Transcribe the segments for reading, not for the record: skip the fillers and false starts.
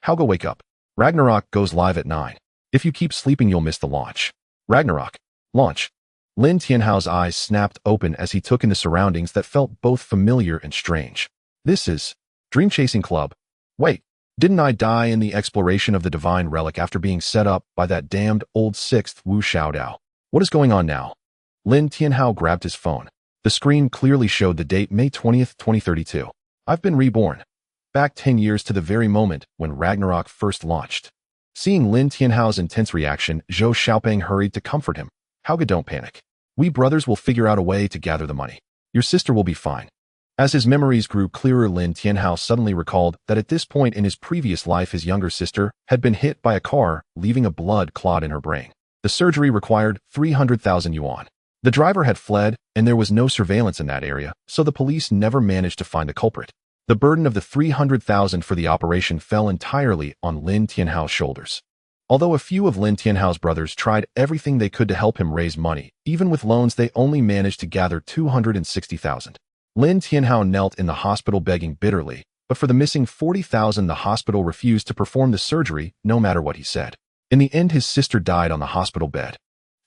Hauga, wake up. Ragnarok goes live at 9. If you keep sleeping, you'll miss the launch. Ragnarok. Launch. Lin Tianhao's eyes snapped open as he took in the surroundings that felt both familiar and strange. This is Dream Chasing Club. Wait, didn't I die in the exploration of the divine relic after being set up by that damned old sixth Wu Xiaodao? What is going on now? Lin Tianhao grabbed his phone. The screen clearly showed the date May 20th, 2032. I've been reborn. Back 10 years to the very moment when Ragnarok first launched. Seeing Lin Tianhao's intense reaction, Zhou Xiaopeng hurried to comfort him. Hauga, don't panic. We brothers will figure out a way to gather the money. Your sister will be fine. As his memories grew clearer, Lin Tianhao suddenly recalled that at this point in his previous life his younger sister had been hit by a car, leaving a blood clot in her brain. The surgery required 300,000 yuan. The driver had fled, and there was no surveillance in that area, so the police never managed to find the culprit. The burden of the 300,000 for the operation fell entirely on Lin Tianhao's shoulders. Although a few of Lin Tianhao's brothers tried everything they could to help him raise money, even with loans they only managed to gather 260,000. Lin Tianhao knelt in the hospital begging bitterly, but for the missing 40,000 the hospital refused to perform the surgery no matter what he said. In the end, his sister died on the hospital bed.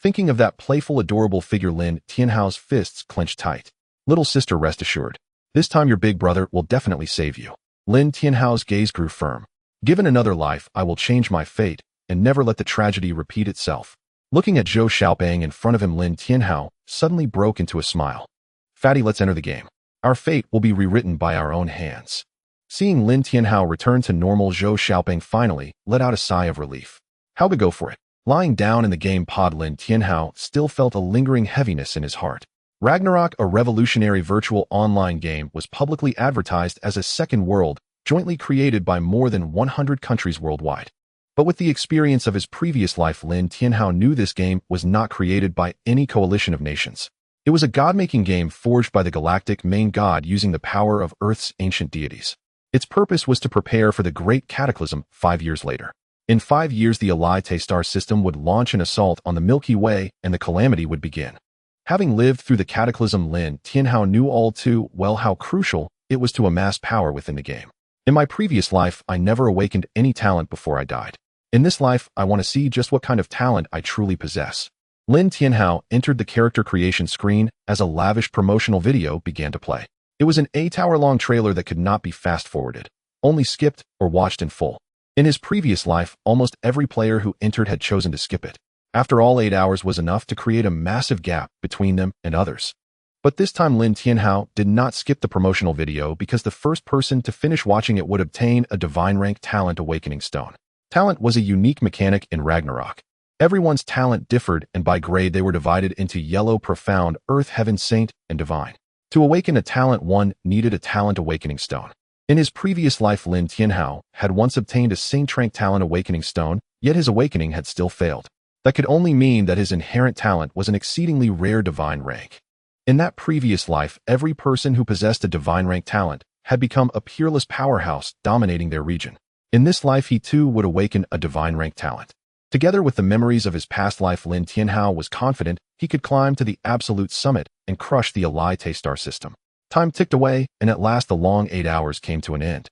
Thinking of that playful, adorable figure, Lin Tianhao's fists clenched tight. Little sister, rest assured. This time your big brother will definitely save you. Lin Tianhao's gaze grew firm. Given another life, I will change my fate and never let the tragedy repeat itself. Looking at Zhou Xiaopeng in front of him, Lin Tianhao suddenly broke into a smile. Fatty, let's enter the game. Our fate will be rewritten by our own hands. Seeing Lin Tianhao return to normal, Zhou Xiaopeng finally let out a sigh of relief. Hauga, go for it. Lying down in the game pod, Lin Tianhao still felt a lingering heaviness in his heart. Ragnarok, a revolutionary virtual online game, was publicly advertised as a second world, jointly created by more than 100 countries worldwide. But with the experience of his previous life, Lin Tianhao knew this game was not created by any coalition of nations. It was a god-making game forged by the galactic main god using the power of Earth's ancient deities. Its purpose was to prepare for the great cataclysm 5 years later. In 5 years, the obliterate star system would launch an assault on the Milky Way and the calamity would begin. Having lived through the cataclysm, Lin Tianhao knew all too well how crucial it was to amass power within the game. In my previous life, I never awakened any talent before I died. In this life, I want to see just what kind of talent I truly possess. Lin Tianhao entered the character creation screen as a lavish promotional video began to play. It was an 8-hour-long trailer that could not be fast-forwarded, only skipped or watched in full. In his previous life, almost every player who entered had chosen to skip it. After all, 8 hours was enough to create a massive gap between them and others. But this time, Lin Tianhao did not skip the promotional video because the first person to finish watching it would obtain a divine rank talent awakening stone. Talent was a unique mechanic in Ragnarok. Everyone's talent differed, and by grade they were divided into yellow, profound, earth, heaven, saint, and divine. To awaken a talent, one needed a talent awakening stone. In his previous life, Lin Tianhao had once obtained a saint rank talent awakening stone, yet his awakening had still failed. That could only mean that his inherent talent was an exceedingly rare divine rank. In that previous life, every person who possessed a divine rank talent had become a peerless powerhouse dominating their region. In this life, he too would awaken a divine rank talent. Together with the memories of his past life, Lin Tianhao was confident he could climb to the absolute summit and crush the obliterate star system. Time ticked away, and at last the long 8 hours came to an end.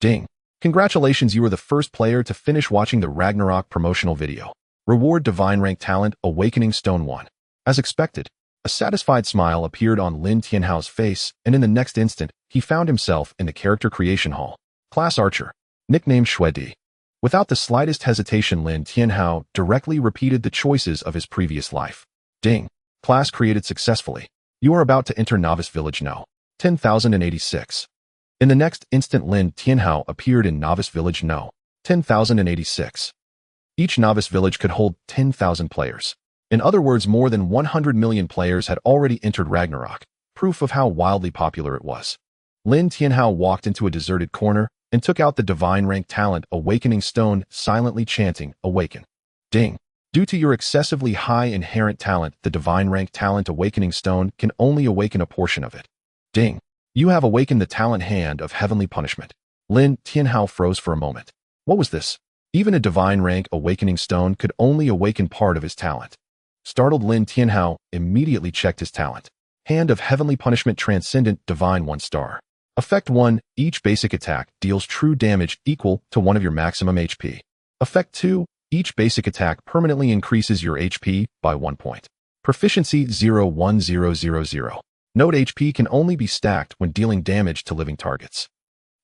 Ding! Congratulations, you were the first player to finish watching the Ragnarok promotional video. Reward divine rank talent awakening stone 1. As expected, a satisfied smile appeared on Lin Tianhao's face, and in the next instant, he found himself in the character creation hall. Class Archer. Nickname Shuedi. Without the slightest hesitation, Lin Tianhao directly repeated the choices of his previous life. Ding! Class created successfully. You are about to enter Novice Village No. 10,086. In the next instant, Lin Tianhao appeared in Novice Village No. 10,086. Each Novice Village could hold 10,000 players. In other words, more than 100 million players had already entered Ragnarok, proof of how wildly popular it was. Lin Tianhao walked into a deserted corner and took out the divine rank talent awakening stone, silently chanting, "Awaken." Ding! Due to your excessively high inherent talent, the divine rank talent awakening stone can only awaken a portion of it. Ding! You have awakened the talent Hand of Heavenly Punishment. Lin Tianhao froze for a moment. What was this? Even a divine rank awakening stone could only awaken part of his talent. Startled, Lin Tianhao immediately checked his talent. Hand of Heavenly Punishment, Transcendent, Divine, 1 star. Effect 1. Each basic attack deals true damage equal to 1 of your maximum HP. Effect 2. Each basic attack permanently increases your HP by 1 point. Proficiency 0-1-0-0-0. Note HP can only be stacked when dealing damage to living targets.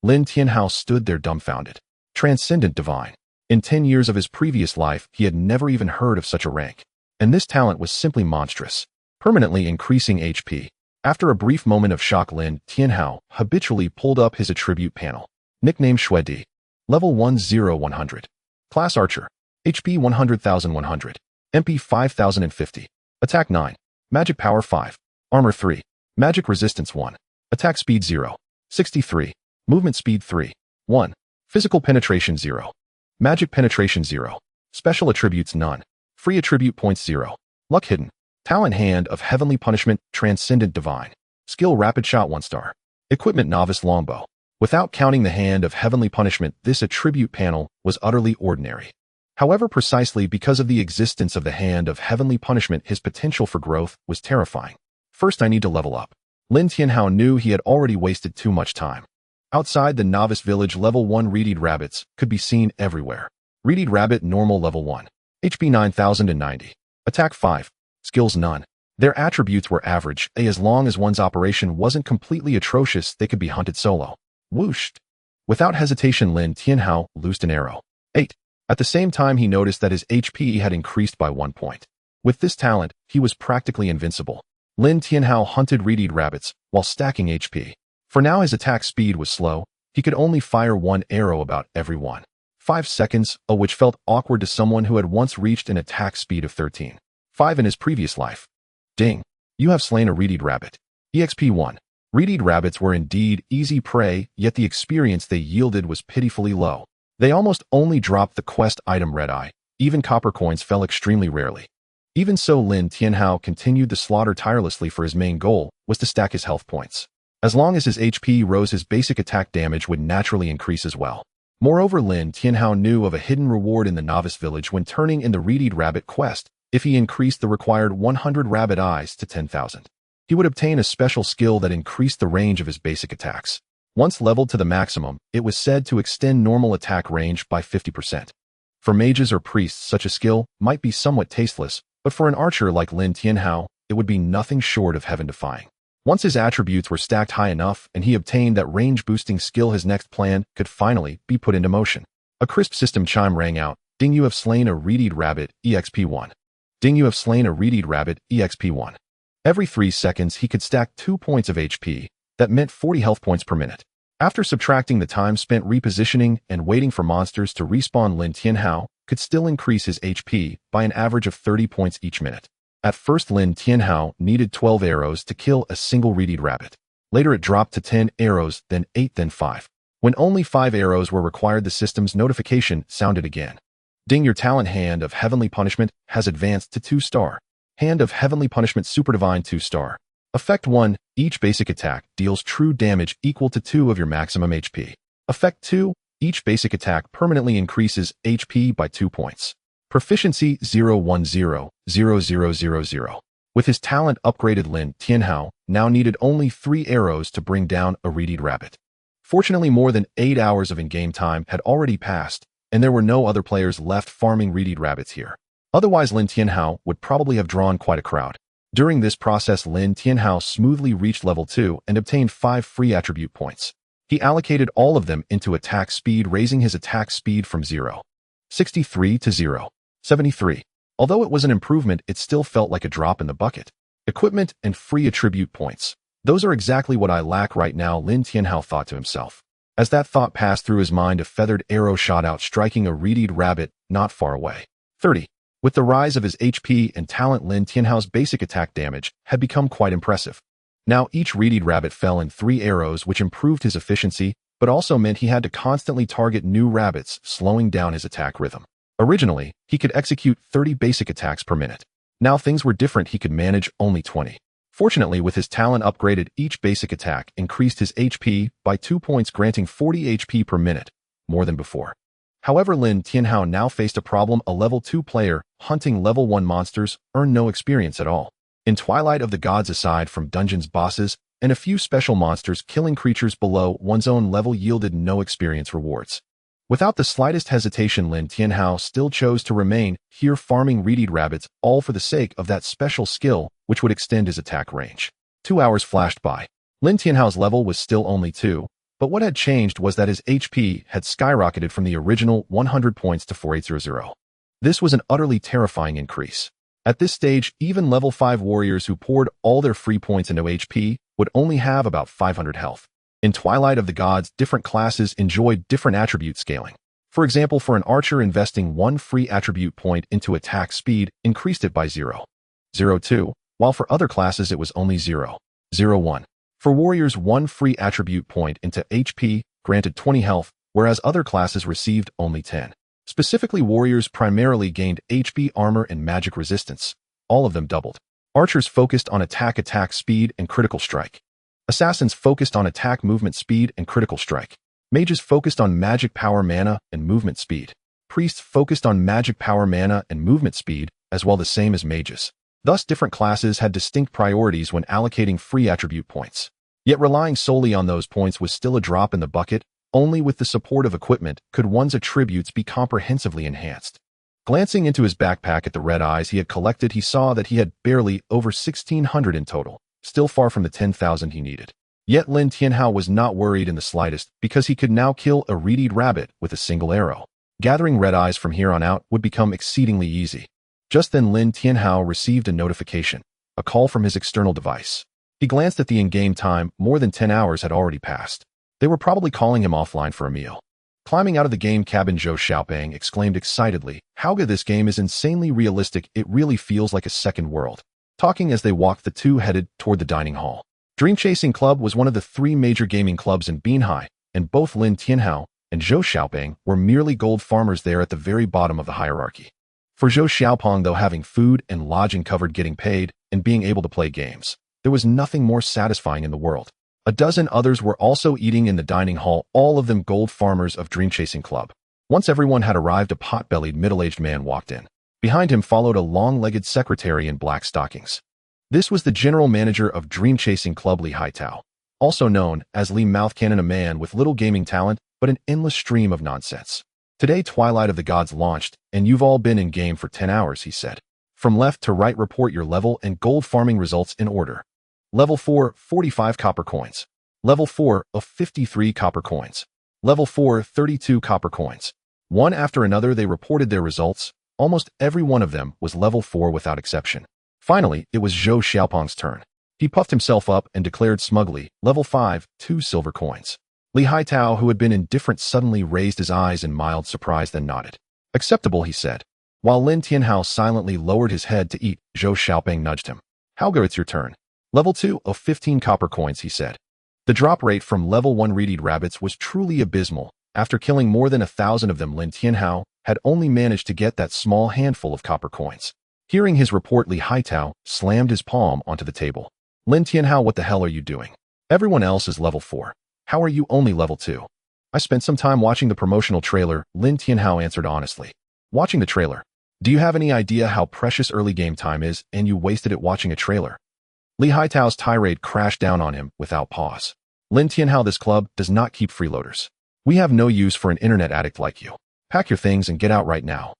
Lin Tianhao stood there dumbfounded. Transcendent Divine. In 10 years of his previous life, he had never even heard of such a rank. And this talent was simply monstrous, permanently increasing HP. After a brief moment of shock, Lin Tianhao habitually pulled up his attribute panel. Nickname Shui. Level 10100. Class Archer. HP 100,100. MP 5050. Attack 9. Magic Power 5. Armor 3. Magic Resistance 1. Attack Speed 0. 63. Movement Speed 3. 1. Physical Penetration 0. Magic Penetration 0. Special Attributes none. Free Attribute Points 0. Luck Hidden. Talent Hand of Heavenly Punishment, Transcendent Divine. Skill Rapid Shot 1 star. Equipment Novice Longbow. Without counting the Hand of Heavenly Punishment, this attribute panel was utterly ordinary. However, precisely because of the existence of the Hand of Heavenly Punishment, his potential for growth was terrifying. First, I need to level up. Lin Tianhao knew he had already wasted too much time. Outside the novice village, level 1 reedied rabbits could be seen everywhere. Reedied rabbit normal level 1. HP 9090. Attack 5. Skills none. Their attributes were average, as long as one's operation wasn't completely atrocious, they could be hunted solo. Whooshed. Without hesitation, Lin Tianhao loosed an arrow. 8. At the same time, he noticed that his HP had increased by 1 point. With this talent, he was practically invincible. Lin Tianhao hunted reedied rabbits while stacking HP. For now, his attack speed was slow. He could only fire 1 arrow about every 5 seconds, which felt awkward to someone who had once reached an attack speed of 13.5 in his previous life. Ding. You have slain a reedied rabbit. EXP 1. Reedied rabbits were indeed easy prey, yet the experience they yielded was pitifully low. They almost only dropped the quest item Red Eye. Even copper coins fell extremely rarely. Even so, Lin Tianhao continued the slaughter tirelessly, for his main goal was to stack his health points. As long as his HP rose, his basic attack damage would naturally increase as well. Moreover, Lin Tianhao knew of a hidden reward in the novice village when turning in the reedied rabbit quest. If he increased the required 100 rabbit eyes to 10,000, he would obtain a special skill that increased the range of his basic attacks. Once leveled to the maximum, it was said to extend normal attack range by 50%. For mages or priests, such a skill might be somewhat tasteless, but for an archer like Lin Tianhao, it would be nothing short of heaven-defying. Once his attributes were stacked high enough and he obtained that range-boosting skill, his next plan could finally be put into motion. A crisp system chime rang out. Ding, you have slain a reedied rabbit, EXP 1. Ding, you have slain a reedied rabbit, EXP 1. Every 3 seconds, he could stack 2 points of HP. That meant 40 health points per minute. After subtracting the time spent repositioning and waiting for monsters to respawn, Lin Tianhao could still increase his HP by an average of 30 points each minute. At first, Lin Tianhao needed 12 arrows to kill a single reedied rabbit. Later, it dropped to 10 arrows, then 8, then 5. When only 5 arrows were required, the system's notification sounded again. Ding, your talent Hand of Heavenly Punishment has advanced to 2 star. Hand of Heavenly Punishment Super Divine 2 star. Effect 1. Each basic attack deals true damage equal to 2 of your maximum HP. Effect 2. Each basic attack permanently increases HP by 2 points. Proficiency 0-1-0-0-0-0. With his talent upgraded, Lin Tianhao now needed only 3 arrows to bring down a reedied rabbit. Fortunately, more than 8 hours of in-game time had already passed, and there were no other players left farming reedied rabbits here. Otherwise, Lin Tianhao would probably have drawn quite a crowd. During this process, Lin Tianhao smoothly reached level 2 and obtained 5 free attribute points. He allocated all of them into attack speed, raising his attack speed from 0.63 to 0.73. Although it was an improvement, it still felt like a drop in the bucket. Equipment and free attribute points. Those are exactly what I lack right now, Lin Tianhao thought to himself. As that thought passed through his mind, a feathered arrow shot out, striking a reedied rabbit not far away. 30. With the rise of his HP and talent, Lin Tianhao's basic attack damage had become quite impressive. Now each reedied rabbit fell in 3 arrows, which improved his efficiency, but also meant he had to constantly target new rabbits, slowing down his attack rhythm. Originally, he could execute 30 basic attacks per minute. Now things were different, he could manage only 20. Fortunately, with his talent upgraded, each basic attack increased his HP by 2 points, granting 40 HP per minute, more than before. However, Lin Tianhao now faced a problem. A level 2 player hunting level 1 monsters earned no experience at all. In Twilight of the Gods, aside from dungeons bosses, and a few special monsters killing creatures below one's own level yielded no experience rewards. Without the slightest hesitation, Lin Tianhao still chose to remain here farming reedied rabbits, all for the sake of that special skill which would extend his attack range. 2 hours flashed by. Lin Tianhao's level was still only 2, but what had changed was that his HP had skyrocketed from the original 100 points to 4800. This was an utterly terrifying increase. At this stage, even level 5 warriors who poured all their free points into HP would only have about 500 health. In Twilight of the Gods, different classes enjoyed different attribute scaling. For example, for an archer, investing 1 free attribute point into attack speed increased it by 0.02, while for other classes it was only 0.01. For warriors, 1 free attribute point into HP granted 20 health, whereas other classes received only 10. Specifically, warriors primarily gained HP, armor, and magic resistance. All of them doubled. Archers focused on attack speed and critical strike. Assassins focused on attack movement speed and critical strike. Mages focused on magic power, mana, and movement speed. Priests focused on magic power, mana, and movement speed, as well the same as mages. Thus, different classes had distinct priorities when allocating free attribute points. Yet relying solely on those points was still a drop in the bucket. Only with the support of equipment could one's attributes be comprehensively enhanced. Glancing into his backpack at the red eyes he had collected, he saw that he had barely over 1,600 in total, still far from the 10,000 he needed. Yet Lin Tianhao was not worried in the slightest, because he could now kill a reedied rabbit with a single arrow. Gathering red eyes from here on out would become exceedingly easy. Just then Lin Tianhao received a notification, a call from his external device. He glanced at the in-game time. More than 10 hours had already passed. They were probably calling him offline for a meal. Climbing out of the game cabin, Zhou Xiaopeng exclaimed excitedly, "How good this game is! Insanely realistic. It really feels like a second world." Talking as they walked, the two headed toward the dining hall. Dream Chasing Club was one of the 3 major gaming clubs in Binhai, and both Lin Tianhao and Zhou Xiaopeng were merely gold farmers there at the very bottom of the hierarchy. For Zhou Xiaopeng, though, having food and lodging covered, getting paid, and being able to play games, there was nothing more satisfying in the world. A dozen others were also eating in the dining hall, all of them gold farmers of Dream Chasing Club. Once everyone had arrived, a pot-bellied middle-aged man walked in. Behind him followed a long-legged secretary in black stockings. This was the general manager of Dream Chasing Club, Li Haitao, also known as Li Mouthcannon, a man with little gaming talent but an endless stream of nonsense. "Today Twilight of the Gods launched, and you've all been in-game for 10 hours, he said. "From left to right, report your level and gold farming results in order. Level 4, 45 copper coins. Level 4, 53 copper coins. Level 4, 32 copper coins." One after another they reported their results. Almost every one of them was level 4 without exception. Finally, it was Zhou Xiaopeng's turn. He puffed himself up and declared smugly, "Level 5, 2 silver coins." Li Haitao, who had been indifferent, suddenly raised his eyes in mild surprise, then nodded. "Acceptable," he said. While Lin Tianhao silently lowered his head to eat, Zhou Xiaopeng nudged him. "Hauge, it's your turn." "Level 2, 15 copper coins," he said. The drop rate from level 1 reedied rabbits was truly abysmal. After killing more than 1,000 of them, Lin Tianhao had only managed to get that small handful of copper coins. Hearing his report, Li Haitao slammed his palm onto the table. "Lin Tianhao, what the hell are you doing? Everyone else is level 4. How are you only level 2? "I spent some time watching the promotional trailer," Lin Tianhao answered honestly. "Watching the trailer? Do you have any idea how precious early game time is, and you wasted it watching a trailer?" Li Haitao's tirade crashed down on him without pause. "Lin Tianhao, this club does not keep freeloaders. We have no use for an internet addict like you. Pack your things and get out right now."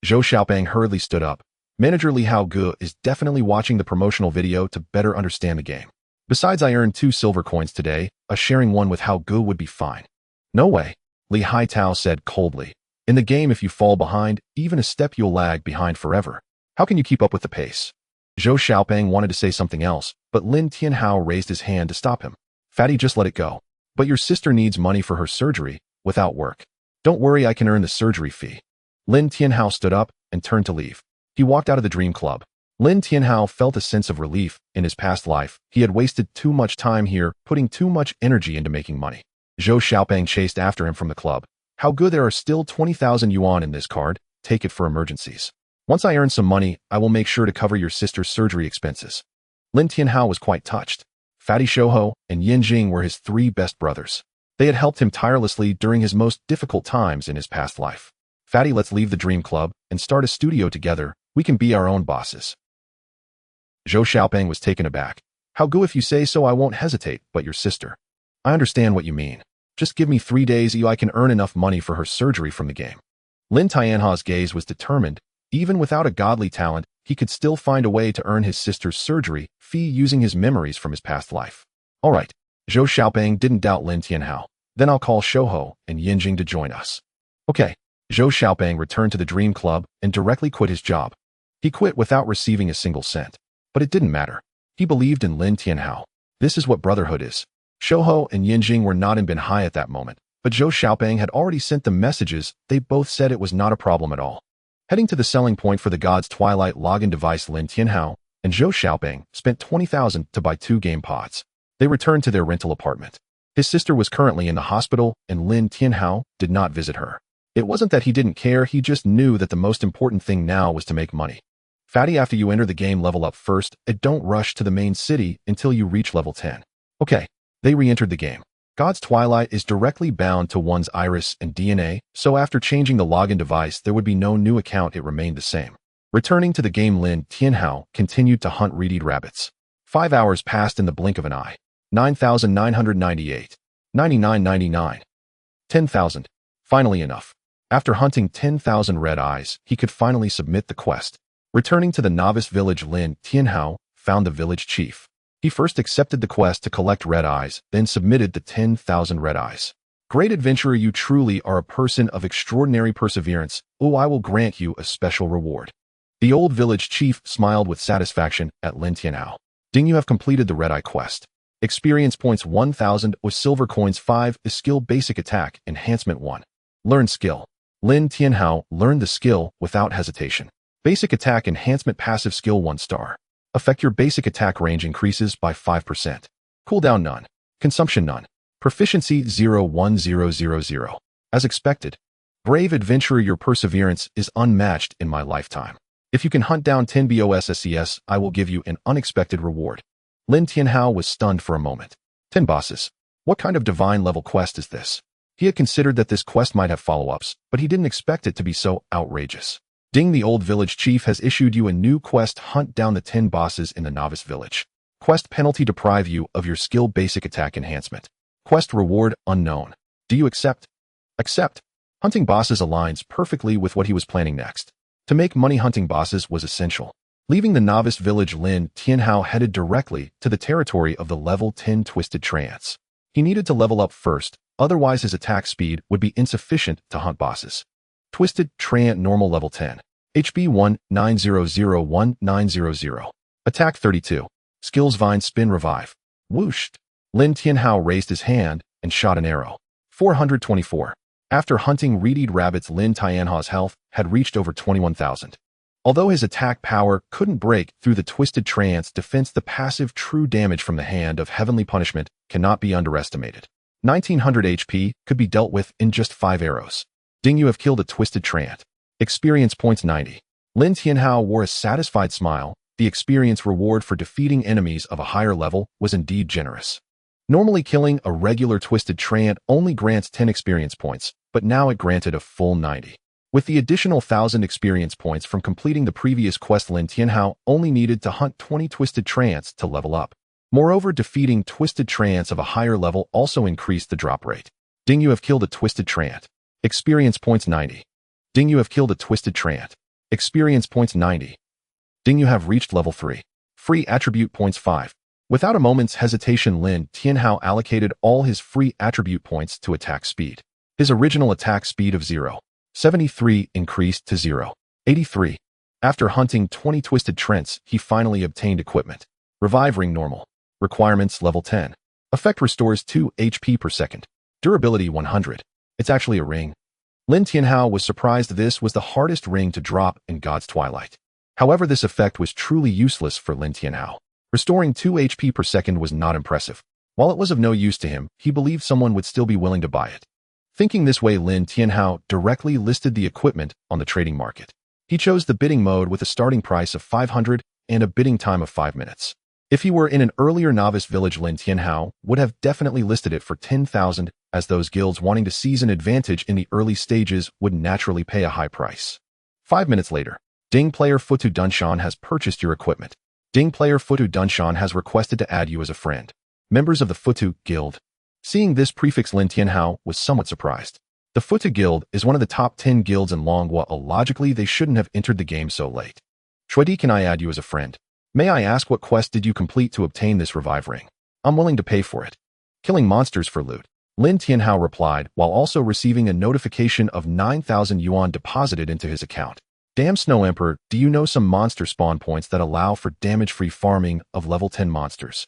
Zhou Xiaopeng hurriedly stood up. "Manager Li Haoge is definitely watching the promotional video to better understand the game. Besides, I earned 2 silver coins today. Sharing one with Haoge would be fine." "No way," Li Haitao said coldly. "In the game, if you fall behind, even a step, you'll lag behind forever. How can you keep up with the pace?" Zhou Xiaopeng wanted to say something else, but Lin Tianhao raised his hand to stop him. "Fatty, just let it go. But your sister needs money for her surgery, without work. Don't worry, I can earn the surgery fee." Lin Tianhao stood up and turned to leave. He walked out of the dream club. Lin Tianhao felt a sense of relief. In his past life, he had wasted too much time here, putting too much energy into making money. Zhou Xiaopeng chased after him from the club. "How good, there are still 20,000 yuan in this card. Take it for emergencies. Once I earn some money, I will make sure to cover your sister's surgery expenses." Lin Tianhao was quite touched. Fatty Shouho and Yin Jing were his 3 best brothers. They had helped him tirelessly during his most difficult times in his past life. "Fatty, let's leave the dream club and start a studio together. We can be our own bosses." Zhou Xiaopeng was taken aback. How good if you say so, I won't hesitate, but your sister. I understand what you mean. Just give me 3 days I can earn enough money for her surgery from the game. Lin Tianha's gaze was determined. Even without a godly talent, he could still find a way to earn his sister's surgery fee using his memories from his past life. All right. Zhou Xiaoping didn't doubt Lin Tianhao. Then I'll call Shouho and Yinjing to join us. Okay. Zhou Xiaoping returned to the Dream Club and directly quit his job. He quit without receiving a single cent. But it didn't matter. He believed in Lin Tianhao. This is what brotherhood is. Shouho and Yinjing were not in Binhai at that moment, but Zhou Xiaoping had already sent them messages. They both said it was not a problem at all. Heading to the selling point for the God's Twilight login device, Lin Tianhao and Zhou Xiaoping spent 20,000 to buy 2 game pods. They returned to their rental apartment. His sister was currently in the hospital, and Lin Tianhao did not visit her. It wasn't that he didn't care, he just knew that the most important thing now was to make money. Fatty, after you enter the game, level up first, and don't rush to the main city until you reach level 10. Okay. They re-entered the game. God's Twilight is directly bound to one's iris and DNA, so after changing the login device, there would be no new account, it remained the same. Returning to the game, Lin Tianhao continued to hunt reedy rabbits. 5 hours passed in the blink of an eye. 9,998. 99.99. 10,000. Finally enough. After hunting 10,000 red eyes, he could finally submit the quest. Returning to the novice village, Lin Tianhao found the village chief. He first accepted the quest to collect red eyes, then submitted the 10,000 red eyes. Great adventurer, you truly are a person of extraordinary perseverance. Oh, I will grant you a special reward. The old village chief smiled with satisfaction at Lin Tianhao. Ding, you have completed the red eye quest. Experience points 1,000 or silver coins 5 is skill basic attack enhancement 1. Learn skill. Lin Tianhao learned the skill without hesitation. Basic attack enhancement passive skill 1 star. Affect your basic attack range increases by 5%. Cooldown none. Consumption none. Proficiency 01000. As expected. Brave adventurer, your perseverance is unmatched in my lifetime. If you can hunt down 10 BOSSES, I will give you an unexpected reward. Lin Tianhao was stunned for a moment. 10 bosses. What kind of divine level quest is this? He had considered that this quest might have follow-ups, but he didn't expect it to be so outrageous. Ding, the old village chief has issued you a new quest, hunt down the 10 bosses in the novice village. Quest penalty, deprive you of your skill basic attack enhancement. Quest reward unknown. Do you accept? Accept. Hunting bosses aligns perfectly with what he was planning next. To make money, hunting bosses was essential. Leaving the novice village, Lin Tianhao headed directly to the territory of the level 10 Twisted Trance. He needed to level up first, otherwise his attack speed would be insufficient to hunt bosses. Twisted Trance normal level 10. HP 1, 9001-900. Attack 32. Skills Vine Spin Revive. Whooshed. Lin Tianhao raised his hand and shot an arrow. 424. After hunting reedied rabbits, Lin Tianhao's health had reached over 21,000. Although his attack power couldn't break through the Twisted Trance defense, the passive true damage from the Hand of Heavenly Punishment cannot be underestimated. 1900 HP could be dealt with in just 5 arrows. Ding, you have killed a Twisted Trance. Experience points 90. Lin Tianhao wore a satisfied smile. The experience reward for defeating enemies of a higher level was indeed generous. Normally, killing a regular Twisted Trance only grants 10 experience points, but now it granted a full 90. With the additional 1,000 experience points from completing the previous quest, Lin Tianhao only needed to hunt 20 Twisted Trance to level up. Moreover, defeating Twisted Trance of a higher level also increased the drop rate. Ding, you have killed a Twisted Trance. Experience points 90. Ding, you have killed a Twisted Trance. Experience points 90. Ding, you have reached level 3. Free attribute points 5. Without a moment's hesitation, Lin Tianhao allocated all his free attribute points to attack speed. His original attack speed of 0.73 increased to 0.83. After hunting 20 Twisted Trance, he finally obtained equipment. Revive Ring normal. Requirements level 10. Effect restores 2 HP per second. Durability 100. It's actually a ring. Lin Tianhao was surprised this was the hardest ring to drop in God's Twilight. However, this effect was truly useless for Lin Tianhao. Restoring 2 HP per second was not impressive. While it was of no use to him, he believed someone would still be willing to buy it. Thinking this way, Lin Tianhao directly listed the equipment on the trading market. He chose the bidding mode with a starting price of 500 and a bidding time of 5 minutes. If he were in an earlier novice village, Lin Tianhao would have definitely listed it for 10,000, as those guilds wanting to seize an advantage in the early stages would naturally pay a high price. 5 minutes later, Ding, player Futu Dunshan has purchased your equipment. Ding player Futu Dunshan has requested to add you as a friend. Members of the Futu Guild. Seeing this prefix, Lin Tianhao was somewhat surprised. The Futu Guild is one of the top 10 guilds in Longhua. Logically, they shouldn't have entered the game so late. Shuidi, can I add you as a friend? May I ask what quest did you complete to obtain this revive ring? I'm willing to pay for it. Killing monsters for loot. Lin Tianhao replied, while also receiving a notification of 9,000 yuan deposited into his account. Damn Snow Emperor, do you know some monster spawn points that allow for damage-free farming of level 10 monsters?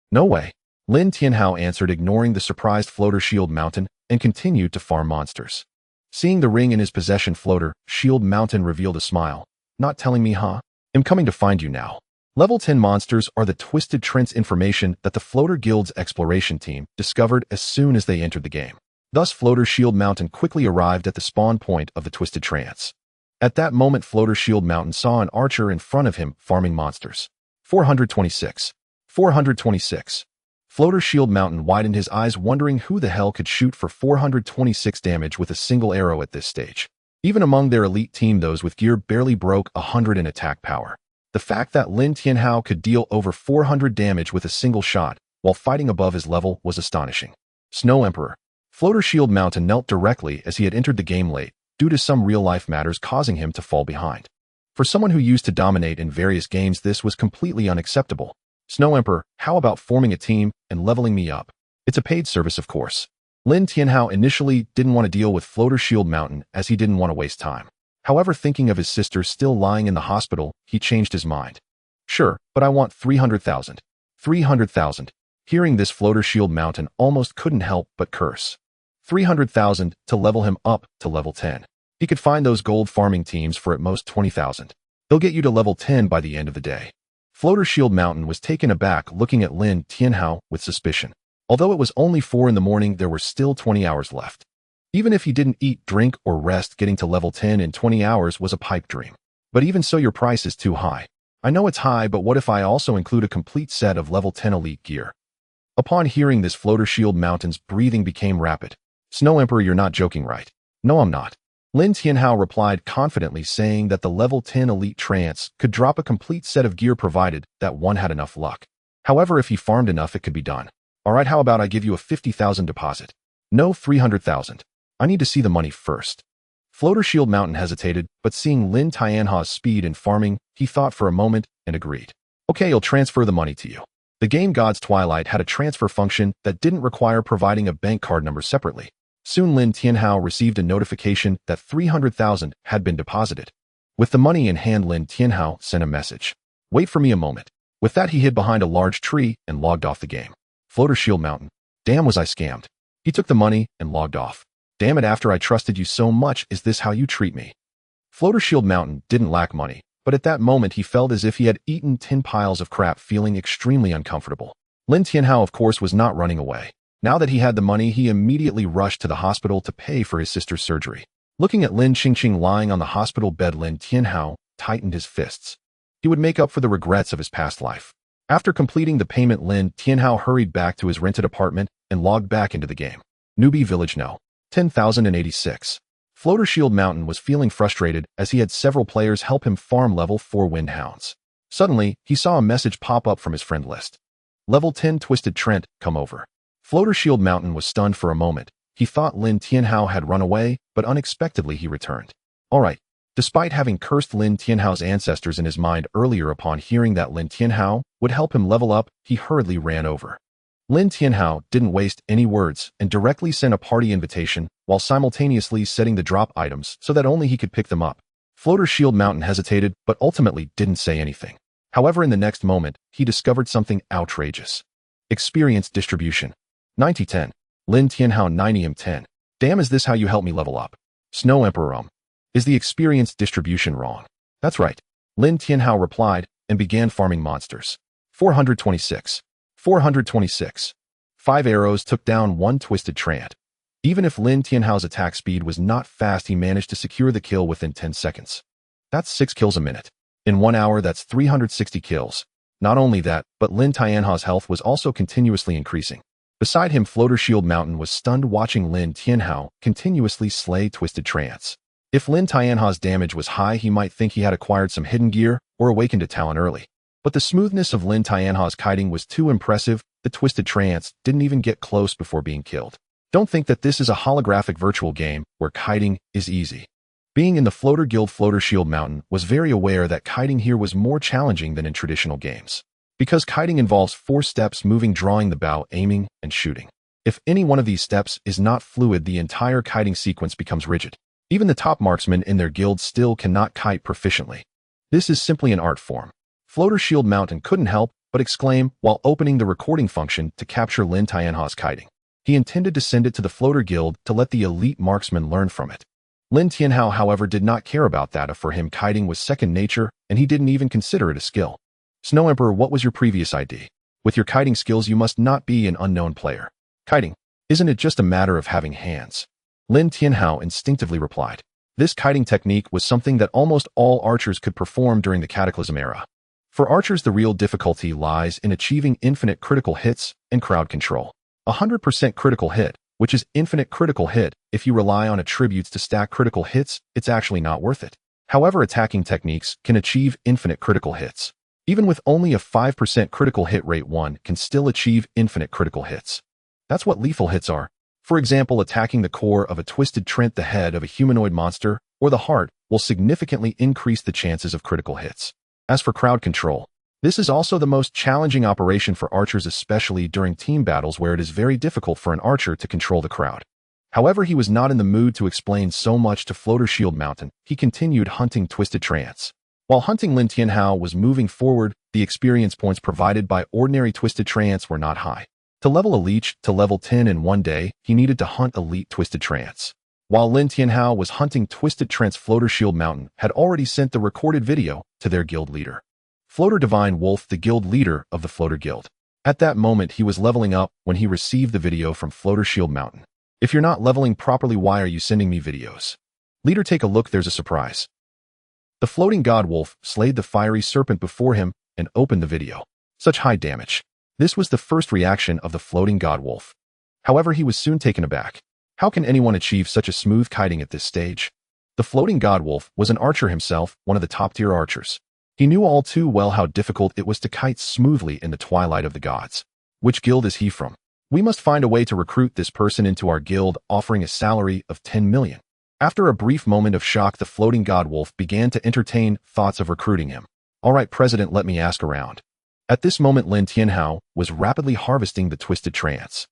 No way. Lin Tianhao answered, ignoring the surprised Floater Shield Mountain, and continued to farm monsters. Seeing the ring in his possession, Floater Shield Mountain revealed a smile. Not telling me, huh? I'm coming to find you now. Level 10 monsters are the Twisted Trance information that the Floater Guild's exploration team discovered as soon as they entered the game. Thus, Floater Shield Mountain quickly arrived at the spawn point of the Twisted Trance. At that moment, Floater Shield Mountain saw an archer in front of him farming monsters. 426. 426. Floater Shield Mountain widened his eyes, wondering who the hell could shoot for 426 damage with a single arrow at this stage. Even among their elite team, those with gear barely broke 100 in attack power. The fact that Lin Tianhao could deal over 400 damage with a single shot while fighting above his level was astonishing. Snow Emperor. Floater Shield Mountain knelt directly as he had entered the game late, due to some real-life matters causing him to fall behind. For someone who used to dominate in various games, this was completely unacceptable. Snow Emperor, how about forming a team and leveling me up? It's a paid service, of course. Lin Tianhao initially didn't want to deal with Floater Shield Mountain as he didn't want to waste time. However, thinking of his sister still lying in the hospital, he changed his mind. Sure, but I want 300,000. 300,000. Hearing this, Floater Shield Mountain almost couldn't help but curse. 300,000 to level him up to level 10. He could find those gold farming teams for at most 20,000. They'll get you to level 10 by the end of the day. Floater Shield Mountain was taken aback, looking at Lin Tianhao with suspicion. Although it was only 4 in the morning, there were still 20 hours left. Even if he didn't eat, drink, or rest, getting to level 10 in 20 hours was a pipe dream. But even so, your price is too high. I know it's high, but what if I also include a complete set of level 10 elite gear? Upon hearing this, Floater Shield Mountain's breathing became rapid. Snow Emperor, you're not joking, right? No, I'm not. Lin Tianhao replied confidently, saying that the level 10 elite trance could drop a complete set of gear provided that one had enough luck. However, if he farmed enough, it could be done. Alright, how about I give you a 50,000 deposit? No, 300,000. I need to see the money first. Floater Shield Mountain hesitated, but seeing Lin Tianhao's speed in farming, he thought for a moment and agreed. Okay, I'll transfer the money to you. The game God's Twilight had a transfer function that didn't require providing a bank card number separately. Soon Lin Tianhao received a notification that 300,000 had been deposited. With the money in hand, Lin Tianhao sent a message. Wait for me a moment. With that, he hid behind a large tree and logged off the game. Floater Shield Mountain. Damn, was I scammed. He took the money and logged off. Damn it, after I trusted you so much, is this how you treat me? Floater Shield Mountain didn't lack money, but at that moment he felt as if he had eaten 10 piles of crap, feeling extremely uncomfortable. Lin Tianhao, of course, was not running away. Now that he had the money, he immediately rushed to the hospital to pay for his sister's surgery. Looking at Lin Qingqing lying on the hospital bed, Lin Tianhao tightened his fists. He would make up for the regrets of his past life. After completing the payment, Lin Tianhao hurried back to his rented apartment and logged back into the game. Newbie Village No. 10,086. Floater Shield Mountain was feeling frustrated as he had several players help him farm level 4 Windhounds. Suddenly, he saw a message pop up from his friend list. Level 10 Twisted Trent, come over. Floater Shield Mountain was stunned for a moment. He thought Lin Tianhao had run away, but unexpectedly he returned. Alright. Despite having cursed Lin Tianhao's ancestors in his mind earlier, upon hearing that Lin Tianhao would help him level up, he hurriedly ran over. Lin Tianhao didn't waste any words and directly sent a party invitation while simultaneously setting the drop items so that only he could pick them up. Floater Shield Mountain hesitated but ultimately didn't say anything. However, in the next moment, he discovered something outrageous. Experience distribution. 90-10. Lin Tianhao 90-10. Damn, is this how you help me level up? Snow Emperor, is the experience distribution wrong? That's right. Lin Tianhao replied and began farming monsters. 426. 426. 5 arrows took down 1 Twisted Trant. Even if Lin Tianhao's attack speed was not fast, he managed to secure the kill within 10 seconds. That's 6 kills a minute. In 1 hour, that's 360 kills. Not only that, but Lin Tianhao's health was also continuously increasing. Beside him, Floater Shield Mountain was stunned watching Lin Tianhao continuously slay Twisted Trants. If Lin Tianhao's damage was high, he might think he had acquired some hidden gear or awakened a talent early. But the smoothness of Lin Tianha's kiting was too impressive. The twisted trance didn't even get close before being killed. Don't think that this is a holographic virtual game where kiting is easy. Being in the Floater Guild Floater Shield Mountain was very aware that kiting here was more challenging than in traditional games. Because kiting involves 4 steps: moving, drawing the bow, aiming, and shooting. If any one of these steps is not fluid, the entire kiting sequence becomes rigid. Even the top marksmen in their guild still cannot kite proficiently. This is simply an art form. Floater Shield Mountain couldn't help but exclaim while opening the recording function to capture Lin Tianha's kiting. He intended to send it to the Floater Guild to let the elite marksmen learn from it. Lin Tianhao, however, did not care about that. For him, kiting was second nature, and he didn't even consider it a skill. Snow Emperor, what was your previous ID? With your kiting skills, you must not be an unknown player. Kiting, isn't it just a matter of having hands? Lin Tianhao instinctively replied. This kiting technique was something that almost all archers could perform during the Cataclysm era. For archers, the real difficulty lies in achieving infinite critical hits and crowd control. 100% critical hit, which is infinite critical hit. If you rely on attributes to stack critical hits, it's actually not worth it. However, attacking techniques can achieve infinite critical hits. Even with only a 5% critical hit rate, one can still achieve infinite critical hits. That's what lethal hits are. For example, attacking the core of a twisted trent, the head of a humanoid monster, or the heart will significantly increase the chances of critical hits. As for crowd control, this is also the most challenging operation for archers, especially during team battles where it is very difficult for an archer to control the crowd. However, he was not in the mood to explain so much to Floater Shield Mountain. He continued hunting twisted trance. While hunting, Lin Tianhao was moving forward. The experience points provided by ordinary twisted trance were not high. To level a leech to level 10 in one day, he needed to hunt elite twisted trance. While Lin Tianhao was hunting twisted trance, Floater Shield Mountain had already sent the recorded video to their guild leader, Floater Divine Wolf, the guild leader of the Floater Guild. At that moment, he was leveling up when he received the video from Floater Shield Mountain. If you're not leveling properly, why are you sending me videos? Leader, take a look, there's a surprise. The floating god wolf slayed the fiery serpent before him and opened the video. Such high damage. This was the first reaction of the floating god wolf. However, he was soon taken aback. How can anyone achieve such a smooth kiting at this stage? The floating god wolf was an archer himself, one of the top-tier archers. He knew all too well how difficult it was to kite smoothly in the twilight of the gods. Which guild is he from? We must find a way to recruit this person into our guild, offering a salary of 10 million. After a brief moment of shock, the floating god wolf began to entertain thoughts of recruiting him. All right, President, let me ask around. At this moment, Lin Tianhao was rapidly harvesting the twisted trance.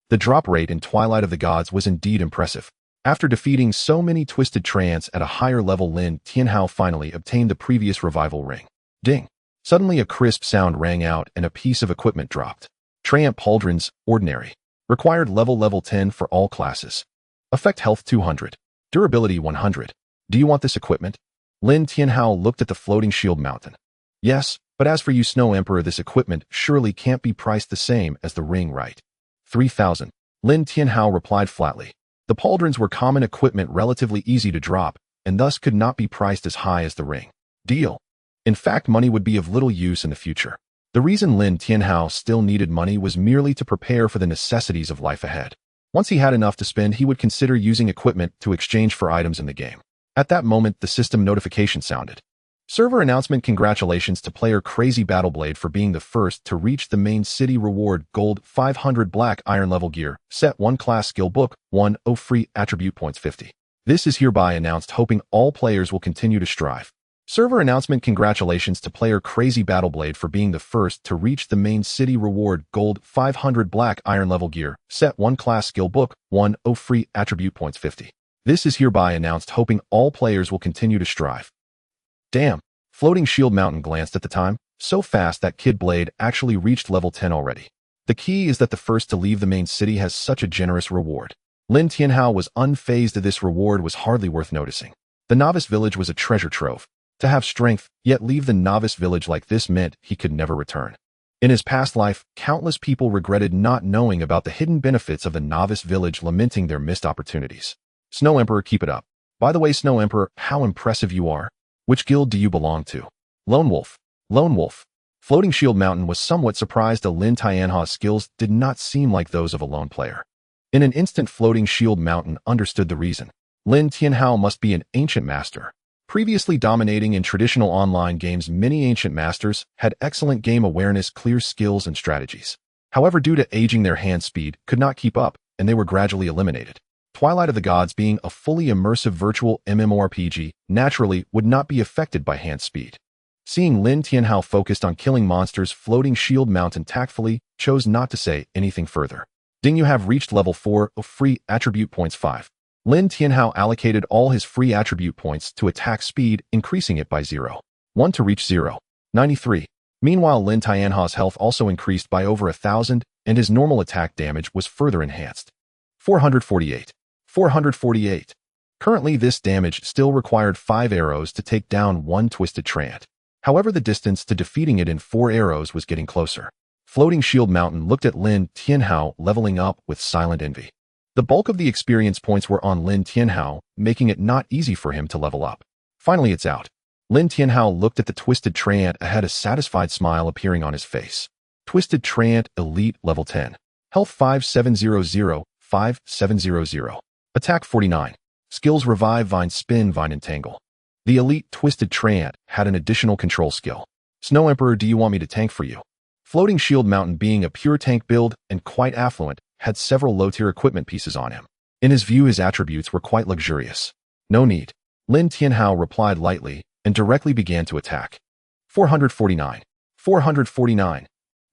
The drop rate in Twilight of the Gods was indeed impressive. After defeating so many twisted trance at a higher level, Lin Tianhao finally obtained the previous revival ring. Ding! Suddenly a crisp sound rang out and a piece of equipment dropped. Triumph Pauldrons, Ordinary. Required level 10 for all classes. Effect health 200. Durability 100. Do you want this equipment? Lin Tianhao looked at the floating shield mountain. Yes, but as for you, Snow Emperor, this equipment surely can't be priced the same as the ring, right? 3,000. Lin Tianhao replied flatly. The pauldrons were common equipment, relatively easy to drop, and thus could not be priced as high as the ring. Deal. In fact, money would be of little use in the future. The reason Lin Tianhao still needed money was merely to prepare for the necessities of life ahead. Once he had enough to spend, he would consider using equipment to exchange for items in the game. At that moment, the system notification sounded. Server announcement: congratulations to player Crazy Battleblade for being the first to reach the main city. Reward: gold 500, black iron level gear, set 1 class skill book, 1 free attribute points 50. This is hereby announced, hoping all players will continue to strive. Server announcement: congratulations to player Crazy Battleblade for being the first to reach the main city. Reward: gold 500, black iron level gear, set 1 class skill book, 1 free attribute points 50. This is hereby announced, hoping all players will continue to strive. Damn. Floating Shield Mountain glanced at the time. So fast that Kid Blade actually reached level 10 already. The key is that the first to leave the main city has such a generous reward. Lin Tianhao was unfazed that this reward was hardly worth noticing. The novice village was a treasure trove. To have strength, yet leave the novice village like this meant he could never return. In his past life, countless people regretted not knowing about the hidden benefits of the novice village, lamenting their missed opportunities. Snow Emperor, keep it up. By the way, Snow Emperor, how impressive you are. Which guild do you belong to? Lone Wolf. Lone Wolf. Floating Shield Mountain was somewhat surprised that Lin Tianha's skills did not seem like those of a lone player. In an instant, Floating Shield Mountain understood the reason. Lin Tianhao must be an ancient master. Previously dominating in traditional online games, many ancient masters had excellent game awareness, clear skills, and strategies. However, due to aging, their hand speed could not keep up, and they were gradually eliminated. Twilight of the Gods, being a fully immersive virtual MMORPG, naturally would not be affected by hand speed. Seeing Lin Tianhao focused on killing monsters, Floating Shield Mountain tactfully chose not to say anything further. Ding, you have reached level 4 of free attribute points 5. Lin Tianhao allocated all his free attribute points to attack speed, increasing it by 0.1 to reach 0.93. Meanwhile, Lin Tianhao's health also increased by over 1,000, and his normal attack damage was further enhanced. 448. 448. Currently, this damage still required 5 arrows to take down one Twisted Treant. However, the distance to defeating it in 4 arrows was getting closer. Floating Shield Mountain looked at Lin Tianhao leveling up with silent envy. The bulk of the experience points were on Lin Tianhao, making it not easy for him to level up. Finally, it's out. Lin Tianhao looked at the Twisted Treant ahead, a satisfied smile appearing on his face. Twisted Treant Elite Level 10. Health 5700, 5700. Attack 49. Skills Revive, Vine, Spin, Vine, and Tangle. The Elite Twisted Treant had an additional control skill. Snow Emperor, do you want me to tank for you? Floating Shield Mountain, being a pure tank build and quite affluent, had several low-tier equipment pieces on him. In his view, his attributes were quite luxurious. No need. Lin Tianhao replied lightly and directly began to attack. 449. 449.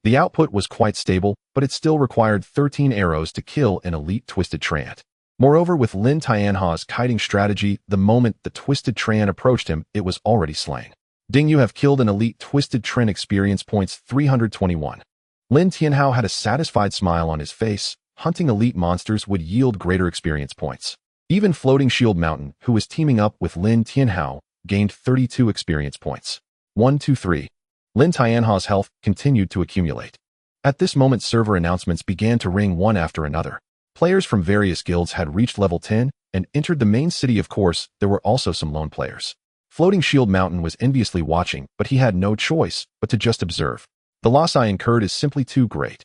The output was quite stable, but it still required 13 arrows to kill an Elite Twisted Treant. Moreover, with Lin Tianhao's kiting strategy, the moment the Twisted Treant approached him, it was already slain. Ding, you have killed an Elite Twisted Treant, experience points 321. Lin Tianhao had a satisfied smile on his face. Hunting elite monsters would yield greater experience points. Even Floating Shield Mountain, who was teaming up with Lin Tianhao, gained 32 experience points. 1, 2, 3. Lin Tianhao's health continued to accumulate. At this moment, server announcements began to ring one after another. Players from various guilds had reached level 10 and entered the main city. Of course, there were also some lone players. Floating Shield Mountain was enviously watching, but he had no choice but to just observe. The loss I incurred is simply too great.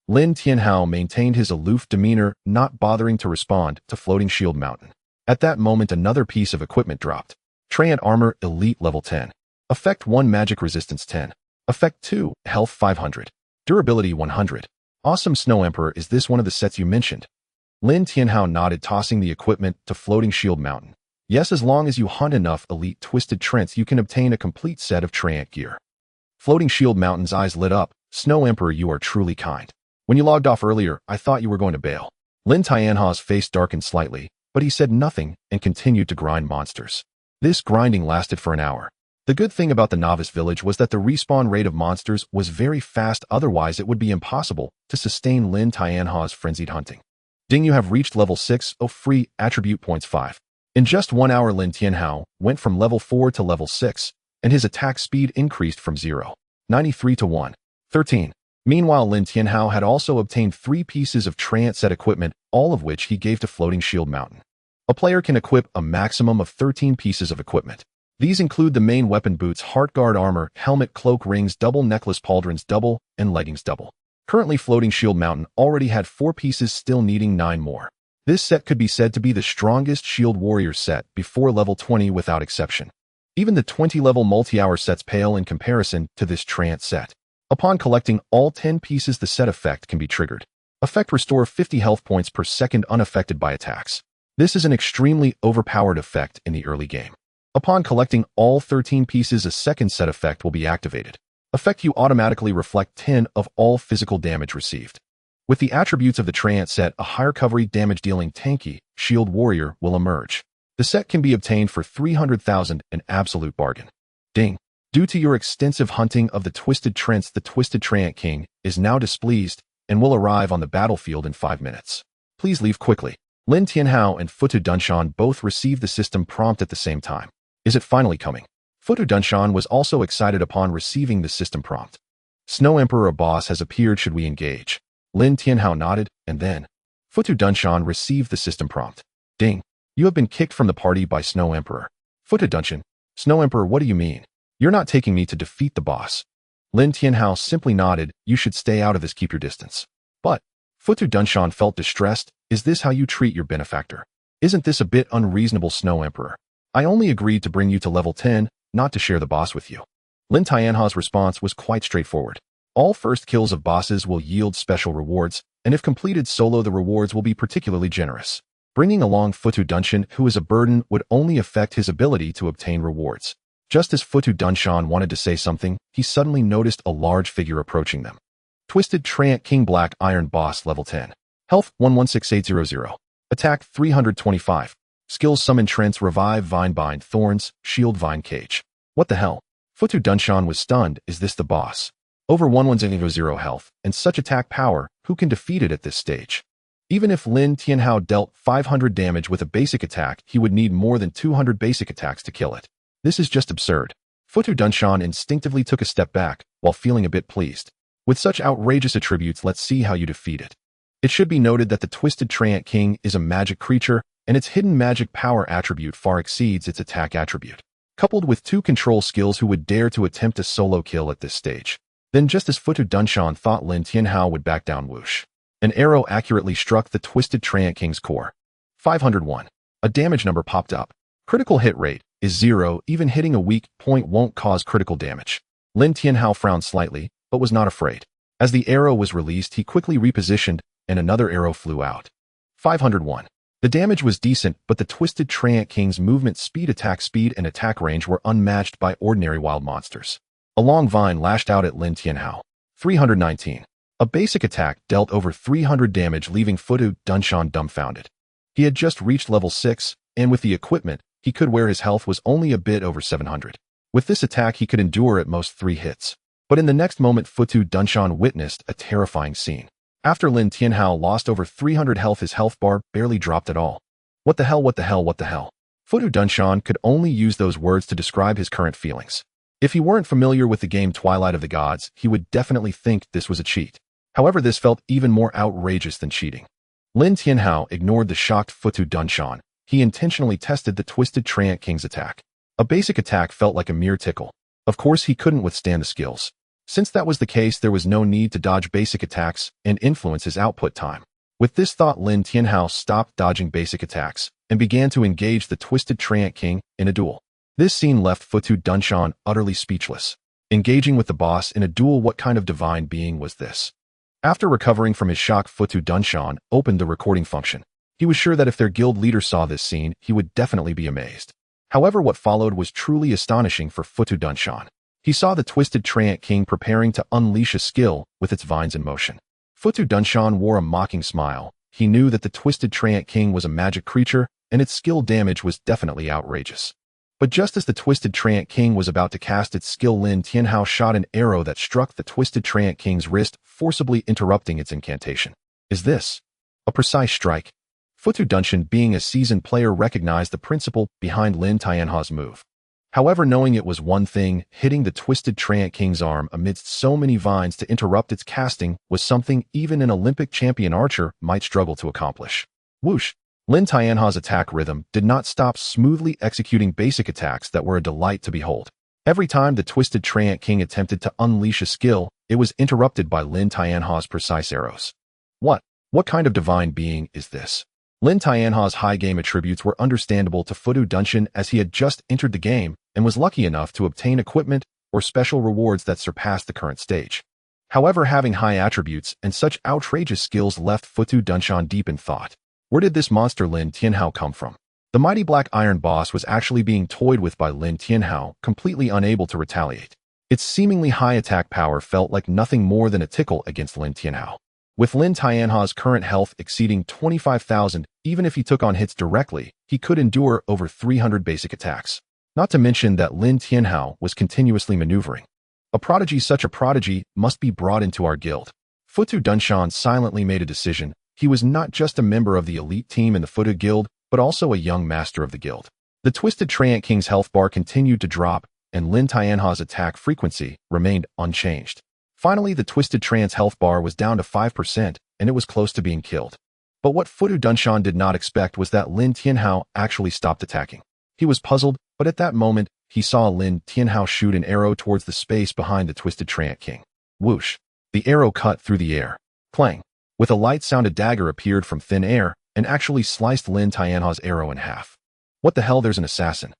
Lin Tianhao maintained his aloof demeanor, not bothering to respond to Floating Shield Mountain. At that moment, another piece of equipment dropped. Treant Armor Elite Level 10. Effect 1, Magic Resistance 10. Effect 2, Health 500. Durability 100. Awesome. Snow Emperor, is this one of the sets you mentioned? Lin Tianhao nodded, tossing the equipment to Floating Shield Mountain. Yes, as long as you hunt enough Elite Twisted Treants, you can obtain a complete set of Treant gear. Floating Shield Mountain's eyes lit up. Snow Emperor, you are truly kind. When you logged off earlier, I thought you were going to bail. Lin Tianhao's face darkened slightly, but he said nothing and continued to grind monsters. This grinding lasted for an hour. The good thing about the novice village was that the respawn rate of monsters was very fast, otherwise it would be impossible to sustain Lin Tianhao's frenzied hunting. Ding, you have reached level 6 of free attribute points 5. In just 1 hour, Lin Tianhao went from level 4 to level 6, and his attack speed increased from 0.93 to 1.13. Meanwhile, Lin Tianhao had also obtained 3 pieces of Treant set equipment, all of which he gave to Floating Shield Mountain. A player can equip a maximum of 13 pieces of equipment. These include the main weapon, boots, heart guard armor, helmet, cloak, rings, double necklace, pauldrons, double, and leggings, double. Currently, Floating Shield Mountain already had 4 pieces, still needing 9 more. This set could be said to be the strongest Shield Warrior set before level 20 without exception. Even the 20-level multi-hour sets pale in comparison to this Treant set. Upon collecting all 10 pieces, the set effect can be triggered. Effect: restore 50 health points per second unaffected by attacks. This is an extremely overpowered effect in the early game. Upon collecting all 13 pieces, a second set effect will be activated. Effect: you automatically reflect 10 of all physical damage received. With the attributes of the Treant set, a higher recovery damage dealing tanky Shield Warrior will emerge. The set can be obtained for 300,000, an absolute bargain. Ding. Due to your extensive hunting of the Twisted Treants, the Twisted Treant King is now displeased and will arrive on the battlefield in 5 minutes. Please leave quickly. Lin Tianhao and Futu Dunshan both received the system prompt at the same time. Is it finally coming? Futu Dunshan was also excited upon receiving the system prompt. Snow Emperor, a boss has appeared, should we engage? Lin Tianhao nodded, and then Futu Dunshan received the system prompt. Ding. You have been kicked from the party by Snow Emperor. Futu Dunshan. Snow Emperor, what do you mean? You're not taking me to defeat the boss. Lin Tianhao simply nodded. You should stay out of this, keep your distance. But Futu Dunshan felt distressed. Is this how you treat your benefactor? Isn't this a bit unreasonable, Snow Emperor? I only agreed to bring you to level 10, not to share the boss with you. Lin Tianha's response was quite straightforward. All first kills of bosses will yield special rewards, and if completed solo the rewards will be particularly generous. Bringing along Futu Dunshan, who is a burden, would only affect his ability to obtain rewards. Just as Futu Dunshan wanted to say something, he suddenly noticed a large figure approaching them. Twisted Treant King Black Iron Boss Level 10. Health 116800. Attack 325. Skills Summon Trance Revive Vine Bind Thorns, Shield Vine Cage. What the hell? Futu Dunshan was stunned. Is this the boss? Over 1100 health, and such attack power, who can defeat it at this stage? Even if Lin Tianhao dealt 500 damage with a basic attack, he would need more than 200 basic attacks to kill it. This is just absurd. Futu Dunshan instinctively took a step back, while feeling a bit pleased. With such outrageous attributes, let's see how you defeat it. It should be noted that the Twisted Treant King is a magic creature, and its hidden magic power attribute far exceeds its attack attribute. Coupled with 2 control skills, who would dare to attempt a solo kill at this stage? Then, just as Futu Dunshan thought Lin Tianhao would back down, whoosh. An arrow accurately struck the Twisted Treant King's core. 501. A damage number popped up. Critical hit rate is 0, even hitting a weak point won't cause critical damage. Lin Tianhao frowned slightly, but was not afraid. As the arrow was released, he quickly repositioned, and another arrow flew out. 501. The damage was decent, but the Twisted Treant King's movement speed, and attack range were unmatched by ordinary wild monsters. A long vine lashed out at Lin Tianhao. 319. A basic attack dealt over 300 damage, leaving Futu Dunshan dumbfounded. He had just reached level 6, and with the equipment he could wear, his health was only a bit over 700. With this attack he could endure at most 3 hits. But in the next moment Futu Dunshan witnessed a terrifying scene. After Lin Tianhao lost over 300 health, his health bar barely dropped at all. What the hell, what the hell, what the hell? Futu Dunshan could only use those words to describe his current feelings. If he weren't familiar with the game Twilight of the Gods, he would definitely think this was a cheat. However, this felt even more outrageous than cheating. Lin Tianhao ignored the shocked Futu Dunshan. He intentionally tested the Twisted Treant King's attack. A basic attack felt like a mere tickle. Of course, he couldn't withstand the skills. Since that was the case, there was no need to dodge basic attacks and influence his output time. With this thought, Lin Tianhao stopped dodging basic attacks and began to engage the Twisted Treant King in a duel. This scene left Futu Dunshan utterly speechless. Engaging with the boss in a duel, what kind of divine being was this? After recovering from his shock, Futu Dunshan opened the recording function. He was sure that if their guild leader saw this scene, he would definitely be amazed. However, what followed was truly astonishing for Futu Dunshan. He saw the Twisted Treant King preparing to unleash a skill with its vines in motion. Futu Dunshan wore a mocking smile. He knew that the Twisted Treant King was a magic creature, and its skill damage was definitely outrageous. But just as the Twisted Treant King was about to cast its skill, Lin Tianhao shot an arrow that struck the Twisted Treant King's wrist, forcibly interrupting its incantation. Is this a precise strike? Futu Dunshan, being a seasoned player, recognized the principle behind Lin Tianhao's move. However, knowing it was one thing, hitting the Twisted Treant King's arm amidst so many vines to interrupt its casting was something even an Olympic champion archer might struggle to accomplish. Whoosh! Lin Tianhao's attack rhythm did not stop, smoothly executing basic attacks that were a delight to behold. Every time the Twisted Treant King attempted to unleash a skill, it was interrupted by Lin Tianhao's precise arrows. What kind of divine being is this? Lin Tianhao's high game attributes were understandable to Futu Dunshan, as he had just entered the game and was lucky enough to obtain equipment or special rewards that surpassed the current stage. However, having high attributes and such outrageous skills left Futu Dunshan deep in thought. Where did this monster Lin Tianhao come from? The mighty Black Iron Boss was actually being toyed with by Lin Tianhao, completely unable to retaliate. Its seemingly high attack power felt like nothing more than a tickle against Lin Tianhao. With Lin Tianhao's current health exceeding 25,000, even if he took on hits directly, he could endure over 300 basic attacks. Not to mention that Lin Tianhao was continuously maneuvering. A prodigy, such a prodigy must be brought into our guild. Futu Dunshan silently made a decision. He was not just a member of the elite team in the Futu Guild, but also a young master of the guild. The Twisted Treant King's health bar continued to drop, and Lin Tianhao's attack frequency remained unchanged. Finally, the Twisted Treant's health bar was down to 5%, and it was close to being killed. But what Futu Dunshan did not expect was that Lin Tianhao actually stopped attacking. He was puzzled, but at that moment, he saw Lin Tianhao shoot an arrow towards the space behind the Twisted Treant King. Whoosh! The arrow cut through the air. Clang! With a light sound, a dagger appeared from thin air and actually sliced Lin Tianhao's arrow in half. What the hell, there's an assassin.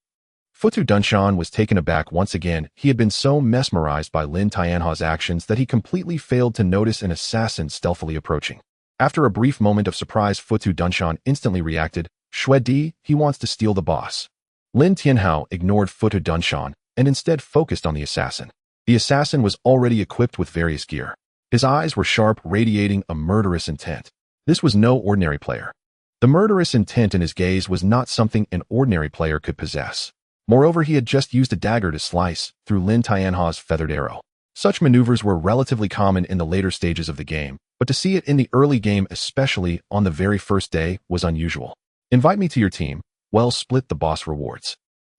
Futu Dunshan was taken aback once again. He had been so mesmerized by Lin Tianha's actions that he completely failed to notice an assassin stealthily approaching. After a brief moment of surprise, Futu Dunshan instantly reacted, "Shui Di, he wants to steal the boss." Lin Tianhao ignored Futu Dunshan and instead focused on the assassin. The assassin was already equipped with various gear. His eyes were sharp, radiating a murderous intent. This was no ordinary player. The murderous intent in his gaze was not something an ordinary player could possess. Moreover, he had just used a dagger to slice through Lin Tianha's feathered arrow. Such maneuvers were relatively common in the later stages of the game, but to see it in the early game, especially on the very first day, was unusual. "Invite me to your team. Well, split the boss rewards."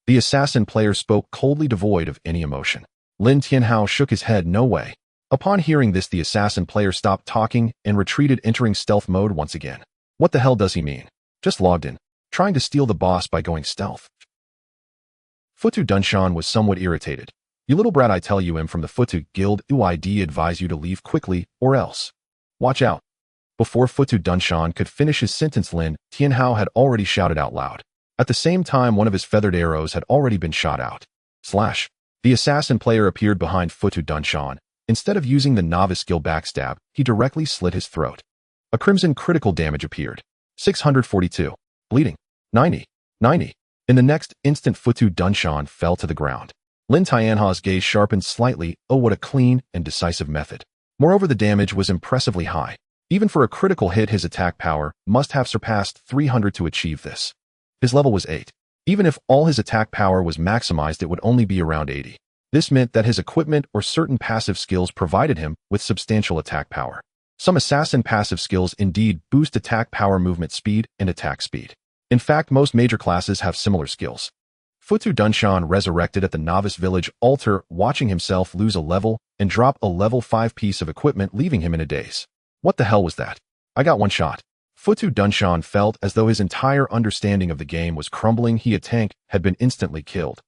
The assassin player spoke coldly, devoid of any emotion. Lin Tianhao shook his head, "No way." Upon hearing this, the assassin player stopped talking and retreated, entering stealth mode once again. What the hell does he mean? Just logged in, trying to steal the boss by going stealth. Futu Dunshan was somewhat irritated. "You little brat, I tell you, am from the Futu Guild. Uid advise you to leave quickly, or else. Watch out." Before Futu Dunshan could finish his sentence, Lin Tianhao had already shouted out loud. At the same time, one of his feathered arrows had already been shot out. Slash. The assassin player appeared behind Futu Dunshan. Instead of using the novice skill backstab, he directly slit his throat. A crimson critical damage appeared. 642. Bleeding. 90. In the next instant, Futu Dunshan fell to the ground. Lin Tianha's gaze sharpened slightly. Oh, what a clean and decisive method. Moreover, the damage was impressively high. Even for a critical hit, his attack power must have surpassed 300 to achieve this. His level was 8. Even if all his attack power was maximized, it would only be around 80. This meant that his equipment or certain passive skills provided him with substantial attack power. Some assassin passive skills indeed boost attack power, movement speed, and attack speed. In fact, most major classes have similar skills. Futu Dunshan resurrected at the novice village altar, watching himself lose a level and drop a level 5 piece of equipment, leaving him in a daze. What the hell was that? I got one shot. Futu Dunshan felt as though his entire understanding of the game was crumbling. He, a tank, had been instantly killed.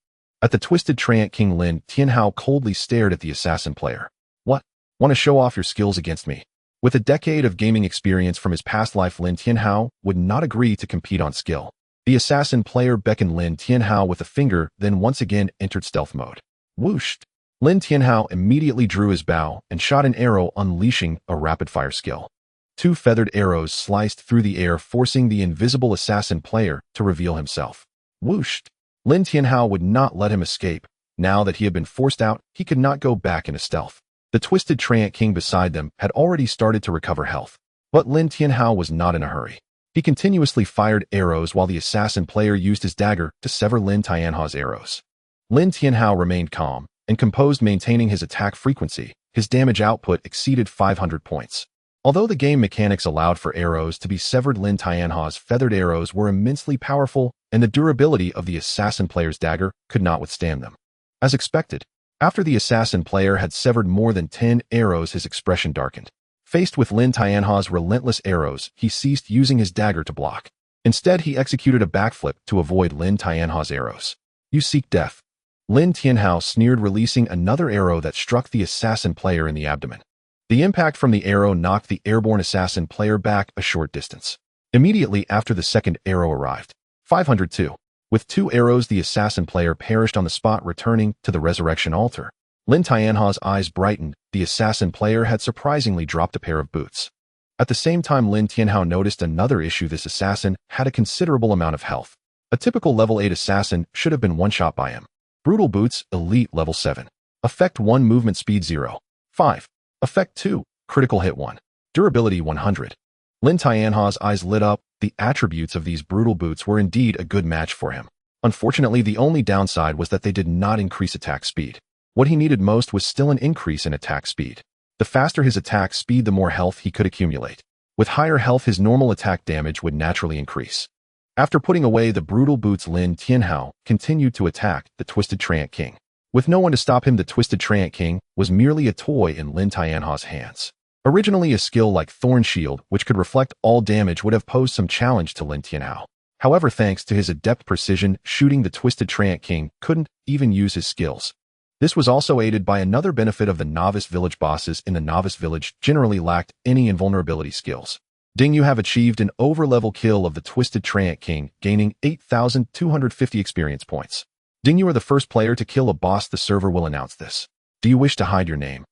At the twisted Treant King, Lin Tianhao coldly stared at the assassin player. "What? Want to show off your skills against me?" With a decade of gaming experience from his past life, Lin Tianhao would not agree to compete on skill. The assassin player beckoned Lin Tianhao with a finger, then once again entered stealth mode. Whoosh! Lin Tianhao immediately drew his bow and shot an arrow, unleashing a rapid-fire skill. 2 feathered arrows sliced through the air, forcing the invisible assassin player to reveal himself. Whoosh! Lin Tianhao would not let him escape. Now that he had been forced out, he could not go back into stealth. The twisted Treant King beside them had already started to recover health. But Lin Tianhao was not in a hurry. He continuously fired arrows while the assassin player used his dagger to sever Lin Tianhao's arrows. Lin Tianhao remained calm and composed, maintaining his attack frequency. His damage output exceeded 500 points. Although the game mechanics allowed for arrows to be severed, Lin Tianhao's feathered arrows were immensely powerful, and the durability of the assassin player's dagger could not withstand them. As expected, after the assassin player had severed more than 10 arrows, his expression darkened. Faced with Lin Tianhao's relentless arrows, he ceased using his dagger to block. Instead, he executed a backflip to avoid Lin Tianhao's arrows. "You seek death." Lin Tianhao sneered, releasing another arrow that struck the assassin player in the abdomen. The impact from the arrow knocked the airborne assassin player back a short distance. Immediately after, the second arrow arrived. 502. With 2 arrows, the assassin player perished on the spot, returning to the resurrection altar. Lin Tianhao's eyes brightened. The assassin player had surprisingly dropped a pair of boots. At the same time, Lin Tianhao noticed another issue. This assassin had a considerable amount of health. A typical level 8 assassin should have been one-shot by him. Brutal boots, elite level 7. Effect 1, movement speed 0. 5. Effect 2, critical hit 1. Durability 100. Lin Tianhao's eyes lit up. The attributes of these brutal boots were indeed a good match for him. Unfortunately, the only downside was that they did not increase attack speed. What he needed most was still an increase in attack speed. The faster his attack speed, the more health he could accumulate. With higher health, his normal attack damage would naturally increase. After putting away the brutal boots, Lin Tianhao continued to attack the twisted Treant King. With no one to stop him, the twisted Treant King was merely a toy in Lin Tianhao's hands. Originally, a skill like Thorn Shield, which could reflect all damage, would have posed some challenge to Lin Tianhao. However, thanks to his adept precision shooting, the twisted Treant King couldn't even use his skills. This was also aided by another benefit of the novice village bosses in the novice village generally lacked any invulnerability skills. Ding, you have achieved an over-level kill of the twisted Treant King, gaining 8,250 experience points. Ding, you are the first player to kill a boss. The server will announce this. Do you wish to hide your name?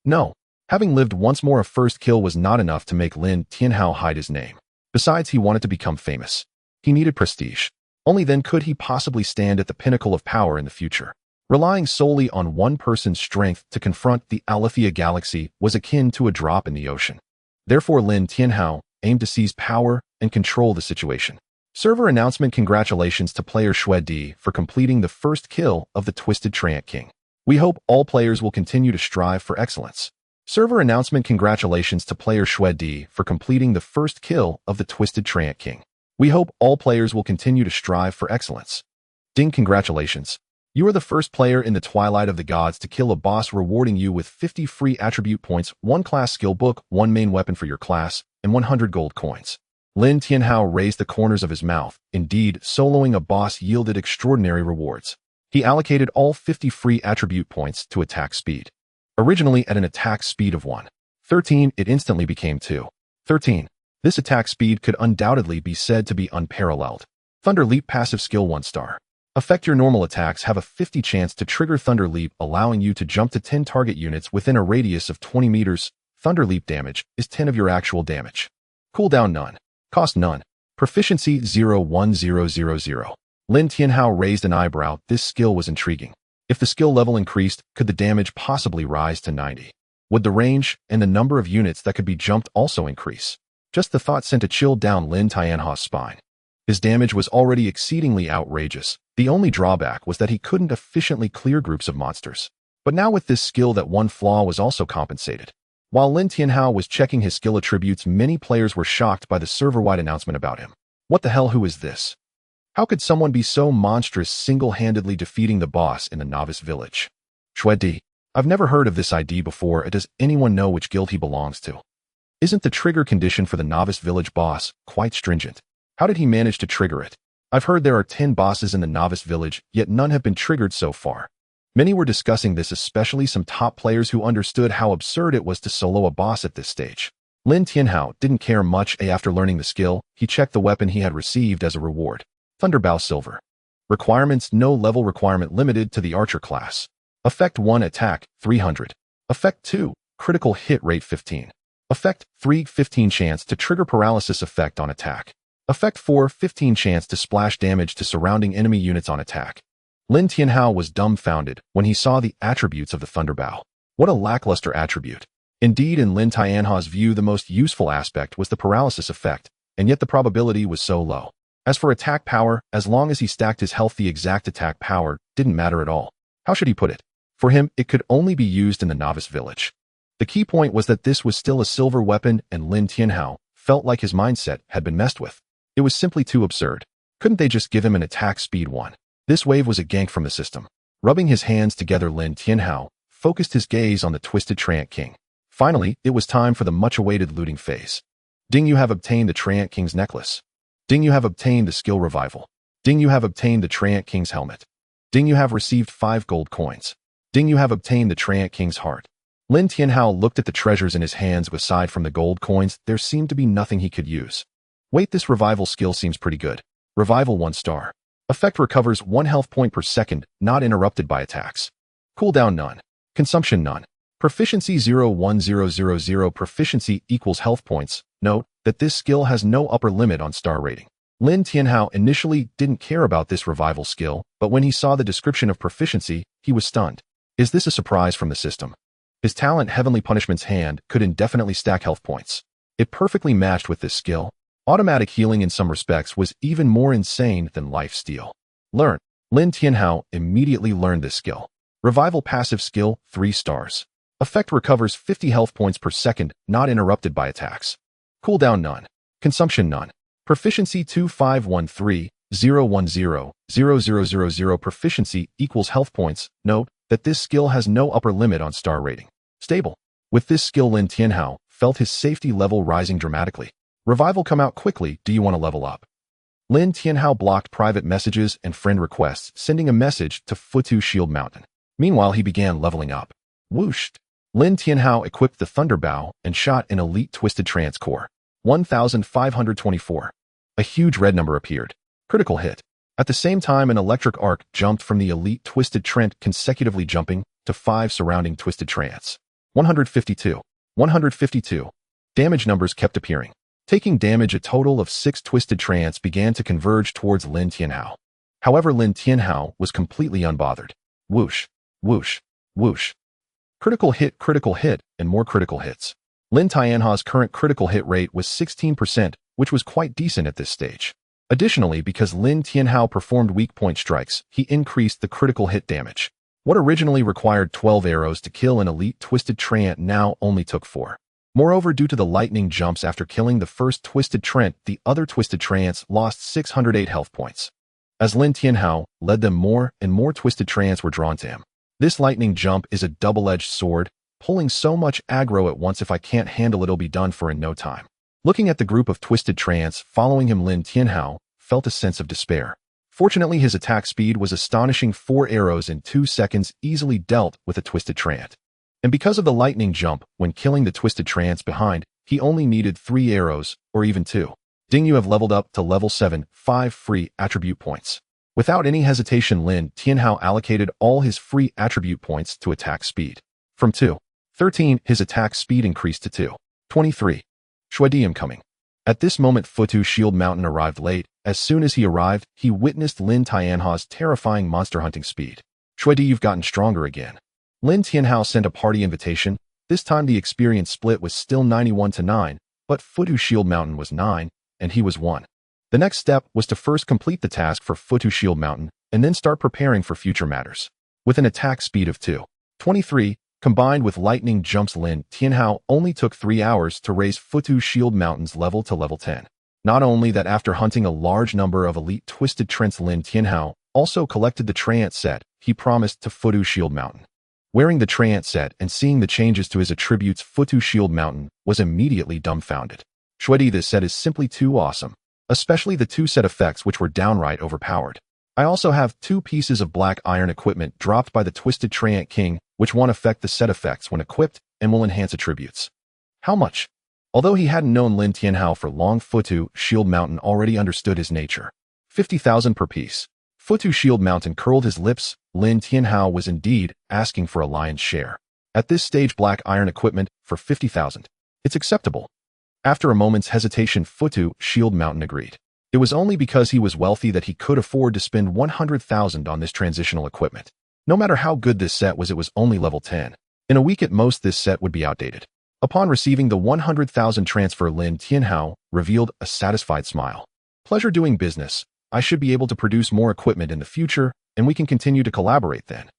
No. Having lived once more, a first kill was not enough to make Lin Tianhao hide his name. Besides, he wanted to become famous. He needed prestige. Only then could he possibly stand at the pinnacle of power in the future. Relying solely on one person's strength to confront the Alethea galaxy was akin to a drop in the ocean. Therefore, Lin Tianhao aimed to seize power and control the situation. Server announcement: congratulations to player Shui Di for completing the first kill of the Twisted Triant King. We hope all players will continue to strive for excellence. Server announcement: congratulations to player Shui Di for completing the first kill of the Twisted Triant King. We hope all players will continue to strive for excellence. Ding, congratulations. You are the first player in the Twilight of the Gods to kill a boss, rewarding you with 50 free attribute points, 1 class skill book, 1 main weapon for your class, and 100 gold coins. Lin Tianhao raised the corners of his mouth. Indeed, soloing a boss yielded extraordinary rewards. He allocated all 50 free attribute points to attack speed. Originally at an attack speed of 1.13, it instantly became 2.13. This attack speed could undoubtedly be said to be unparalleled. Thunder Leap passive skill 1 star. Affect: your normal attacks have a 50 chance to trigger Thunder Leap, allowing you to jump to 10 target units within a radius of 20 meters. Thunder Leap damage is 10 of your actual damage. Cooldown none. Cost none. Proficiency 0.1000. Lin Tianhao raised an eyebrow. This skill was intriguing. If the skill level increased, could the damage possibly rise to 90? Would the range and the number of units that could be jumped also increase? Just the thought sent a chill down Lin Tianhao's spine. His damage was already exceedingly outrageous. The only drawback was that he couldn't efficiently clear groups of monsters. But now with this skill, that one flaw was also compensated. While Lin Tianhao was checking his skill attributes, many players were shocked by the server-wide announcement about him. What the hell, who is this? How could someone be so monstrous, single-handedly defeating the boss in the novice village? Shui Di, I've never heard of this ID before. Does anyone know which guild he belongs to? Isn't the trigger condition for the novice village boss quite stringent? How did he manage to trigger it? I've heard there are 10 bosses in the novice village, yet none have been triggered so far. Many were discussing this, especially some top players who understood how absurd it was to solo a boss at this stage. Lin Tianhao didn't care much. After learning the skill, he checked the weapon he had received as a reward. Thunderbow Silver. Requirements: no level requirement, limited to the archer class. Effect 1, attack 300. Effect 2, critical hit rate 15. Effect 3, 15 chance to trigger paralysis effect on attack. Effect 4, 15 chance to splash damage to surrounding enemy units on attack. Lin Tianhao was dumbfounded when he saw the attributes of the Thunderbow. What a lackluster attribute. Indeed, in Lin Tianhao's view, the most useful aspect was the paralysis effect, and yet the probability was so low. As for attack power, as long as he stacked his health, the exact attack power didn't matter at all. How should he put it? For him, it could only be used in the novice village. The key point was that this was still a silver weapon, and Lin Tianhao felt like his mindset had been messed with. It was simply too absurd. Couldn't they just give him an attack speed 1? This wave was a gank from the system. Rubbing his hands together, Lin Tianhao focused his gaze on the Twisted Triant King. Finally, it was time for the much-awaited looting phase. Ding, you have obtained the Triant King's necklace. Ding, you have obtained the skill revival. Ding, you have obtained the Triant King's helmet. Ding, you have received 5 gold coins. Ding, you have obtained the Triant King's heart. Lin Tianhao looked at the treasures in his hands. Aside from the gold coins, there seemed to be nothing he could use. Wait, this revival skill seems pretty good. Revival 1 star. Effect: recovers 1 health point per second, not interrupted by attacks. Cooldown none. Consumption none. Proficiency 0.1000. Proficiency equals health points. Note that this skill has no upper limit on star rating. Lin Tianhao initially didn't care about this revival skill, but when he saw the description of proficiency, he was stunned. Is this a surprise from the system? His talent, Heavenly Punishment's Hand, could indefinitely stack health points. It perfectly matched with this skill. Automatic healing in some respects was even more insane than life steal. Learn. Lin Tianhao immediately learned this skill. Revival passive skill 3 stars. Effect: recovers 50 health points per second, not interrupted by attacks. Cooldown none. Consumption none. Proficiency 2513.010.0000. Proficiency equals health points. Note that this skill has no upper limit on star rating. Stable. With this skill, Lin Tianhao felt his safety level rising dramatically. Revival, come out quickly. Do you want to level up? Lin Tianhao blocked private messages and friend requests, sending a message to Futu Shield Mountain. Meanwhile, he began leveling up. Whooshed. Lin Tianhao equipped the Thunderbow and shot an elite Twisted Trance Core. 1524. A huge red number appeared. Critical hit. At the same time, an electric arc jumped from the elite twisted trant, consecutively jumping to 5 surrounding twisted trants. 152. 152. Damage numbers kept appearing. Taking damage, a total of 6 twisted trants began to converge towards Lin Tianhao. However, Lin Tianhao was completely unbothered. Whoosh, whoosh, whoosh. Critical hit, and more critical hits. Lin Tianhao's current critical hit rate was 16%, which was quite decent at this stage. Additionally, because Lin Tianhao performed weak point strikes, he increased the critical hit damage. What originally required 12 arrows to kill an elite twisted trant now only took 4. Moreover, due to the lightning jumps after killing the first twisted trant, the other twisted trants lost 608 health points. As Lin Tianhao led them, more and more twisted trants were drawn to him. This lightning jump is a double-edged sword, pulling so much aggro at once. If I can't handle it, it'll be done for in no time. Looking at the group of twisted trants following him, Lin Tianhao felt a sense of despair. Fortunately, his attack speed was astonishing. 4 arrows in 2 seconds easily dealt with a twisted trant. And because of the lightning jump, when killing the twisted trants behind, he only needed 3 arrows, or even 2. Ding, you have leveled up to level 7, 5 free attribute points. Without any hesitation, Lin Tianhao allocated all his free attribute points to attack speed. From 2:13, his attack speed increased to 2:23. Shuedi coming. At this moment, Futu Shield Mountain arrived late. As soon as he arrived, he witnessed Lin Tianhao's terrifying monster hunting speed. Shuedi, you've gotten stronger again. Lin Tianhao sent a party invitation. This time the experience split was still 91-9, but Futu Shield Mountain was 9, and he was 1. The next step was to first complete the task for Futu Shield Mountain, and then start preparing for future matters. With an attack speed of 2:23, combined with lightning jumps, Lin Tianhao only took 3 hours to raise Futu Shield Mountain's level to level 10. Not only that, after hunting a large number of elite twisted trants, Lin Tianhao also collected the trant set he promised to Futu Shield Mountain. Wearing the trant set and seeing the changes to his attributes, Futu Shield Mountain was immediately dumbfounded. Shuedi, this set is simply too awesome. Especially the 2 set effects, which were downright overpowered. I also have 2 pieces of black iron equipment dropped by the Twisted Trant King, which won't affect the set effects when equipped and will enhance attributes. How much? Although he hadn't known Lin Tianhao for long, Futu Shield Mountain already understood his nature. 50,000 per piece. Futu Shield Mountain curled his lips. Lin Tianhao was indeed asking for a lion's share. At this stage, black iron equipment for 50,000. It's acceptable. After a moment's hesitation, Futu Shield Mountain agreed. It was only because he was wealthy that he could afford to spend 100,000 on this transitional equipment. No matter how good this set was, it was only level 10. In a week at most, this set would be outdated. Upon receiving the 100,000 transfer, Lin Tianhao revealed a satisfied smile. Pleasure doing business. I should be able to produce more equipment in the future, and we can continue to collaborate then.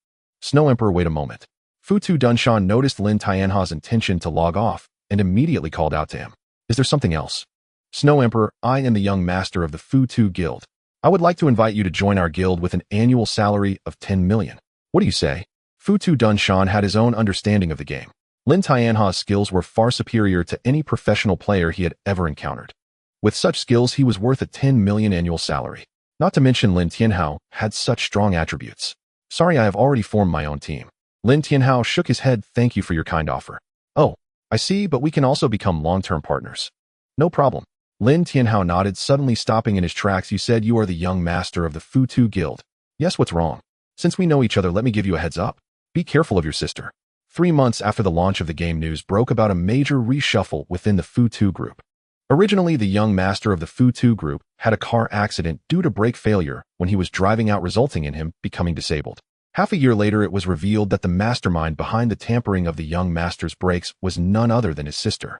Snow Emperor, wait a moment. Futu Dunshan noticed Lin Tianhao's intention to log off and immediately called out to him. Is there something else? Snow Emperor, I am the young master of the Futu Guild. I would like to invite you to join our guild with an annual salary of 10 million. What do you say? Futu Dunshan had his own understanding of the game. Lin Tianhao's skills were far superior to any professional player he had ever encountered. With such skills, he was worth a 10 million annual salary. Not to mention Lin Tianhao had such strong attributes. Sorry, I have already formed my own team. Lin Tianhao shook his head. Thank you for your kind offer. Oh, I see, but we can also become long-term partners. No problem. Lin Tianhao nodded, suddenly stopping in his tracks. You said you are the young master of the Futu Guild. Yes, what's wrong? Since we know each other, let me give you a heads up. Be careful of your sister. 3 months after the launch of the game, news broke about a major reshuffle within the Futu group. Originally, the young master of the Futu group had a car accident due to brake failure when he was driving out, resulting in him becoming disabled. Half a year later, it was revealed that the mastermind behind the tampering of the young master's brakes was none other than his sister.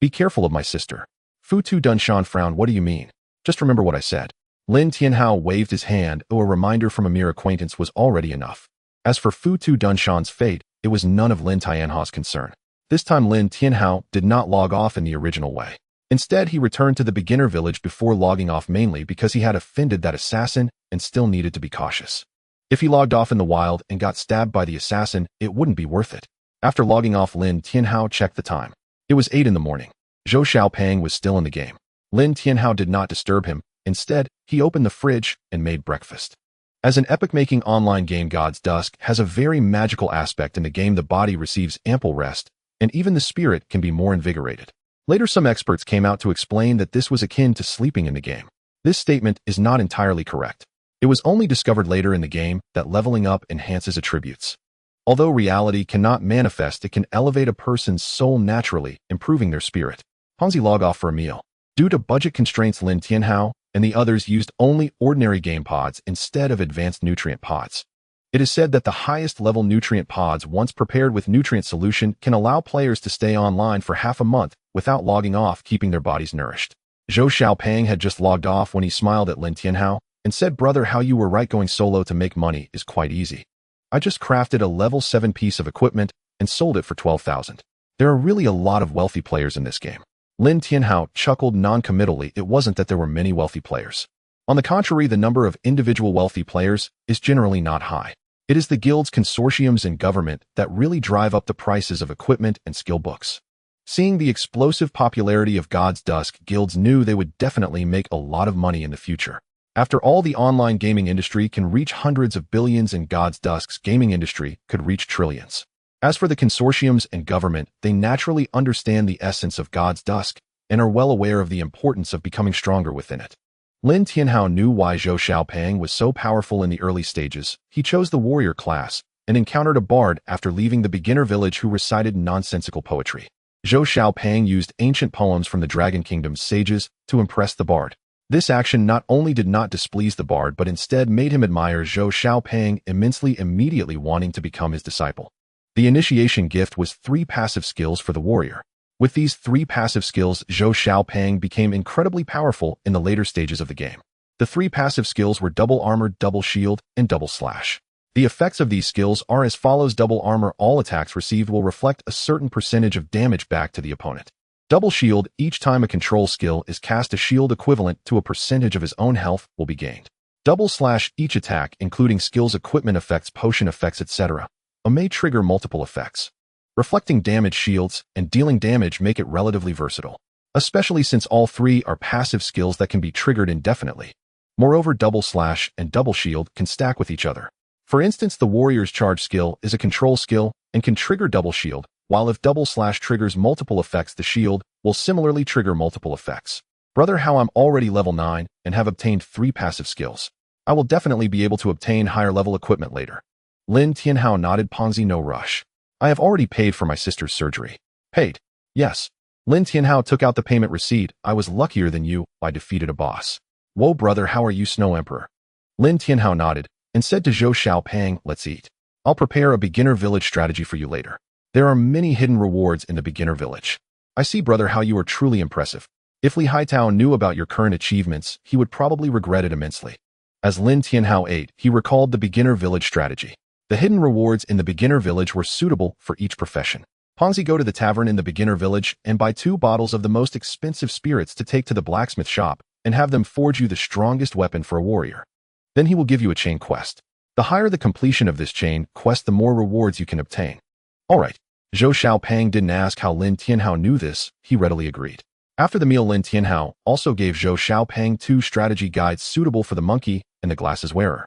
Be careful of my sister. Futu Dunshan frowned. What do you mean? Just remember what I said. Lin Tianhao waved his hand. A reminder from a mere acquaintance was already enough. As for Futu Dunshan's fate, it was none of Lin Tianhao's concern. This time, Lin Tianhao did not log off in the original way. Instead, he returned to the beginner village before logging off, mainly because he had offended that assassin and still needed to be cautious. If he logged off in the wild and got stabbed by the assassin, it wouldn't be worth it. After logging off, Lin Tianhao checked the time. It was 8 in the morning. Zhou Xiaopeng was still in the game. Lin Tianhao did not disturb him. Instead, he opened the fridge and made breakfast. As an epic-making online game, God's Dusk has a very magical aspect. In the game, the body receives ample rest, and even the spirit can be more invigorated. Later, some experts came out to explain that this was akin to sleeping in the game. This statement is not entirely correct. It was only discovered later in the game that leveling up enhances attributes. Although reality cannot manifest, it can elevate a person's soul naturally, improving their spirit. Ponzi log off for a meal. Due to budget constraints, Lin Tianhao and the others used only ordinary game pods instead of advanced nutrient pods. It is said that the highest level nutrient pods, once prepared with nutrient solution, can allow players to stay online for half a month without logging off, keeping their bodies nourished. Zhou Xiaopeng had just logged off when he smiled at Lin Tianhao and said, "Brother, how you were right, going solo to make money is quite easy. I just crafted a level 7 piece of equipment and sold it for 12,000. There are really a lot of wealthy players in this game." Lin Tianhao chuckled non-committally. It wasn't that there were many wealthy players. On the contrary, the number of individual wealthy players is generally not high. It is the guilds, consortiums, and government that really drive up the prices of equipment and skill books. Seeing the explosive popularity of God's Dusk, guilds knew they would definitely make a lot of money in the future. After all, the online gaming industry can reach hundreds of billions, and God's Dusk's gaming industry could reach trillions. As for the consortiums and government, they naturally understand the essence of God's Dusk and are well aware of the importance of becoming stronger within it. Lin Tianhao knew why Zhou Xiaopeng was so powerful in the early stages. He chose the warrior class and encountered a bard after leaving the beginner village who recited nonsensical poetry. Zhou Xiaopeng used ancient poems from the Dragon Kingdom's sages to impress the bard. This action not only did not displease the bard, but instead made him admire Zhou Xiaopeng immensely, immediately wanting to become his disciple. The initiation gift was 3 passive skills for the warrior. With these 3 passive skills, Zhou Xiaopeng became incredibly powerful in the later stages of the game. The 3 passive skills were double armor, double shield, and double slash. The effects of these skills are as follows. Double armor: all attacks received will reflect a certain percentage of damage back to the opponent. Double shield: each time a control skill is cast, a shield equivalent to a percentage of his own health will be gained. Double slash: each attack, including skills, equipment effects, potion effects, etc., may trigger multiple effects. Reflecting damage, shields, and dealing damage make it relatively versatile, especially since all 3 are passive skills that can be triggered indefinitely. Moreover, double slash and double shield can stack with each other. For instance, the warrior's charge skill is a control skill and can trigger double shield, while if double slash triggers multiple effects, the shield will similarly trigger multiple effects. Brother, how I'm already level 9 and have obtained 3 passive skills. I will definitely be able to obtain higher level equipment later. Lin Tianhao nodded. Ponzi, no rush. I have already paid for my sister's surgery. Paid? Yes. Lin Tianhao took out the payment receipt. I was luckier than you. I defeated a boss. Whoa, brother, how are you, Snow Emperor? Lin Tianhao nodded and said to Zhou Xiaopeng, let's eat. I'll prepare a beginner village strategy for you later. There are many hidden rewards in the beginner village. I see, brother, how you are truly impressive. If Li Haitao knew about your current achievements, he would probably regret it immensely. As Lin Tianhao ate, he recalled the beginner village strategy. The hidden rewards in the beginner village were suitable for each profession. Ponzi, go to the tavern in the beginner village and buy 2 bottles of the most expensive spirits to take to the blacksmith shop and have them forge you the strongest weapon for a warrior. Then he will give you a chain quest. The higher the completion of this chain quest, the more rewards you can obtain. Alright. Zhou Xiaopeng didn't ask how Lin Tianhao knew this, he readily agreed. After the meal, Lin Tianhao also gave Zhou Xiaopeng 2 strategy guides suitable for the monkey and the glasses wearer.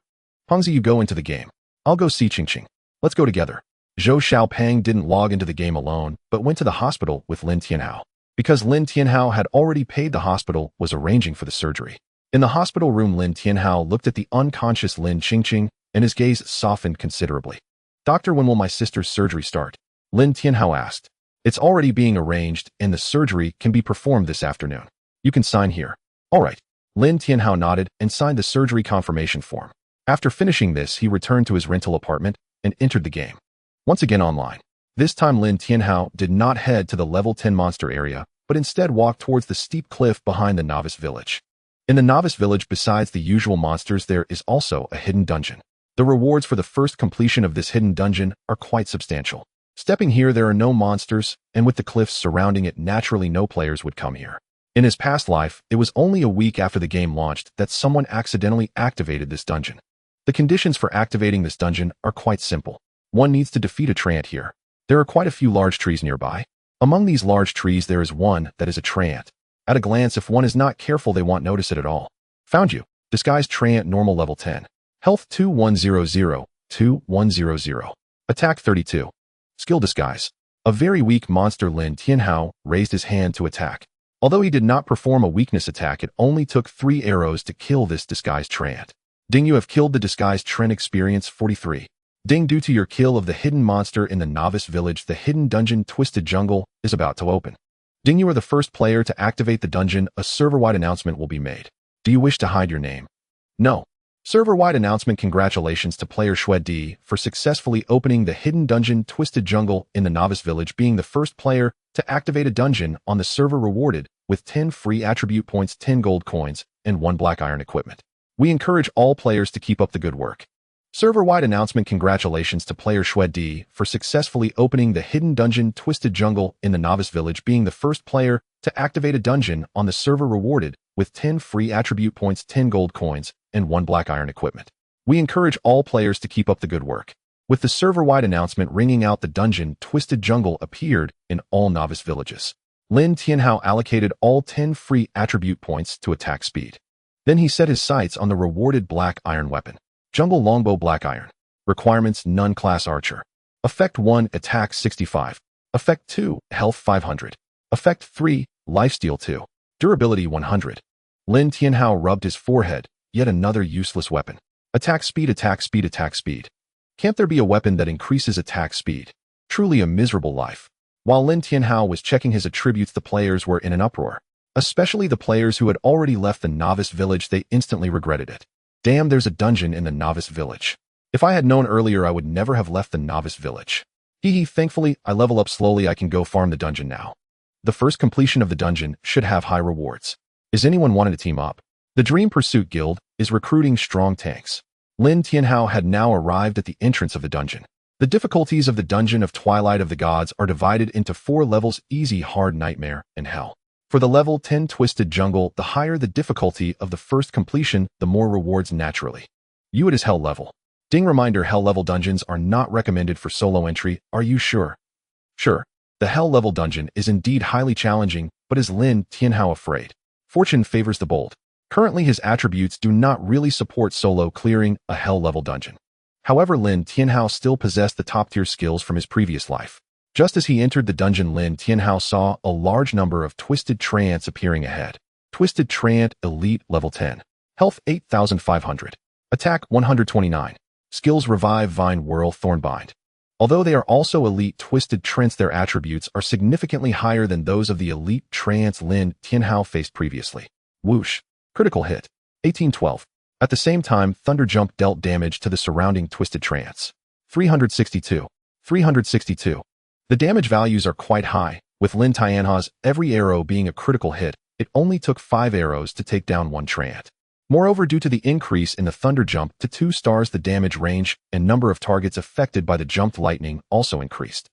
Ponzi, you go into the game. I'll go see Ching Ching. Let's go together. Zhou Xiaopeng didn't log into the game alone, but went to the hospital with Lin Tianhao. Because Lin Tianhao had already paid, the hospital was arranging for the surgery. In the hospital room, Lin Tianhao looked at the unconscious Lin Qingqing, and his gaze softened considerably. Doctor, when will my sister's surgery start? Lin Tianhao asked. It's already being arranged, and the surgery can be performed this afternoon. You can sign here. Alright. Lin Tianhao nodded and signed the surgery confirmation form. After finishing this, he returned to his rental apartment and entered the game. Once again online. This time, Lin Tianhao did not head to the level 10 monster area, but instead walked towards the steep cliff behind the novice village. In the novice village, besides the usual monsters, there is also a hidden dungeon. The rewards for the first completion of this hidden dungeon are quite substantial. Stepping here, there are no monsters, and with the cliffs surrounding it, naturally no players would come here. In his past life, it was only a week after the game launched that someone accidentally activated this dungeon. The conditions for activating this dungeon are quite simple. One needs to defeat a treant here. There are quite a few large trees nearby. Among these large trees, there is one that is a treant. At a glance, if one is not careful, they won't notice it at all. Found you. Disguised treant, normal level 10. Health 2100, 2100. Attack 32. Skill disguise. A very weak monster. Lin Tianhao raised his hand to attack. Although he did not perform a weakness attack, it only took 3 arrows to kill this disguised treant. Ding, you have killed the disguised Tren experience 43. Ding, due to your kill of the hidden monster in the novice village, the hidden dungeon Twisted Jungle is about to open. Ding, you are the first player to activate the dungeon. A server-wide announcement will be made. Do you wish to hide your name? No. Server-wide announcement. Congratulations to player Shwed D for successfully opening the hidden dungeon Twisted Jungle in the novice village, being the first player to activate a dungeon on the server, rewarded with 10 free attribute points, 10 gold coins, and 1 black iron equipment. We encourage all players to keep up the good work. Server-wide announcement. Congratulations to player Shwed D for successfully opening the hidden dungeon Twisted Jungle in the novice village, being the first player to activate a dungeon on the server, rewarded with 10 free attribute points, 10 gold coins, and 1 black iron equipment. We encourage all players to keep up the good work. With the server-wide announcement ringing out, the dungeon Twisted Jungle appeared in all novice villages. Lin Tianhao allocated all 10 free attribute points to attack speed. Then he set his sights on the rewarded black iron weapon. Jungle Longbow Black Iron. Requirements: None, Class Archer. Effect 1, Attack 65. Effect 2, Health 500. Effect 3, Lifesteal 2. Durability 100. Lin Tianhao rubbed his forehead. Yet another useless weapon. Attack speed, attack speed, attack speed. Can't there be a weapon that increases attack speed? Truly a miserable life. While Lin Tianhao was checking his attributes, the players were in an uproar. Especially the players who had already left the novice village. They instantly regretted it. Damn, there's a dungeon in the novice village. If I had known earlier, I would never have left the novice village. Thankfully, I level up slowly. I can go farm the dungeon now. The first completion of the dungeon should have high rewards. Is anyone wanting to team up? The Dream Pursuit Guild is recruiting strong tanks. Lin Tianhao had now arrived at the entrance of the dungeon. The difficulties of the Dungeon of Twilight of the Gods are divided into 4 levels: easy, hard, nightmare, and hell. For the level 10 Twisted Jungle, the higher the difficulty of the first completion, the more rewards naturally. It is hell level. Ding, reminder: hell level dungeons are not recommended for solo entry. Are you sure? Sure. The hell level dungeon is indeed highly challenging, but is Lin Tianhao afraid? Fortune favors the bold. Currently, his attributes do not really support solo clearing a hell level dungeon. However, Lin Tianhao still possessed the top-tier skills from his previous life. Just as he entered the dungeon, Lin Tianhao saw a large number of Twisted Treants appearing ahead. Twisted Treant Elite Level 10. Health 8,500. Attack 129. Skills: Revive, Vine, Whirl, Thornbind. Although they are also elite Twisted Treants, their attributes are significantly higher than those of the elite Treants Lin Tianhao faced previously. Whoosh. Critical hit. 1812. At the same time, Thunder Jump dealt damage to the surrounding Twisted Treants. 362. 362. The damage values are quite high, with Lin Tianhao's every arrow being a critical hit. It only took 5 arrows to take down 1 Treant. Moreover, due to the increase in the Thunder Jump to 2 stars, the damage range and number of targets affected by the jumped lightning also increased.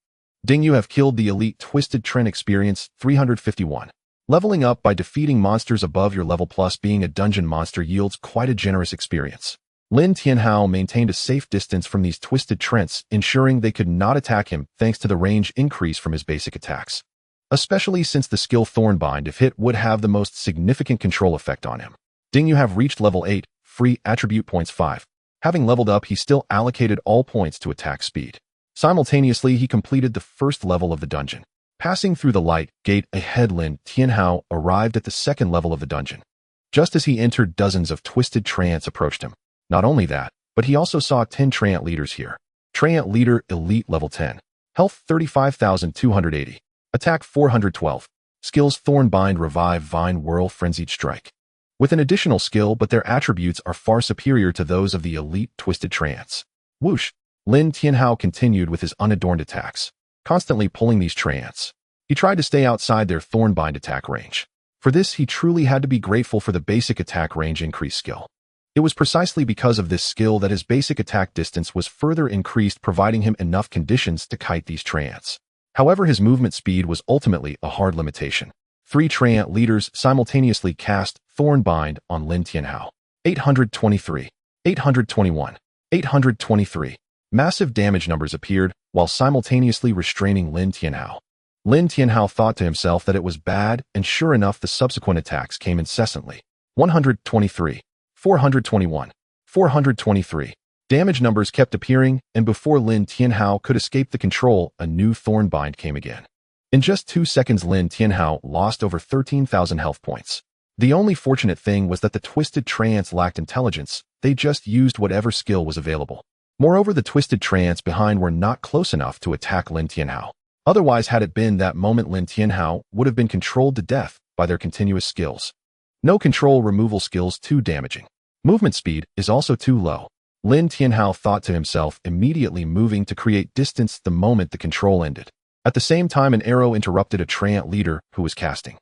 Ding, you have killed the elite Twisted Treant experience 351. Leveling up by defeating monsters above your level plus being a dungeon monster yields quite a generous experience. Lin Tianhao maintained a safe distance from these Twisted Treants, ensuring they could not attack him thanks to the range increase from his basic attacks. Especially since the skill Thornbind, if hit, would have the most significant control effect on him. Ding, you have reached level 8, free attribute points 5. Having leveled up, he still allocated all points to attack speed. Simultaneously, he completed the first level of the dungeon. Passing through the light gate ahead, Lin Tianhao arrived at the second level of the dungeon. Just as he entered, dozens of Twisted Treants approached him. Not only that, but he also saw 10 Treant leaders here. Treant Leader Elite Level 10. Health 35,280. Attack 412. Skills: Thornbind, Revive, Vine, Whirl, Frenzied Strike. With an additional skill, but their attributes are far superior to those of the elite Twisted Treants. Whoosh! Lin Tianhao continued with his unadorned attacks, constantly pulling these Treants. He tried to stay outside their Thornbind attack range. For this, he truly had to be grateful for the basic attack range increase skill. It was precisely because of this skill that his basic attack distance was further increased, providing him enough conditions to kite these Treants. However, his movement speed was ultimately a hard limitation. 3 Treant leaders simultaneously cast Thornbind on Lin Tianhao. 823, 821, 823. Massive damage numbers appeared while simultaneously restraining Lin Tianhao. Lin Tianhao thought to himself that it was bad, and sure enough, the subsequent attacks came incessantly. 123, 421, 423. Damage numbers kept appearing, and before Lin Tianhao could escape the control, a new Thornbind came again. In just 2 seconds, Lin Tianhao lost over 13,000 health points. The only fortunate thing was that the Twisted Treants lacked intelligence. they just used whatever skill was available. Moreover, the twisted trance behind were not close enough to attack Lin Tianhao. Otherwise, had it been that moment, Lin Tianhao would have been controlled to death by their continuous skills. No control removal skills too damaging. Movement speed is also too low. Lin Tianhao thought to himself, immediately moving to create distance the moment the control ended. At the same time, an arrow interrupted a treant leader who was casting.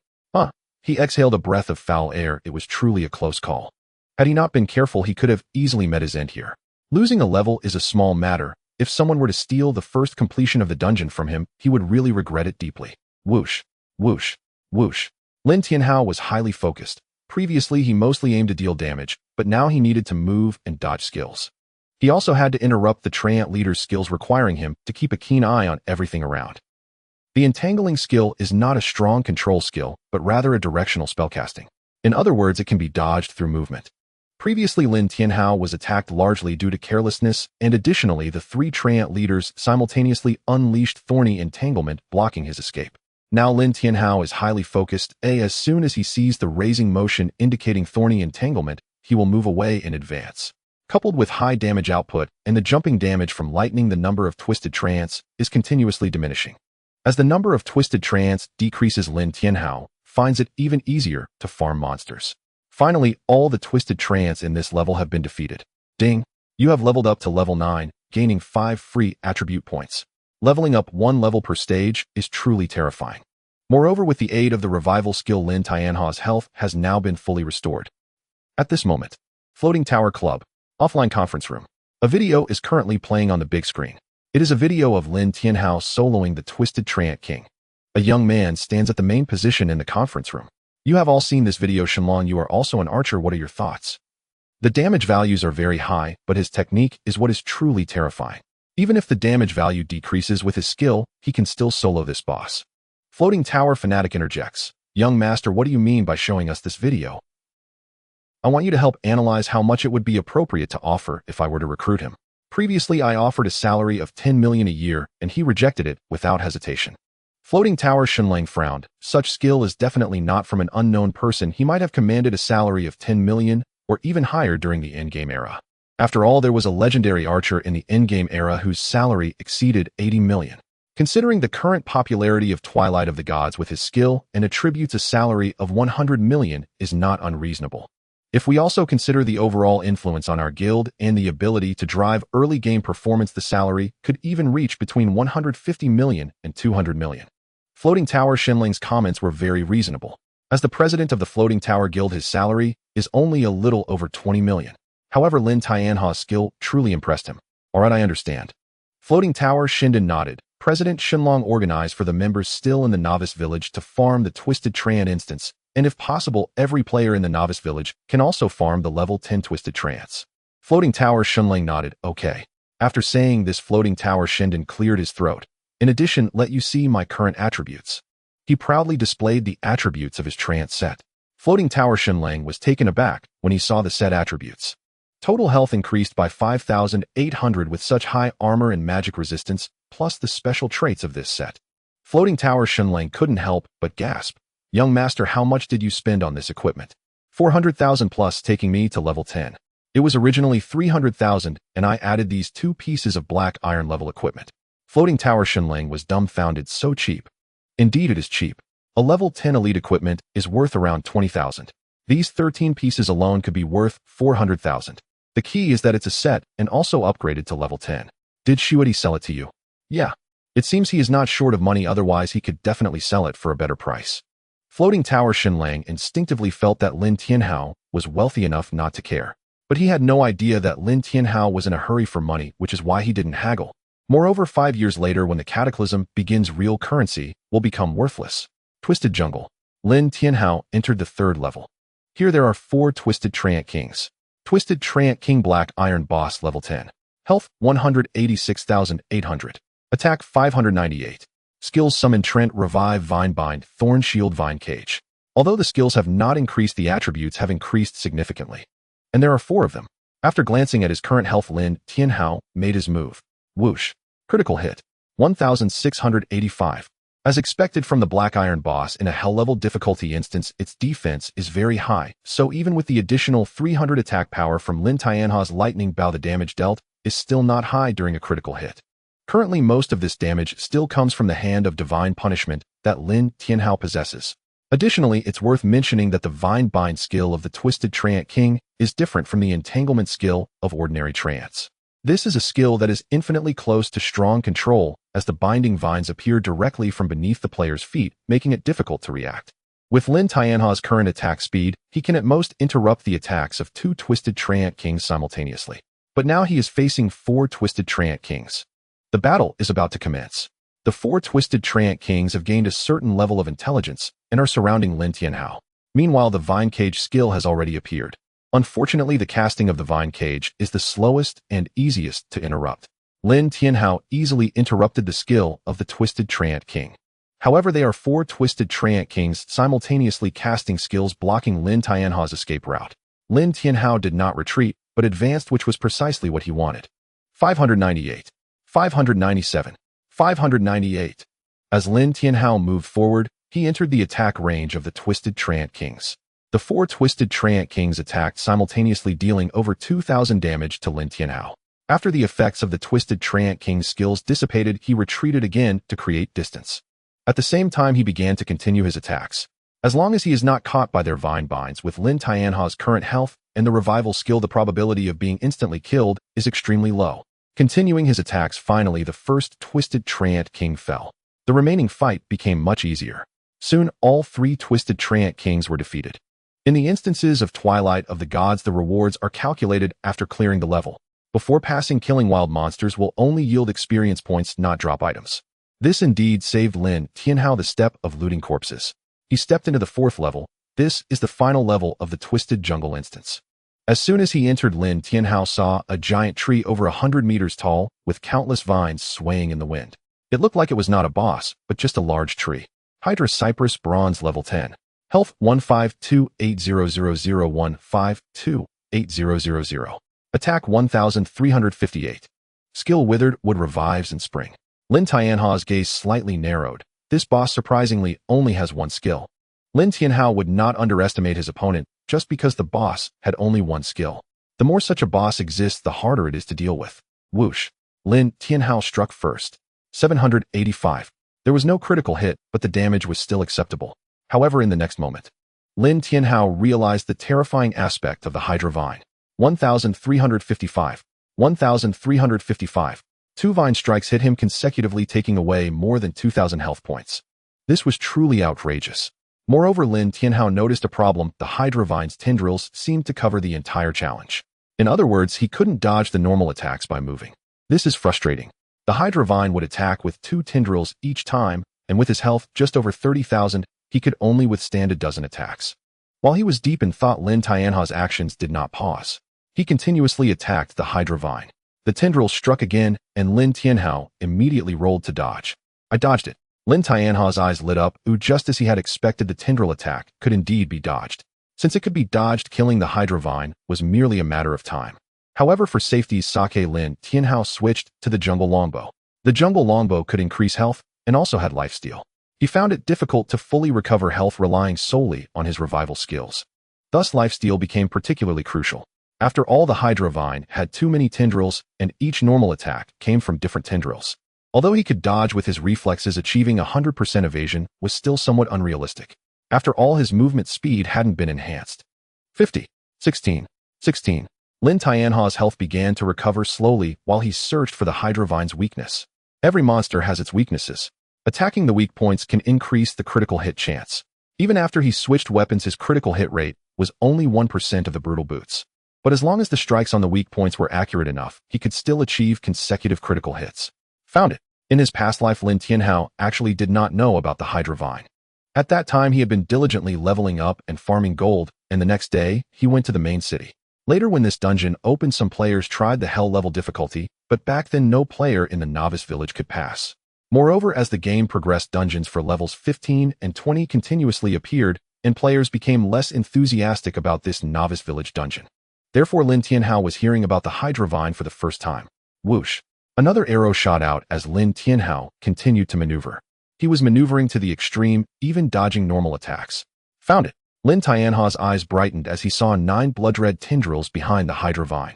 He exhaled a breath of foul air. It was truly a close call. Had he not been careful, he could have easily met his end here. Losing a level is a small matter. If someone were to steal the first completion of the dungeon from him, he would really regret it deeply. Whoosh, whoosh, whoosh. Lin Tianhao was highly focused. Previously, he mostly aimed to deal damage, but now he needed to move and dodge skills. He also had to interrupt the treant leader's skills, requiring him to keep a keen eye on everything around. The entangling skill is not a strong control skill, but rather a directional spellcasting. In other words, it can be dodged through movement. Previously, Lin Tianhao was attacked largely due to carelessness, and additionally, the three treant leaders simultaneously unleashed thorny entanglement, blocking his escape. Now Lin Tianhao is highly focused. As soon as he sees the raising motion indicating thorny entanglement, he will move away in advance. Coupled with high damage output and the jumping damage from lightning, the number of twisted trance is continuously diminishing. As the number of twisted trance decreases, Lin Tianhao finds it even easier to farm monsters. Finally, all the twisted trance in this level have been defeated. Ding! You have leveled up to level 9, gaining 5 free attribute points. Leveling up 1 level per stage is truly terrifying. Moreover, with the aid of the revival skill, Lin Tianhao's health has now been fully restored. At this moment, Floating Tower Club, offline conference room. A video is currently playing on the big screen. It is a video of Lin Tianhao soloing the Twisted Treant King. A young man stands at the main position in the conference room. You have all seen this video. Shenlong, you are also an archer. What are your thoughts? The damage values are very high, but his technique is what is truly terrifying. Even if the damage value decreases with his skill, he can still solo this boss. Floating Tower Fanatic interjects. Young master, what do you mean by showing us this video? I want you to help analyze how much it would be appropriate to offer if I were to recruit him. Previously, I offered a salary of 10 million a year, and he rejected it without hesitation. Floating Tower Shenlang frowned. Such skill is definitely not from an unknown person. He might have commanded a salary of 10 million or even higher during the in-game era. After all, there was a legendary archer in the in-game era whose salary exceeded 80 million. Considering the current popularity of Twilight of the Gods, with his skill and attributes, a salary of 100 million is not unreasonable. If we also consider the overall influence on our guild and the ability to drive early game performance, the salary could even reach between 150 million and 200 million. Floating Tower Shenling's comments were very reasonable. As the president of the Floating Tower Guild, his salary is only a little over 20 million. However, Lin Tianhao's skill truly impressed him. Alright, I understand. Floating Tower Shinden nodded. President Shenlong organized for the members still in the novice village to farm the Twisted Treant instance, and if possible, every player in the novice village can also farm the level 10 Twisted Trance. Floating Tower Shenlang nodded. Okay. After saying this, Floating Tower Shinden cleared his throat. In addition, let you see my current attributes. He proudly displayed the attributes of his trance set. Floating Tower Shenlang was taken aback when he saw the set attributes. Total health increased by 5,800 with such high armor and magic resistance, plus the special traits of this set. Floating Tower Shenlang couldn't help but gasp. Young master, how much did you spend on this equipment? 400,000 plus, taking me to level 10. It was originally 300,000, and I added these 2 pieces of black iron level equipment. Floating Tower Shenlang was dumbfounded. So cheap. Indeed, it is cheap. A level 10 elite equipment is worth around 20,000. These 13 pieces alone could be worth 400,000. The key is that it's a set and also upgraded to level 10. Did Shuadi sell it to you? Yeah. It seems he is not short of money, otherwise he could definitely sell it for a better price. Floating Tower Shenlang instinctively felt that Lin Tianhao was wealthy enough not to care. But he had no idea that Lin Tianhao was in a hurry for money, which is why he didn't haggle. Moreover, 5 years later, when the cataclysm begins, real currency will become worthless. Twisted Jungle. Lin Tianhao entered the 3rd level. Here there are 4 Twisted Treant Kings. Twisted Treant King Black Iron Boss level 10. Health 186,800. Attack 598. Skills: Summon Trent, Revive, Vine Bind, Thorn Shield, Vine Cage. Although the skills have not increased, the attributes have increased significantly. And there are 4 of them. After glancing at his current health, Lin Tianhao made his move. Whoosh. Critical hit. 1,685. As expected from the Black Iron boss in a hell-level difficulty instance, its defense is very high, so even with the additional 300 attack power from Lin Tianha's lightning bow, the damage dealt is still not high during a critical hit. Currently, most of this damage still comes from the Hand of Divine Punishment that Lin Tianhao possesses. Additionally, it's worth mentioning that the Vine Bind skill of the Twisted Treant King is different from the Entanglement skill of ordinary Treants. This is a skill that is infinitely close to strong control, as the binding vines appear directly from beneath the player's feet, making it difficult to react. With Lin Tianha's current attack speed, he can at most interrupt the attacks of 2 Twisted Treant Kings simultaneously. But now he is facing 4 Twisted Treant Kings. The battle is about to commence. The 4 Twisted Treant Kings have gained a certain level of intelligence and are surrounding Lin Tianhao. Meanwhile, the Vine Cage skill has already appeared. Unfortunately, the casting of the Vine Cage is the slowest and easiest to interrupt. Lin Tianhao easily interrupted the skill of the Twisted Treant King. However, they are 4 Twisted Treant Kings simultaneously casting skills blocking Lin Tianhao's escape route. Lin Tianhao did not retreat, but advanced, which was precisely what he wanted. 598. 597. 598. As Lin Tianhao moved forward, he entered the attack range of the Twisted Treant Kings. The 4 Twisted Treant Kings attacked simultaneously, dealing over 2,000 damage to Lin Tianhao. After the effects of the Twisted Treant King's skills dissipated, he retreated again to create distance. At the same time, he began to continue his attacks. As long as he is not caught by their vine binds, with Lin Tianha's current health and the revival skill, the probability of being instantly killed is extremely low. Continuing his attacks, finally the first Twisted Treant King fell. The remaining fight became much easier. Soon, all 3 Twisted Treant Kings were defeated. In the instances of Twilight of the Gods, the rewards are calculated after clearing the level. Before passing, killing wild monsters will only yield experience points, not drop items. This indeed saved Lin Tianhao the step of looting corpses. He stepped into the 4th level. This is the final level of the Twisted Jungle instance. As soon as he entered, Lin Tianhao saw a giant tree over 100 meters tall, with countless vines swaying in the wind. It looked like it was not a boss, but just a large tree. Hydra Cypress, Bronze level 10. Health 1528000152800. Attack 1358. Skill Withered Wood revives in spring. Lin Tianhao's gaze slightly narrowed. This boss surprisingly only has 1 skill. Lin Tianhao would not underestimate his opponent just because the boss had only 1 skill. The more such a boss exists, the harder it is to deal with. Whoosh. Lin Tianhao struck first. 785. There was no critical hit, but the damage was still acceptable. However, in the next moment, Lin Tianhao realized the terrifying aspect of the Hydra Vine. 1355. 1355. 2 vine strikes hit him consecutively, taking away more than 2,000 health points. This was truly outrageous. Moreover, Lin Tianhao noticed a problem. The Hydra Vine's tendrils seemed to cover the entire challenge. In other words, he couldn't dodge the normal attacks by moving. This is frustrating. The Hydra Vine would attack with 2 tendrils each time, and with his health just over 30,000, he could only withstand a dozen attacks. While he was deep in thought, Lin Tianhao's actions did not pause. He continuously attacked the Hydra Vine. The tendrils struck again, and Lin Tianhao immediately rolled to dodge. I dodged it. Lin Tianhao's eyes lit up. Just as he had expected, the tendril attack could indeed be dodged. Since it could be dodged, killing the Hydra Vine was merely a matter of time. However, for safety's sake, Lin Tianhao switched to the Jungle Longbow. The Jungle Longbow could increase health and also had lifesteal. He found it difficult to fully recover health relying solely on his revival skills. Thus, lifesteal became particularly crucial. After all, the Hydra Vine had too many tendrils, and each normal attack came from different tendrils. Although he could dodge with his reflexes, achieving 100% evasion was still somewhat unrealistic. After all, his movement speed hadn't been enhanced. 50. 16. 16. Lin Tianhao's health began to recover slowly while he searched for the Hydra Vine's weakness. Every monster has its weaknesses. Attacking the weak points can increase the critical hit chance. Even after he switched weapons, his critical hit rate was only 1% of the brutal boots. But as long as the strikes on the weak points were accurate enough, he could still achieve consecutive critical hits. Found it. In his past life, Lin Tianhao actually did not know about the Hydra Vine. At that time, he had been diligently leveling up and farming gold, and the next day, he went to the main city. Later, when this dungeon opened, some players tried the hell level difficulty, but back then no player in the novice village could pass. Moreover, as the game progressed, dungeons for levels 15 and 20 continuously appeared, and players became less enthusiastic about this novice village dungeon. Therefore, Lin Tianhao was hearing about the Hydra Vine for the first time. Whoosh. Another arrow shot out as Lin Tianhao continued to maneuver. He was maneuvering to the extreme, even dodging normal attacks. Found it. Lin Tianha's eyes brightened as he saw 9 blood-red tendrils behind the Hydra vine.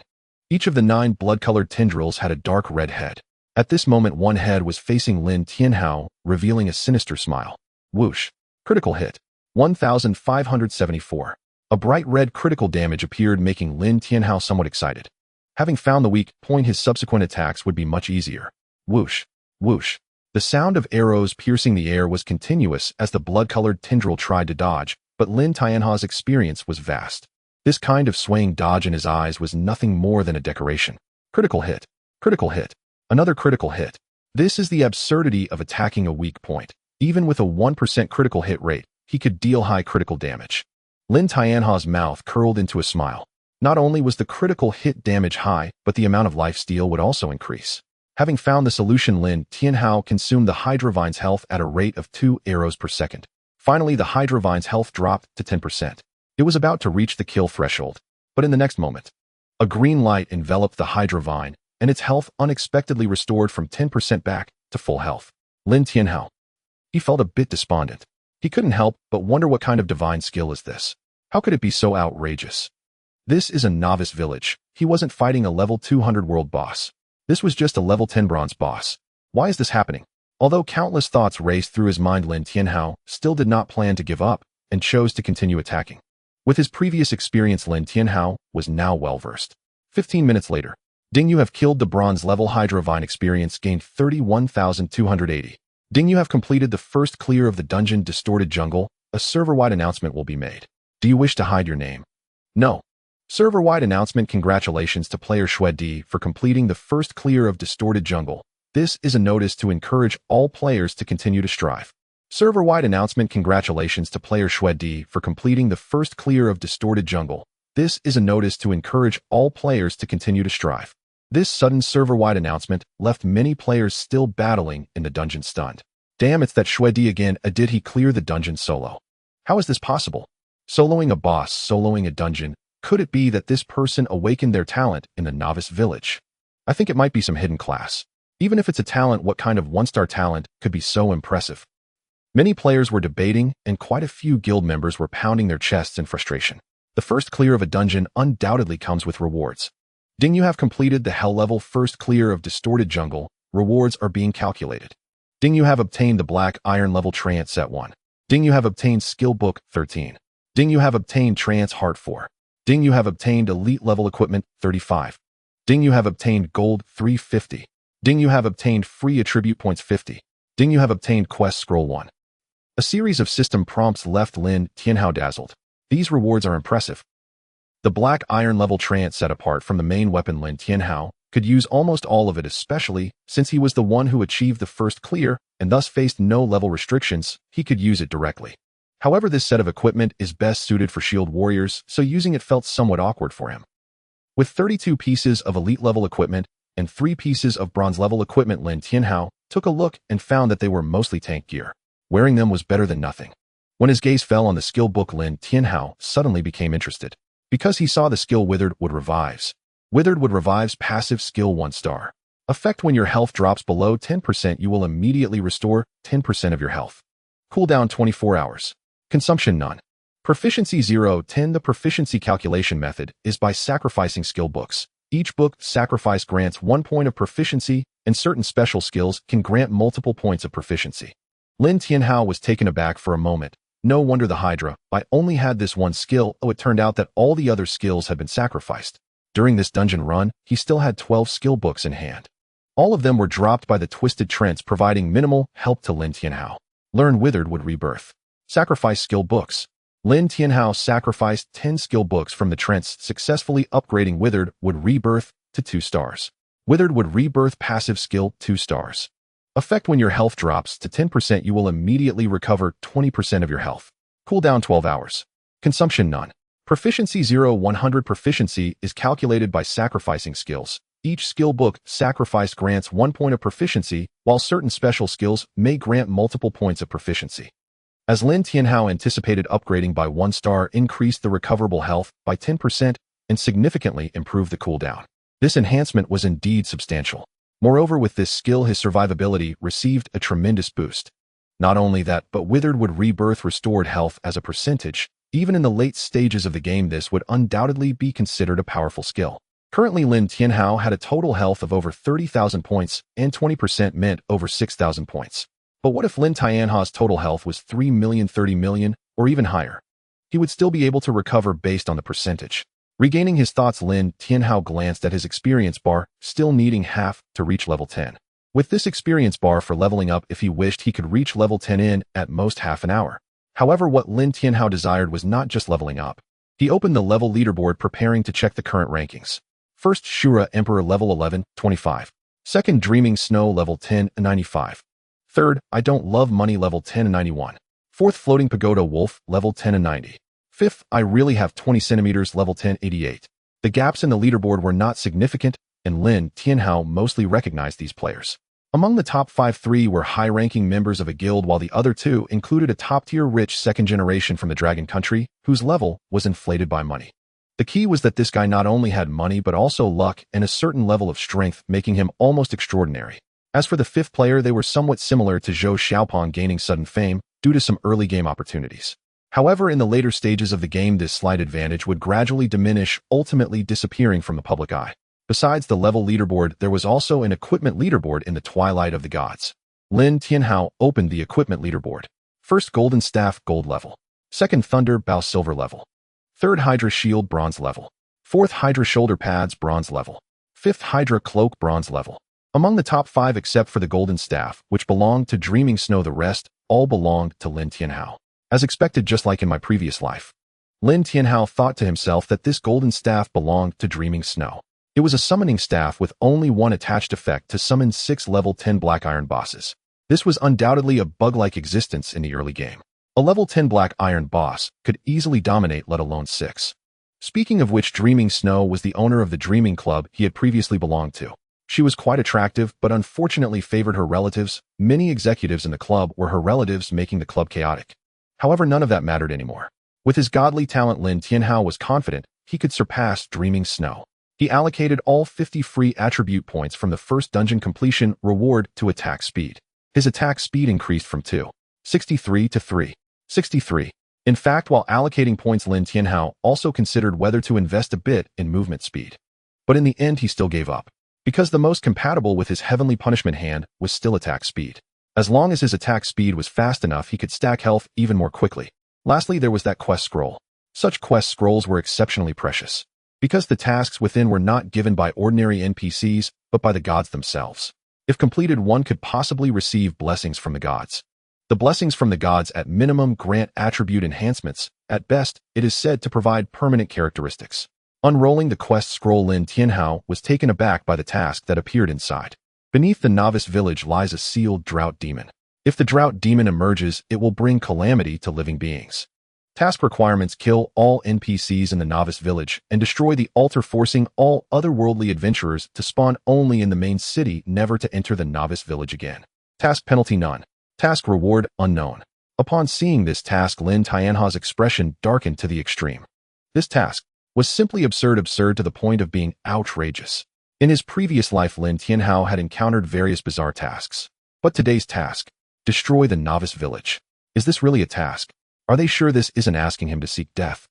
Each of the 9 blood-colored tendrils had a dark red head. At this moment, one head was facing Lin Tianhao, revealing a sinister smile. Whoosh. Critical hit. 1574. A bright red critical damage appeared, making Lin Tianhao somewhat excited. Having found the weak point, his subsequent attacks would be much easier. Whoosh. Whoosh. The sound of arrows piercing the air was continuous as the blood-colored tendril tried to dodge, but Lin Tianha's experience was vast. This kind of swaying dodge in his eyes was nothing more than a decoration. Critical hit. Critical hit. Another critical hit. This is the absurdity of attacking a weak point. Even with a 1% critical hit rate, he could deal high critical damage. Lin Tianha's mouth curled into a smile. Not only was the critical hit damage high, but the amount of lifesteal would also increase. Having found the solution, Lin Tianhao consumed the Hydra Vine's health at a rate of 2 arrows per second. Finally, the Hydra Vine's health dropped to 10%. It was about to reach the kill threshold, but in the next moment, a green light enveloped the Hydra Vine, and its health unexpectedly restored from 10% back to full health. Lin Tianhao. He felt a bit despondent. He couldn't help but wonder, what kind of divine skill is this? How could it be so outrageous? This is a novice village. He wasn't fighting a level 200 world boss. This was just a level 10 bronze boss. Why is this happening? Although countless thoughts raced through his mind, Lin Tianhao still did not plan to give up and chose to continue attacking. With his previous experience, Lin Tianhao was now well-versed. 15 minutes later, Ding, you have killed the bronze level Hydra Vine. Experience gained 31,280. Ding, you have completed the first clear of the dungeon Distorted Jungle. A server-wide announcement will be made. Do you wish to hide your name? No. Server-wide announcement. Congratulations to player Shuedi for completing the first clear of Distorted Jungle. This is a notice to encourage all players to continue to strive. Server-wide announcement. Congratulations to player Shuedi for completing the first clear of Distorted Jungle. This is a notice to encourage all players to continue to strive. This sudden server-wide announcement left many players still battling in the dungeon stunned. Damn, it's that Shuedi again. Did he clear the dungeon solo? How is this possible? Soloing a boss, soloing a dungeon. Could it be that this person awakened their talent in the novice village? I think it might be some hidden class. Even if it's a talent, what kind of one-star talent could be so impressive? Many players were debating, and quite a few guild members were pounding their chests in frustration. The first clear of a dungeon undoubtedly comes with rewards. Ding, you have completed the hell level first clear of Distorted Jungle. Rewards are being calculated. Ding, you have obtained the Black Iron level Trance Set 1. Ding, you have obtained Skill Book 13. Ding, you have obtained Trance Heart 4. Ding, you have obtained Elite level Equipment 35. Ding, you have obtained Gold 350. Ding, you have obtained Free Attribute Points 50. Ding, you have obtained Quest Scroll 1. A series of system prompts left Lin Tianhao dazzled. These rewards are impressive. The Black Iron level Trance Set, apart from the main weapon, Lin Tianhao could use almost all of it, especially since he was the one who achieved the first clear and thus faced no level restrictions. He could use it directly. However, this set of equipment is best suited for shield warriors, so using it felt somewhat awkward for him. With 32 pieces of elite level equipment and 3 pieces of bronze level equipment, Lin Tianhao took a look and found that they were mostly tank gear. Wearing them was better than nothing. When his gaze fell on the skill book, Lin Tianhao suddenly became interested, because he saw the skill Withered Wood Revives. Withered Wood Revives passive skill 1 star. Effect: when your health drops below 10%, you will immediately restore 10% of your health. Cooldown 24 hours. Consumption none. Proficiency 0-10. The proficiency calculation method is by sacrificing skill books. Each book sacrifice grants 1 point of proficiency, and certain special skills can grant multiple points of proficiency. Lin Tianhao was taken aback for a moment. No wonder the Hydra Bai only had this one skill. It turned out that all the other skills had been sacrificed. During this dungeon run, he still had 12 skill books in hand. All of them were dropped by the Twisted Trance, providing minimal help to Lin Tianhao. Learn Withered Wood Rebirth. Sacrifice skill books. Lin Tianhao sacrificed 10 skill books from the Trance, successfully upgrading Withered Wood Rebirth to 2 stars. Withered Wood Rebirth passive skill 2 stars. Effect: when your health drops to 10%, you will immediately recover 20% of your health. Cooldown 12 hours. Consumption none. Proficiency 0-100. Proficiency is calculated by sacrificing skills. Each skill book sacrificed grants 1 point of proficiency, while certain special skills may grant multiple points of proficiency. As Lin Tianhao anticipated, upgrading by 1 star increased the recoverable health by 10% and significantly improved the cooldown. This enhancement was indeed substantial. Moreover, with this skill, his survivability received a tremendous boost. Not only that, but withered would rebirth restored health as a percentage. Even in the late stages of the game, this would undoubtedly be considered a powerful skill. Currently, Lin Tianhao had a total health of over 30,000 points and 20% meant over 6,000 points. But what if Lin Tianhao's total health was 3 million, 30 million, or even higher? He would still be able to recover based on the percentage. Regaining his thoughts, Lin Tianhao glanced at his experience bar, still needing half to reach level 10. With this experience bar for leveling up, if he wished, he could reach level 10 in, at most, half an hour. However, what Lin Tianhao desired was not just leveling up. He opened the level leaderboard, preparing to check the current rankings. First, Shura Emperor level 11, 25. Second, Dreaming Snow level 10, 95. Third, I Don't Love Money level 10, 91. Fourth, Floating Pagoda Wolf level 10, 90. Fifth, I Really Have 20 centimeters level 10, 88. The gaps in the leaderboard were not significant, and Lin Tianhao mostly recognized these players. Among the top 5, 3 were high-ranking members of a guild, while the other 2 included a top-tier rich second generation from the Dragon Country, whose level was inflated by money. The key was that this guy not only had money but also luck and a certain level of strength, making him almost extraordinary. As for the 5th player, they were somewhat similar to Zhou Xiaopeng, gaining sudden fame due to some early game opportunities. However, in the later stages of the game, this slight advantage would gradually diminish, ultimately disappearing from the public eye. Besides the level leaderboard, there was also an equipment leaderboard in the Twilight of the Gods. Lin Tianhao opened the equipment leaderboard. First, Golden Staff Gold level. Second, Thunder Bow Silver level. Third, Hydra Shield Bronze level. Fourth, Hydra Shoulder Pads Bronze level. Fifth, Hydra Cloak Bronze level. Among the top 5, except for the Golden Staff, which belonged to Dreaming Snow, the rest all belonged to Lin Tianhao. As expected, just like in my previous life, Lin Tianhao thought to himself that this Golden Staff belonged to Dreaming Snow. It was a summoning staff with only one attached effect to summon 6 level 10 Black Iron bosses. This was undoubtedly a bug-like existence in the early game. A level 10 Black Iron boss could easily dominate, let alone 6. Speaking of which, Dreaming Snow was the owner of the Dreaming Club he had previously belonged to. She was quite attractive, but unfortunately favored her relatives. Many executives in the club were her relatives, making the club chaotic. However, none of that mattered anymore. With his godly talent, Lin Tianhao was confident he could surpass Dreaming Snow. He allocated all 50 free attribute points from the first dungeon completion reward to attack speed. His attack speed increased from 2.63 to 3.63. In fact, while allocating points, Lin Tianhao also considered whether to invest a bit in movement speed. But in the end, he still gave up, because the most compatible with his heavenly punishment hand was still attack speed. As long as his attack speed was fast enough, he could stack health even more quickly. Lastly, there was that quest scroll. Such quest scrolls were exceptionally precious, because the tasks within were not given by ordinary NPCs, but by the gods themselves. If completed, one could possibly receive blessings from the gods. The blessings from the gods at minimum grant attribute enhancements. At best, it is said to provide permanent characteristics. Unrolling the quest scroll, Lin Tianhao was taken aback by the task that appeared inside. Beneath the novice village lies a sealed drought demon. If the drought demon emerges, it will bring calamity to living beings. Task requirements: kill all NPCs in the novice village and destroy the altar, forcing all otherworldly adventurers to spawn only in the main city, never to enter the novice village again. Task penalty: none. Task reward: unknown. Upon seeing this task, Lin Tianhao's expression darkened to the extreme. This task was simply absurd to the point of being outrageous. In his previous life, Lin Tianhao had encountered various bizarre tasks. But today's task: destroy the novice village. Is this really a task? Are they sure this isn't asking him to seek death?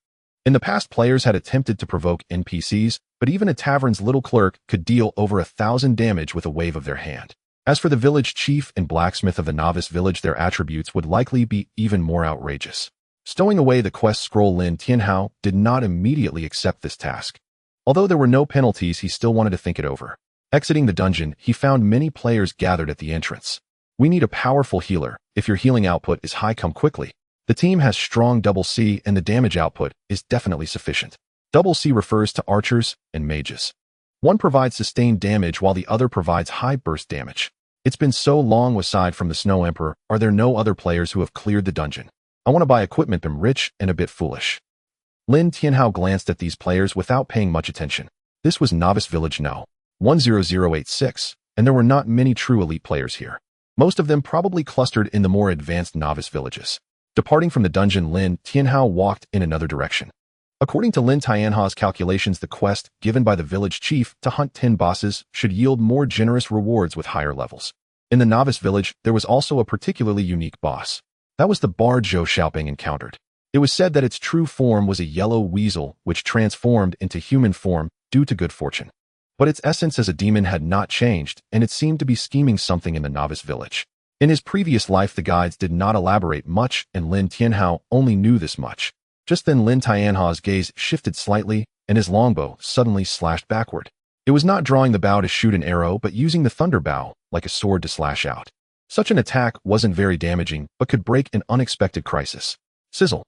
In the past, players had attempted to provoke NPCs, but even a tavern's little clerk could deal over 1,000 damage with a wave of their hand. As for the village chief and blacksmith of the novice village, their attributes would likely be even more outrageous. Stowing away the quest scroll, Lin Tianhao did not immediately accept this task. Although there were no penalties, he still wanted to think it over. Exiting the dungeon, he found many players gathered at the entrance. We need a powerful healer. If your healing output is high, come quickly. The team has strong double C and the damage output is definitely sufficient. Double C refers to archers and mages. One provides sustained damage while the other provides high burst damage. It's been so long. Aside from the Snow Emperor, are there no other players who have cleared the dungeon? I want to buy equipment. I'm rich and a bit foolish. Lin Tianhao glanced at these players without paying much attention. This was Novice Village No. 10086, and there were not many true elite players here. Most of them probably clustered in the more advanced novice villages. Departing from the dungeon, Lin Tianhao walked in another direction. According to Lin Tianhao's calculations, the quest given by the village chief to hunt 10 bosses should yield more generous rewards with higher levels. In the novice village, there was also a particularly unique boss. That was the bard Zhou Xiaoping encountered. It was said that its true form was a yellow weasel which transformed into human form due to good fortune. But its essence as a demon had not changed, and it seemed to be scheming something in the novice village. In his previous life, the guides did not elaborate much, and Lin Tianhao only knew this much. Just then Lin Tianhao's gaze shifted slightly, and his longbow suddenly slashed backward. It was not drawing the bow to shoot an arrow, but using the thunder bow, like a sword, to slash out. Such an attack wasn't very damaging, but could break an unexpected crisis. Sizzle.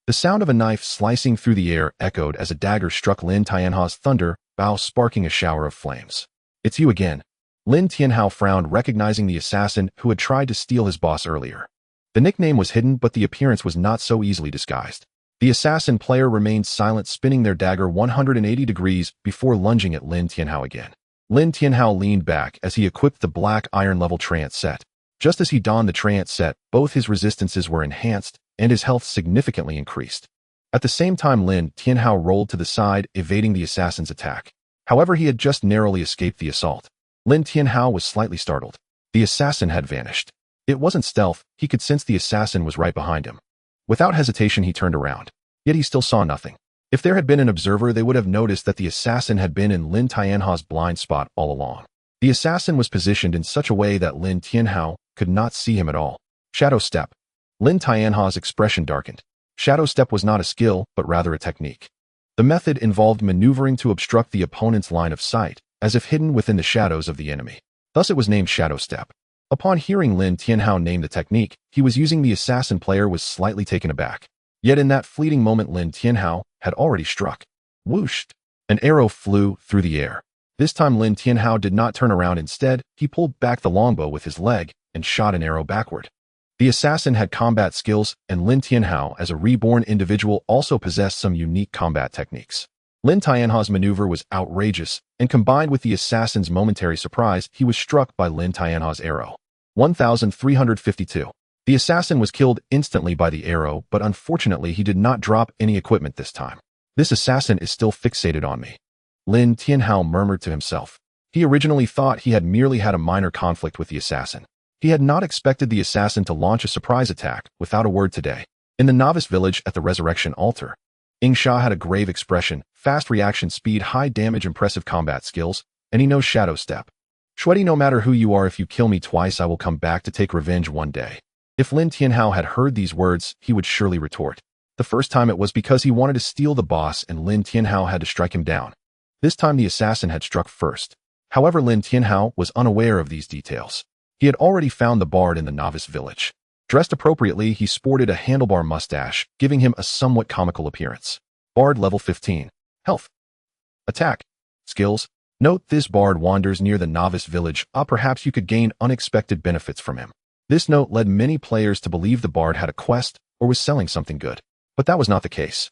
The sound of a knife slicing through the air echoed as a dagger struck Lin Tianhao's thunder bow, sparking a shower of flames. It's you again. Lin Tianhao frowned, recognizing the assassin who had tried to steal his boss earlier. The nickname was hidden, but the appearance was not so easily disguised. The assassin player remained silent, spinning their dagger 180 degrees before lunging at Lin Tianhao again. Lin Tianhao leaned back as he equipped the black iron-level trance set. Just as he donned the trance set, both his resistances were enhanced, and his health significantly increased. At the same time, Lin Tianhao rolled to the side, evading the assassin's attack. However, he had just narrowly escaped the assault. Lin Tianhao was slightly startled. The assassin had vanished. It wasn't stealth, he could sense the assassin was right behind him. Without hesitation, he turned around. Yet he still saw nothing. If there had been an observer, they would have noticed that the assassin had been in Lin Tianhao's blind spot all along. The assassin was positioned in such a way that Lin Tianhao could not see him at all. Shadow step. Lin Tianhao's expression darkened. Shadow step was not a skill, but rather a technique. The method involved maneuvering to obstruct the opponent's line of sight, as if hidden within the shadows of the enemy. Thus it was named shadow step. Upon hearing Lin Tianhao name the technique he was using, the assassin player was slightly taken aback. Yet in that fleeting moment, Lin Tianhao had already struck. Whooshed! An arrow flew through the air. This time Lin Tianhao did not turn around. Instead, he pulled back the longbow with his leg and shot an arrow backward. The assassin had combat skills, and Lin Tianhao, as a reborn individual, also possessed some unique combat techniques. Lin Tianhao's maneuver was outrageous, and combined with the assassin's momentary surprise, he was struck by Lin Tianhao's arrow. 1352. The assassin was killed instantly by the arrow, but unfortunately he did not drop any equipment this time. This assassin is still fixated on me. Lin Tianhao murmured to himself. He originally thought he had merely had a minor conflict with the assassin. He had not expected the assassin to launch a surprise attack without a word today. In the novice village at the resurrection altar, Ying Sha had a grave expression, fast reaction speed, high damage, impressive combat skills, and he knows shadow step. Shuedi, no matter who you are, if you kill me twice, I will come back to take revenge one day. If Lin Tianhao had heard these words, he would surely retort. The first time it was because he wanted to steal the boss and Lin Tianhao had to strike him down. This time the assassin had struck first. However, Lin Tianhao was unaware of these details. He had already found the bard in the novice village. Dressed appropriately, he sported a handlebar mustache, giving him a somewhat comical appearance. Bard level 15. Health. Attack. Skills. Note, this bard wanders near the novice village. Perhaps you could gain unexpected benefits from him. This note led many players to believe the bard had a quest or was selling something good. But that was not the case.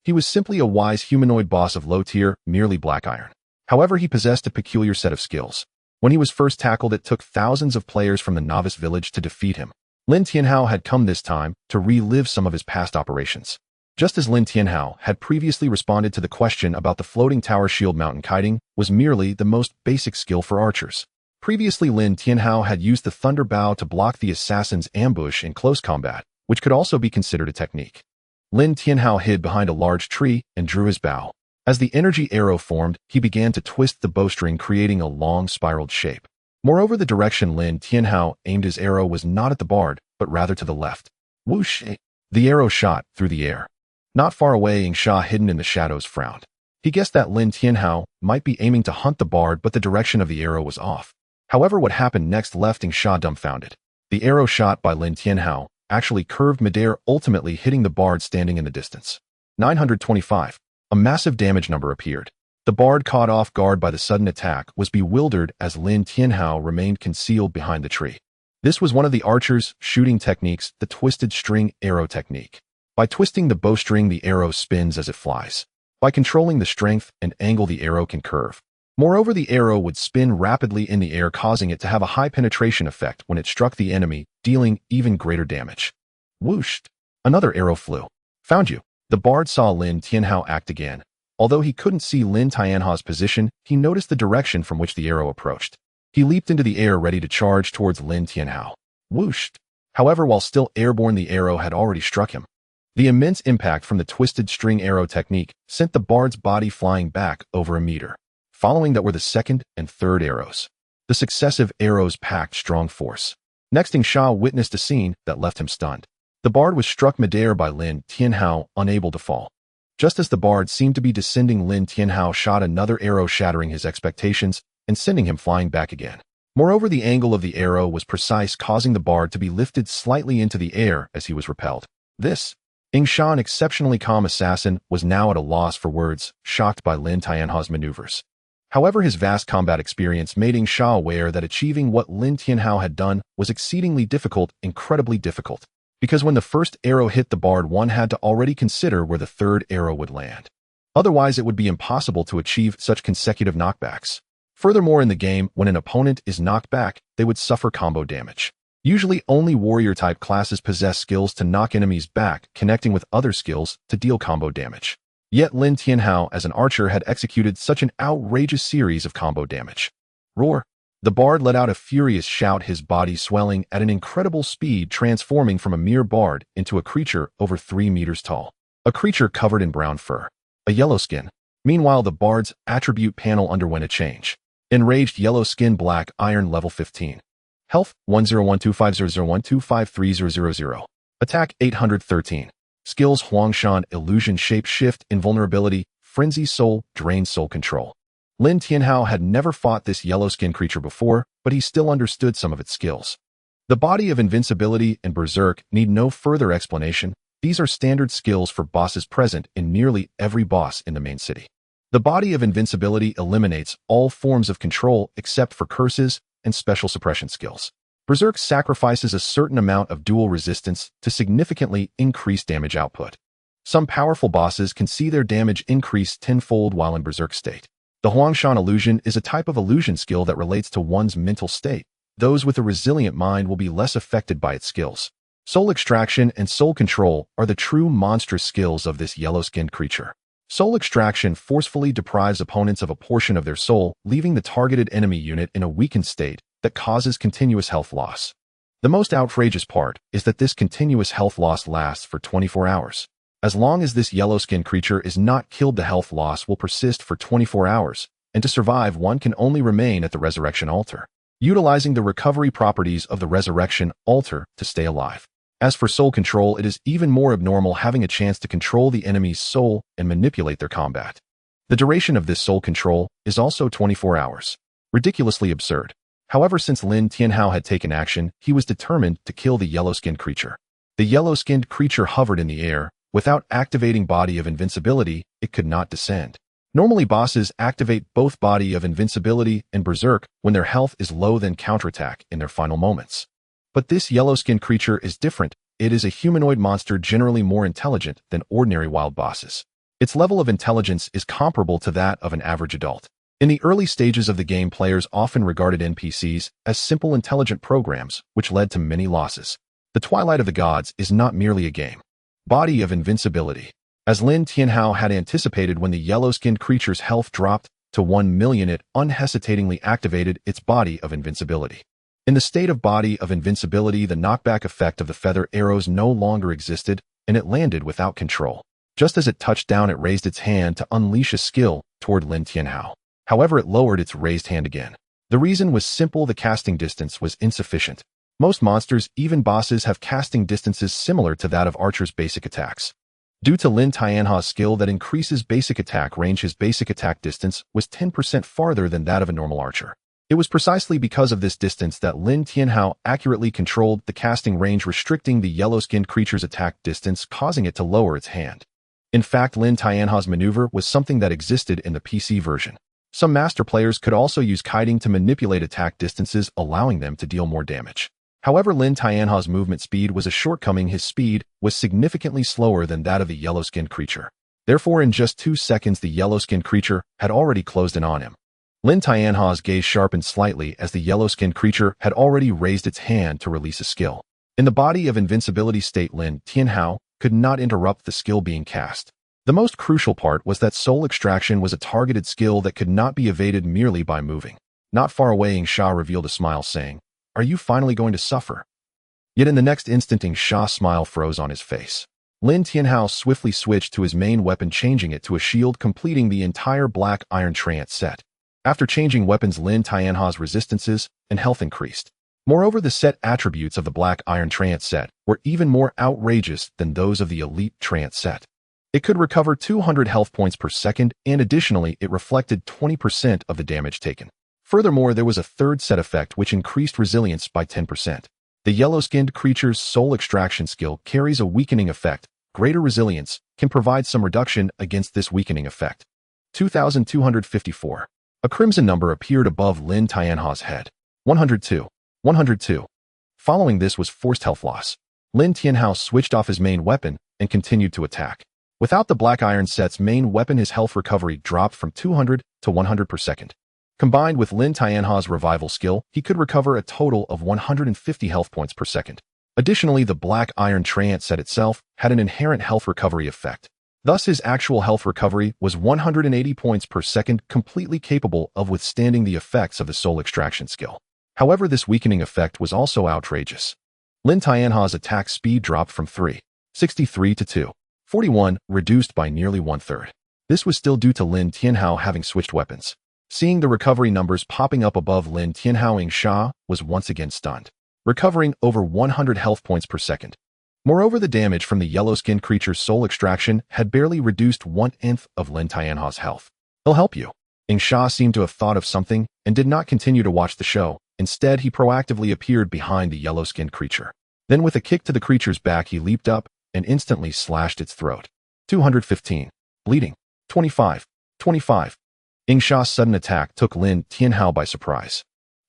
He was simply a wise humanoid boss of low tier, merely black iron. However, he possessed a peculiar set of skills. When he was first tackled, it took thousands of players from the novice village to defeat him. Lin Tianhao had come this time to relive some of his past operations. Just as Lin Tianhao had previously responded to the question about the floating tower shield, mountain kiting was merely the most basic skill for archers. Previously, Lin Tianhao had used the thunder bow to block the assassin's ambush in close combat, which could also be considered a technique. Lin Tianhao hid behind a large tree and drew his bow. As the energy arrow formed, he began to twist the bowstring, creating a long spiraled shape. Moreover, the direction Lin Tianhao aimed his arrow was not at the bard, but rather to the left. Whoosh! The arrow shot through the air. Not far away, Ying Sha, hidden in the shadows, frowned. He guessed that Lin Tianhao might be aiming to hunt the bard, but the direction of the arrow was off. However, what happened next left Ying Sha dumbfounded. The arrow shot by Lin Tianhao actually curved midair, ultimately hitting the bard standing in the distance. 925. A massive damage number appeared. The bard, caught off guard by the sudden attack, was bewildered as Lin Tianhao remained concealed behind the tree. This was one of the archer's shooting techniques, the twisted string arrow technique. By twisting the bowstring, the arrow spins as it flies. By controlling the strength and angle, the arrow can curve. Moreover, the arrow would spin rapidly in the air, causing it to have a high penetration effect when it struck the enemy, dealing even greater damage. Whooshed! Another arrow flew. Found you. The bard saw Lin Tianhao act again. Although he couldn't see Lin Tianhao's position, he noticed the direction from which the arrow approached. He leaped into the air ready to charge towards Lin Tianhao. Whooshed. However, while still airborne, the arrow had already struck him. The immense impact from the twisted string arrow technique sent the bard's body flying back over a meter. Following that were the second and third arrows. The successive arrows packed strong force. Next, Sha witnessed a scene that left him stunned. The bard was struck midair by Lin Tianhao, unable to fall. Just as the bard seemed to be descending, Lin Tianhao shot another arrow, shattering his expectations and sending him flying back again. Moreover, the angle of the arrow was precise, causing the bard to be lifted slightly into the air as he was repelled. This, Sha, an exceptionally calm assassin, was now at a loss for words, shocked by Lin Tianhao's maneuvers. However, his vast combat experience made Sha aware that achieving what Lin Tianhao had done was exceedingly difficult, incredibly difficult. Because when the first arrow hit the bard, one had to already consider where the third arrow would land. Otherwise, it would be impossible to achieve such consecutive knockbacks. Furthermore, in the game, when an opponent is knocked back, they would suffer combo damage. Usually, only warrior-type classes possess skills to knock enemies back, connecting with other skills to deal combo damage. Yet Lin Tianhao, as an archer, had executed such an outrageous series of combo damage. Roar! The bard let out a furious shout, his body swelling at an incredible speed, transforming from a mere bard into a creature over 3 meters tall. A creature covered in brown fur. A yellow skin. Meanwhile, the bard's attribute panel underwent a change. Enraged yellow skin, black iron, level 15. Health 10125001253000. Attack 813. Skills Huangshan, illusion, shape shift, invulnerability, frenzy, soul, drain, soul control. Lin Tianhao had never fought this yellow skin creature before, but he still understood some of its skills. The body of invincibility and berserk need no further explanation. These are standard skills for bosses present in nearly every boss in the main city. The body of invincibility eliminates all forms of control except for curses and special suppression skills. Berserk sacrifices a certain amount of dual resistance to significantly increase damage output. Some powerful bosses can see their damage increase tenfold while in berserk state. The Huangshan illusion is a type of illusion skill that relates to one's mental state. Those with a resilient mind will be less affected by its skills. Soul extraction and soul control are the true monstrous skills of this yellow-skinned creature. Soul extraction forcefully deprives opponents of a portion of their soul, leaving the targeted enemy unit in a weakened state that causes continuous health loss. The most outrageous part is that this continuous health loss lasts for 24 hours. As long as this yellow-skinned creature is not killed, the health loss will persist for 24 hours, and to survive, one can only remain at the resurrection altar, utilizing the recovery properties of the resurrection altar to stay alive. As for soul control, it is even more abnormal, having a chance to control the enemy's soul and manipulate their combat. The duration of this soul control is also 24 hours. Ridiculously absurd. However, since Lin Tianhao had taken action, he was determined to kill the yellow-skinned creature. The yellow-skinned creature hovered in the air. Without activating Body of Invincibility, it could not descend. Normally, bosses activate both Body of Invincibility and Berserk when their health is low, then counterattack in their final moments. But this yellow-skinned creature is different. It is a humanoid monster, generally more intelligent than ordinary wild bosses. Its level of intelligence is comparable to that of an average adult. In the early stages of the game, players often regarded NPCs as simple intelligent programs, which led to many losses. The Twilight of the Gods is not merely a game. Body of Invincibility. As Lin Tianhao had anticipated, when the yellow-skinned creature's health dropped to 1 million, it unhesitatingly activated its Body of Invincibility. In the state of Body of Invincibility, the knockback effect of the feather arrows no longer existed, and it landed without control. Just as it touched down, it raised its hand to unleash a skill toward Lin Tianhao. However, it lowered its raised hand again. The reason was simple: the casting distance was insufficient. Most monsters, even bosses, have casting distances similar to that of archers' basic attacks. Due to Lin Tianhao's skill that increases basic attack range, his basic attack distance was 10% farther than that of a normal archer. It was precisely because of this distance that Lin Tianhao accurately controlled the casting range, restricting the yellow-skinned creature's attack distance, causing it to lower its hand. In fact, Lin Tianhao's maneuver was something that existed in the PC version. Some master players could also use kiting to manipulate attack distances, allowing them to deal more damage. However, Lin Tianhao's movement speed was a shortcoming. His speed was significantly slower than that of the yellow-skinned creature. Therefore, in just 2 seconds, the yellow-skinned creature had already closed in on him. Lin Tianhao's gaze sharpened slightly as the yellow-skinned creature had already raised its hand to release a skill. In the Body of Invincibility state, Lin Tianhao could not interrupt the skill being cast. The most crucial part was that soul extraction was a targeted skill that could not be evaded merely by moving. Not far away, Ing Sha revealed a smile, saying, "Are you finally going to suffer?" Yet in the next instant, Ing Sha's smile froze on his face. Lin Tianhao swiftly switched to his main weapon, changing it to a shield, completing the entire black iron trance set. After changing weapons, Lin Tianhao's resistances and health increased. Moreover, the set attributes of the black iron trance set were even more outrageous than those of the elite trance set. It could recover 200 health points per second, and additionally, it reflected 20% of the damage taken. Furthermore, there was a third set effect which increased resilience by 10%. The yellow-skinned creature's soul extraction skill carries a weakening effect. Greater resilience can provide some reduction against this weakening effect. 2254. A crimson number appeared above Lin Tianhao's head. 102. 102. Following this was forced health loss. Lin Tianhao switched off his main weapon and continued to attack. Without the black iron set's main weapon, his health recovery dropped from 200 to 100 per second. Combined with Lin Tianhao's revival skill, he could recover a total of 150 health points per second. Additionally, the black iron trance set itself had an inherent health recovery effect. Thus, his actual health recovery was 180 points per second, completely capable of withstanding the effects of the soul extraction skill. However, this weakening effect was also outrageous. Lin Tianhao's attack speed dropped from 363 to 241, reduced by nearly one-third. This was still due to Lin Tianhao having switched weapons. Seeing the recovery numbers popping up above Lin Tianhao, Ing Sha was once again stunned, recovering over 100 health points per second. Moreover, the damage from the yellow-skinned creature's soul extraction had barely reduced 1/10 of Lin Tianhao's health. "He'll help you." Ing Sha seemed to have thought of something and did not continue to watch the show. Instead, he proactively appeared behind the yellow-skinned creature. Then with a kick to the creature's back, he leaped up and instantly slashed its throat. 215. Bleeding. 25. 25. Ing Sha's sudden attack took Lin Tianhao by surprise.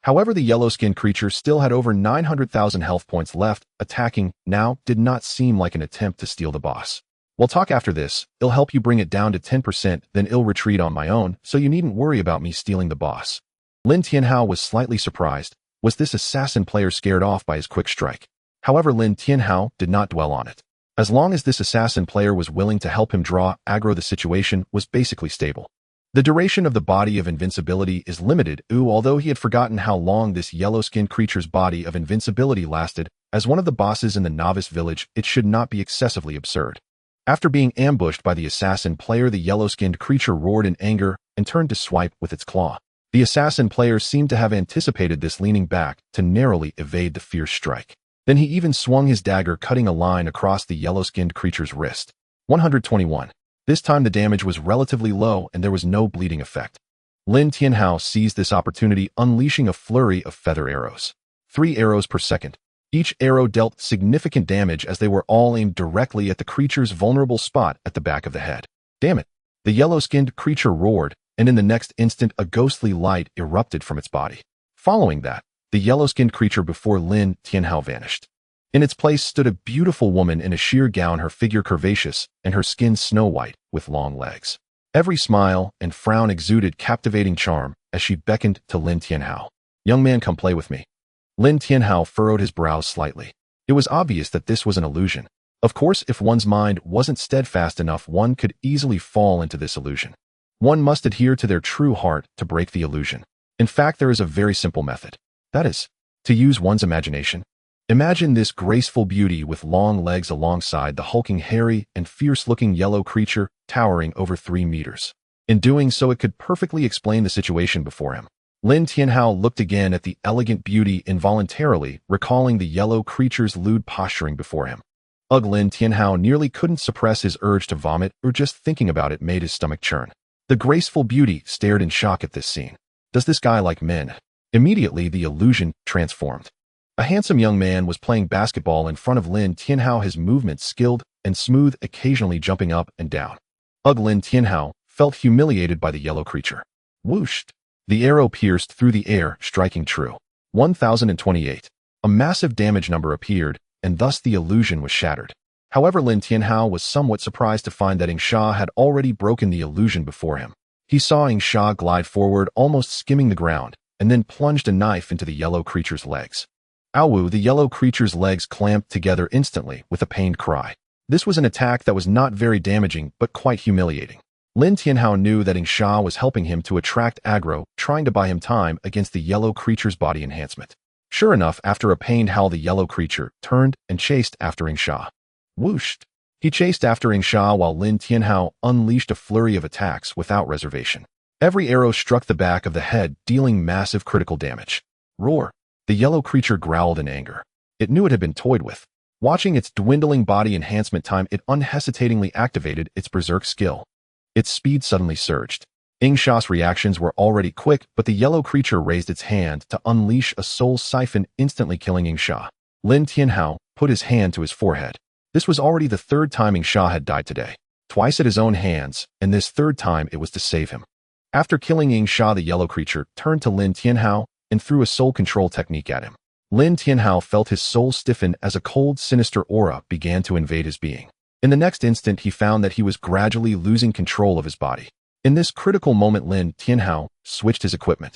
However, the yellow-skinned creature still had over 900,000 health points left. Attacking now did not seem like an attempt to steal the boss. "We'll talk after this. I'll help you bring it down to 10%, then I'll retreat on my own, so you needn't worry about me stealing the boss." Lin Tianhao was slightly surprised. Was this assassin player scared off by his quick strike? However, Lin Tianhao did not dwell on it. As long as this assassin player was willing to help him draw aggro, the situation was basically stable. The duration of the body of invincibility is limited, although he had forgotten how long this yellow-skinned creature's body of invincibility lasted. As one of the bosses in the novice village, it should not be excessively absurd. After being ambushed by the assassin player, the yellow-skinned creature roared in anger and turned to swipe with its claw. The assassin player seemed to have anticipated this, leaning back to narrowly evade the fierce strike. Then he even swung his dagger, cutting a line across the yellow-skinned creature's wrist. 121. This time the damage was relatively low and there was no bleeding effect. Lin Tianhao seized this opportunity, unleashing a flurry of feather arrows. 3 arrows per second. Each arrow dealt significant damage as they were all aimed directly at the creature's vulnerable spot at the back of the head. "Damn it!" The yellow-skinned creature roared, and in the next instant a ghostly light erupted from its body. Following that, the yellow-skinned creature before Lin Tianhao vanished. In its place stood a beautiful woman in a sheer gown, her figure curvaceous and her skin snow-white with long legs. Every smile and frown exuded captivating charm as she beckoned to Lin Tianhao. "Young man, come play with me." Lin Tianhao furrowed his brows slightly. It was obvious that this was an illusion. Of course, if one's mind wasn't steadfast enough, one could easily fall into this illusion. One must adhere to their true heart to break the illusion. In fact, there is a very simple method. That is, to use one's imagination. Imagine this graceful beauty with long legs alongside the hulking, hairy, and fierce-looking yellow creature towering over 3 meters. In doing so, it could perfectly explain the situation before him. Lin Tianhao looked again at the elegant beauty, involuntarily recalling the yellow creature's lewd posturing before him. Lin Tianhao nearly couldn't suppress his urge to vomit, or just thinking about it made his stomach churn. The graceful beauty stared in shock at this scene. Does this guy like men? Immediately, the illusion transformed. A handsome young man was playing basketball in front of Lin Tianhao, his movements skilled and smooth, occasionally jumping up and down. Lin Tianhao felt humiliated by the yellow creature. Whooshed! The arrow pierced through the air, striking true. 1028. A massive damage number appeared, and thus the illusion was shattered. However, Lin Tianhao was somewhat surprised to find that Ing Sha had already broken the illusion before him. He saw Ing Sha glide forward, almost skimming the ground, and then plunged a knife into the yellow creature's legs. Ow! The yellow creature's legs clamped together instantly with a pained cry. This was an attack that was not very damaging but quite humiliating. Lin Tianhao knew that Ing Sha was helping him to attract aggro, trying to buy him time against the yellow creature's body enhancement. Sure enough, after a pained howl, the yellow creature turned and chased after Ing Sha. Whooshed! He chased after Ing Sha while Lin Tianhao unleashed a flurry of attacks without reservation. Every arrow struck the back of the head, dealing massive critical damage. Roar! The yellow creature growled in anger. It knew it had been toyed with. Watching its dwindling body enhancement time, it unhesitatingly activated its berserk skill. Its speed suddenly surged. Ing Sha's reactions were already quick, but the yellow creature raised its hand to unleash a soul siphon, instantly killing Ing Sha. Lin Tianhao put his hand to his forehead. This was already the third time Ing Sha had died today. Twice at his own hands, and this third time it was to save him. After killing Ing Sha, the yellow creature turned to Lin Tianhao and threw a soul control technique at him. Lin Tianhao felt his soul stiffen as a cold, sinister aura began to invade his being. In the next instant, he found that he was gradually losing control of his body. In this critical moment, Lin Tianhao switched his equipment.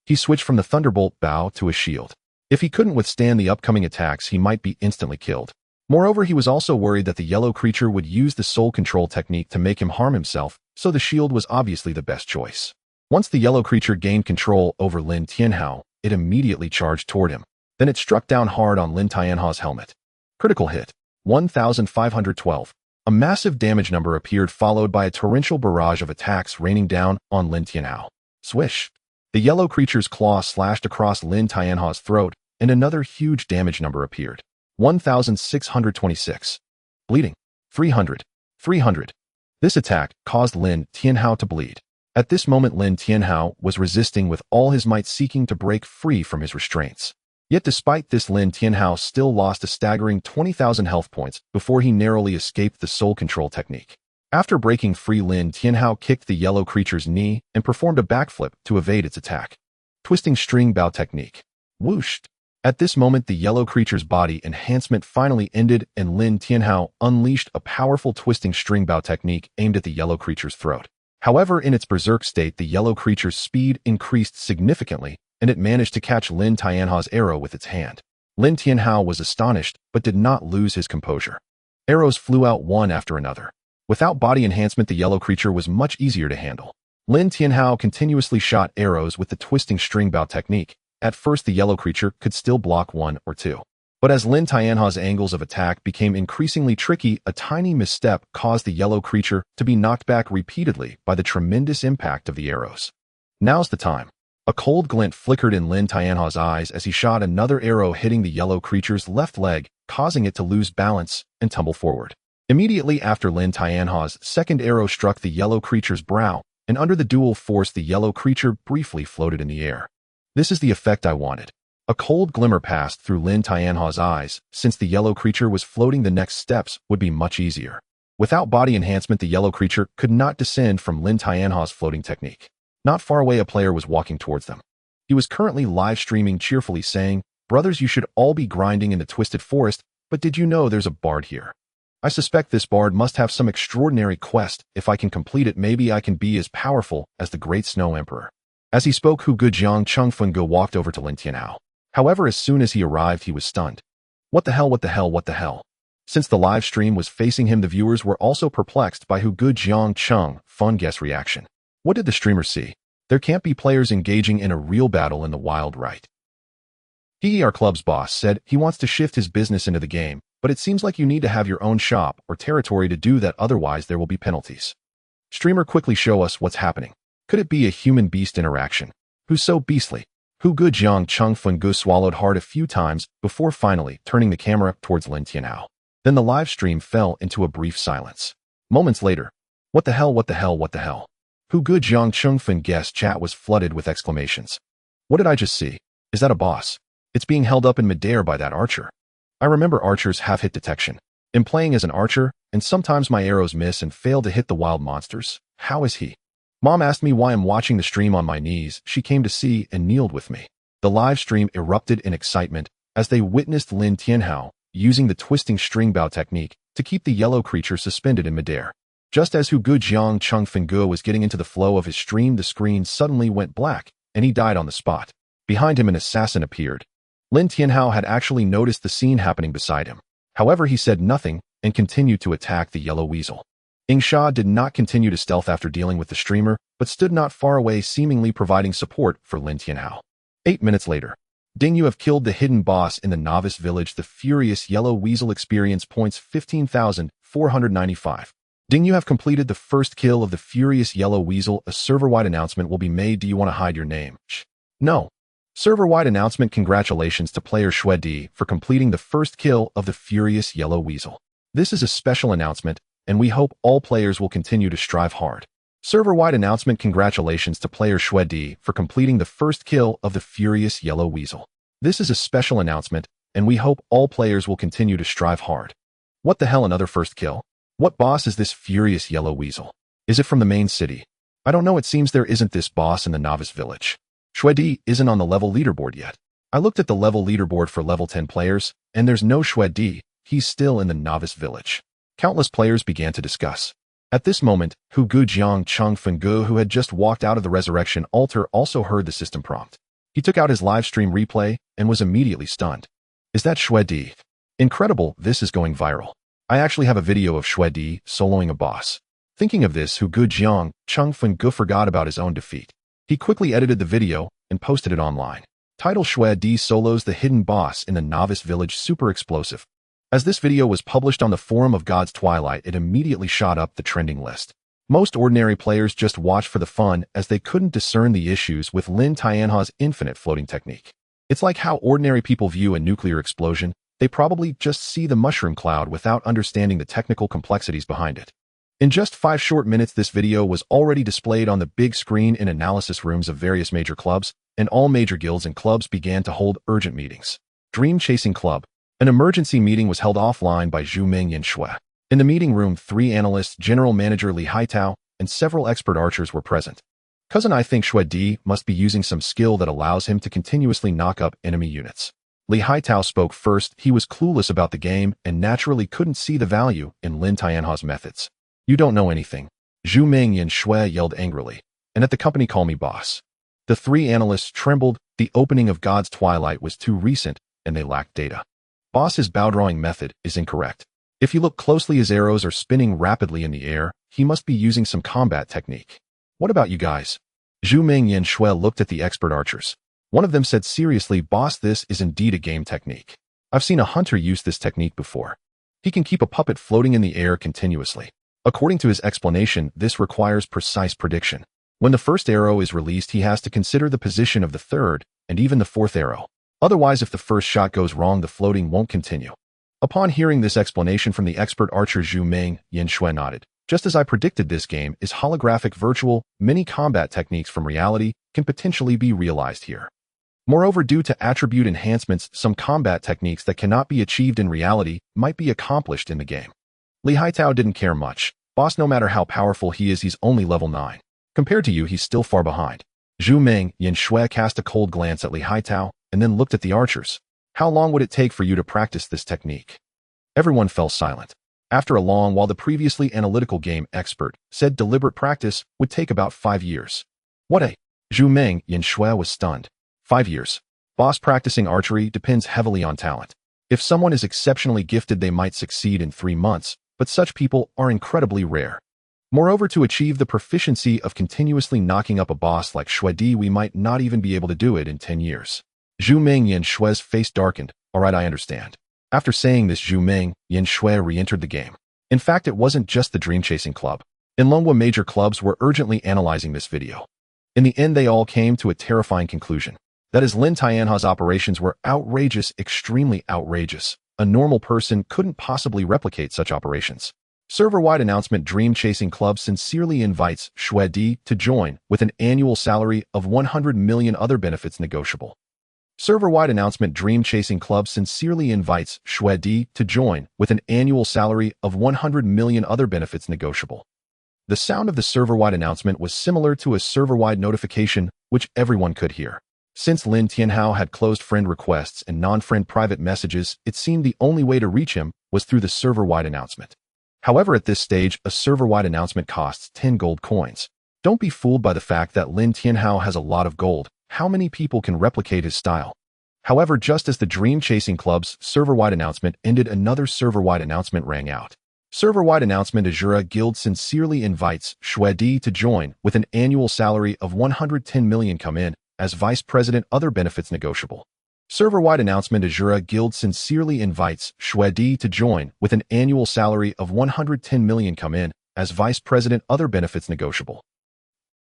He switched from the thunderbolt bow to a shield. If he couldn't withstand the upcoming attacks, he might be instantly killed. Moreover, he was also worried that the yellow creature would use the soul control technique to make him harm himself, so the shield was obviously the best choice. Once the yellow creature gained control over Lin Tianhao, it immediately charged toward him. Then it struck down hard on Lin Tianhao's helmet. Critical hit. 1,512. A massive damage number appeared, followed by a torrential barrage of attacks raining down on Lin Tianhao. Swish! The yellow creature's claw slashed across Lin Tianhao's throat, and another huge damage number appeared. 1,626. Bleeding. 300. 300. This attack caused Lin Tianhao to bleed. At this moment, Lin Tianhao was resisting with all his might, seeking to break free from his restraints. Yet despite this, Lin Tianhao still lost a staggering 20,000 health points before he narrowly escaped the soul control technique. After breaking free, Lin Tianhao kicked the yellow creature's knee and performed a backflip to evade its attack. Twisting string bow technique. Whooshed! At this moment, the yellow creature's body enhancement finally ended, and Lin Tianhao unleashed a powerful twisting string bow technique aimed at the yellow creature's throat. However, in its berserk state, the yellow creature's speed increased significantly, and it managed to catch Lin Tianhao's arrow with its hand. Lin Tianhao was astonished, but did not lose his composure. Arrows flew out one after another. Without body enhancement, the yellow creature was much easier to handle. Lin Tianhao continuously shot arrows with the twisting string bow technique. At first, the yellow creature could still block one or two. But as Lin Tianhao's angles of attack became increasingly tricky, a tiny misstep caused the yellow creature to be knocked back repeatedly by the tremendous impact of the arrows. Now's the time. A cold glint flickered in Lin Tianhao's eyes as he shot another arrow, hitting the yellow creature's left leg, causing it to lose balance and tumble forward. Immediately after, Lin Tianhao's second arrow struck the yellow creature's brow, and under the dual force, the yellow creature briefly floated in the air. This is the effect I wanted. A cold glimmer passed through Lin Tianhao's eyes. Since the yellow creature was floating, the next steps would be much easier. Without body enhancement, the yellow creature could not descend from Lin Tianhao's floating technique. Not far away, a player was walking towards them. He was currently live streaming, cheerfully saying, "Brothers, you should all be grinding in the Twisted Forest, but did you know there's a bard here? I suspect this bard must have some extraordinary quest. If I can complete it, maybe I can be as powerful as the Great Snow Emperor." As he spoke, Hu Gujiang Chengfengu walked over to Lin Tianhao. However, as soon as he arrived, he was stunned. What the hell, what the hell, what the hell? Since the live stream was facing him, the viewers were also perplexed by Hu Gujiang Chengfengu's reaction. What did the streamer see? There can't be players engaging in a real battle in the wild, right? Our club's boss said he wants to shift his business into the game, but it seems like you need to have your own shop or territory to do that, otherwise there will be penalties. Streamer, quickly show us what's happening. Could it be a human-beast interaction? Who's so beastly? Hu Gujiang Chengfengu swallowed hard a few times before finally turning the camera towards Lin Tianhao. Then the live stream fell into a brief silence. Moments later, what the hell, what the hell, what the hell? Hu Gujiang Chengfengu's chat was flooded with exclamations. What did I just see? Is that a boss? It's being held up in midair by that archer. I remember archers have hit detection. I'm playing as an archer, and sometimes my arrows miss and fail to hit the wild monsters. How is he? Mom asked me why I'm watching the stream on my knees. She came to see and kneeled with me. The live stream erupted in excitement as they witnessed Lin Tianhao using the twisting string bow technique to keep the yellow creature suspended in midair. Just as Hu Gujiang Chengfengu was getting into the flow of his stream, the screen suddenly went black, and he died on the spot. Behind him, an assassin appeared. Lin Tianhao had actually noticed the scene happening beside him. However, he said nothing and continued to attack the yellow weasel. Sha did not continue to stealth after dealing with the streamer, but stood not far away, seemingly providing support for Lin Tianhao. 8 minutes later. Ding, you have killed the hidden boss in the novice village. The furious yellow weasel experience points 15,495. Ding, you have completed the first kill of the furious yellow weasel. A server-wide announcement will be made. Do you want to hide your name? No. Server-wide announcement. Congratulations to player Shui Di for completing the first kill of the furious yellow weasel. This is a special announcement, and we hope all players will continue to strive hard. Server-wide announcement. Congratulations to player Shui Di for completing the first kill of the furious yellow weasel. This is a special announcement, and we hope all players will continue to strive hard. What the hell, another first kill? What boss is this furious yellow weasel? Is it from the main city? I don't know, it seems there isn't this boss in the novice village. Shui Di isn't on the level leaderboard yet. I looked at the level leaderboard for level 10 players, and there's no Shui Di. He's still in the novice village. Countless players began to discuss. At this moment, Hu Gujiang Chung Fenggu, who had just walked out of the resurrection altar, also heard the system prompt. He took out his live stream replay and was immediately stunned. Is that Shui Di? Incredible, this is going viral. I actually have a video of Shui Di soloing a boss. Thinking of this, Hu Gujiang Chung Fenggu forgot about his own defeat. He quickly edited the video and posted it online. Title: Shui Di solos the hidden boss in the novice village, super explosive. As this video was published on the forum of God's Twilight, it immediately shot up the trending list. Most ordinary players just watched for the fun, as they couldn't discern the issues with Lin Tianhao's infinite floating technique. It's like how ordinary people view a nuclear explosion. They probably just see the mushroom cloud without understanding the technical complexities behind it. In just 5 short minutes, this video was already displayed on the big screen in analysis rooms of various major clubs, and all major guilds and clubs began to hold urgent meetings. Dream Chasing Club. An emergency meeting was held offline by Zhu Ming and Shui. In the meeting room, 3 analysts, General Manager Li Haitao, and several expert archers were present. Cousin, I think Shui Di must be using some skill that allows him to continuously knock up enemy units. Li Haitao spoke first. He was clueless about the game and naturally couldn't see the value in Lin Tianhao's methods. You don't know anything. Zhu Ming and Shui yelled angrily. And at the company, call me boss. The 3 analysts trembled. The opening of God's Twilight was too recent, and they lacked data. Boss's bow-drawing method is incorrect. If you look closely, his arrows are spinning rapidly in the air. He must be using some combat technique. What about you guys? Zhu Ming and Shui looked at the expert archers. One of them said seriously, boss, this is indeed a game technique. I've seen a hunter use this technique before. He can keep a puppet floating in the air continuously. According to his explanation, this requires precise prediction. When the first arrow is released, he has to consider the position of the third and even the 4th arrow. Otherwise, if the first shot goes wrong, the floating won't continue. Upon hearing this explanation from the expert archer Zhu Ming, Yin Shui nodded. Just as I predicted, this game is holographic virtual. Many combat techniques from reality can potentially be realized here. Moreover, due to attribute enhancements, some combat techniques that cannot be achieved in reality might be accomplished in the game. Li Haitao didn't care much. Boss, no matter how powerful he is, he's only level 9. Compared to you, he's still far behind. Zhu Ming, Yin Shui cast a cold glance at Li Haitao and then looked at the archers. How long would it take for you to practice this technique? Everyone fell silent. After a long while, the previously analytical game expert said deliberate practice would take about 5 years. What a... Zhu Ming, Yin Shui was stunned. 5 years. Boss, practicing archery depends heavily on talent. If someone is exceptionally gifted, they might succeed in 3 months, but such people are incredibly rare. Moreover, to achieve the proficiency of continuously knocking up a boss like Shui Di, we might not even be able to do it in 10 years. Zhu Ming, Yin Shui's face darkened. Alright, I understand. After saying this, Zhu Ming, Yin Shui re-entered the game. In fact, it wasn't just the Dream Chasing Club. In Longwa, major clubs were urgently analyzing this video. In the end, they all came to a terrifying conclusion. That is, Lin Tianhao's operations were outrageous, extremely outrageous. A normal person couldn't possibly replicate such operations. Server-wide announcement: Dream Chasing Club sincerely invites Shui Di to join with an annual salary of 100 million, other benefits negotiable. Server-wide announcement: Dream Chasing Club sincerely invites Shui Di to join with an annual salary of 100 million, other benefits negotiable. The sound of the server-wide announcement was similar to a server-wide notification which everyone could hear. Since Lin Tianhao had closed friend requests and non-friend private messages, it seemed the only way to reach him was through the server-wide announcement. However, at this stage, a server-wide announcement costs 10 gold coins. Don't be fooled by the fact that Lin Tianhao has a lot of gold. How many people can replicate his style? However, just as the Dream Chasing Club's server-wide announcement ended, another server-wide announcement rang out. Server-wide announcement: Azura Guild sincerely invites Shui Di to join with an annual salary of 110 million come in as vice president, other benefits negotiable. Server-wide announcement: Azura Guild sincerely invites Shui Di to join with an annual salary of 110 million come in as vice president, other benefits negotiable.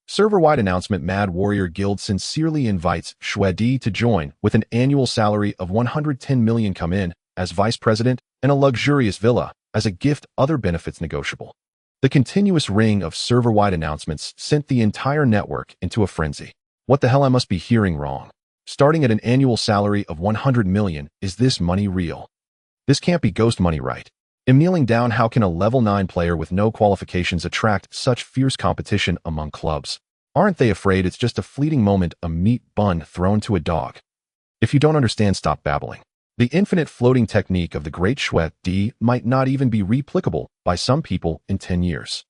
Server-wide announcement: Mad Warrior Guild sincerely invites Shui Di to join with an annual salary of 110 million come in as vice president and a luxurious villa as a gift, other benefits negotiable. The continuous ring of server-wide announcements sent the entire network into a frenzy. What the hell, I must be hearing wrong. Starting at an annual salary of 100 million, is this money real? This can't be ghost money, right? I'm kneeling down. How can a level 9 player with no qualifications attract such fierce competition among clubs? Aren't they afraid it's just a fleeting moment, a meat bun thrown to a dog? If you don't understand, stop babbling. The infinite floating technique of the great Shui Di might not even be replicable by some people in 10 years.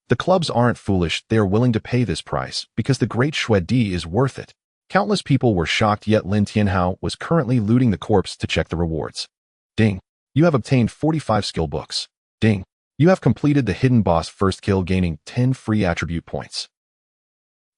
The clubs aren't foolish. They are willing to pay this price because the great Shui Di is worth it. Countless people were shocked, yet Lin Tianhao was currently looting the corpse to check the rewards. Ding. You have obtained 45 skill books. Ding. You have completed the hidden boss first kill, gaining 10 free attribute points.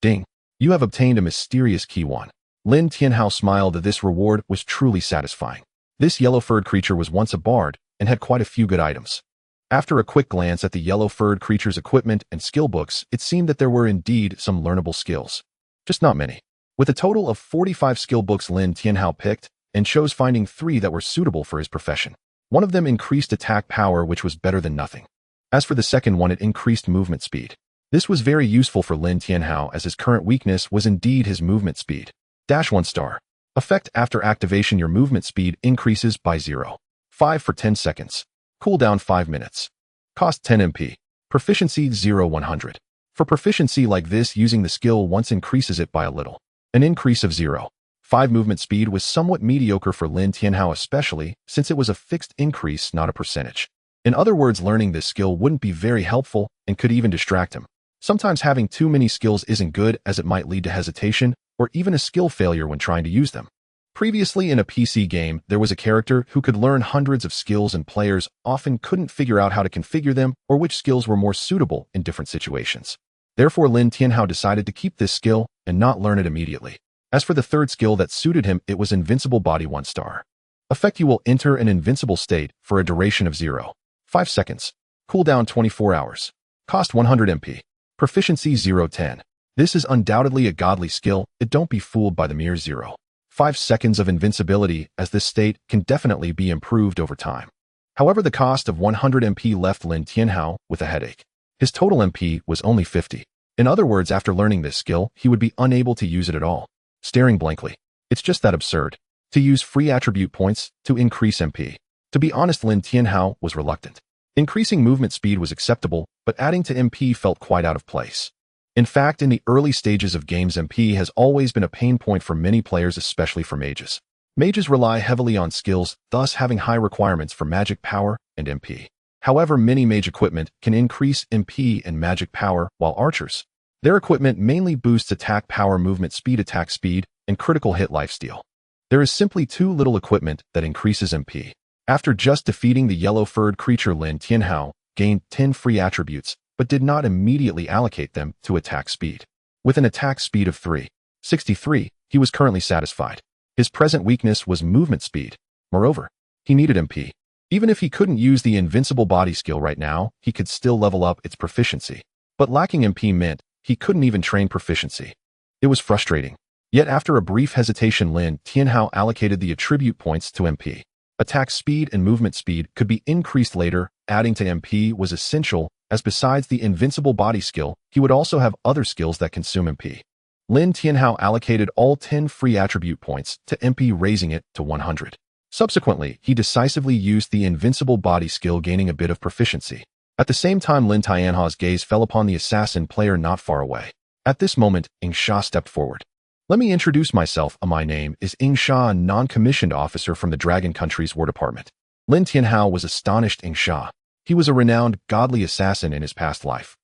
Ding. You have obtained a mysterious key 1. Lin Tianhao smiled. This reward was truly satisfying. This yellow-furred creature was once a bard and had quite a few good items. After a quick glance at the yellow-furred creature's equipment and skill books, it seemed that there were indeed some learnable skills. Just not many. With a total of 45 skill books, Lin Tianhao picked and chose, finding 3 that were suitable for his profession. One of them increased attack power, which was better than nothing. As for the second one, it increased movement speed. This was very useful for Lin Tianhao, as his current weakness was indeed his movement speed. Dash 1 star. Effect: after activation, your movement speed increases by 0.5 for 10 seconds. Cooldown 5 minutes. Cost 10 MP. Proficiency 0-100. For proficiency like this, using the skill once increases it by a little. An increase of 0.5 movement speed was somewhat mediocre for Lin Tianhao, especially since it was a fixed increase, not a percentage. In other words, learning this skill wouldn't be very helpful and could even distract him. Sometimes having too many skills isn't good, as it might lead to hesitation or even a skill failure when trying to use them. Previously, in a PC game, there was a character who could learn hundreds of skills, and players often couldn't figure out how to configure them or which skills were more suitable in different situations. Therefore, Lin Tianhao decided to keep this skill and not learn it immediately. As for the third skill that suited him, it was Invincible Body 1 star. Effect: you will enter an invincible state for a duration of 0.5 seconds. Cooldown 24 hours. Cost 100 MP. Proficiency 0-10. This is undoubtedly a godly skill. Don't be fooled by the mere 0.5 seconds of invincibility, as this state can definitely be improved over time. However, the cost of 100 MP left Lin Tianhao with a headache. His total MP was only 50. In other words, after learning this skill, he would be unable to use it at all. Staring blankly. It's just that absurd. To use free attribute points to increase MP. To be honest, Lin Tianhao was reluctant. Increasing movement speed was acceptable, but adding to MP felt quite out of place. In fact, in the early stages of games, MP has always been a pain point for many players, especially for mages. Mages rely heavily on skills, thus having high requirements for magic power and MP. However, many mage equipment can increase MP and magic power, while archers, their equipment mainly boosts attack power, movement speed, attack speed, and critical hit lifesteal. There is simply too little equipment that increases MP. After just defeating the yellow-furred creature, Lin Tianhao gained 10 free attributes, but did not immediately allocate them to attack speed. With an attack speed of 363, he was currently satisfied. His present weakness was movement speed. Moreover, he needed MP. Even if he couldn't use the invincible body skill right now, he could still level up its proficiency. But lacking MP meant he couldn't even train proficiency. It was frustrating. Yet after a brief hesitation, Lin Tianhao allocated the attribute points to MP. Attack speed and movement speed could be increased later. Adding to MP was essential, as besides the invincible body skill, he would also have other skills that consume MP. Lin Tianhao allocated all 10 free attribute points to MP, raising it to 100. Subsequently, he decisively used the invincible body skill, gaining a bit of proficiency. At the same time, Lin Tianhao's gaze fell upon the assassin player not far away. At this moment, Ing Sha stepped forward. Let me introduce myself. My name is Ing Sha, a non-commissioned officer from the Dragon Country's War Department. Lin Tianhao was astonished. Ing Sha. He was a renowned, godly assassin in his past life.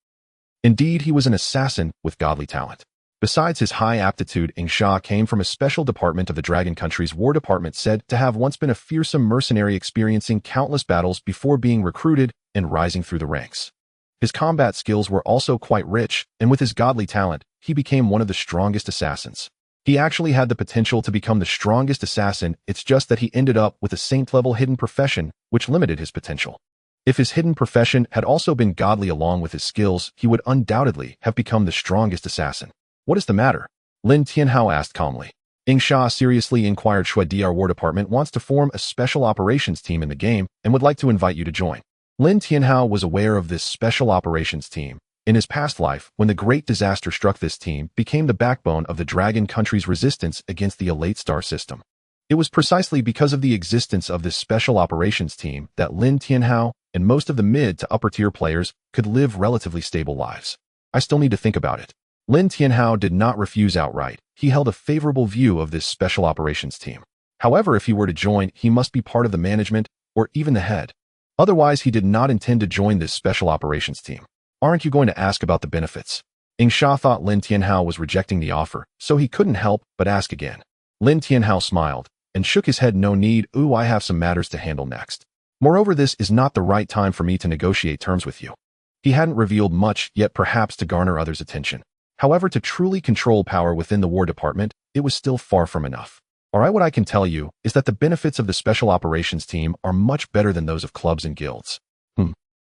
Indeed, he was an assassin with godly talent. Besides his high aptitude, Sha came from a special department of the Dragon Country's War Department said to have once been a fearsome mercenary experiencing countless battles before being recruited and rising through the ranks. His combat skills were also quite rich, and with his godly talent, he became one of the strongest assassins. He actually had the potential to become the strongest assassin, it's just that he ended up with a saint-level hidden profession, which limited his potential. If his hidden profession had also been godly along with his skills, he would undoubtedly have become the strongest assassin. What is the matter? Lin Tianhao asked calmly. Sha seriously inquired. Our War Department wants to form a special operations team in the game and would like to invite you to join. Lin Tianhao was aware of this special operations team. In his past life, when the great disaster struck, this team became the backbone of the Dragon Country's resistance against the Elite Star system. It was precisely because of the existence of this special operations team that Lin Tianhao and most of the mid to upper tier players could live relatively stable lives. I still need to think about it. Lin Tianhao did not refuse outright. He held a favorable view of this special operations team. However, if he were to join, he must be part of the management or even the head. Otherwise, he did not intend to join this special operations team. Aren't you going to ask about the benefits? Sha thought Lin Tianhao was rejecting the offer, so he couldn't help but ask again. Lin Tianhao smiled and shook his head. No need. I have some matters to handle next. Moreover, this is not the right time for me to negotiate terms with you. He hadn't revealed much yet, perhaps to garner others' attention. However, to truly control power within the War Department, it was still far from enough. Alright, what I can tell you is that the benefits of the Special Operations Team are much better than those of clubs and guilds.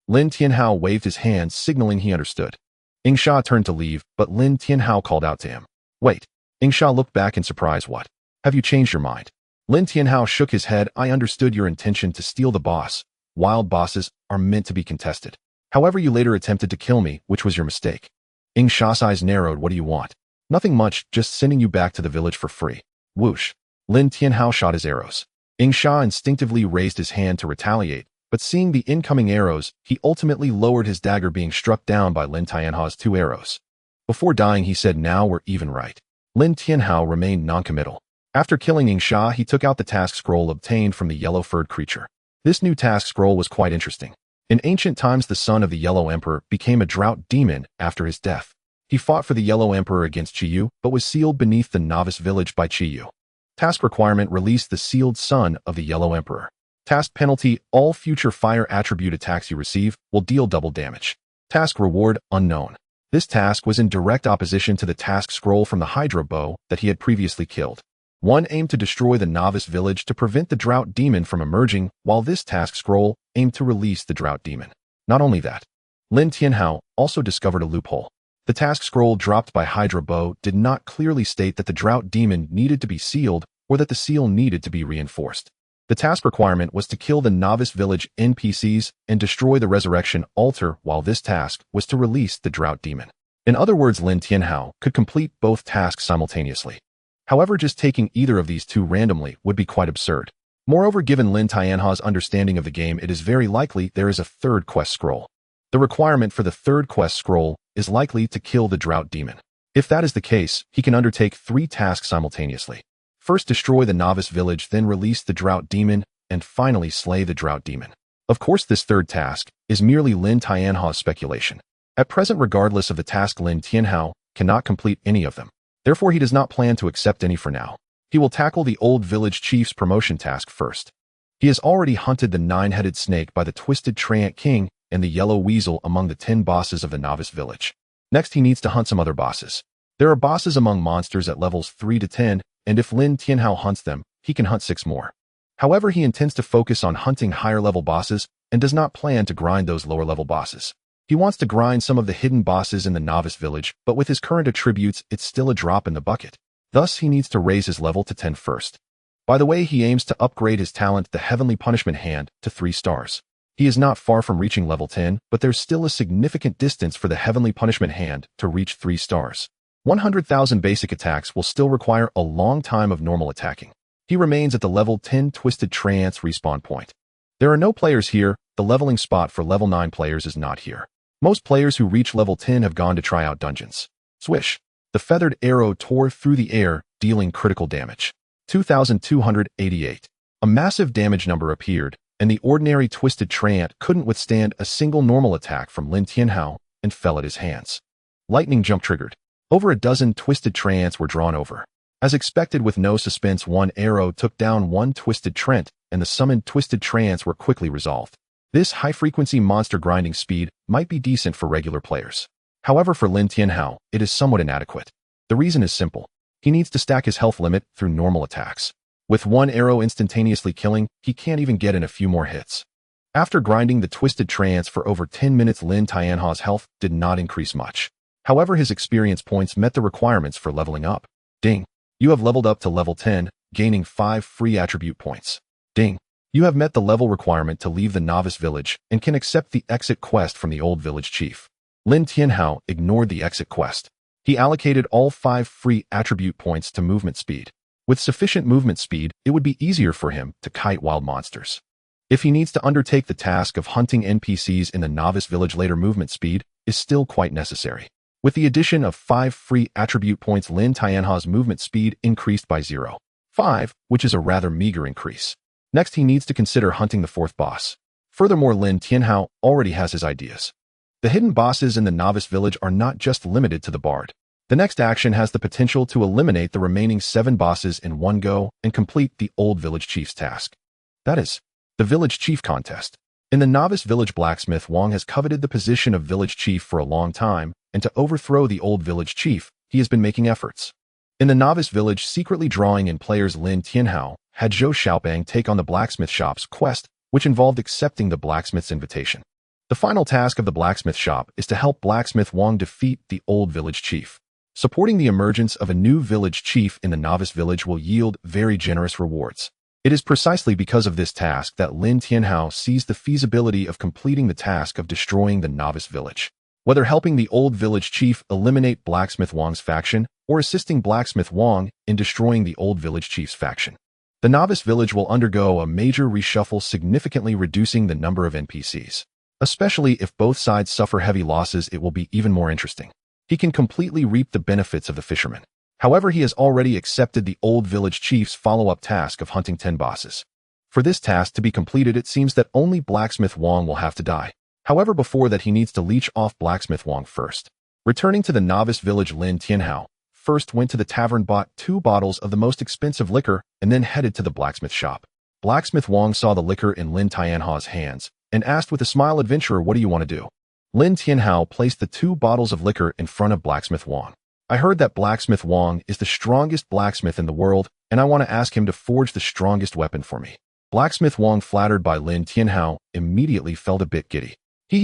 Lin Tianhao waved his hand, signaling he understood. Sha turned to leave, but Lin Tianhao called out to him. Wait. Sha looked back in surprise. What? Have you changed your mind? Lin Tianhao shook his head. I understood your intention to steal the boss. Wild bosses are meant to be contested. However, you later attempted to kill me, which was your mistake. Sha's eyes narrowed. What do you want? Nothing much, just sending you back to the village for free. Whoosh. Lin Tianhao shot his arrows. Sha instinctively raised his hand to retaliate, but seeing the incoming arrows, he ultimately lowered his dagger, being struck down by Lin Tianhao's 2 arrows. Before dying, he said, now we're even, right? Lin Tianhao remained noncommittal. After killing Sha, he took out the task scroll obtained from the yellow-furred creature. This new task scroll was quite interesting. In ancient times, the son of the Yellow Emperor became a drought demon after his death. He fought for the Yellow Emperor against Qiyu, but was sealed beneath the novice village by Qiyu. Task requirement: release the sealed son of the Yellow Emperor. Task penalty: all future fire attribute attacks you receive will deal double damage. Task reward: unknown. This task was in direct opposition to the task scroll from the Hydra bow that he had previously killed. One aimed to destroy the novice village to prevent the drought demon from emerging, while this task scroll aimed to release the drought demon. Not only that, Lin Tianhao also discovered a loophole. The task scroll dropped by Hydra bow did not clearly state that the drought demon needed to be sealed or that the seal needed to be reinforced. The task requirement was to kill the novice village NPCs and destroy the resurrection altar, while this task was to release the drought demon. In other words, Lin Tianhao could complete both tasks simultaneously. However, just taking either of these two randomly would be quite absurd. Moreover, given Lin Tianhao's understanding of the game, it is very likely there is a third quest scroll. The requirement for the third quest scroll is likely to kill the drought demon. If that is the case, he can undertake 3 tasks simultaneously. First, destroy the novice village, then release the drought demon, and finally slay the drought demon. Of course, this third task is merely Lin Tianhao's speculation. At present, regardless of the task, Lin Tianhao cannot complete any of them. Therefore, he does not plan to accept any for now. He will tackle the old village chief's promotion task first. He has already hunted the 9-headed snake by the twisted Treant King and the yellow weasel among the 10 bosses of the novice village. Next, he needs to hunt some other bosses. There are bosses among monsters at levels 3 to 10, and if Lin Tianhao hunts them, he can hunt 6 more. However, he intends to focus on hunting higher-level bosses and does not plan to grind those lower-level bosses. He wants to grind some of the hidden bosses in the novice village, but with his current attributes, it's still a drop in the bucket. Thus, he needs to raise his level to 10 first. By the way, he aims to upgrade his talent, the Heavenly Punishment Hand, to 3 stars. He is not far from reaching level 10, but there's still a significant distance for the Heavenly Punishment Hand to reach 3 stars. 100,000 basic attacks will still require a long time of normal attacking. He remains at the level 10 Twisted Trance respawn point. There are no players here. The leveling spot for level 9 players is not here. Most players who reach level 10 have gone to try out dungeons. Swish. The feathered arrow tore through the air, dealing critical damage. 2,288. A massive damage number appeared, and the ordinary Twisted Treant couldn't withstand a single normal attack from Lin Tianhao and fell at his hands. Lightning jump triggered. Over a dozen twisted treants were drawn over. As expected, with no suspense, one arrow took down one twisted treant, and the summoned twisted treants were quickly resolved. This high-frequency monster grinding speed might be decent for regular players. However, for Lin Tianhao, it is somewhat inadequate. The reason is simple. He needs to stack his health limit through normal attacks. With one arrow instantaneously killing, he can't even get in a few more hits. After grinding the twisted treants for over 10 minutes, Lin Tianhao's health did not increase much. However, his experience points met the requirements for leveling up. Ding. You have leveled up to level 10, gaining 5 free attribute points. Ding. You have met the level requirement to leave the novice village and can accept the exit quest from the old village chief. Lin Tianhao ignored the exit quest. He allocated all 5 free attribute points to movement speed. With sufficient movement speed, it would be easier for him to kite wild monsters. If he needs to undertake the task of hunting NPCs in the novice village later, movement speed is still quite necessary. With the addition of 5 free attribute points, Lin Tianhao's movement speed increased by 0.5, which is a rather meager increase. Next, he needs to consider hunting the 4th boss. Furthermore, Lin Tianhao already has his ideas. The hidden bosses in the novice village are not just limited to the bard. The next action has the potential to eliminate the remaining 7 bosses in one go and complete the old village chief's task. That is, the village chief contest. In the novice village, blacksmith Wang has coveted the position of village chief for a long time, and to overthrow the old village chief, he has been making efforts. In the novice village, secretly drawing in players, Lin Tianhao had Zhou Xiaobang take on the blacksmith shop's quest, which involved accepting the blacksmith's invitation. The final task of the blacksmith shop is to help blacksmith Wang defeat the old village chief. Supporting the emergence of a new village chief in the novice village will yield very generous rewards. It is precisely because of this task that Lin Tianhao sees the feasibility of completing the task of destroying the novice village. Whether helping the old village chief eliminate blacksmith Wang's faction or assisting blacksmith Wang in destroying the old village chief's faction, the novice village will undergo a major reshuffle, significantly reducing the number of NPCs. Especially if both sides suffer heavy losses, it will be even more interesting. He can completely reap the benefits of the fisherman. However, he has already accepted the old village chief's follow-up task of hunting 10 bosses. For this task to be completed, it seems that only blacksmith Wang will have to die. However, before that, he needs to leech off blacksmith Wang first. Returning to the novice village, Lin Tianhao first went to the tavern, bought 2 bottles of the most expensive liquor, and then headed to the blacksmith shop. Blacksmith Wang saw the liquor in Lin Tianhao's hands and asked with a smile, "Adventurer, what do you want to do?" Lin Tianhao placed the 2 bottles of liquor in front of blacksmith Wang. "I heard that blacksmith Wang is the strongest blacksmith in the world, and I want to ask him to forge the strongest weapon for me." Blacksmith Wang, flattered by Lin Tianhao, immediately felt a bit giddy.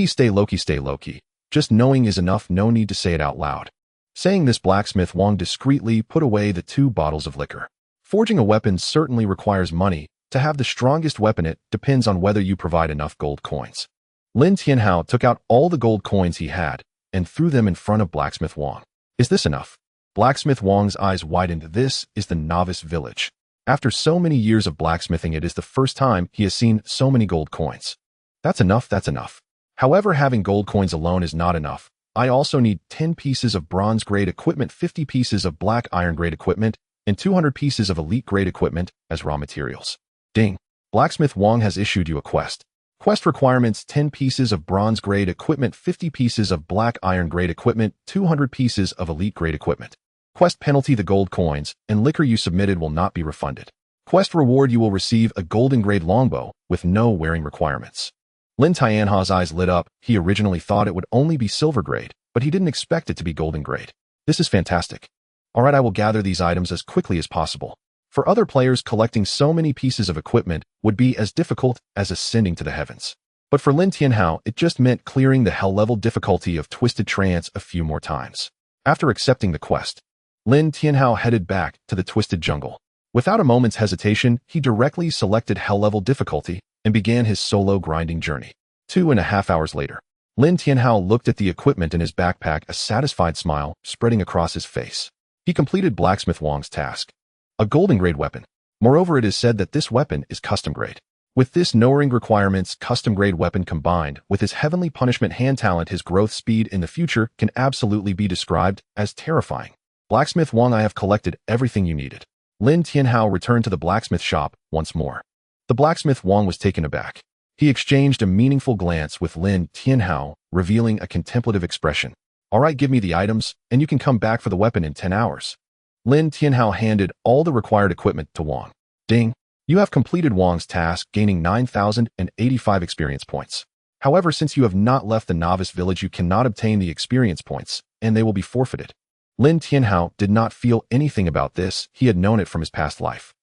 Stay low-key, stay low-key. Just knowing is enough, no need to say it out loud. Saying this, blacksmith Wang discreetly put away the 2 bottles of liquor. Forging a weapon certainly requires money. To have the strongest weapon, it depends on whether you provide enough gold coins. Lin Tianhao took out all the gold coins he had and threw them in front of blacksmith Wang. "Is this enough?" Blacksmith Wang's eyes widened. This is the novice village. After so many years of blacksmithing, it is the first time he has seen so many gold coins. That's enough, that's enough. However, having gold coins alone is not enough. I also need 10 pieces of bronze-grade equipment, 50 pieces of black iron-grade equipment, and 200 pieces of elite-grade equipment as raw materials. Ding. Blacksmith Wang has issued you a quest. Quest requirements: 10 pieces of bronze-grade equipment, 50 pieces of black iron-grade equipment, 200 pieces of elite-grade equipment. Quest penalty: the gold coins and liquor you submitted will not be refunded. Quest reward: you will receive a golden-grade longbow with no wearing requirements. Lin Tianhao's eyes lit up. He originally thought it would only be silver-grade, but he didn't expect it to be golden-grade. This is fantastic. Alright, I will gather these items as quickly as possible. For other players, collecting so many pieces of equipment would be as difficult as ascending to the heavens. But for Lin Tianhao, it just meant clearing the hell-level difficulty of twisted treants a few more times. After accepting the quest, Lin Tianhao headed back to the twisted jungle. Without a moment's hesitation, he directly selected hell-level difficulty and began his solo grinding journey. 2.5 hours later, Lin Tianhao looked at the equipment in his backpack, a satisfied smile spreading across his face. He completed blacksmith Wang's task. A golden-grade weapon. Moreover, it is said that this weapon is custom-grade. With this no-ring requirements custom-grade weapon combined with his heavenly punishment hand talent, his growth speed in the future can absolutely be described as terrifying. Blacksmith Wang, I have collected everything you needed. Lin Tianhao returned to the blacksmith shop once more. The blacksmith Wang was taken aback. He exchanged a meaningful glance with Lin Tianhao, revealing a contemplative expression. Alright, give me the items, and you can come back for the weapon in 10 hours. Lin Tianhao handed all the required equipment to Wang. Ding! You have completed Wang's task, gaining 9,085 experience points. However, since you have not left the novice village, you cannot obtain the experience points, and they will be forfeited. Lin Tianhao did not feel anything about this. He had known it from his past life.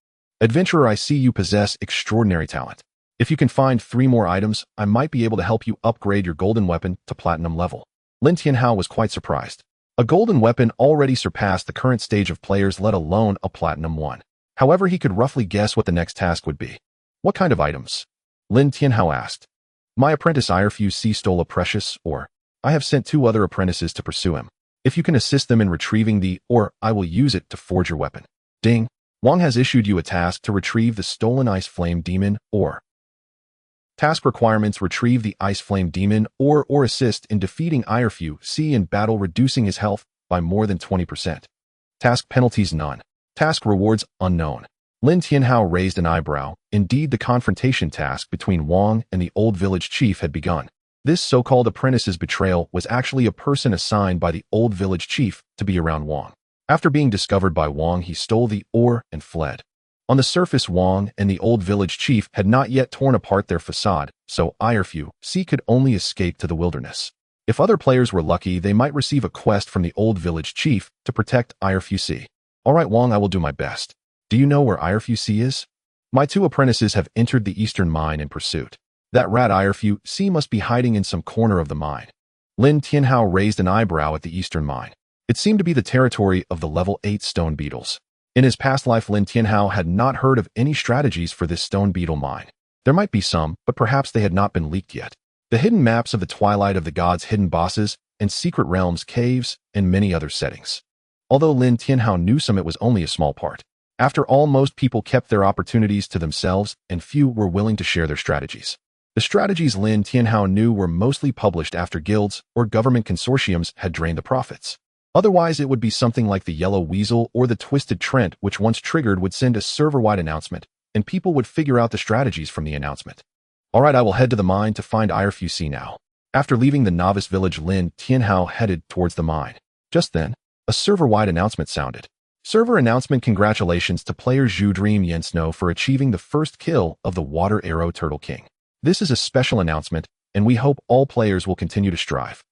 Adventurer, I see you possess extraordinary talent. If you can find 3 more items, I might be able to help you upgrade your golden weapon to platinum level. Lin Tianhao was quite surprised. A golden weapon already surpassed the current stage of players, let alone a platinum one. However, he could roughly guess what the next task would be. What kind of items? Lin Tianhao asked. My apprentice Irefuse stole a precious ore. I have sent 2 other apprentices to pursue him. If you can assist them in retrieving the ore, I will use it to forge your weapon. Ding! Wang has issued you a task to retrieve the stolen Ice Flame Demon ore. Task requirements: retrieve the Ice Flame Demon ore or assist in defeating Irefuse in battle, reducing his health by more than 20%. Task penalties: none. Task rewards: unknown. Lin Tianhao raised an eyebrow. Indeed, the confrontation task between Wang and the old village chief had begun. This so-called apprentice's betrayal was actually a person assigned by the old village chief to be around Wang. After being discovered by Wang, he stole the ore and fled. On the surface, Wang and the old village chief had not yet torn apart their facade, so Irefuse could only escape to the wilderness. If other players were lucky, they might receive a quest from the old village chief to protect Irefuse. Alright, Wang, I will do my best. Do you know where Irefuse is? My 2 apprentices have entered the eastern mine in pursuit. That rat Irefuse must be hiding in some corner of the mine. Lin Tianhao raised an eyebrow at the eastern mine. It seemed to be the territory of the level 8 stone beetles. In his past life, Lin Tianhao had not heard of any strategies for this stone beetle mine. There might be some, but perhaps they had not been leaked yet. The hidden maps of the Twilight of the Gods, hidden bosses, and secret realms, caves, and many other settings. Although Lin Tianhao knew some, it was only a small part. After all, most people kept their opportunities to themselves, and few were willing to share their strategies. The strategies Lin Tianhao knew were mostly published after guilds or government consortiums had drained the profits. Otherwise, it would be something like the Yellow Weasel or the Twisted Trent, which once triggered would send a server-wide announcement, and people would figure out the strategies from the announcement. Alright, I will head to the mine to find Irefuse now. After leaving the novice village, Lin Tianhao headed towards the mine. Just then, a server-wide announcement sounded. Server announcement: congratulations to player Zhu Yen Snow for achieving the first kill of the Water Arrow Turtle King. This is a special announcement, and we hope all players will continue to strive.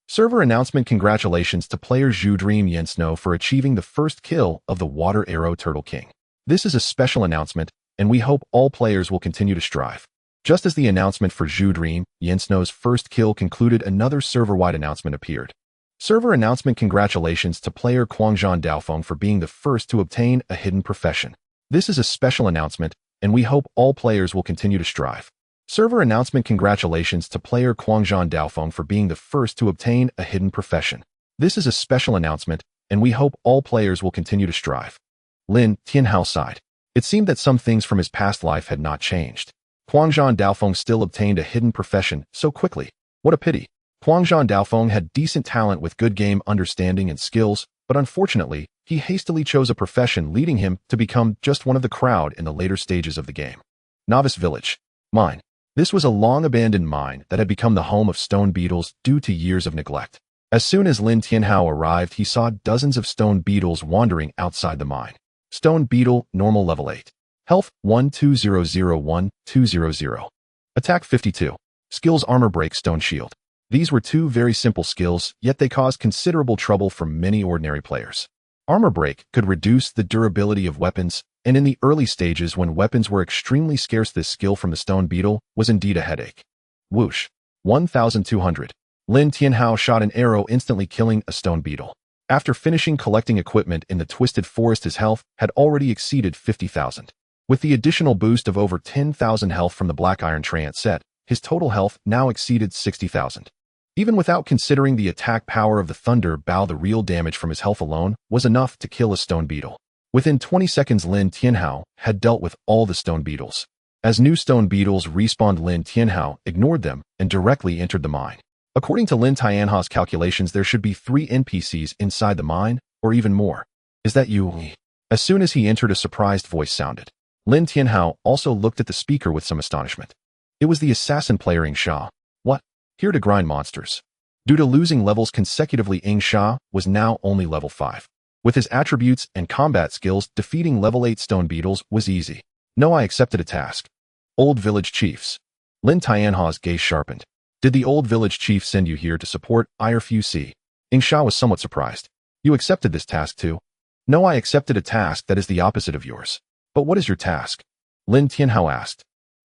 Server announcement: congratulations to player Zhu Yen Snow for achieving the first kill of the Water Arrow Turtle King. This is a special announcement, and we hope all players will continue to strive. Just as the announcement for Zhu Yen Snow's first kill concluded, another server-wide announcement appeared. Server announcement: congratulations to player Quangzhan Daofeng for being the first to obtain a hidden profession. This is a special announcement, and we hope all players will continue to strive. Server announcement: congratulations to player Quangzhan Daofeng for being the first to obtain a hidden profession. This is a special announcement, and we hope all players will continue to strive. Lin Tianhao sighed. It seemed that some things from his past life had not changed. Quangzhan Daofeng still obtained a hidden profession so quickly. What a pity. Quangzhan Daofeng had decent talent with good game understanding and skills, but unfortunately, he hastily chose a profession, leading him to become just one of the crowd in the later stages of the game. Novice Village. Mine. This was a long-abandoned mine that had become the home of stone beetles due to years of neglect. As soon as Lin Tianhao arrived, he saw dozens of stone beetles wandering outside the mine. Stone beetle, normal level 8. Health, 12001-200. Attack 52. Skills: armor break, stone shield. These were 2 very simple skills, yet they caused considerable trouble for many ordinary players. Armor break could reduce the durability of weapons, and in the early stages when weapons were extremely scarce, this skill from the stone beetle was indeed a headache. Whoosh. 1200. Lin Tianhao shot an arrow, instantly killing a stone beetle. After finishing collecting equipment in the Twisted Forest, his health had already exceeded 50,000. With the additional boost of over 10,000 health from the Black Iron Treant set, his total health now exceeded 60,000. Even without considering the attack power of the Thunder Bow, the real damage from his health alone was enough to kill a stone beetle. Within 20 seconds, Lin Tianhao had dealt with all the stone beetles. As new stone beetles respawned, Lin Tianhao ignored them and directly entered the mine. According to Lin Tianhao's calculations, there should be 3 NPCs inside the mine, or even more. Is that you? As soon as he entered, a surprised voice sounded. Lin Tianhao also looked at the speaker with some astonishment. It was the assassin player Ing Sha. What? Here to grind monsters. Due to losing levels consecutively, Ing Sha was now only level 5. With his attributes and combat skills, defeating level 8 stone beetles was easy. No, I accepted a task. Old village chiefs. Lin Tianha's gaze sharpened. Did the old village chief send you here to support IRFUC? Ing Sha was somewhat surprised. You accepted this task too? No, I accepted a task that is the opposite of yours. But what is your task? Lin Tianhao asked.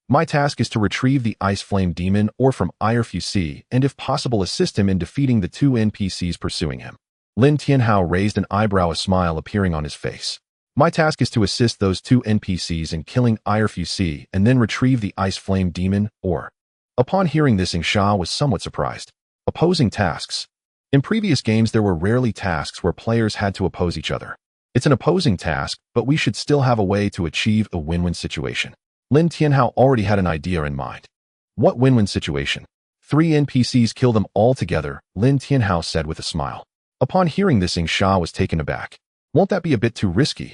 My task is to retrieve the Ice Flame Demon ore from IRFUC and if possible assist him in defeating the 2 NPCs pursuing him. Lin Tianhao raised an eyebrow, a smile appearing on his face. My task is to assist those 2 NPCs in killing IRFUC and then retrieve the Ice Flame Demon ore. Upon hearing this, Ing Sha was somewhat surprised. Opposing tasks. In previous games there were rarely tasks where players had to oppose each other. It's an opposing task, but we should still have a way to achieve a win-win situation. Lin Tianhao already had an idea in mind. What win-win situation? 3 NPCs kill them all together, Lin Tianhao said with a smile. Upon hearing this, Ing Sha was taken aback. Won't that be a bit too risky?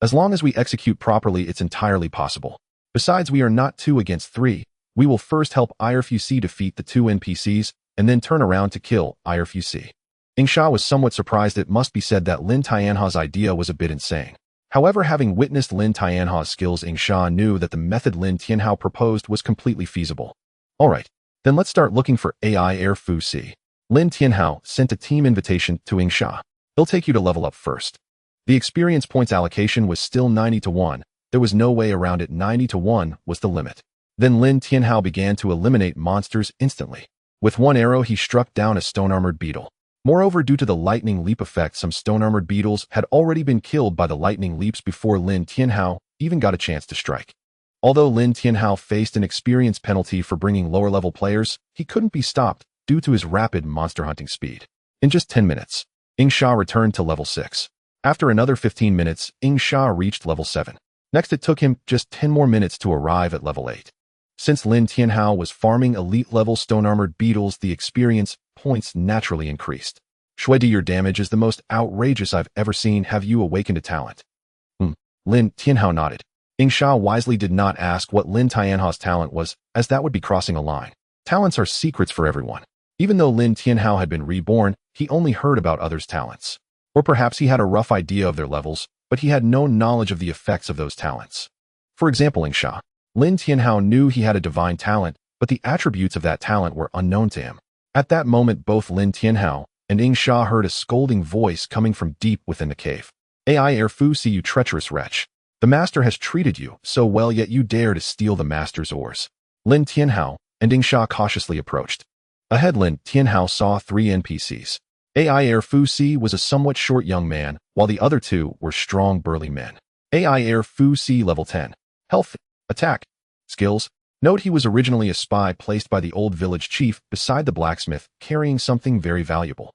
As long as we execute properly, it's entirely possible. Besides, we are not 2 against 3. We will first help IRFUC defeat the 2 NPCs, and then turn around to kill IRFUC. Ing Sha was somewhat surprised. It must be said that Lin Tianha's idea was a bit insane. However, having witnessed Lin Tianha's skills, Ing Sha knew that the method Lin Tianhao proposed was completely feasible. Alright, then let's start looking for AI Air Fu Si. Lin Tianhao sent a team invitation to Ing Sha. He'll take you to level up first. The experience points allocation was still 90 to 1. There was no way around it. 90 to 1 was the limit. Then Lin Tianhao began to eliminate monsters instantly. With one arrow, he struck down a stone-armored beetle. Moreover, due to the lightning leap effect, some stone-armored beetles had already been killed by the lightning leaps before Lin Tianhao even got a chance to strike. Although Lin Tianhao faced an experience penalty for bringing lower-level players, he couldn't be stopped due to his rapid monster hunting speed. In just 10 minutes, Ing Sha returned to level 6. After another 15 minutes, Ing Sha reached level 7. Next, it took him just 10 more minutes to arrive at level 8. Since Lin Tianhao was farming elite-level stone-armored beetles, the experience points naturally increased. Shuidi, your damage is the most outrageous I've ever seen. Have you awakened a talent? Lin Tianhao nodded. Ing Sha wisely did not ask what Lin Tianhao's talent was, as that would be crossing a line. Talents are secrets for everyone. Even though Lin Tianhao had been reborn, he only heard about others' talents. Or perhaps he had a rough idea of their levels, but he had no knowledge of the effects of those talents. For example, Ing Sha. Lin Tianhao knew he had a divine talent, but the attributes of that talent were unknown to him. At that moment, both Lin Tianhao and Ing Sha heard a scolding voice coming from deep within the cave. AI Air Fu Si, you treacherous wretch. The master has treated you so well, yet you dare to steal the master's ores. Lin Tianhao and Ing Sha cautiously approached. Ahead, Lin Tianhao saw 3 NPCs. AI Air Fu Si was a somewhat short young man, while the other 2 were strong, burly men. AI Air Fu Si level 10. Health. Attack. Skills. Note, he was originally a spy placed by the old village chief beside the blacksmith, carrying something very valuable.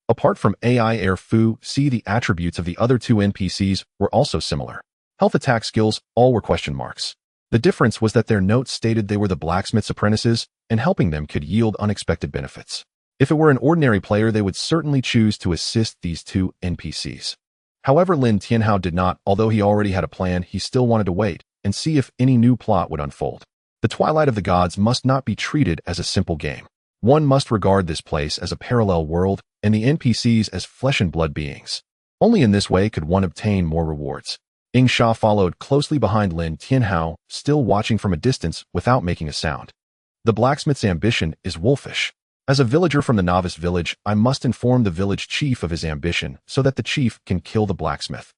Apart from AI Air Fu Si, the attributes of the other 2 NPCs were also similar. Health, attack, skills, all were question marks. The difference was that their notes stated they were the blacksmith's apprentices, and helping them could yield unexpected benefits. If it were an ordinary player, they would certainly choose to assist these 2 NPCs. However, Lin Tianhao did not. Although he already had a plan, he still wanted to wait and see if any new plot would unfold. The Twilight of the Gods must not be treated as a simple game. One must regard this place as a parallel world and the NPCs as flesh and blood beings. Only in this way could one obtain more rewards. Ing Sha followed closely behind Lin Tianhao, still watching from a distance without making a sound. The blacksmith's ambition is wolfish. As a villager from the novice village, I must inform the village chief of his ambition so that the chief can kill the blacksmith.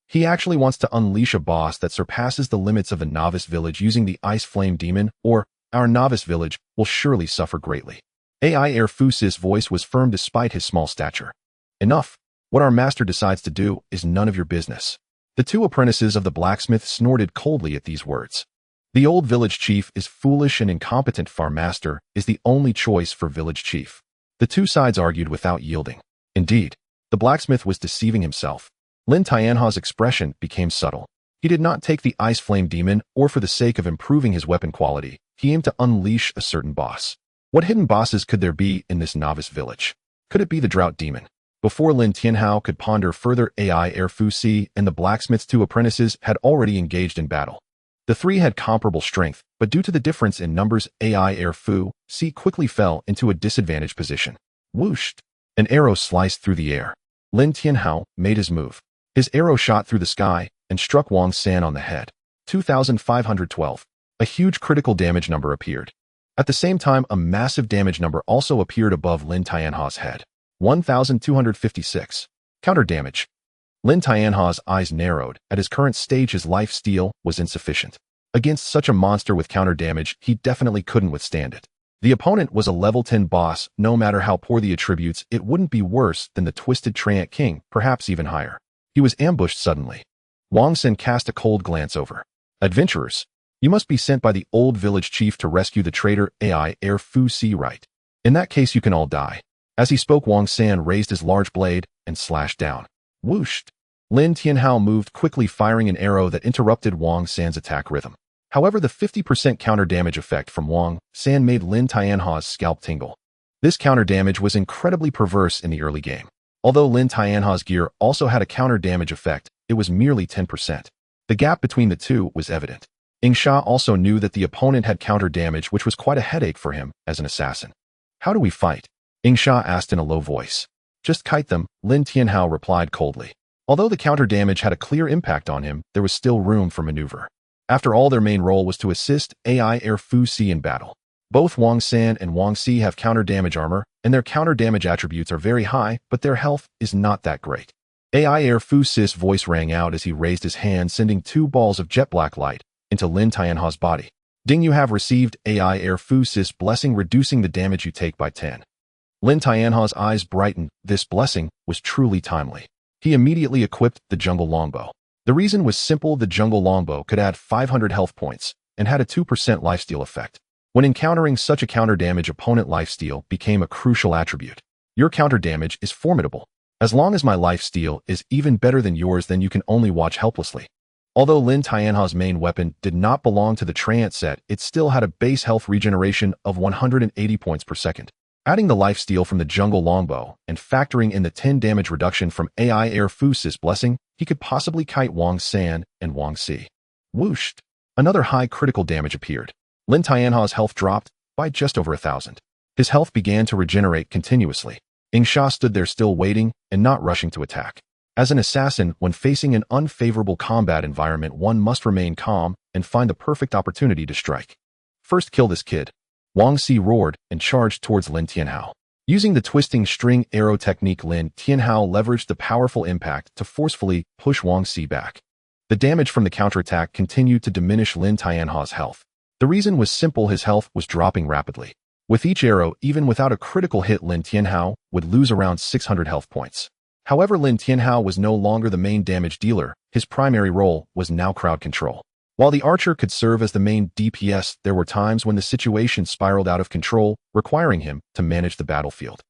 He actually wants to unleash a boss that surpasses the limits of the novice village using the Ice Flame Demon, or our novice village will surely suffer greatly. AI Air Fu Si's voice was firm despite his small stature. Enough. What our master decides to do is none of your business. The 2 apprentices of the blacksmith snorted coldly at these words. The old village chief is foolish and incompetent. Farm master is the only choice for village chief. The 2 sides argued without yielding. Indeed, the blacksmith was deceiving himself. Lin Tianhao's expression became subtle. He did not take the Ice Flame Demon, or for the sake of improving his weapon quality, he aimed to unleash a certain boss. What hidden bosses could there be in this novice village? Could it be the Drought Demon? Before Lin Tianhao could ponder further, AI Air Fu Si and the blacksmith's 2 apprentices had already engaged in battle. The 3 had comparable strength, but due to the difference in numbers, AI Air Fu Si quickly fell into a disadvantaged position. Whooshed! An arrow sliced through the air. Lin Tianhao made his move. His arrow shot through the sky and struck Wang San on the head. 2,512. A huge critical damage number appeared. At the same time, a massive damage number also appeared above Lin Tianhao's head. 1,256. Counter damage. Lin Tianhao's eyes narrowed. At his current stage, his life steal was insufficient. Against such a monster with counter damage, he definitely couldn't withstand it. The opponent was a level 10 boss. No matter how poor the attributes, it wouldn't be worse than the twisted Treant King, perhaps even higher. He was ambushed suddenly. Wang San cast a cold glance over. Adventurers, you must be sent by the old village chief to rescue the traitor Ai Air Fu Si, right? In that case, you can all die. As he spoke, Wang San raised his large blade and slashed down. Whooshed! Lin Tianhao moved quickly, firing an arrow that interrupted Wang San's attack rhythm. However, the 50% counter damage effect from Wang San made Lin Tianhao's scalp tingle. This counter damage was incredibly perverse in the early game. Although Lin Tianhao's gear also had a counter damage effect, it was merely 10%. The gap between the two was evident. Sha also knew that the opponent had counter damage, which was quite a headache for him as an assassin. How do we fight? Sha asked in a low voice. Just kite them, Lin Tianhao replied coldly. Although the counter damage had a clear impact on him, there was still room for maneuver. After all, their main role was to assist Ai Air Fu Si in battle. Both Wang San and Wang Si have counter damage armor, and their counter damage attributes are very high, but their health is not that great. Ai Air Fu Si's voice rang out as he raised his hand, sending 2 balls of jet black light into Lin Tianhao's body. Ding, you have received Ai Air Fu Si's blessing, reducing the damage you take by 10. Lin Tianhao's eyes brightened. This blessing was truly timely. He immediately equipped the jungle longbow. The reason was simple: the jungle longbow could add 500 health points and had a 2% lifesteal effect. When encountering such a counter damage opponent, lifesteal became a crucial attribute. Your counter damage is formidable. As long as my lifesteal is even better than yours, then you can only watch helplessly. Although Lin Tianhao's main weapon did not belong to the Treant set, it still had a base health regeneration of 180 points per second. Adding the lifesteal from the jungle longbow and factoring in the 10 damage reduction from Ai Air Fu Si's blessing, he could possibly kite Wang San and Wang Si. Whooshed! Another high critical damage appeared. Lin Tianhao's health dropped by just over 1,000. His health began to regenerate continuously. Sha stood there still, waiting and not rushing to attack. As an assassin, when facing an unfavorable combat environment, one must remain calm and find the perfect opportunity to strike. First, kill this kid. Wang Si roared and charged towards Lin Tianhao. Using the twisting string arrow technique, Lin Tianhao leveraged the powerful impact to forcefully push Wang Si back. The damage from the counterattack continued to diminish Lin Tianhao's health. The reason was simple: his health was dropping rapidly. With each arrow, even without a critical hit, Lin Tianhao would lose around 600 health points. However, Lin Tianhao was no longer the main damage dealer. His primary role was now crowd control. While the archer could serve as the main DPS, there were times when the situation spiraled out of control, requiring him to manage the battlefield.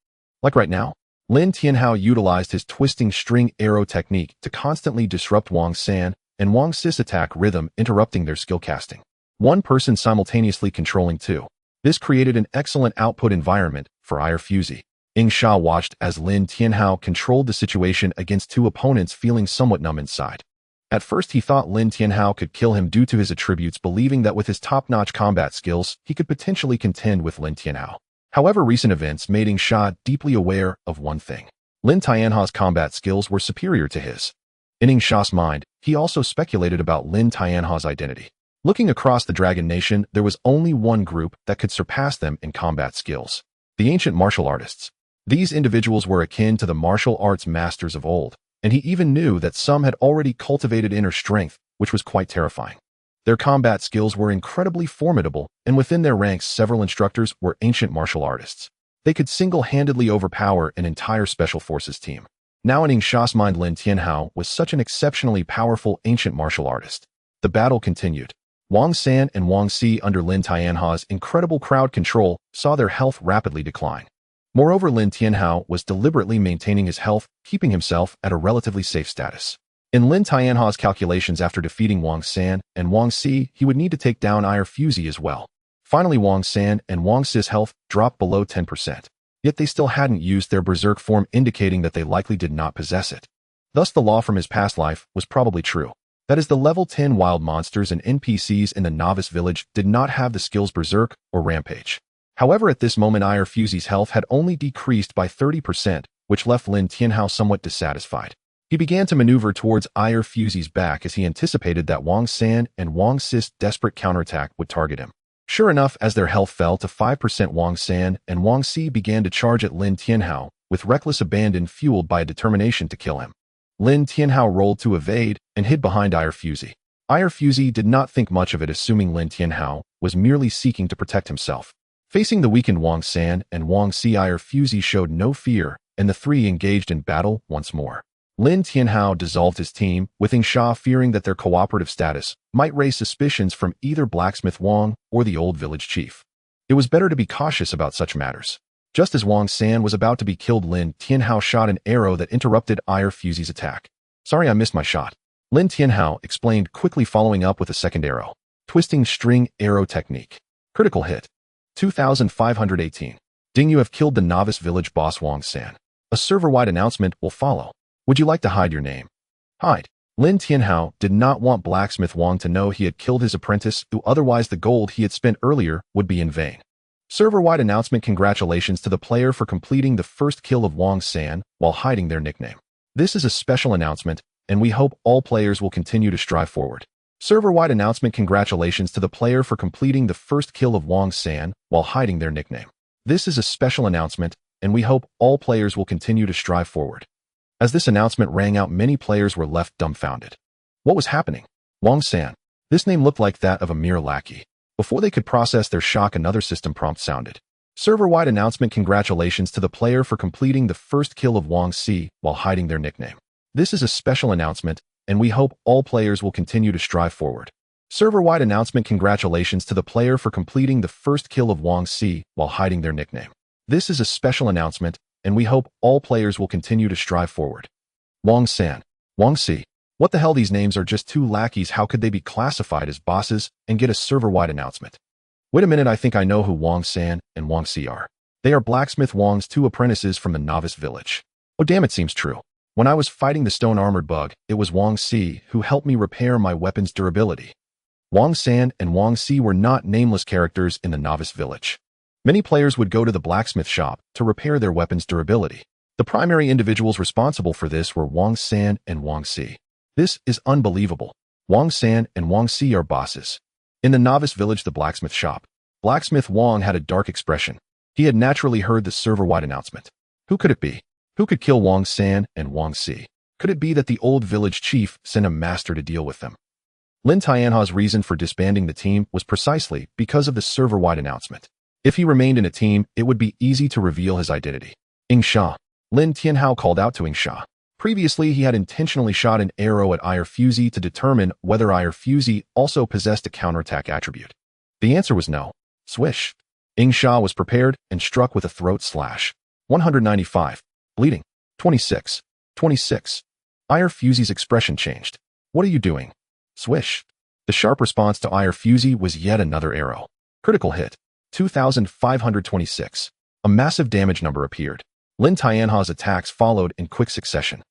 Like right now, Lin Tianhao utilized his twisting string arrow technique to constantly disrupt Wang San and Wang Si's attack rhythm, interrupting their skill casting. One person simultaneously controlling 2. This created an excellent output environment for Air Fu Si. Sha watched as Lin Tianhao controlled the situation against 2 opponents, feeling somewhat numb inside. At first, he thought Lin Tianhao could kill him due to his attributes, believing that with his top-notch combat skills, he could potentially contend with Lin Tianhao. However, recent events made Sha deeply aware of one thing. Lin Tianhao's combat skills were superior to his. In Sha's mind, he also speculated about Lin Tianhao's identity. Looking across the Dragon Nation, there was only one group that could surpass them in combat skills: the ancient martial artists. These individuals were akin to the martial arts masters of old, and he even knew that some had already cultivated inner strength, which was quite terrifying. Their combat skills were incredibly formidable, and within their ranks several instructors were ancient martial artists. They could single-handedly overpower an entire special forces team. Now in Sha's mind, Lin Tianhao was such an exceptionally powerful ancient martial artist. The battle continued. Wang San and Wang Si, under Lin Tianhao's incredible crowd control, saw their health rapidly decline. Moreover, Lin Tianhao was deliberately maintaining his health, keeping himself at a relatively safe status. In Lin Tianhao's calculations, after defeating Wang San and Wang Si, he would need to take down Air Fu Si as well. Finally, Wang San and Wang Si's health dropped below 10%. Yet they still hadn't used their berserk form, indicating that they likely did not possess it. Thus, the law from his past life was probably true. That is, the level 10 wild monsters and NPCs in the novice village did not have the skills berserk or rampage. However, at this moment, Fuzi's health had only decreased by 30%, which left Lin Tianhao somewhat dissatisfied. He began to maneuver towards Fuzi's back as he anticipated that Wang San and Wang Si's desperate counterattack would target him. Sure enough, as their health fell to 5%, Wang San and Wang Si began to charge at Lin Tianhao, with reckless abandon fueled by a determination to kill him. Lin Tianhao rolled to evade and hid behind Fuzi. Fuzi did not think much of it, assuming Lin Tianhao was merely seeking to protect himself. Facing the weakened Wang San and Wang Si, Fuzi showed no fear, and the three engaged in battle once more. Lin Tianhao dissolved his team, with Sha fearing that their cooperative status might raise suspicions from either Blacksmith Wang or the old village chief. It was better to be cautious about such matters. Just as Wang San was about to be killed, Lin Tianhao shot an arrow that interrupted Fuzi's attack. "Sorry, I missed my shot," Lin Tianhao explained, quickly following up with a second arrow. Twisting string arrow technique. Critical hit. 2518. Ding, you have killed the novice village boss Wang San. A server-wide announcement will follow. Would you like to hide your name? Hide. Lin Tianhao did not want Blacksmith Wang to know he had killed his apprentice, who otherwise the gold he had spent earlier would be in vain. Server-wide announcement: congratulations to the player for completing the first kill of Wang San while hiding their nickname. This is a special announcement, and we hope all players will continue to strive forward. Server-wide announcement: congratulations to the player for completing the first kill of Wang San while hiding their nickname. This is a special announcement, and we hope all players will continue to strive forward. As this announcement rang out, many players were left dumbfounded. What was happening? Wang San. This name looked like that of a mere lackey. Before they could process their shock, another system prompt sounded. Server-wide announcement: congratulations to the player for completing the first kill of Wang Si while hiding their nickname. This is a special announcement, and we hope all players will continue to strive forward. Server-wide announcement: congratulations to the player for completing the first kill of Wang Si while hiding their nickname. This is a special announcement, and we hope all players will continue to strive forward. Wang San. Wang Si. What the hell, these names are just two lackeys. How could they be classified as bosses and get a server-wide announcement? Wait a minute, I think I know who Wang San and Wang Si are. They are Blacksmith Wang's two apprentices from the novice village. Oh damn, it seems true. When I was fighting the stone-armored bug, it was Wang Si who helped me repair my weapon's durability. Wang San and Wang Si were not nameless characters in the novice village. Many players would go to the blacksmith shop to repair their weapon's durability. The primary individuals responsible for this were Wang San and Wang Si. This is unbelievable. Wang San and Wang Si are bosses. In the novice village, the blacksmith shop, Blacksmith Wang had a dark expression. He had naturally heard the server-wide announcement. Who could it be? Who could kill Wang San and Wang Si? Could it be that the old village chief sent a master to deal with them? Lin Tianhao's reason for disbanding the team was precisely because of the server-wide announcement. If he remained in a team, it would be easy to reveal his identity. Sha. Lin Tianhao called out to Sha. Previously, he had intentionally shot an arrow at Fuzi to determine whether Fuzi also possessed a counterattack attribute. The answer was no. Swish. Sha was prepared and struck with a throat slash. 195. Bleeding. 26. 26. Fuzi's expression changed. What are you doing? Swish. The sharp response to Fuzi was yet another arrow. Critical hit. 2526. A massive damage number appeared. Lin Tianhao's attacks followed in quick succession.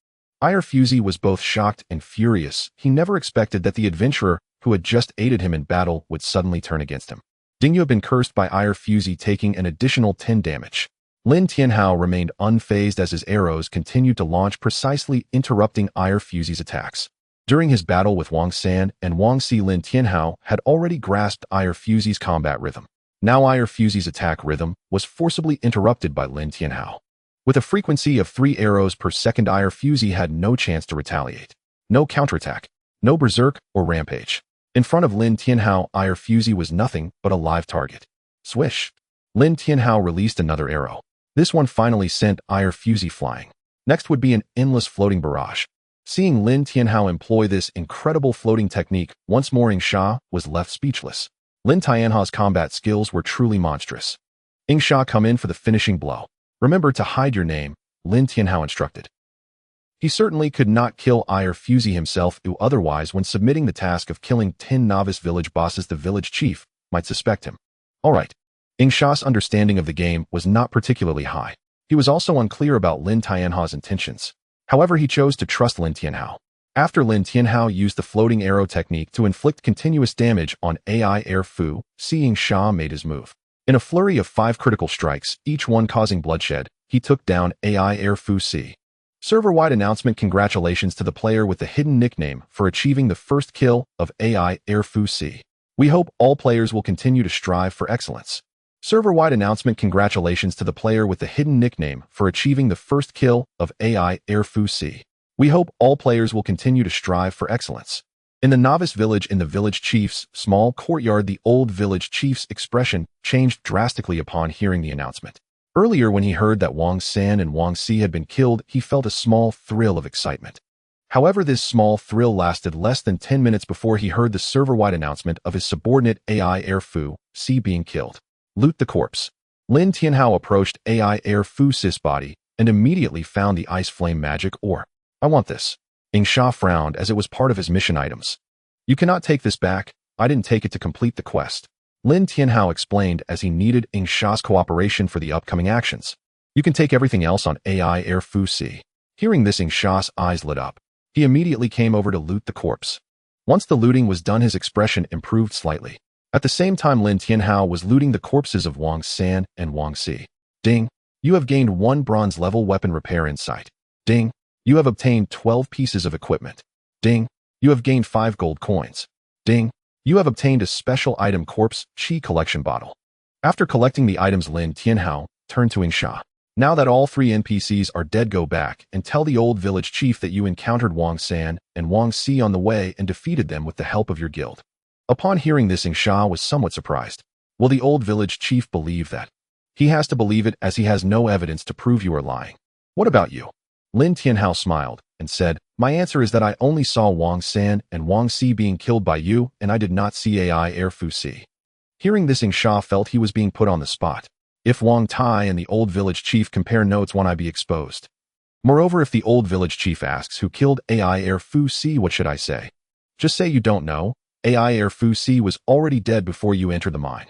Fuzi was both shocked and furious. He never expected that the adventurer who had just aided him in battle would suddenly turn against him. Dingyu had been cursed by Fuzi, taking an additional 10 damage. Lin Tianhao remained unfazed as his arrows continued to launch, precisely interrupting Fuzi's attacks. During his battle with Wang San and Wang Si, Lin Tianhao had already grasped Fuzi's combat rhythm. Now Fuzi's attack rhythm was forcibly interrupted by Lin Tianhao. With a frequency of 3 arrows per second, Fuzi had no chance to retaliate. No counterattack. No berserk or rampage. In front of Lin Tianhao, Fuzi was nothing but a live target. Swish. Lin Tianhao released another arrow. This one finally sent Fuzi flying. Next would be an endless floating barrage. Seeing Lin Tianhao employ this incredible floating technique, once more Sha was left speechless. Lin Tianhao's combat skills were truly monstrous. Sha, come in for the finishing blow. Remember to hide your name, Lin Tianhao instructed. He certainly could not kill Fuzi himself, who otherwise, when submitting the task of killing 10 novice village bosses, the village chief might suspect him. Alright. Sha's understanding of the game was not particularly high. He was also unclear about Lin Tianhao's intentions. However, he chose to trust Lin Tianhao. After Lin Tianhao used the floating arrow technique to inflict continuous damage on Air Fu, seeing Sha made his move. In a flurry of 5 critical strikes, each one causing bloodshed, he took down AI Air Fu Si. Server-wide announcement: congratulations to the player with the hidden nickname for achieving the first kill of AI Air Fu Si. We hope all players will continue to strive for excellence. Server-wide announcement: congratulations to the player with the hidden nickname for achieving the first kill of AI Air Fu Si. We hope all players will continue to strive for excellence. In the novice village, in the village chief's small courtyard, the old village chief's expression changed drastically upon hearing the announcement. Earlier, when he heard that Wang San and Wang Si had been killed, he felt a small thrill of excitement. However, this small thrill lasted less than 10 minutes before he heard the server-wide announcement of his subordinate AI Air Fu Si being killed. Loot the corpse. Lin Tianhao approached AI Air Fu Si's body and immediately found the ice flame magic ore. I want this. Ing Sha frowned as it was part of his mission items. You cannot take this back. I didn't take it to complete the quest. Lin Tianhao explained as he needed Ing Sha's cooperation for the upcoming actions. You can take everything else on AI Air Fu Si. Hearing this, Ing Sha's eyes lit up. He immediately came over to loot the corpse. Once the looting was done, his expression improved slightly. At the same time, Lin Tianhao was looting the corpses of Wang San and Wang Si. Ding! You have gained 1 bronze-level weapon repair insight. Ding! You have obtained 12 pieces of equipment. Ding! You have gained 5 gold coins. Ding! You have obtained a special item corpse chi collection bottle. After collecting the items, Lin Tianhao turned to Ing Sha. Now that all 3 NPCs are dead, go back and tell the old village chief that you encountered Wang San and Wang Si on the way and defeated them with the help of your guild. Upon hearing this, Ing Sha was somewhat surprised. Will the old village chief believe that? He has to believe it, as he has no evidence to prove you are lying. What about you? Lin Tianhao smiled and said, my answer is that I only saw Wang San and Wang Si being killed by you, and I did not see AI Air Fu Si. Hearing this, Ing Sha felt he was being put on the spot. If Wang Tai and the old village chief compare notes, won't I be exposed? Moreover, if the old village chief asks who killed AI Air Fu Si, what should I say? Just say you don't know. AI Air Fu Si was already dead before you entered the mine.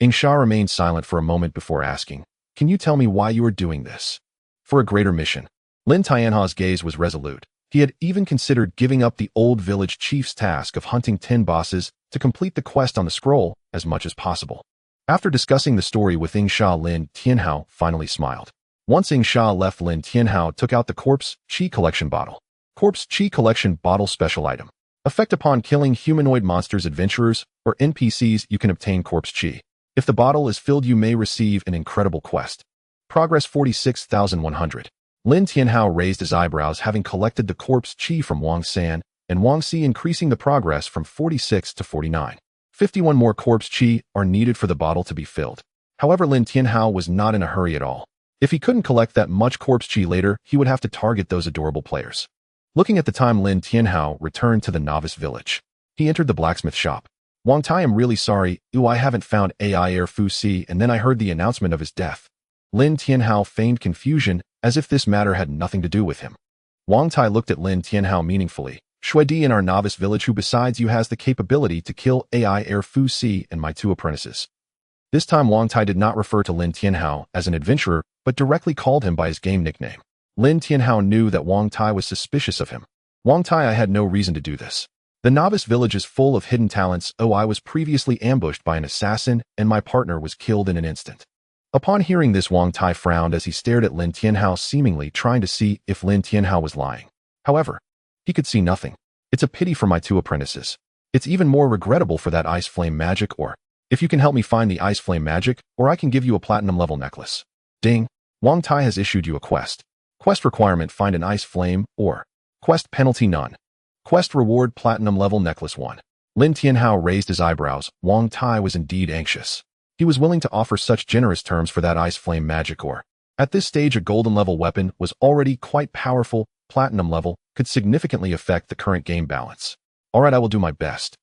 Ing Sha remained silent for a moment before asking, can you tell me why you are doing this? For a greater mission. Lin Tianhao's gaze was resolute. He had even considered giving up the old village chief's task of hunting 10 bosses to complete the quest on the scroll as much as possible. After discussing the story with Ing Sha, Lin Tianhao finally smiled. Once Ing Sha left, Lin Tianhao took out the corpse chi collection bottle. Corpse chi collection bottle special item. Effect: upon killing humanoid monsters, adventurers, or NPCs, you can obtain corpse chi. If the bottle is filled, you may receive an incredible quest. Progress 46,100. Lin Tianhao raised his eyebrows, having collected the corpse chi from Wang San and Wang Si, increasing the progress from 46 to 49. 51 more corpse chi are needed for the bottle to be filled. However, Lin Tianhao was not in a hurry at all. If he couldn't collect that much corpse chi later, he would have to target those adorable players. Looking at the time, Lin Tianhao returned to the novice village. He entered the blacksmith shop. Wang Tai, I'm really sorry. I haven't found AI Air Fu Si, and then I heard the announcement of his death. Lin Tianhao feigned confusion, as if this matter had nothing to do with him. Wang Tai looked at Lin Tianhao meaningfully. Shuidi in our novice village, who besides you has the capability to kill AI Air Fu Si and my 2 apprentices. This time Wang Tai did not refer to Lin Tianhao as an adventurer, but directly called him by his game nickname. Lin Tianhao knew that Wang Tai was suspicious of him. Wang Tai, I had no reason to do this. The novice village is full of hidden talents. I was previously ambushed by an assassin, and my partner was killed in an instant. Upon hearing this, Wang Tai frowned as he stared at Lin Tianhao, seemingly trying to see if Lin Tianhao was lying. However, he could see nothing. It's a pity for my 2 apprentices. It's even more regrettable for that ice flame magic, or if you can help me find the ice flame magic, or I can give you a platinum level necklace. Ding! Wang Tai has issued you a quest. Quest requirement: find an ice flame, or quest penalty: none. Quest reward: platinum level necklace 1. Lin Tianhao raised his eyebrows. Wang Tai was indeed anxious. He was willing to offer such generous terms for that ice flame magic ore. At this stage, a golden level weapon was already quite powerful. Platinum level could significantly affect the current game balance. Alright, I will do my best.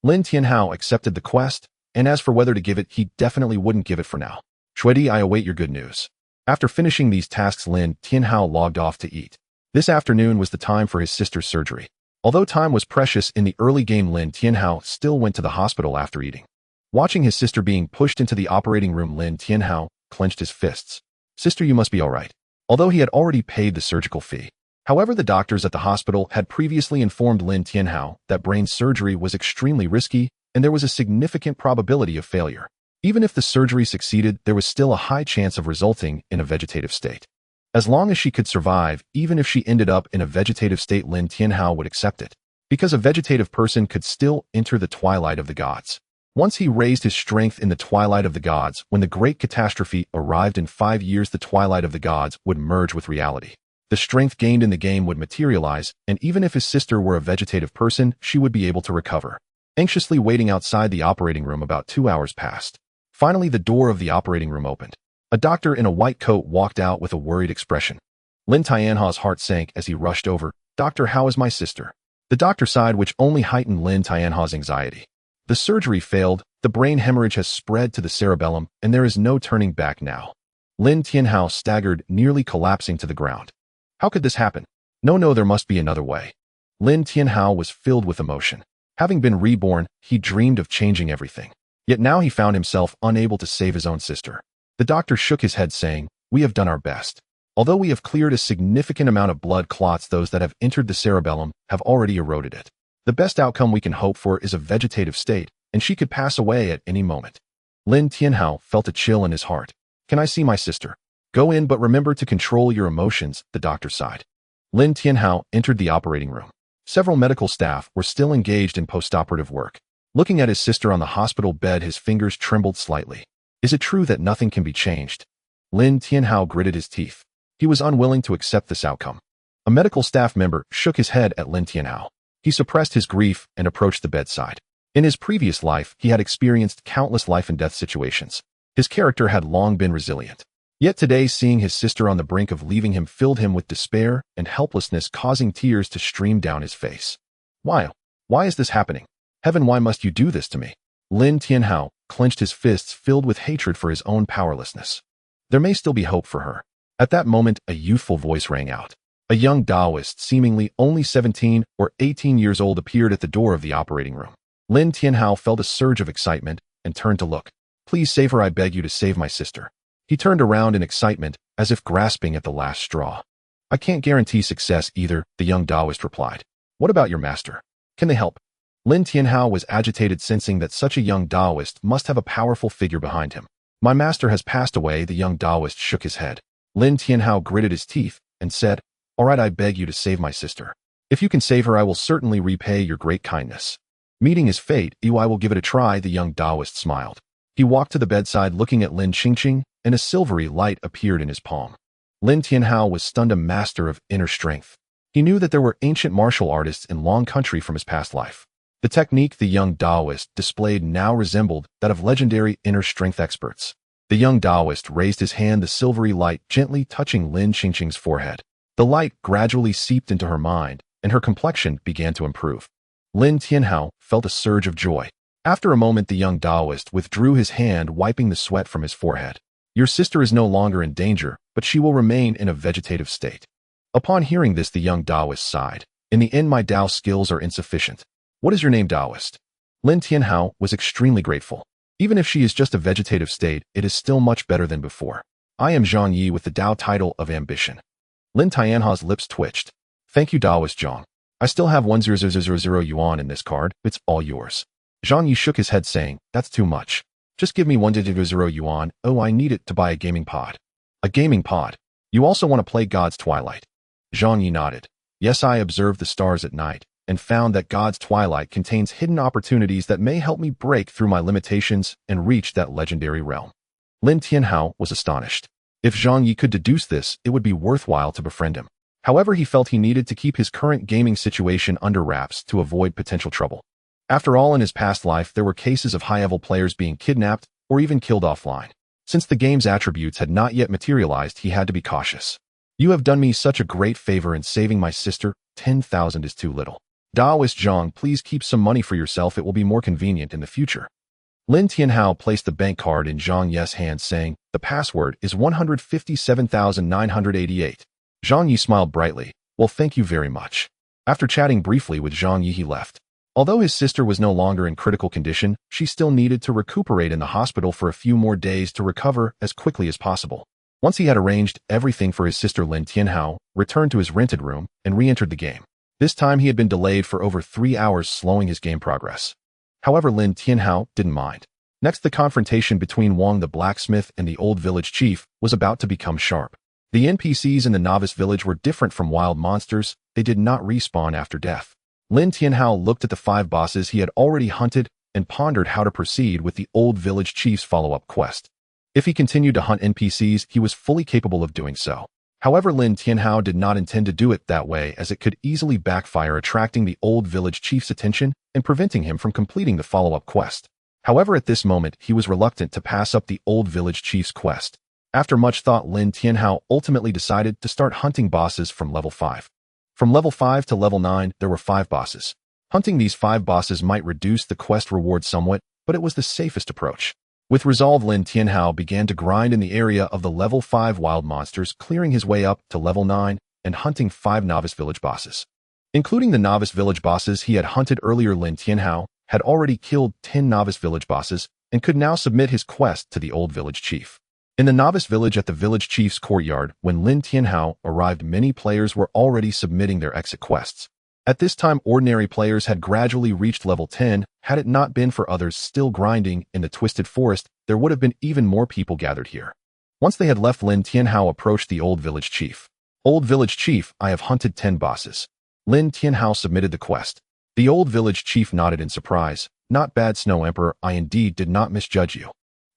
Lin Tianhao accepted the quest, and as for whether to give it, he definitely wouldn't give it for now. Shuidi, I await your good news. After finishing these tasks, Lin Tianhao logged off to eat. This afternoon was the time for his sister's surgery. Although time was precious in the early game, Lin Tianhao still went to the hospital after eating. Watching his sister being pushed into the operating room, Lin Tianhao clenched his fists. Sister, you must be all right. Although he had already paid the surgical fee. However, the doctors at the hospital had previously informed Lin Tianhao that brain surgery was extremely risky and there was a significant probability of failure. Even if the surgery succeeded, there was still a high chance of resulting in a vegetative state. As long as she could survive, even if she ended up in a vegetative state, Lin Tianhao would accept it, because a vegetative person could still enter the twilight of the gods. Once he raised his strength in the twilight of the gods, when the great catastrophe arrived in 5 years, the twilight of the gods would merge with reality. The strength gained in the game would materialize, and even if his sister were a vegetative person, she would be able to recover. Anxiously waiting outside the operating room, about 2 hours passed. Finally, the door of the operating room opened. A doctor in a white coat walked out with a worried expression. Lin Tianhao's heart sank as he rushed over. "Doctor, how is my sister?" The doctor sighed, which only heightened Lin Tianhao's anxiety. "The surgery failed, the brain hemorrhage has spread to the cerebellum, and there is no turning back now." Lin Tianhao staggered, nearly collapsing to the ground. How could this happen? No, there must be another way. Lin Tianhao was filled with emotion. Having been reborn, he dreamed of changing everything. Yet now he found himself unable to save his own sister. The doctor shook his head, saying, "We have done our best. Although we have cleared a significant amount of blood clots, those that have entered the cerebellum have already eroded it. The best outcome we can hope for is a vegetative state, and she could pass away at any moment." Lin Tianhao felt a chill in his heart. "Can I see my sister?" "Go in, but remember to control your emotions," the doctor sighed. Lin Tianhao entered the operating room. Several medical staff were still engaged in postoperative work. Looking at his sister on the hospital bed, his fingers trembled slightly. Is it true that nothing can be changed? Lin Tianhao gritted his teeth. He was unwilling to accept this outcome. A medical staff member shook his head at Lin Tianhao. He suppressed his grief and approached the bedside. In his previous life, he had experienced countless life and death situations. His character had long been resilient. Yet today, seeing his sister on the brink of leaving him filled him with despair and helplessness, causing tears to stream down his face. Why is this happening? Heaven, why must you do this to me? Lin Tianhao clenched his fists, filled with hatred for his own powerlessness. There may still be hope for her. At that moment, a youthful voice rang out. A young Taoist, seemingly only 17 or 18 years old, appeared at the door of the operating room. Lin Tianhao felt a surge of excitement and turned to look. "Please save her, I beg you to save my sister." He turned around in excitement, as if grasping at the last straw. "I can't guarantee success either," the young Taoist replied. "What about your master? Can they help?" Lin Tianhao was agitated, sensing that such a young Taoist must have a powerful figure behind him. "My master has passed away," the young Taoist shook his head. Lin Tianhao gritted his teeth and said, "All right, I beg you to save my sister. If you can save her, I will certainly repay your great kindness." Meeting his fate, I will give it a try, the young Taoist smiled. He walked to the bedside, looking at Lin Qingqing, and a silvery light appeared in his palm. Lin Tianhao was stunned, a master of inner strength. He knew that there were ancient martial artists in Long Country from his past life. The technique the young Taoist displayed now resembled that of legendary inner strength experts. The young Taoist raised his hand, the silvery light gently touching Lin Qingqing's forehead. The light gradually seeped into her mind, and her complexion began to improve. Lin Tianhao felt a surge of joy. After a moment, the young Taoist withdrew his hand, wiping the sweat from his forehead. "Your sister is no longer in danger, but she will remain in a vegetative state." Upon hearing this, the young Taoist sighed. "In the end, my Tao skills are insufficient." "What is your name, Taoist?" Lin Tianhao was extremely grateful. Even if she is just a vegetative state, it is still much better than before. "I am Zhang Yi with the Tao title of Ambition." Lin Tianhao's lips twitched. "Thank you, Taoist Zhang. I still have 10000 yuan in this card. It's all yours." Zhang Yi shook his head, saying, "That's too much. Just give me 100 yuan. Oh, I need it to buy a gaming pod." "A gaming pod? You also want to play God's Twilight?" Zhang Yi nodded. "Yes, I observed the stars at night and found that God's Twilight contains hidden opportunities that may help me break through my limitations and reach that legendary realm." Lin Tianhao was astonished. If Zhang Yi could deduce this, it would be worthwhile to befriend him. However, he felt he needed to keep his current gaming situation under wraps to avoid potential trouble. After all, in his past life, there were cases of high-level players being kidnapped or even killed offline. Since the game's attributes had not yet materialized, he had to be cautious. "You have done me such a great favor in saving my sister. 10,000 is too little. Taoist Zhang, please keep some money for yourself. It will be more convenient in the future." Lin Tianhao placed the bank card in Zhang Yi's hand, saying, "The password is 157,988. Zhang Yi smiled brightly. "Well, thank you very much." After chatting briefly with Zhang Yi, he left. Although his sister was no longer in critical condition, she still needed to recuperate in the hospital for a few more days to recover as quickly as possible. Once he had arranged everything for his sister, Lin Tianhao returned to his rented room and re-entered the game. This time he had been delayed for over 3 hours, slowing his game progress. However, Lin Tianhao didn't mind. Next, the confrontation between Wang the blacksmith and the old village chief was about to become sharp. The NPCs in the novice village were different from wild monsters. They did not respawn after death. Lin Tianhao looked at the 5 bosses he had already hunted and pondered how to proceed with the old village chief's follow-up quest. If he continued to hunt NPCs, he was fully capable of doing so. However, Lin Tianhao did not intend to do it that way, as it could easily backfire, attracting the old village chief's attention and preventing him from completing the follow-up quest. However, at this moment, he was reluctant to pass up the old village chief's quest. After much thought, Lin Tianhao ultimately decided to start hunting bosses from level 5. From level 5 to level 9, there were 5 bosses. Hunting these 5 bosses might reduce the quest reward somewhat, but it was the safest approach. With resolve, Lin Tianhao began to grind in the area of the level 5 wild monsters, clearing his way up to level 9 and hunting 5 novice village bosses. Including the novice village bosses he had hunted earlier, Lin Tianhao had already killed 10 novice village bosses and could now submit his quest to the old village chief. In the novice village at the village chief's courtyard, when Lin Tianhao arrived, many players were already submitting their exit quests. At this time, ordinary players had gradually reached level 10. Had it not been for others still grinding in the Twisted Forest, there would have been even more people gathered here. Once they had left, Lin Tianhao approached the old village chief. Old village chief, I have hunted 10 bosses. Lin Tianhao submitted the quest. The old village chief nodded in surprise. Not bad, Snow Emperor, I indeed did not misjudge you.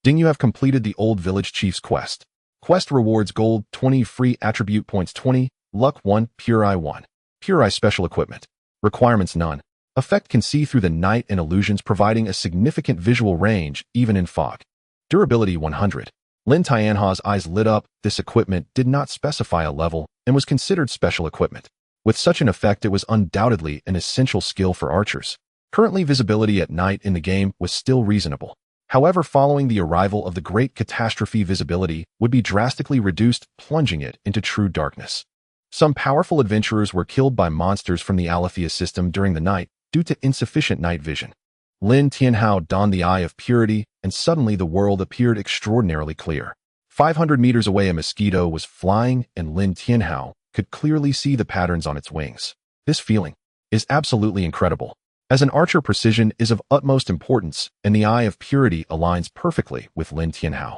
Ding, you have completed the old village chief's quest. Quest rewards: gold 20, free attribute points 20, luck 1, pure eye 1. Pure eye special equipment. Requirements: none. Effect: can see through the night and illusions, providing a significant visual range, even in fog. Durability 100. Lin Tianhao's eyes lit up. This equipment did not specify a level and was considered special equipment. With such an effect, it was undoubtedly an essential skill for archers. Currently, visibility at night in the game was still reasonable. However, following the arrival of the Great Catastrophe, visibility would be drastically reduced, plunging it into true darkness. Some powerful adventurers were killed by monsters from the Alethea system during the night due to insufficient night vision. Lin Tianhao donned the Eye of Purity, and suddenly the world appeared extraordinarily clear. 500 meters away, a mosquito was flying, and Lin Tianhao could clearly see the patterns on its wings. This feeling is absolutely incredible. As an archer, precision is of utmost importance, and the Eye of Purity aligns perfectly with Lin Tianhao.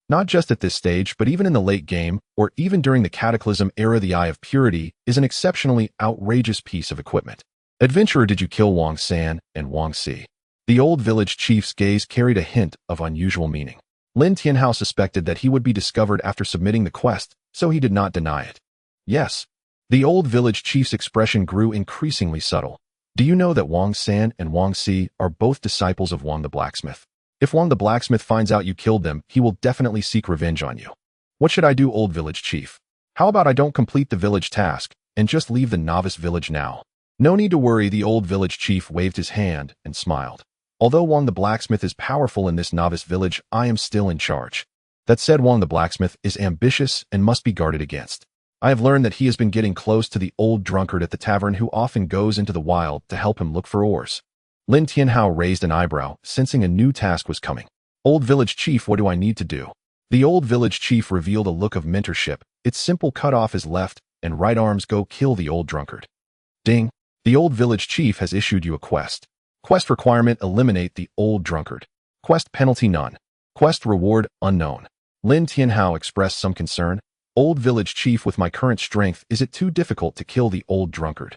Not just at this stage, but even in the late game, or even during the Cataclysm era, the Eye of Purity is an exceptionally outrageous piece of equipment. Adventurer, did you kill Wang San and Wang Si? The old village chief's gaze carried a hint of unusual meaning. Lin Tianhao suspected that he would be discovered after submitting the quest, so he did not deny it. Yes. The old village chief's expression grew increasingly subtle. Do you know that Wang San and Wang Si are both disciples of Wang the blacksmith? If Wang the blacksmith finds out you killed them, he will definitely seek revenge on you. What should I do, old village chief? How about I don't complete the village task and just leave the novice village now? No need to worry, the old village chief waved his hand and smiled. Although Wang the blacksmith is powerful in this novice village, I am still in charge. That said, Wang the blacksmith is ambitious and must be guarded against. I have learned that he has been getting close to the old drunkard at the tavern, who often goes into the wild to help him look for ores. Lin Tianhao raised an eyebrow, sensing a new task was coming. Old village chief, what do I need to do? The old village chief revealed a look of mentorship. It's simple, cut off his left and right arms, go kill the old drunkard. Ding. The old village chief has issued you a quest. Quest requirement: eliminate the old drunkard. Quest penalty: none. Quest reward: unknown. Lin Tianhao expressed some concern. Old village chief, with my current strength, is it too difficult to kill the old drunkard?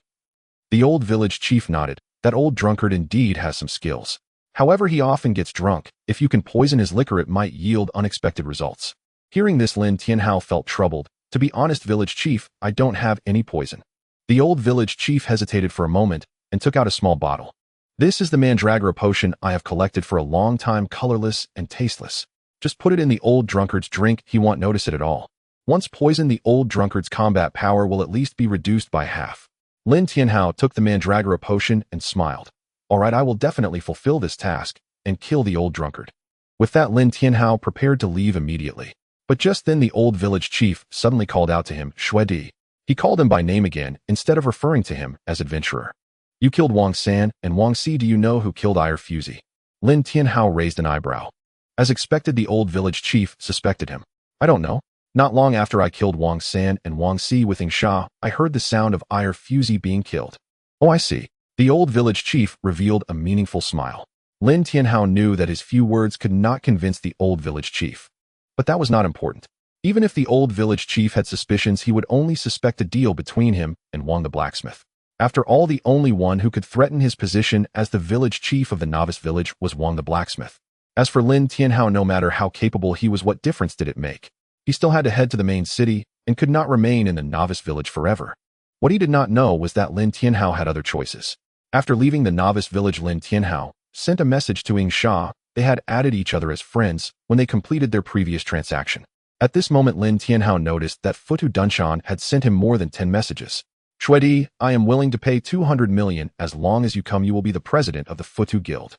The old village chief nodded. That old drunkard indeed has some skills. However, he often gets drunk. If you can poison his liquor, it might yield unexpected results. Hearing this, Lin Tianhao felt troubled. To be honest, village chief, I don't have any poison. The old village chief hesitated for a moment and took out a small bottle. This is the mandragora potion I have collected for a long time, colorless and tasteless. Just put it in the old drunkard's drink, he won't notice it at all. Once poisoned, the old drunkard's combat power will at least be reduced by half. Lin Tianhao took the mandragora potion and smiled. All right, I will definitely fulfill this task and kill the old drunkard. With that, Lin Tianhao prepared to leave immediately. But just then the old village chief suddenly called out to him, Shuedi. He called him by name again, instead of referring to him as adventurer. You killed Wang San and Wang Si. Do you know who killed Eye Fusey? Lin Tianhao raised an eyebrow. As expected, the old village chief suspected him. I don't know. Not long after I killed Wang San and Wang Si with Sha, I heard the sound of Eye Fusey being killed. Oh, I see. The old village chief revealed a meaningful smile. Lin Tianhao knew that his few words could not convince the old village chief. But that was not important. Even if the old village chief had suspicions, he would only suspect a deal between him and Wang the blacksmith. After all, the only one who could threaten his position as the village chief of the novice village was Wang the blacksmith. As for Lin Tianhao, no matter how capable he was, what difference did it make? He still had to head to the main city and could not remain in the novice village forever. What he did not know was that Lin Tianhao had other choices. After leaving the novice village, Lin Tianhao sent a message to Ying Sha. They had added each other as friends when they completed their previous transaction. At this moment, Lin Tianhao noticed that Futu Dunshan had sent him more than 10 messages. Shuedi, I am willing to pay 200 million. As long as you come, you will be the president of the Futu Guild.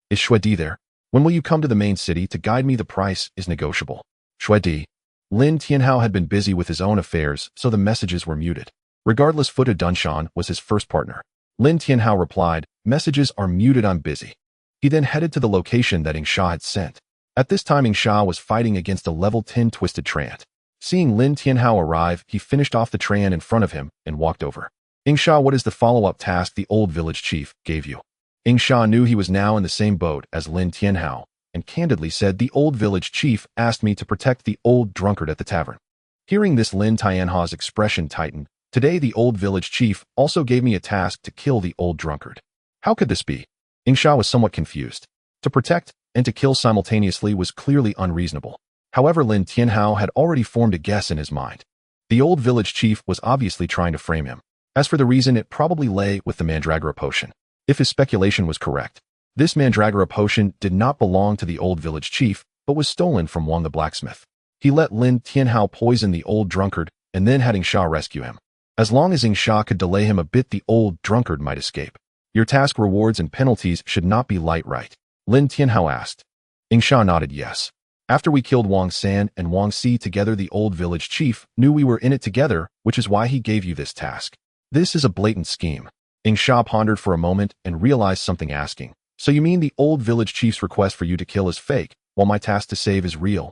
Is Shuedi there? When will you come to the main city to guide me? The price is negotiable. Shuedi. Lin Tianhao had been busy with his own affairs, so the messages were muted. Regardless, Futu Dunshan was his first partner. Lin Tianhao replied, messages are muted, I'm busy. He then headed to the location that Ying Sha had sent. At this time, Ying Sha was fighting against a level 10 twisted Trant. Seeing Lin Tianhao arrive, he finished off the Trant in front of him and walked over. Ying Sha, what is the follow-up task the old village chief gave you? Ying Sha knew he was now in the same boat as Lin Tianhao, and candidly said, the old village chief asked me to protect the old drunkard at the tavern. Hearing this, Lin Tianhao's expression tightened. Today, the old village chief also gave me a task to kill the old drunkard. How could this be? Ying Sha was somewhat confused. To protect and to kill simultaneously was clearly unreasonable. However, Lin Tianhao had already formed a guess in his mind. The old village chief was obviously trying to frame him. As for the reason, it probably lay with the Mandragora potion. If his speculation was correct, this Mandragora potion did not belong to the old village chief, but was stolen from Wang the blacksmith. He let Lin Tianhao poison the old drunkard and then had Ying Sha rescue him. As long as Ying Sha could delay him a bit, the old drunkard might escape. Your task, rewards, and penalties should not be light, right? Lin Tianhao asked. Ying Sha nodded yes. After we killed Wang San and Wang Si together, the old village chief knew we were in it together, which is why he gave you this task. This is a blatant scheme. Ying Sha pondered for a moment and realized something, asking, so you mean the old village chief's request for you to kill is fake, while my task to save is real?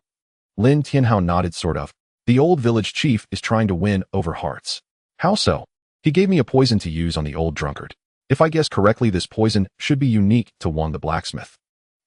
Lin Tianhao nodded, sort of. The old village chief is trying to win over hearts. How so? He gave me a poison to use on the old drunkard. If I guess correctly, this poison should be unique to Wang the blacksmith.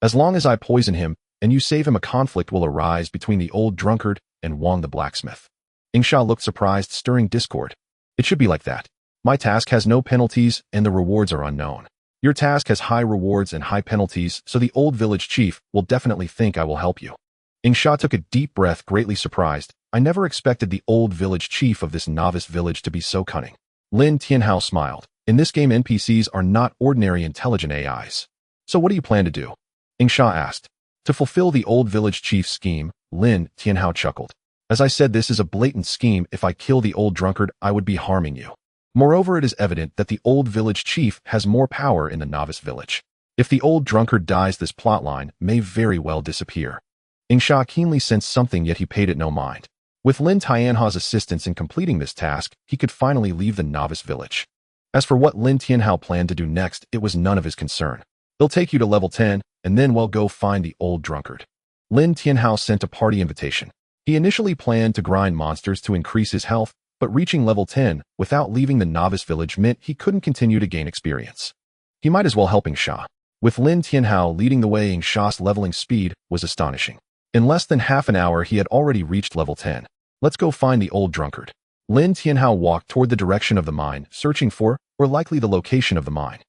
As long as I poison him and you save him, a conflict will arise between the old drunkard and Wang the blacksmith. Ying Sha looked surprised, stirring discord. It should be like that. My task has no penalties and the rewards are unknown. Your task has high rewards and high penalties, so the old village chief will definitely think I will help you. Ying Sha took a deep breath, greatly surprised. I never expected the old village chief of this novice village to be so cunning. Lin Tianhao smiled. In this game, NPCs are not ordinary intelligent AIs. So what do you plan to do? Ying Sha asked. To fulfill the old village chief's scheme, Lin Tianhao chuckled. As I said, this is a blatant scheme. If I kill the old drunkard, I would be harming you. Moreover, it is evident that the old village chief has more power in the novice village. If the old drunkard dies, this plotline may very well disappear. Ying Sha keenly sensed something, yet he paid it no mind. With Lin Tianhao's assistance in completing this task, he could finally leave the novice village. As for what Lin Tianhao planned to do next, it was none of his concern. They'll take you to level 10, and then we'll go find the old drunkard. Lin Tianhao sent a party invitation. He initially planned to grind monsters to increase his health, but reaching level 10 without leaving the novice village meant he couldn't continue to gain experience. He might as well help Ying Sha. With Lin Tianhao leading the way, Ying Sha's leveling speed was astonishing. In less than half an hour, he had already reached level 10. Let's go find the old drunkard. Lin Tianhao walked toward the direction of the mine, searching for, or likely the location of the mine.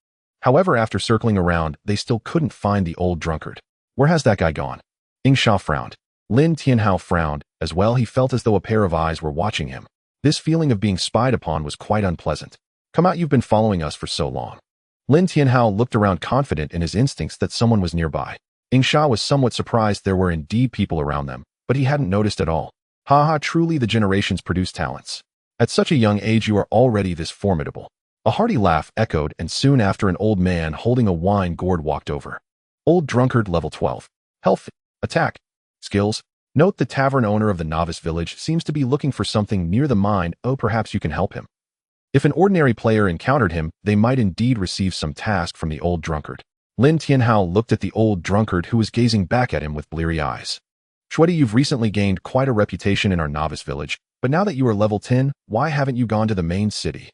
However, after circling around, they still couldn't find the old drunkard. Where has that guy gone? Ying Sha frowned. Lin Tianhao frowned as well. He felt as though a pair of eyes were watching him. This feeling of being spied upon was quite unpleasant. Come out, you've been following us for so long. Lin Tianhao looked around, confident in his instincts that someone was nearby. Ying Sha was somewhat surprised there were indeed people around them, but he hadn't noticed at all. Haha, truly the generations produce talents. At such a young age you are already this formidable. A hearty laugh echoed, and soon after an old man holding a wine gourd walked over. Old drunkard, level 12. Health, attack, skills. Note the tavern owner of the novice village seems to be looking for something near the mine. Oh, perhaps you can help him. If an ordinary player encountered him, they might indeed receive some task from the old drunkard. Lin Tianhao looked at the old drunkard, who was gazing back at him with bleary eyes. Shuedi, you've recently gained quite a reputation in our novice village, but now that you are level 10, why haven't you gone to the main city?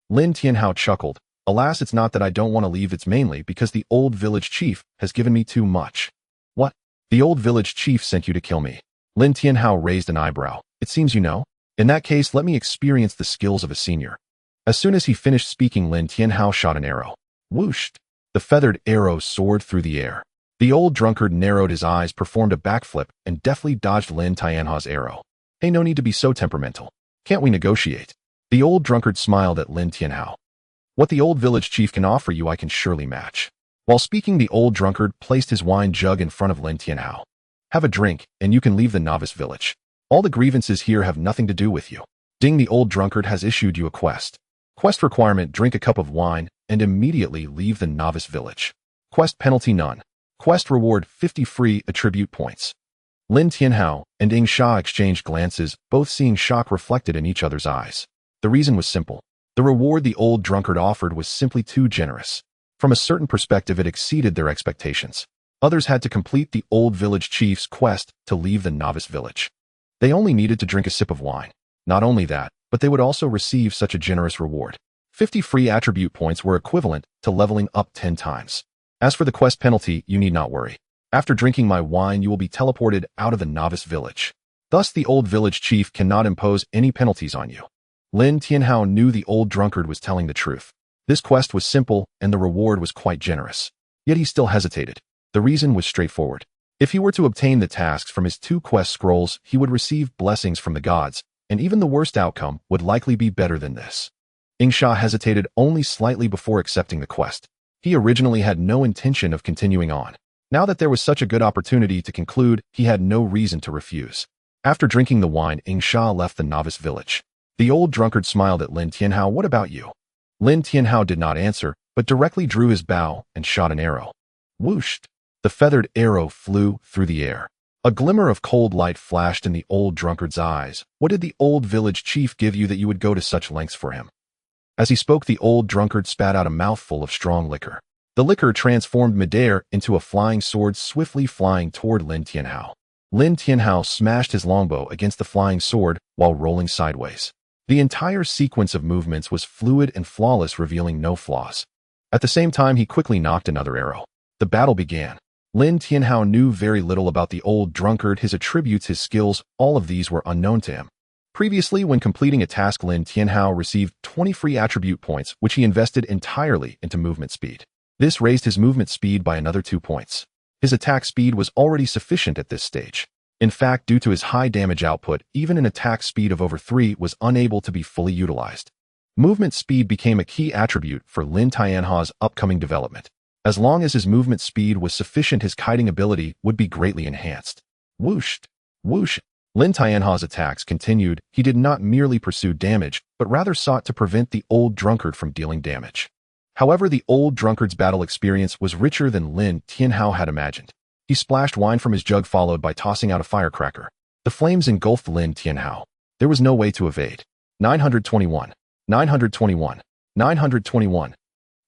Lin Tianhao chuckled. Alas, it's not that I don't want to leave, it's mainly because the old village chief has given me too much. What? The old village chief sent you to kill me? Lin Tianhao raised an eyebrow. It seems you know. In that case, let me experience the skills of a senior. As soon as he finished speaking, Lin Tianhao shot an arrow. Whooshed. The feathered arrow soared through the air. The old drunkard narrowed his eyes, performed a backflip, and deftly dodged Lin Tianhao's arrow. Hey, no need to be so temperamental. Can't we negotiate? The old drunkard smiled at Lin Tianhao. What the old village chief can offer you, I can surely match. While speaking, the old drunkard placed his wine jug in front of Lin Tianhao. Have a drink, and you can leave the novice village. All the grievances here have nothing to do with you. Ding, the old drunkard has issued you a quest. Quest requirement: drink a cup of wine, and immediately leave the novice village. Quest penalty: none. Quest reward: 50 free attribute points. Lin Tianhao and Ying Sha exchanged glances, both seeing shock reflected in each other's eyes. The reason was simple. The reward the old drunkard offered was simply too generous. From a certain perspective, it exceeded their expectations. Others had to complete the old village chief's quest to leave the novice village. They only needed to drink a sip of wine. Not only that, but they would also receive such a generous reward. 50 free attribute points were equivalent to leveling up 10 times. As for the quest penalty, you need not worry. After drinking my wine, you will be teleported out of the novice village. Thus, the old village chief cannot impose any penalties on you. Lin Tianhao knew the old drunkard was telling the truth. This quest was simple, and the reward was quite generous. Yet he still hesitated. The reason was straightforward. If he were to obtain the tasks from his 2 quest scrolls, he would receive blessings from the gods, and even the worst outcome would likely be better than this. Ying Sha hesitated only slightly before accepting the quest. He originally had no intention of continuing on. Now that there was such a good opportunity to conclude, he had no reason to refuse. After drinking the wine, Ying Sha left the novice village. The old drunkard smiled at Lin Tianhao. What about you? Lin Tianhao did not answer, but directly drew his bow and shot an arrow. Whooshed. The feathered arrow flew through the air. A glimmer of cold light flashed in the old drunkard's eyes. What did the old village chief give you that you would go to such lengths for him? As he spoke, the old drunkard spat out a mouthful of strong liquor. The liquor transformed midair into a flying sword, swiftly flying toward Lin Tianhao. Lin Tianhao smashed his longbow against the flying sword while rolling sideways. The entire sequence of movements was fluid and flawless, revealing no flaws. At the same time, he quickly knocked another arrow. The battle began. Lin Tianhao knew very little about the old drunkard, his attributes, his skills, all of these were unknown to him. Previously, when completing a task, Lin Tianhao received 20 free attribute points, which he invested entirely into movement speed. This raised his movement speed by another 2 points. His attack speed was already sufficient at this stage. In fact, due to his high damage output, even an attack speed of over 3 was unable to be fully utilized. Movement speed became a key attribute for Lin Tianhao's upcoming development. As long as his movement speed was sufficient, his kiting ability would be greatly enhanced. Whooshed. Whoosh. Lin Tianhao's attacks continued. He did not merely pursue damage, but rather sought to prevent the old drunkard from dealing damage. However, the old drunkard's battle experience was richer than Lin Tianhao had imagined. He splashed wine from his jug, followed by tossing out a firecracker. The flames engulfed Lin Tianhao. There was no way to evade. 921. 921. 921.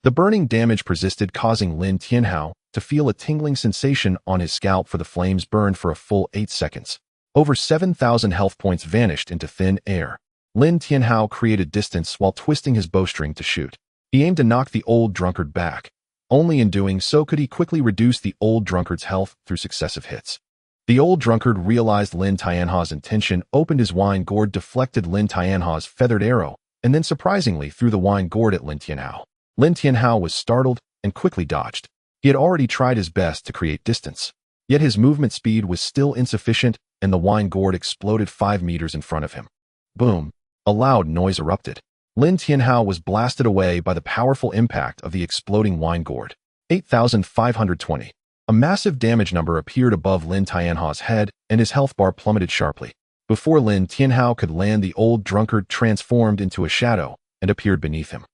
The burning damage persisted, causing Lin Tianhao to feel a tingling sensation on his scalp, for the flames burned for a full 8 seconds. Over 7,000 health points vanished into thin air. Lin Tianhao created distance while twisting his bowstring to shoot. He aimed to knock the old drunkard back. Only in doing so could he quickly reduce the old drunkard's health through successive hits. The old drunkard realized Lin Tianhao's intention, opened his wine gourd, deflected Lin Tianhao's feathered arrow, and then surprisingly threw the wine gourd at Lin Tianhao. Lin Tianhao was startled and quickly dodged. He had already tried his best to create distance. Yet his movement speed was still insufficient, and the wine gourd exploded 5 meters in front of him. Boom! A loud noise erupted. Lin Tianhao was blasted away by the powerful impact of the exploding wine gourd. 8,520. A massive damage number appeared above Lin Tianhao's head, and his health bar plummeted sharply. Before Lin Tianhao could land, the old drunkard transformed into a shadow and appeared beneath him.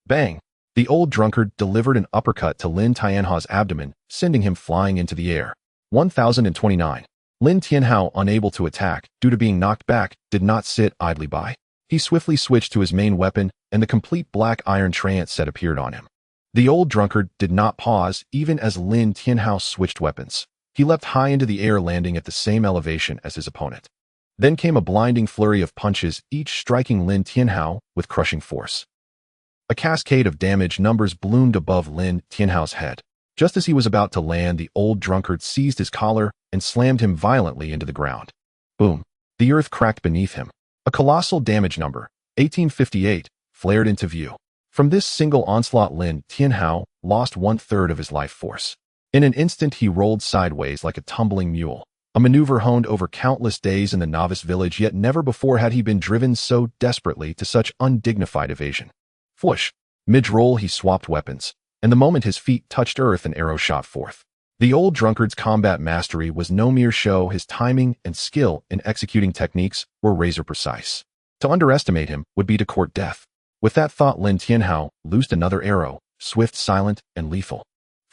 Bang! The old drunkard delivered an uppercut to Lin Tianhao's abdomen, sending him flying into the air. 1,029. Lin Tianhao, unable to attack due to being knocked back, did not sit idly by. He swiftly switched to his main weapon, and the complete black iron trance set appeared on him. The old drunkard did not pause even as Lin Tianhao switched weapons. He leapt high into the air, landing at the same elevation as his opponent. Then came a blinding flurry of punches, each striking Lin Tianhao with crushing force. A cascade of damage numbers bloomed above Lin Tianhao's head. Just as he was about to land, the old drunkard seized his collar and slammed him violently into the ground. Boom! The earth cracked beneath him. A colossal damage number, 1858, flared into view. From this single onslaught, Lin Tianhao lost 1/3 of his life force. In an instant, he rolled sideways like a tumbling mule, a maneuver honed over countless days in the novice village, yet never before had he been driven so desperately to such undignified evasion. Whoosh! Mid-roll, he swapped weapons, and the moment his feet touched earth, an arrow shot forth. The old drunkard's combat mastery was no mere show. His timing and skill in executing techniques were razor precise. To underestimate him would be to court death. With that thought, Lin Tianhao loosed another arrow, swift, silent, and lethal.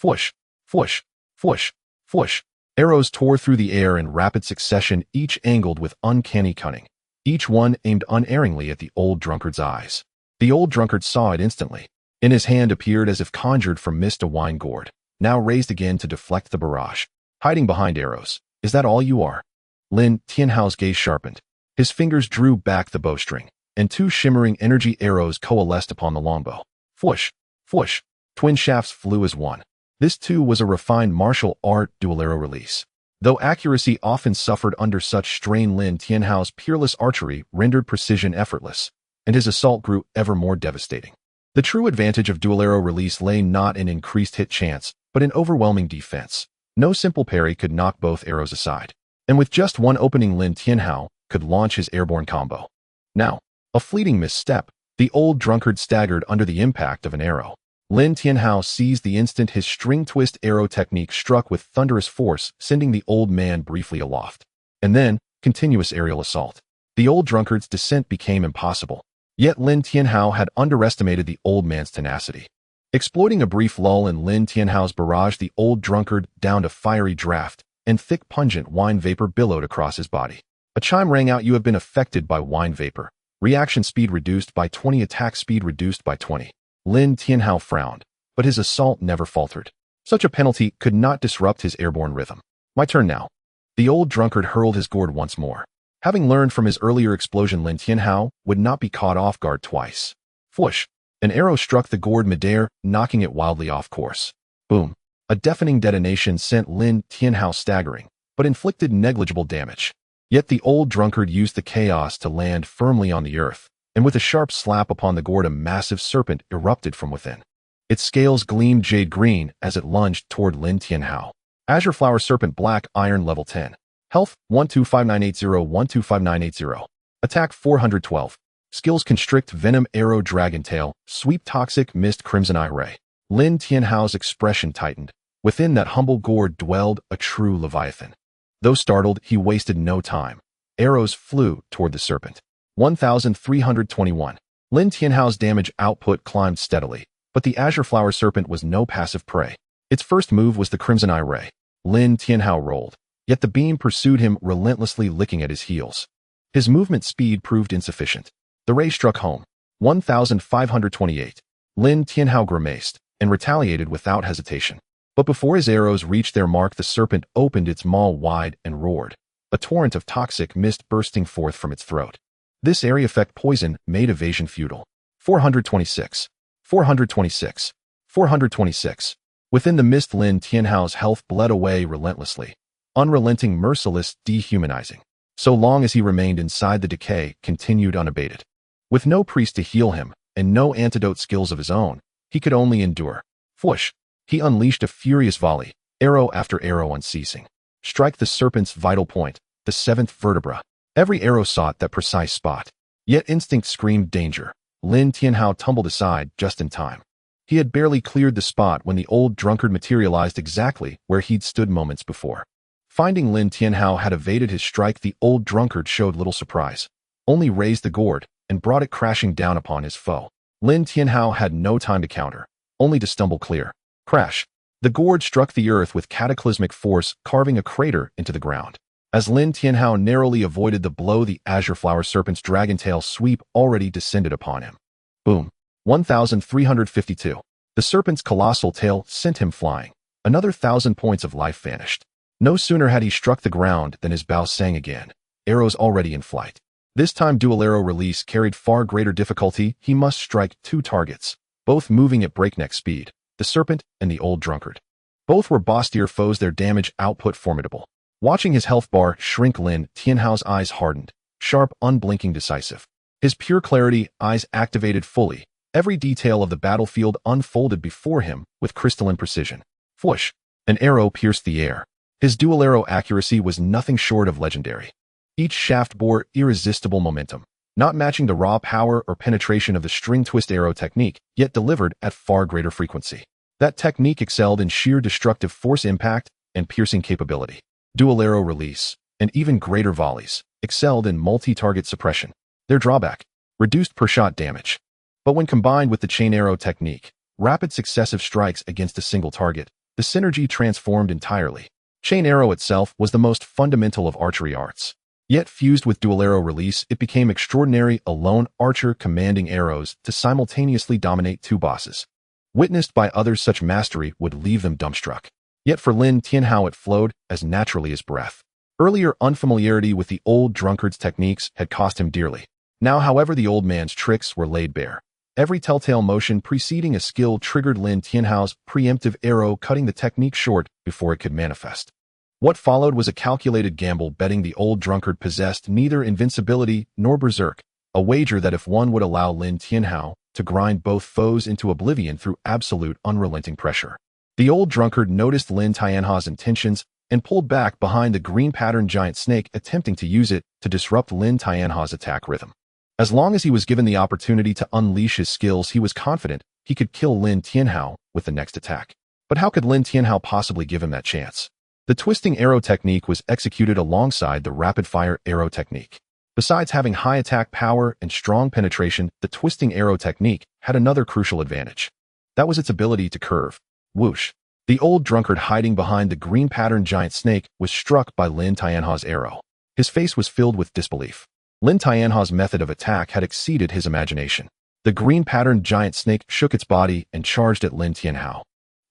Whoosh! Whoosh! Whoosh! Whoosh! Arrows tore through the air in rapid succession, each angled with uncanny cunning. Each one aimed unerringly at the old drunkard's eyes. The old drunkard saw it instantly. In his hand appeared, as if conjured from mist, a wine gourd, now raised again to deflect the barrage. Hiding behind arrows, is that all you are? Lin Tianhao's gaze sharpened. His fingers drew back the bowstring, and two shimmering energy arrows coalesced upon the longbow. Whoosh! Whoosh! Twin shafts flew as one. This too was a refined martial art dual arrow release. Though accuracy often suffered under such strain, Lin Tianhao's peerless archery rendered precision effortless, and his assault grew ever more devastating. The true advantage of dual arrow release lay not in increased hit chance, but in overwhelming defense. No simple parry could knock both arrows aside, and with just one opening, Lin Tianhao could launch his airborne combo. Now, a fleeting misstep, the old drunkard staggered under the impact of an arrow. Lin Tianhao seized the instant. His string twist arrow technique struck with thunderous force, sending the old man briefly aloft. And then, continuous aerial assault. The old drunkard's descent became impossible. Yet Lin Tianhao had underestimated the old man's tenacity. Exploiting a brief lull in Lin Tianhao's barrage, the old drunkard downed a fiery draft, and thick pungent wine vapor billowed across his body. A chime rang out. You have been affected by wine vapor. Reaction speed reduced by 20, attack speed reduced by 20. Lin Tianhao frowned, but his assault never faltered. Such a penalty could not disrupt his airborne rhythm. My turn now. The old drunkard hurled his gourd once more. Having learned from his earlier explosion, Lin Tianhao would not be caught off guard twice. Whoosh! An arrow struck the gourd midair, knocking it wildly off course. Boom! A deafening detonation sent Lin Tianhao staggering, but inflicted negligible damage. Yet the old drunkard used the chaos to land firmly on the earth, and with a sharp slap upon the gourd, a massive serpent erupted from within. Its scales gleamed jade green as it lunged toward Lin Tianhao. Azure Flower Serpent, Black Iron, level 10. Health, 125980-125980. Attack, 412. Skills: Constrict, Venom, Arrow, Dragon Tail, Sweep, Toxic, Mist, Crimson Eye Ray. Lin Tianhao's expression tightened. Within that humble gourd dwelled a true leviathan. Though startled, he wasted no time. Arrows flew toward the serpent. 1,321. Lin Tianhao's damage output climbed steadily, but the Azure Flower Serpent was no passive prey. Its first move was the Crimson Eye Ray. Lin Tianhao rolled, yet the beam pursued him, relentlessly licking at his heels. His movement speed proved insufficient. The ray struck home. 1,528. Lin Tianhao grimaced and retaliated without hesitation. But before his arrows reached their mark, the serpent opened its maw wide and roared, a torrent of toxic mist bursting forth from its throat. This area effect poison made evasion futile. 426. 426. 426. Within the mist, Lin Tianhao's health bled away relentlessly. Unrelenting, merciless, dehumanizing. So long as he remained inside, the decay continued unabated. With no priest to heal him, and no antidote skills of his own, he could only endure. Whoosh! He unleashed a furious volley, arrow after arrow unceasing. Strike the serpent's vital point, the seventh vertebra. Every arrow sought that precise spot. Yet instinct screamed danger. Lin Tianhao tumbled aside just in time. He had barely cleared the spot when the old drunkard materialized exactly where he'd stood moments before. Finding Lin Tianhao had evaded his strike, the old drunkard showed little surprise, only raised the gourd and brought it crashing down upon his foe. Lin Tianhao had no time to counter, only to stumble clear. Crash! The gourd struck the earth with cataclysmic force, carving a crater into the ground. As Lin Tianhao narrowly avoided the blow, the Azure Flower Serpent's dragon tail sweep already descended upon him. Boom! 1,352. The serpent's colossal tail sent him flying. Another 1,000 points of life vanished. No sooner had he struck the ground than his bow sang again, arrows already in flight. This time dual arrow release carried far greater difficulty. He must strike two targets, both moving at breakneck speed, the serpent and the old drunkard. Both were boss-tier foes, their damage output formidable. Watching his health bar shrink, Lin Tianhao's eyes hardened, sharp, unblinking, decisive. His pure clarity eyes activated fully. Every detail of the battlefield unfolded before him with crystalline precision. Whoosh! An arrow pierced the air. His dual arrow accuracy was nothing short of legendary. Each shaft bore irresistible momentum, not matching the raw power or penetration of the string twist arrow technique, yet delivered at far greater frequency. That technique excelled in sheer destructive force, impact, and piercing capability. Dual arrow release, and even greater volleys, excelled in multi-target suppression. Their drawback: reduced per-shot damage. But when combined with the chain arrow technique, rapid successive strikes against a single target, the synergy transformed entirely. Chain arrow itself was the most fundamental of archery arts. Yet fused with dual arrow release, it became extraordinary, a lone archer commanding arrows to simultaneously dominate two bosses. Witnessed by others, such mastery would leave them dumbstruck. Yet for Lin Tianhao it flowed as naturally as breath. Earlier unfamiliarity with the old drunkard's techniques had cost him dearly. Now, however, the old man's tricks were laid bare. Every telltale motion preceding a skill triggered Lin Tianhao's preemptive arrow, cutting the technique short before it could manifest. What followed was a calculated gamble, betting the old drunkard possessed neither invincibility nor berserk, a wager that if one would allow Lin Tianhao to grind both foes into oblivion through absolute unrelenting pressure. The old drunkard noticed Lin Tianhao's intentions and pulled back behind the green-patterned giant snake, attempting to use it to disrupt Lin Tianhao's attack rhythm. As long as he was given the opportunity to unleash his skills, he was confident he could kill Lin Tianhao with the next attack. But how could Lin Tianhao possibly give him that chance? The twisting arrow technique was executed alongside the rapid-fire arrow technique. Besides having high attack power and strong penetration, the twisting arrow technique had another crucial advantage. That was its ability to curve. Whoosh! The old drunkard, hiding behind the green-patterned giant snake, was struck by Lin Tianhao's arrow. His face was filled with disbelief. Lin Tianhao's method of attack had exceeded his imagination. The green-patterned giant snake shook its body and charged at Lin Tianhao.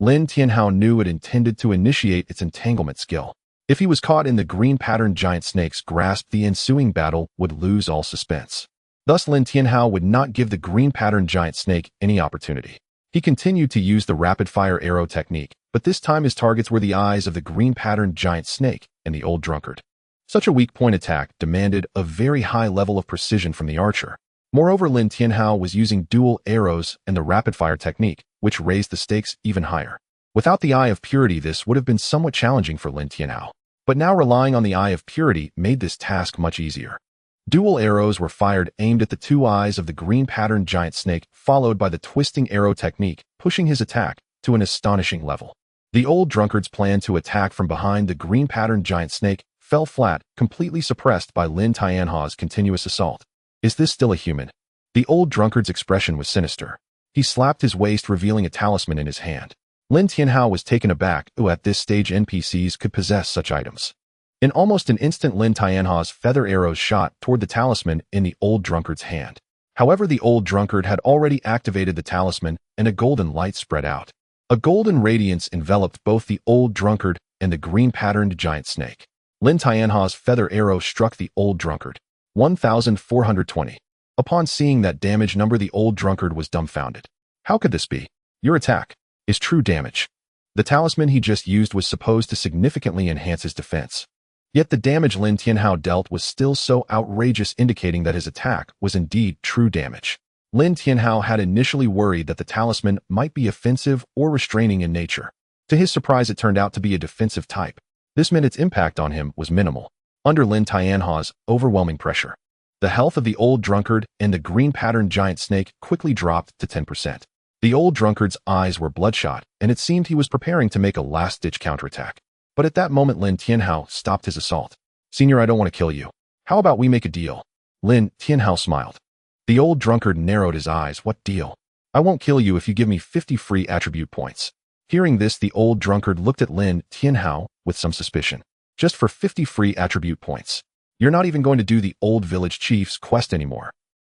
Lin Tianhao knew it intended to initiate its entanglement skill. If he was caught in the green-patterned giant snake's grasp, the ensuing battle would lose all suspense. Thus, Lin Tianhao would not give the green-patterned giant snake any opportunity. He continued to use the rapid-fire arrow technique, but this time his targets were the eyes of the green-patterned giant snake and the old drunkard. Such a weak-point attack demanded a very high level of precision from the archer. Moreover, Lin Tianhao was using dual arrows and the rapid-fire technique, which raised the stakes even higher. Without the Eye of Purity, this would have been somewhat challenging for Lin Tianhao. But now relying on the Eye of Purity made this task much easier. Dual arrows were fired, aimed at the two eyes of the green-patterned giant snake, followed by the twisting arrow technique, pushing his attack to an astonishing level. The old drunkard's plan to attack from behind the green-patterned giant snake fell flat, completely suppressed by Lin Tianhao's continuous assault. Is this still a human? The old drunkard's expression was sinister. He slapped his waist, revealing a talisman in his hand. Lin Tianhao was taken aback. At this stage, NPCs could possess such items. In almost an instant, Lin Tianhao's feather arrows shot toward the talisman in the old drunkard's hand. However, the old drunkard had already activated the talisman, and a golden light spread out. A golden radiance enveloped both the old drunkard and the green-patterned giant snake. Lin Tianhao's feather arrow struck the old drunkard. 1,420. Upon seeing that damage number, the old drunkard was dumbfounded. How could this be? Your attack is true damage. The talisman he just used was supposed to significantly enhance his defense. Yet the damage Lin Tianhao dealt was still so outrageous, indicating that his attack was indeed true damage. Lin Tianhao had initially worried that the talisman might be offensive or restraining in nature. To his surprise, it turned out to be a defensive type. This meant its impact on him was minimal. Under Lin Tianhao's overwhelming pressure, the health of the old drunkard and the green-patterned giant snake quickly dropped to 10%. The old drunkard's eyes were bloodshot, and it seemed he was preparing to make a last-ditch counterattack. But at that moment, Lin Tianhao stopped his assault. "Senior, I don't want to kill you. How about we make a deal?" Lin Tianhao smiled. The old drunkard narrowed his eyes. "What deal?" "I won't kill you if you give me 50 free attribute points." Hearing this, the old drunkard looked at Lin Tianhao with some suspicion. "Just for 50 free attribute points? You're not even going to do the old village chief's quest anymore?"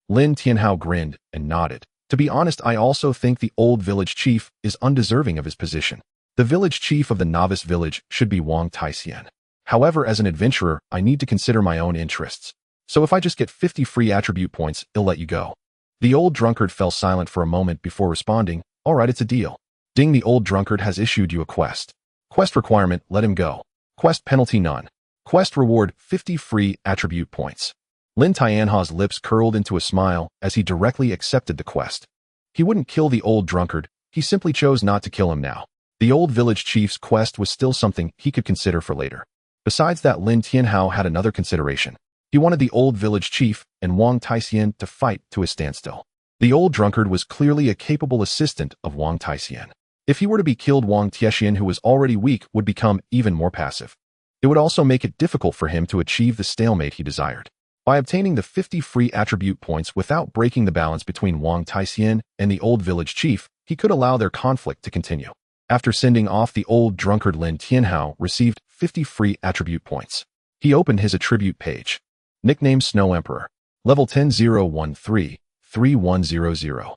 Lin Tianhao grinned and nodded. "To be honest, I also think the old village chief is undeserving of his position. The village chief of the novice village should be Wang Taixian. However, as an adventurer, I need to consider my own interests. So if I just get 50 free attribute points, I'll let you go." The old drunkard fell silent for a moment before responding, "All right, it's a deal. Ding, the old drunkard has issued you a quest. Quest requirement, let him go. Quest penalty, none. Quest reward, 50 free attribute points." Lin Tianha's lips curled into a smile as he directly accepted the quest. He wouldn't kill the old drunkard, he simply chose not to kill him now. The old village chief's quest was still something he could consider for later. Besides that, Lin Tianhao had another consideration. He wanted the old village chief and Wang Taixian to fight to a standstill. The old drunkard was clearly a capable assistant of Wang Taixian. If he were to be killed, Wang Taixian, who was already weak, would become even more passive. It would also make it difficult for him to achieve the stalemate he desired. By obtaining the 50 free attribute points without breaking the balance between Wang Taixian and the old village chief, he could allow their conflict to continue. After sending off the old drunkard, Lin Tianhao received 50 free attribute points. He opened his attribute page. Nickname Snow Emperor. Level 10-013, 3100.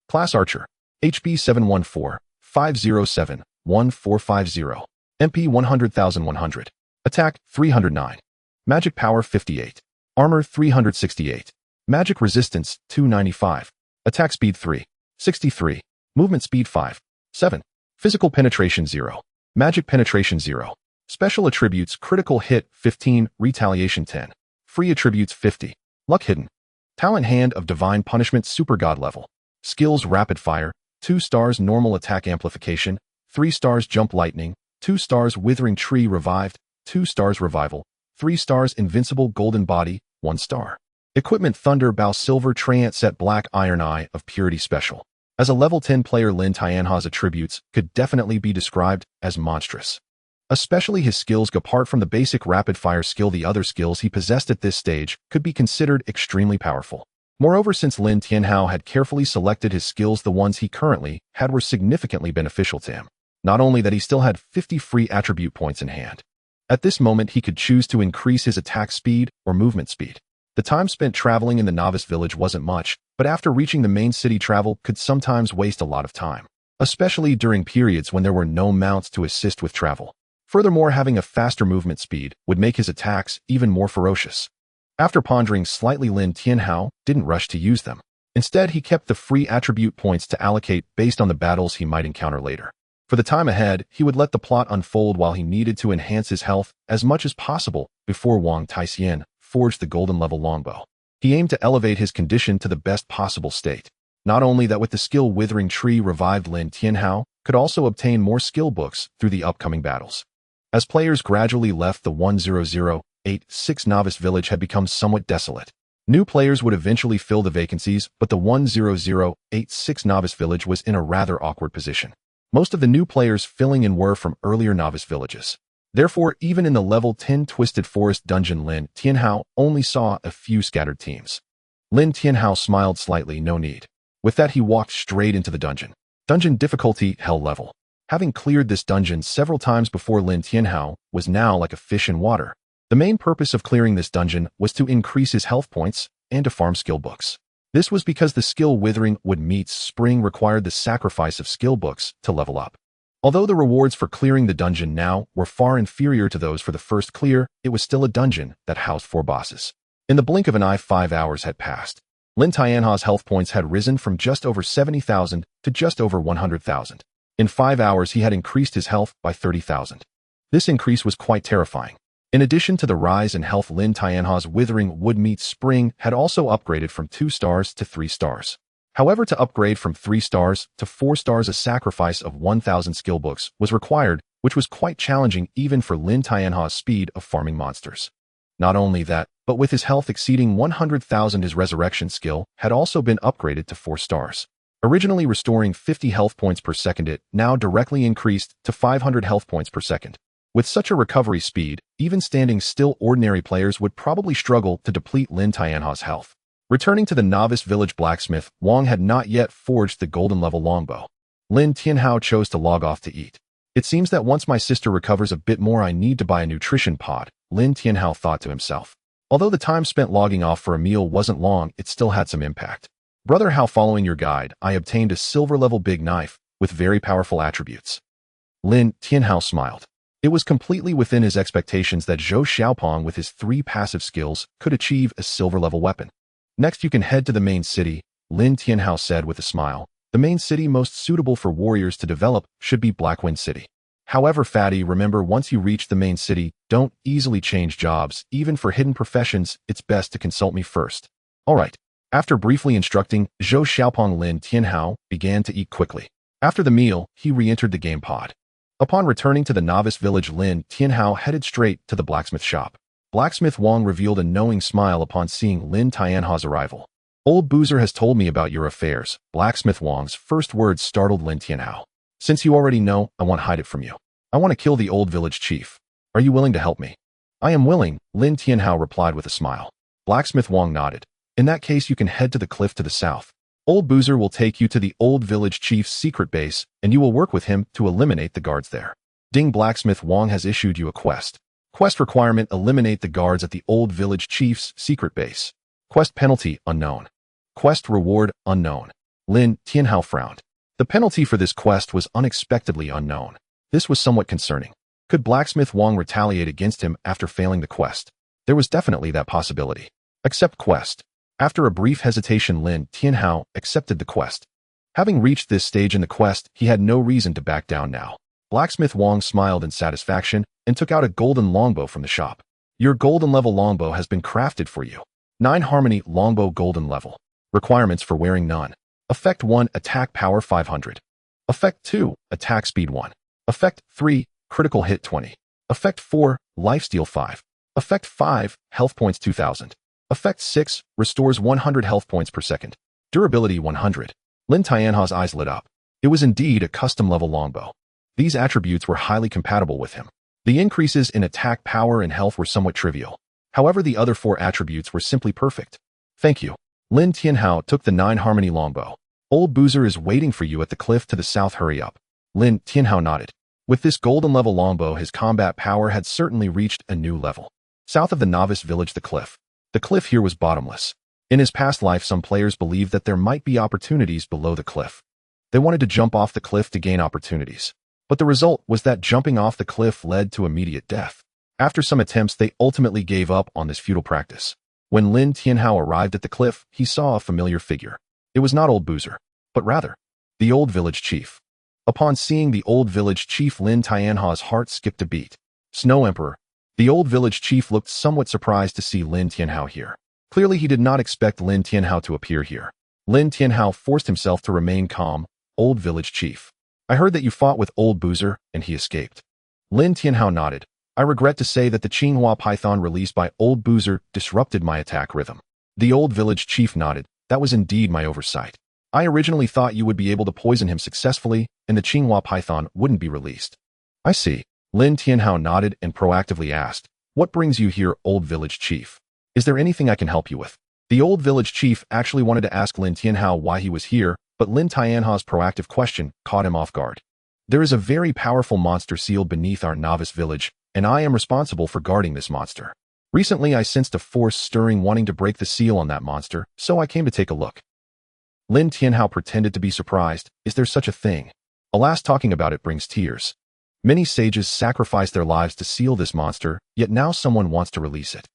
Class Archer. HB 714, 507, 1450. MP 100,100. Attack 309. Magic Power 58. Armor 368. Magic Resistance 295. Attack Speed 3. 63. Movement Speed 5. 7. Physical Penetration 0. Magic Penetration 0. Special Attributes Critical Hit 15. Retaliation 10. Free Attributes 50. Luck Hidden. Talent Hand of Divine Punishment Super God level. Skills Rapid Fire. 2 stars Normal Attack Amplification. 3 stars Jump Lightning. 2 stars Withering Tree Revived. 2 stars Revival. 3 stars Invincible Golden Body. 1 star. Equipment Thunder Bow Silver Traiant Set Black Iron Eye of Purity Special. As a level 10 player, Lin Tianha's attributes could definitely be described as monstrous. Especially his skills. Apart from the basic rapid fire skill, the other skills he possessed at this stage could be considered extremely powerful. Moreover, since Lin Tianhao had carefully selected his skills, the ones he currently had were significantly beneficial to him. Not only that, he still had 50 free attribute points in hand. At this moment, he could choose to increase his attack speed or movement speed. The time spent traveling in the novice village wasn't much, but after reaching the main city, travel could sometimes waste a lot of time, especially during periods when there were no mounts to assist with travel. Furthermore, having a faster movement speed would make his attacks even more ferocious. After pondering slightly, Lin Tianhao didn't rush to use them. Instead, he kept the free attribute points to allocate based on the battles he might encounter later. For the time ahead, he would let the plot unfold while he needed to enhance his health as much as possible before Wang Taixian forged the golden level longbow. He aimed to elevate his condition to the best possible state. Not only that, with the skill Withering Tree Revived, Lin Tianhao could also obtain more skill books through the upcoming battles. As players gradually left, the 10086 novice village had become somewhat desolate. New players would eventually fill the vacancies, but the 10086 novice village was in a rather awkward position. Most of the new players filling in were from earlier novice villages. Therefore, even in the level 10 Twisted Forest dungeon, Lin Tianhao only saw a few scattered teams. Lin Tianhao smiled slightly. No need. With that, he walked straight into the dungeon. Dungeon difficulty, Hell level. Having cleared this dungeon several times before, Lin Tianhao was now like a fish in water. The main purpose of clearing this dungeon was to increase his health points and to farm skill books. This was because the skill Withering Wood Meets Spring required the sacrifice of skill books to level up. Although the rewards for clearing the dungeon now were far inferior to those for the first clear, it was still a dungeon that housed 4 bosses. In the blink of an eye, 5 hours had passed. Lin Tianha's health points had risen from just over 70,000 to just over 100,000. In 5 hours, he had increased his health by 30,000. This increase was quite terrifying. In addition to the rise in health, Lin Tianha's Withering Wood Meets Spring had also upgraded from 2 stars to 3 stars. However, to upgrade from 3 stars to 4 stars, a sacrifice of 1,000 skill books was required, which was quite challenging even for Lin Tianha's speed of farming monsters. Not only that, but with his health exceeding 100,000, his resurrection skill had also been upgraded to 4 stars. Originally restoring 50 health points per second, it now directly increased to 500 health points per second. With such a recovery speed, even standing still, ordinary players would probably struggle to deplete Lin Tianha's health. Returning to the novice village blacksmith, Wang had not yet forged the golden level longbow. Lin Tianhao chose to log off to eat. It seems that once my sister recovers a bit more, I need to buy a nutrition pod, Lin Tianhao thought to himself. Although the time spent logging off for a meal wasn't long, it still had some impact. Brother Hao, following your guide, I obtained a silver level big knife with very powerful attributes. Lin Tianhao smiled. It was completely within his expectations that Zhou Xiaopong with his 3 passive skills could achieve a silver level weapon. Next, you can head to the main city Lin Tianhao said with a smile. The main city most suitable for warriors to develop should be Blackwind City. However, Fatty, remember, once you reach the main city, don't easily change jobs. Even for hidden professions, it's best to consult me first. All right. After briefly instructing, Zhou Xiaopeng, Lin Tianhao began to eat quickly. After the meal, he re-entered the game pod. Upon returning to the novice village, Lin Tianhao headed straight to the blacksmith shop. Blacksmith Wang revealed a knowing smile upon seeing Lin Tianhao's arrival. Old Boozer has told me about your affairs. Blacksmith Wang's first words startled Lin Tianhao. Since you already know, I won't hide it from you. I want to kill the old village chief. Are you willing to help me? I am willing, Lin Tianhao replied with a smile. Blacksmith Wang nodded. In that case, you can head to the cliff to the south. Old Boozer will take you to the old village chief's secret base, and you will work with him to eliminate the guards there. Ding, Blacksmith Wang has issued you a quest. Quest requirement: eliminate the guards at the old village chief's secret base. Quest penalty: unknown. Quest reward: unknown. Lin Tianhao frowned. The penalty for this quest was unexpectedly unknown. This was somewhat concerning. Could Blacksmith Wang retaliate against him after failing the quest? There was definitely that possibility. Accept quest. After a brief hesitation, Lin Tianhao accepted the quest. Having reached this stage in the quest, he had no reason to back down now. Blacksmith Wang smiled in satisfaction and took out a golden longbow from the shop. Your golden level longbow has been crafted for you. 9 Harmony Longbow Golden Level. Requirements for wearing: none. Effect 1, attack power 500. Effect 2, attack speed 1. Effect 3, critical hit 20. Effect 4, lifesteal 5. Effect 5, health points 2000. Effect 6, restores 100 health points per second. Durability 100. Lin Tianhao's eyes lit up. It was indeed a custom-level longbow. These attributes were highly compatible with him. The increases in attack power and health were somewhat trivial. However, the other 4 attributes were simply perfect. Thank you. Lin Tianhao took the 9 Harmony longbow. Old Boozer is waiting for you at the cliff to the south. Hurry up. Lin Tianhao nodded. With this golden level longbow, his combat power had certainly reached a new level. South of the novice village, the cliff. The cliff here was bottomless. In his past life, some players believed that there might be opportunities below the cliff. They wanted to jump off the cliff to gain opportunities. But the result was that jumping off the cliff led to immediate death. After some attempts, they ultimately gave up on this futile practice. When Lin Tianhao arrived at the cliff, he saw a familiar figure. It was not Old Boozer, but rather the old village chief. Upon seeing the old village chief, Lin Tianhao's heart skipped a beat. Snow Emperor. The old village chief looked somewhat surprised to see Lin Tianhao here. Clearly, he did not expect Lin Tianhao to appear here. Lin Tianhao forced himself to remain calm. Old village chief. I heard that you fought with Old Boozer, and he escaped. Lin Tianhao nodded. I regret to say that the Qinghua python released by Old Boozer disrupted my attack rhythm. The old village chief nodded. That was indeed my oversight. I originally thought you would be able to poison him successfully, and the Qinghua python wouldn't be released. I see. Lin Tianhao nodded and proactively asked, what brings you here, old village chief? Is there anything I can help you with? The old village chief actually wanted to ask Lin Tianhao why he was here, but Lin Tianhao's proactive question caught him off guard. There is a very powerful monster sealed beneath our novice village, and I am responsible for guarding this monster. Recently, I sensed a force stirring wanting to break the seal on that monster, so I came to take a look. Lin Tianhao pretended to be surprised. Is there such a thing? Alas, talking about it brings tears. Many sages sacrificed their lives to seal this monster, yet now someone wants to release it.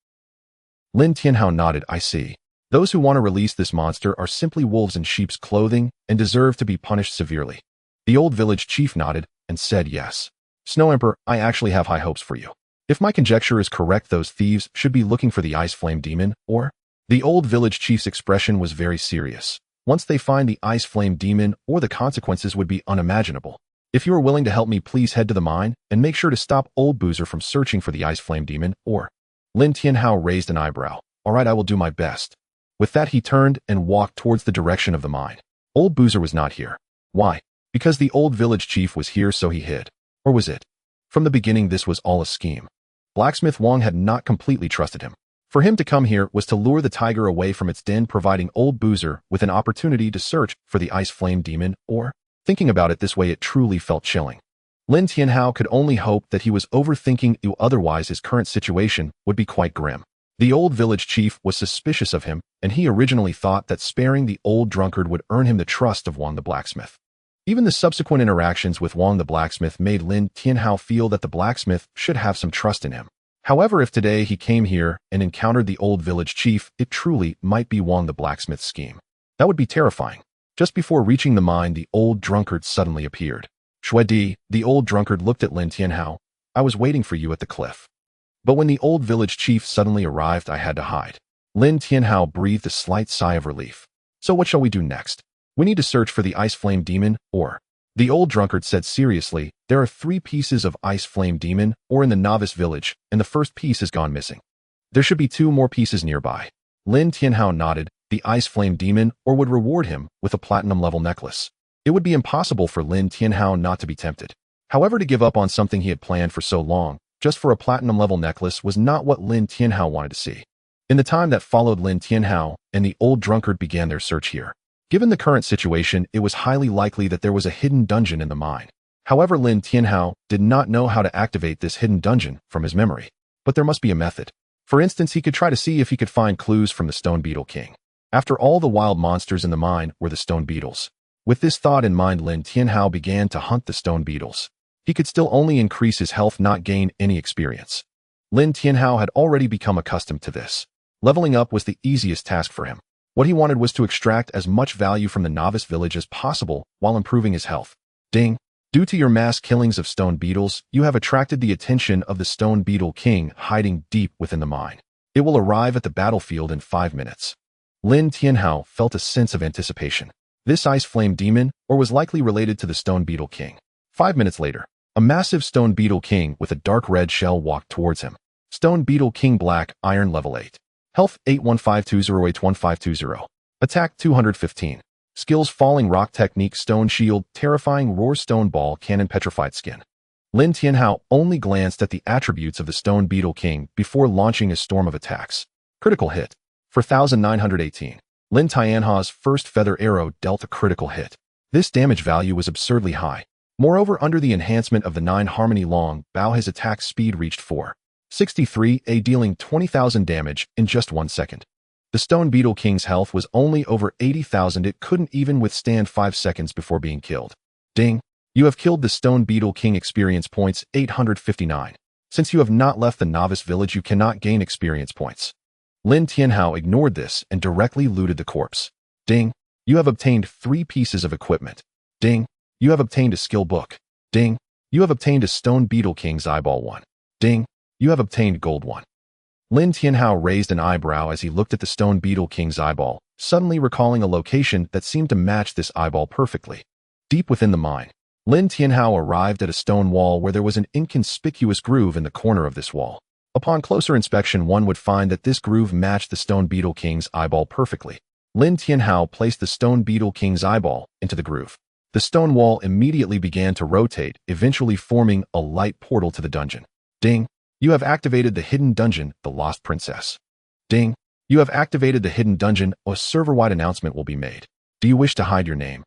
Lin Tianhao nodded. I see. Those who want to release this monster are simply wolves in sheep's clothing and deserve to be punished severely. The old village chief nodded and said yes. Snow Emperor, I actually have high hopes for you. If my conjecture is correct, those thieves should be looking for the Ice Flame Demon, or... The old village chief's expression was very serious. Once they find the Ice Flame Demon, or the consequences would be unimaginable. If you are willing to help me, please head to the mine, and make sure to stop Old Boozer from searching for the Ice Flame Demon, or... Lin Tianhao raised an eyebrow. Alright, I will do my best. With that, he turned and walked towards the direction of the mine. Old Boozer was not here. Why? Because the old village chief was here, so he hid. Or was it? From the beginning, this was all a scheme. Blacksmith Wang had not completely trusted him. For him to come here was to lure the tiger away from its den, providing Old Boozer with an opportunity to search for the Ice Flame Demon, or... Thinking about it this way, it truly felt chilling. Lin Tianhao could only hope that he was overthinking it, otherwise his current situation would be quite grim. The old village chief was suspicious of him, and he originally thought that sparing the old drunkard would earn him the trust of Wang the blacksmith. Even the subsequent interactions with Wang the blacksmith made Lin Tianhao feel that the blacksmith should have some trust in him. However, if today he came here and encountered the old village chief, it truly might be Wang the blacksmith's scheme. That would be terrifying. Just before reaching the mine, the old drunkard suddenly appeared. Shuedi, the old drunkard looked at Lin Tianhao. I was waiting for you at the cliff. But when the old village chief suddenly arrived, I had to hide. Lin Tianhao breathed a slight sigh of relief. So what shall we do next? We need to search for the ice flame demon, or... The old drunkard said seriously, there are 3 pieces of ice flame demon, or in the novice village, and the first piece has gone missing. There should be 2 more pieces nearby. Lin Tianhao nodded. The ice flame demon, or would reward him with a platinum level necklace. It would be impossible for Lin Tianhao not to be tempted. However, to give up on something he had planned for so long, just for a platinum level necklace, was not what Lin Tianhao wanted to see. In the time that followed, Lin Tianhao and the old drunkard began their search here. Given the current situation, it was highly likely that there was a hidden dungeon in the mine. However, Lin Tianhao did not know how to activate this hidden dungeon from his memory. But there must be a method. For instance, he could try to see if he could find clues from the Stone Beetle King. After all, the wild monsters in the mine were the stone beetles. With this thought in mind, Lin Tianhao began to hunt the stone beetles. He could still only increase his health, not gain any experience. Lin Tianhao had already become accustomed to this. Leveling up was the easiest task for him. What he wanted was to extract as much value from the novice village as possible while improving his health. Ding! Due to your mass killings of stone beetles, you have attracted the attention of the Stone Beetle King hiding deep within the mine. It will arrive at the battlefield in 5 minutes. Lin Tianhao felt a sense of anticipation. This ice flame demon, or was likely related to the Stone Beetle King. 5 minutes later, a massive Stone Beetle King with a dark red shell walked towards him. Stone Beetle King Black, Iron level 8. Health 8152081520. Attack 215. Skills Falling Rock Technique Stone Shield Terrifying Roar Stone Ball Cannon Petrified Skin. Lin Tianhao only glanced at the attributes of the Stone Beetle King before launching a storm of attacks. Critical hit. For 1918. Lin Tianhao's first feather arrow dealt a critical hit. This damage value was absurdly high. Moreover, under the enhancement of the 9 Harmony Long Bow, his attack speed reached 463, dealing 20,000 damage in just 1 second. The Stone Beetle King's health was only over 80,000. It couldn't even withstand 5 seconds before being killed. Ding! You have killed the Stone Beetle King. Experience points 859. Since you have not left the novice village, you cannot gain experience points. Lin Tianhao ignored this and directly looted the corpse. Ding! You have obtained 3 pieces of equipment. Ding! You have obtained a skill book. Ding! You have obtained a Stone Beetle King's eyeball 1. Ding! You have obtained gold 1. Lin Tianhao raised an eyebrow as he looked at the Stone Beetle King's eyeball, suddenly recalling a location that seemed to match this eyeball perfectly. Deep within the mine, Lin Tianhao arrived at a stone wall where there was an inconspicuous groove in the corner of this wall. Upon closer inspection, one would find that this groove matched the Stone Beetle King's eyeball perfectly. Lin Tianhao placed the Stone Beetle King's eyeball into the groove. The stone wall immediately began to rotate, eventually forming a light portal to the dungeon. Ding! You have activated the hidden dungeon, the Lost Princess. Ding! You have activated the hidden dungeon. A server-wide announcement will be made. Do you wish to hide your name?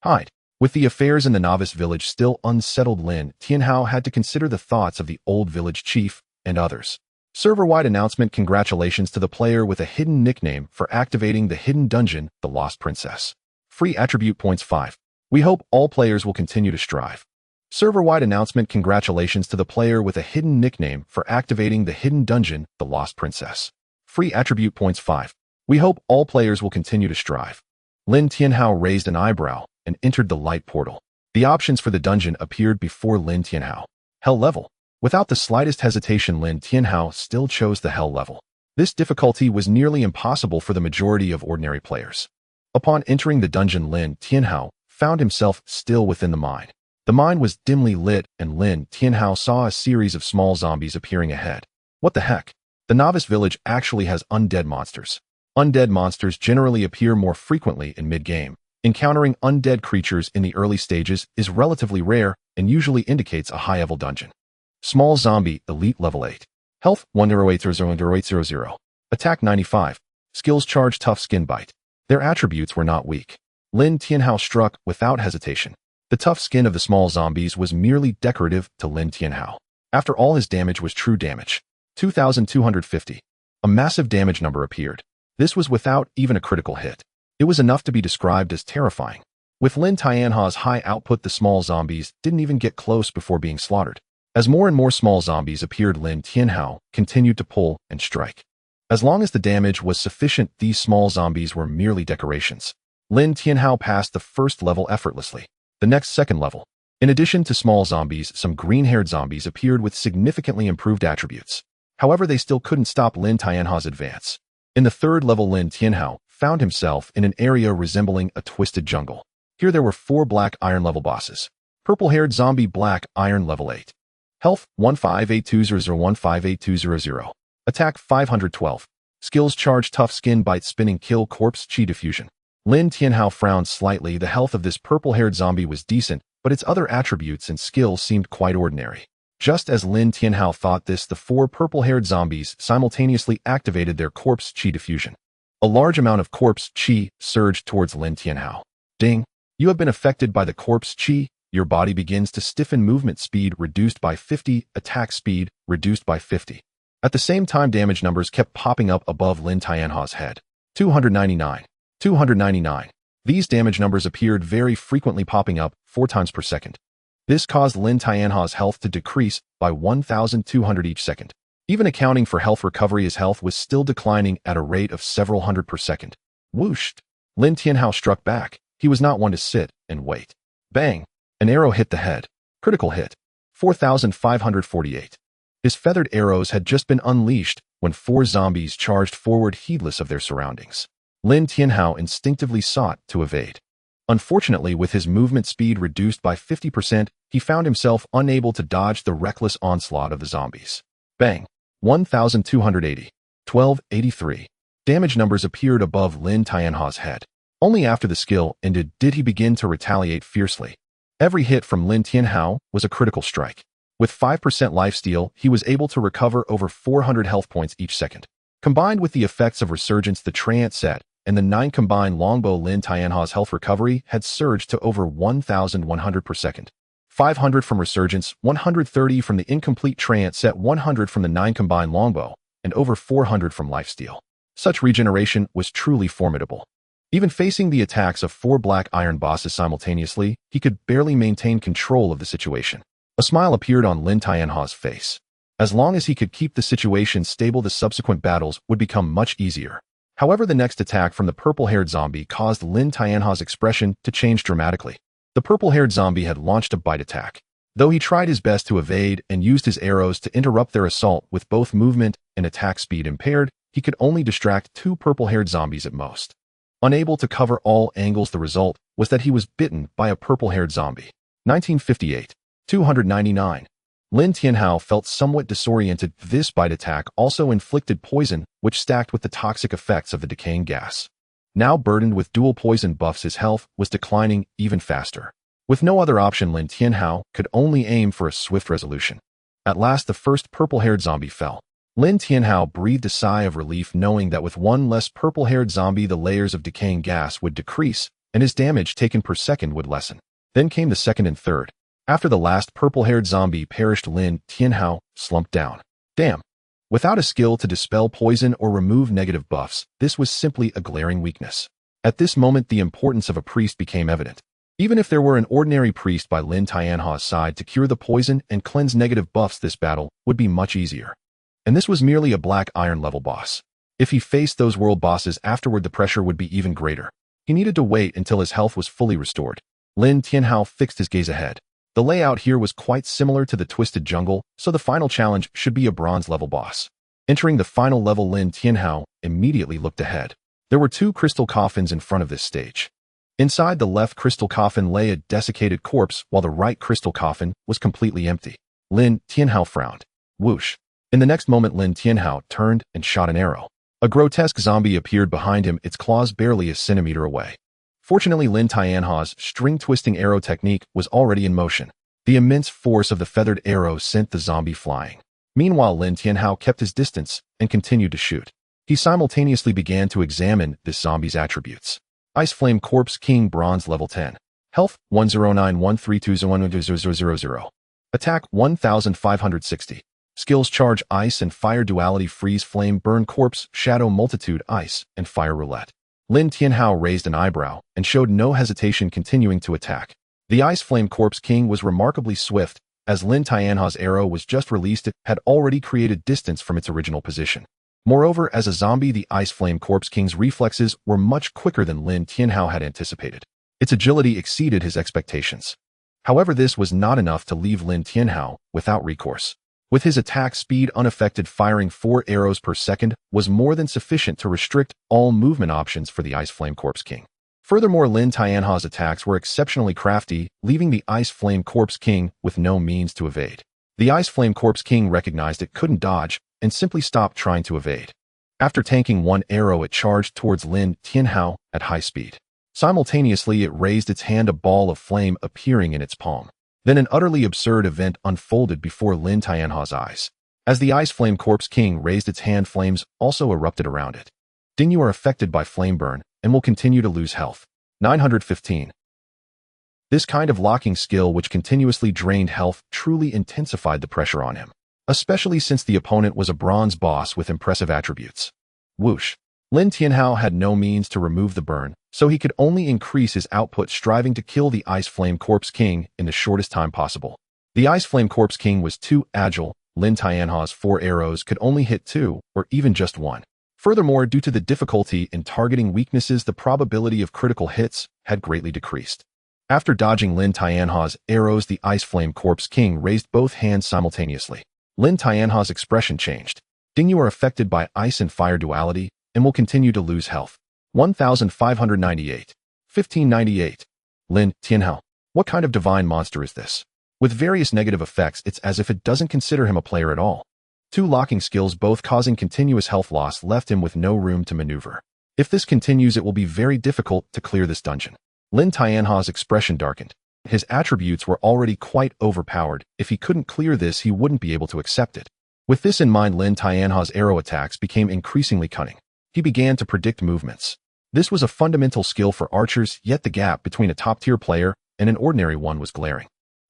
Hide. With the affairs in the novice village still unsettled, Lin Tianhao had to consider the thoughts of the old village chief and others. Server-wide announcement. Congratulations to the player with a hidden nickname for activating the hidden dungeon, the Lost Princess. Free attribute points 5. We hope all players will continue to strive. Server-wide announcement. Congratulations to the player with a hidden nickname for activating the hidden dungeon, the Lost Princess. Free attribute points 5. We hope all players will continue to strive. Lin Tianhao raised an eyebrow and entered the light portal. The options for the dungeon appeared before Lin Tianhao. Hell level. Without the slightest hesitation, Lin Tianhao still chose the hell level. This difficulty was nearly impossible for the majority of ordinary players. Upon entering the dungeon, Lin Tianhao found himself still within the mine. The mine was dimly lit, and Lin Tianhao saw a series of small zombies appearing ahead. What the heck? The novice village actually has undead monsters. Undead monsters generally appear more frequently in mid-game. Encountering undead creatures in the early stages is relatively rare and usually indicates a high-level dungeon. Small zombie, elite level 8. Health 10800800. Attack 95. Skills charge tough skin bite. Their attributes were not weak. Lin Tianhao struck without hesitation. The tough skin of the small zombies was merely decorative to Lin Tianhao. After all, his damage was true damage. 2,250. A massive damage number appeared. This was without even a critical hit. It was enough to be described as terrifying. With Lin Tianhao's high output, the small zombies didn't even get close before being slaughtered. As more and more small zombies appeared, Lin Tianhao continued to pull and strike. As long as the damage was sufficient, these small zombies were merely decorations. Lin Tianhao passed the first level effortlessly. The next second level. In addition to small zombies, some green-haired zombies appeared with significantly improved attributes. However, they still couldn't stop Lin Tianhao's advance. In the third level, Lin Tianhao found himself in an area resembling a twisted jungle. Here there were 4 black iron level bosses. Purple-haired zombie black iron level 8. Health 158200158200. Attack 512. Skills charge tough skin bite spinning kill corpse chi diffusion. Lin Tianhao frowned slightly. The health of this purple-haired zombie was decent, but its other attributes and skills seemed quite ordinary. Just as Lin Tianhao thought this, the 4 purple-haired zombies simultaneously activated their corpse chi diffusion. A large amount of corpse chi surged towards Lin Tianhao. Ding! You have been affected by the corpse chi. Your body begins to stiffen. Movement speed reduced by 50, attack speed reduced by 50. At the same time, damage numbers kept popping up above Lin Tianhao's head. 299. 299. These damage numbers appeared very frequently, popping up 4 times per second. This caused Lin Tianhao's health to decrease by 1,200 each second. Even accounting for health recovery, his health was still declining at a rate of several hundred per second. Whoosh! Lin Tianhao struck back. He was not one to sit and wait. Bang! An arrow hit the head. Critical hit. 4,548. His feathered arrows had just been unleashed when 4 zombies charged forward, heedless of their surroundings. Lin Tianhao instinctively sought to evade. Unfortunately, with his movement speed reduced by 50%, he found himself unable to dodge the reckless onslaught of the zombies. Bang! 1,280. 1283. Damage numbers appeared above Lin Tianhao's head. Only after the skill ended did he begin to retaliate fiercely. Every hit from Lin Tianhao was a critical strike. With 5% lifesteal, he was able to recover over 400 health points each second. Combined with the effects of Resurgence, the Treant set, and the 9 combined longbow, Lin Tianhao's health recovery had surged to over 1,100 per second. 500 from Resurgence, 130 from the incomplete Treant set, 100 from the 9 combined longbow, and over 400 from lifesteal. Such regeneration was truly formidable. Even facing the attacks of 4 black iron bosses simultaneously, he could barely maintain control of the situation. A smile appeared on Lin Tianhao's face. As long as he could keep the situation stable, the subsequent battles would become much easier. However, the next attack from the purple-haired zombie caused Lin Tianhao's expression to change dramatically. The purple-haired zombie had launched a bite attack. Though he tried his best to evade and used his arrows to interrupt their assault with both movement and attack speed impaired, he could only distract 2 purple-haired zombies at most. Unable to cover all angles, the result was that he was bitten by a purple-haired zombie. 1958. 299. Lin Tianhao felt somewhat disoriented. This bite attack also inflicted poison, which stacked with the toxic effects of the decaying gas. Now burdened with dual poison buffs, his health was declining even faster. With no other option, Lin Tianhao could only aim for a swift resolution. At last, the first purple-haired zombie fell. Lin Tianhao breathed a sigh of relief, knowing that with one less purple-haired zombie, the layers of decaying gas would decrease, and his damage taken per second would lessen. Then came the second and third. After the last purple-haired zombie perished, Lin Tianhao slumped down. Damn! Without a skill to dispel poison or remove negative buffs, this was simply a glaring weakness. At this moment, the importance of a priest became evident. Even if there were an ordinary priest by Lin Tianhao's side to cure the poison and cleanse negative buffs, this battle would be much easier. And this was merely a black iron level boss. If he faced those world bosses afterward, the pressure would be even greater. He needed to wait until his health was fully restored. Lin Tianhao fixed his gaze ahead. The layout here was quite similar to the Twisted Jungle, so the final challenge should be a bronze-level boss. Entering the final level, Lin Tianhao immediately looked ahead. There were 2 crystal coffins in front of this stage. Inside the left crystal coffin lay a desiccated corpse, while the right crystal coffin was completely empty. Lin Tianhao frowned. Whoosh! In the next moment, Lin Tianhao turned and shot an arrow. A grotesque zombie appeared behind him, its claws barely a centimeter away. Fortunately, Lin Tianhao's string-twisting arrow technique was already in motion. The immense force of the feathered arrow sent the zombie flying. Meanwhile, Lin Tianhao kept his distance and continued to shoot. He simultaneously began to examine this zombie's attributes. Ice Flame Corpse King, Bronze level 10. Health 1091320120000. Attack 1560. Skills Charge Ice and Fire Duality Freeze Flame Burn Corpse Shadow Multitude Ice and Fire Roulette. Lin Tianhao raised an eyebrow and showed no hesitation, continuing to attack. The Ice Flame Corpse King was remarkably swift, as Lin Tianhao's arrow was just released. It had already created distance from its original position. Moreover, as a zombie, the Ice Flame Corpse King's reflexes were much quicker than Lin Tianhao had anticipated. Its agility exceeded his expectations. However, this was not enough to leave Lin Tianhao without recourse. With his attack speed unaffected, firing 4 arrows per second was more than sufficient to restrict all movement options for the Ice Flame Corpse King. Furthermore, Lin Tianhao's attacks were exceptionally crafty, leaving the Ice Flame Corpse King with no means to evade. The Ice Flame Corpse King recognized it couldn't dodge and simply stopped trying to evade. After tanking 1 arrow, it charged towards Lin Tianhao at high speed. Simultaneously, it raised its hand, a ball of flame appearing in its palm. Then an utterly absurd event unfolded before Lin Tianhao's eyes. As the Ice Flame Corpse King raised its hand, flames also erupted around it. Ding, you are affected by flame burn and will continue to lose health. 915. This kind of locking skill, which continuously drained health, truly intensified the pressure on him, especially since the opponent was a bronze boss with impressive attributes. Whoosh. Lin Tianhao had no means to remove the burn, so he could only increase his output, striving to kill the Ice Flame Corpse King in the shortest time possible. The Ice Flame Corpse King was too agile. Lin Tianhao's 4 arrows could only hit 2, or even just 1. Furthermore, due to the difficulty in targeting weaknesses, the probability of critical hits had greatly decreased. After dodging Lin Tianhao's arrows, the Ice Flame Corpse King raised both hands simultaneously. Lin Tianhao's expression changed. Ding, you are affected by ice and fire duality and will continue to lose health. 1598. 1598. Lin Tianhao. What kind of divine monster is this? With various negative effects, it's as if it doesn't consider him a player at all. 2 locking skills, both causing continuous health loss, left him with no room to maneuver. If this continues, it will be very difficult to clear this dungeon. Lin Tianhao's expression darkened. His attributes were already quite overpowered. If he couldn't clear this, he wouldn't be able to accept it. With this in mind, Lin Tianhao's arrow attacks became increasingly cunning. He began to predict movements. This was a fundamental skill for archers, yet the gap between a top-tier player and an ordinary one was glaring.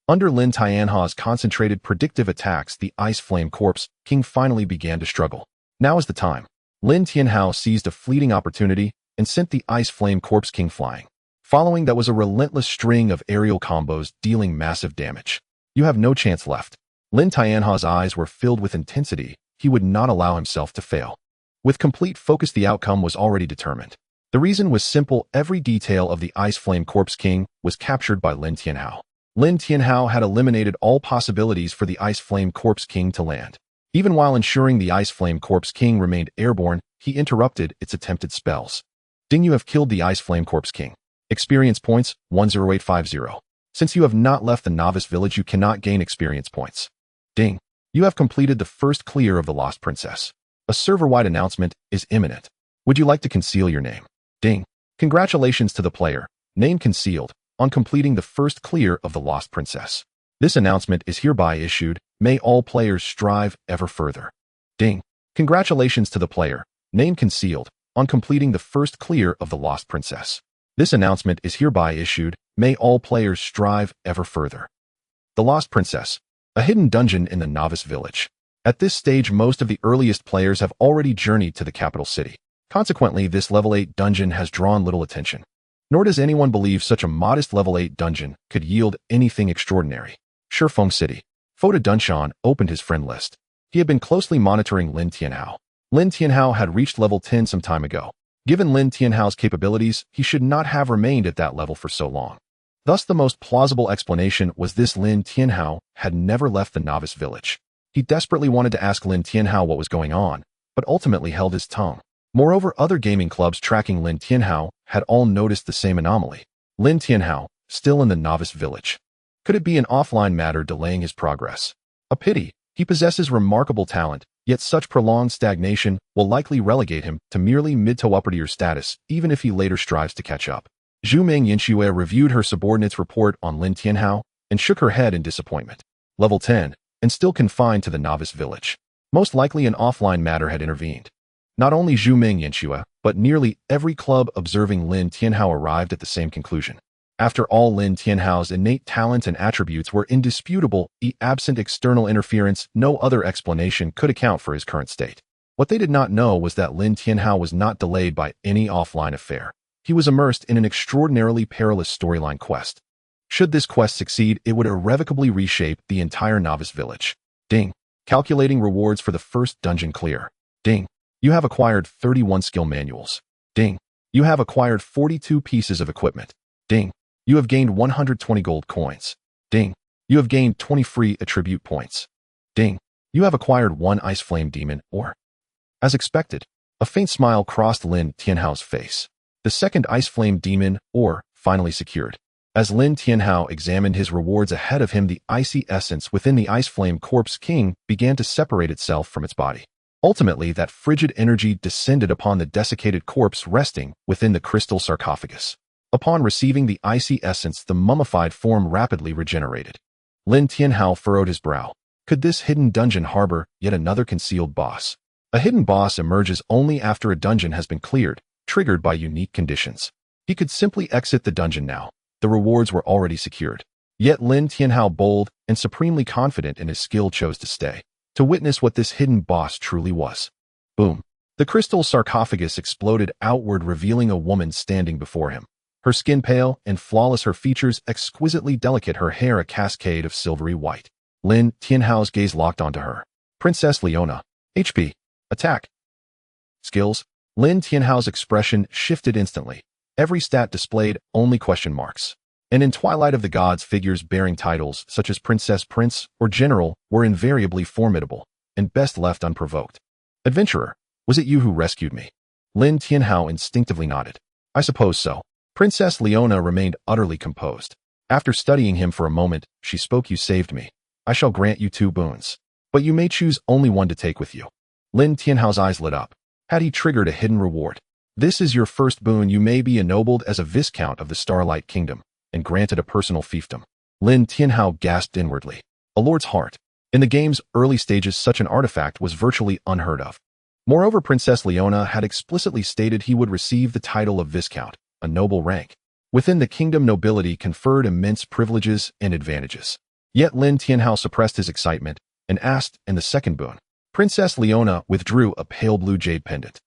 Under Lin Tianhao's concentrated predictive attacks, the Ice Flame Corpse King finally began to struggle. Now is the time. Lin Tianhao seized a fleeting opportunity and sent the Ice Flame Corpse King flying. Following that was a relentless string of aerial combos dealing massive damage. You have no chance left. Lin Tianhao's eyes were filled with intensity. He would not allow himself to fail. With complete focus, the outcome was already determined. The reason was simple. Every detail of the Ice Flame Corpse King was captured by Lin Tianhao. Lin Tianhao had eliminated all possibilities for the Ice Flame Corpse King to land. Even while ensuring the Ice Flame Corpse King remained airborne, he interrupted its attempted spells. Ding, you have killed the Ice Flame Corpse King. Experience points, 10850. Since you have not left the novice village, you cannot gain experience points. Ding. You have completed the first clear of the Lost Princess. A server-wide announcement is imminent. Would you like to conceal your name? Ding. Congratulations to the player. Name concealed on completing the first clear of the Lost Princess. This announcement is hereby issued. May all players strive ever further. Ding. Congratulations to the player. Name concealed on completing the first clear of the Lost Princess. This announcement is hereby issued. May all players strive ever further. The Lost Princess. A hidden dungeon in the novice village. At this stage, most of the earliest players have already journeyed to the capital city. Consequently, this level 8 dungeon has drawn little attention. Nor does anyone believe such a modest level 8 dungeon could yield anything extraordinary. Shifeng City. Foda Dunshan opened his friend list. He had been closely monitoring Lin Tianhao. Lin Tianhao had reached level 10 some time ago. Given Lin Tianhao's capabilities, he should not have remained at that level for so long. Thus, the most plausible explanation was this: Lin Tianhao had never left the novice village. He desperately wanted to ask Lin Tianhao what was going on, but ultimately held his tongue. Moreover, other gaming clubs tracking Lin Tianhao had all noticed the same anomaly. Lin Tianhao, still in the novice village. Could it be an offline matter delaying his progress? A pity. He possesses remarkable talent, yet such prolonged stagnation will likely relegate him to merely mid to upper tier status, even if he later strives to catch up. Zhu Ming Yinxue reviewed her subordinate's report on Lin Tianhao and shook her head in disappointment. Level 10, and still confined to the novice village. Most likely an offline matter had intervened. Not only Zhu Ming Yinxue, but nearly every club observing Lin Tianhao arrived at the same conclusion. After all, Lin Tianhao's innate talents and attributes were indisputable. Absent external interference, no other explanation could account for his current state. What they did not know was that Lin Tianhao was not delayed by any offline affair. He was immersed in an extraordinarily perilous storyline quest. Should this quest succeed, it would irrevocably reshape the entire novice village. Ding. Calculating rewards for the first dungeon clear. Ding. You have acquired 31 skill manuals. Ding. You have acquired 42 pieces of equipment. Ding. You have gained 120 gold coins. Ding. You have gained 20 free attribute points. Ding. You have acquired 1 ice flame demon ore. As expected, a faint smile crossed Lin Tianhao's face. The second ice flame demon ore finally secured. As Lin Tianhao examined his rewards ahead of him, the icy essence within the ice flame corpse king began to separate itself from its body. Ultimately, that frigid energy descended upon the desiccated corpse resting within the crystal sarcophagus. Upon receiving the icy essence, the mummified form rapidly regenerated. Lin Tianhao furrowed his brow. Could this hidden dungeon harbor yet another concealed boss? A hidden boss emerges only after a dungeon has been cleared, triggered by unique conditions. He could simply exit the dungeon now. The rewards were already secured. Yet Lin Tianhao, bold and supremely confident in his skill, chose to stay, to witness what this hidden boss truly was. Boom. The crystal sarcophagus exploded outward, revealing a woman standing before him. Her skin pale and flawless, her features exquisitely delicate, her hair a cascade of silvery white. Lin Tianhao's gaze locked onto her. Princess Leona. HP. Attack. Skills. Lin Tianhao's expression shifted instantly. Every stat displayed only question marks. And in Twilight of the Gods, figures bearing titles such as Princess, Prince, or General were invariably formidable and best left unprovoked. Adventurer, was it you who rescued me? Lin Tianhao instinctively nodded. I suppose so. Princess Leona remained utterly composed. After studying him for a moment, she spoke. You saved me. I shall grant you 2 boons. But you may choose only one to take with you. Lin Tianhao's eyes lit up. Had he triggered a hidden reward? This is your first boon. You may be ennobled as a Viscount of the Starlight Kingdom and granted a personal fiefdom. Lin Tianhao gasped inwardly. A lord's heart. In the game's early stages, such an artifact was virtually unheard of. Moreover, Princess Leona had explicitly stated he would receive the title of Viscount, a noble rank. Within the kingdom, nobility conferred immense privileges and advantages. Yet Lin Tianhao suppressed his excitement and asked, and the second boon? Princess Leona withdrew a pale blue jade pendant.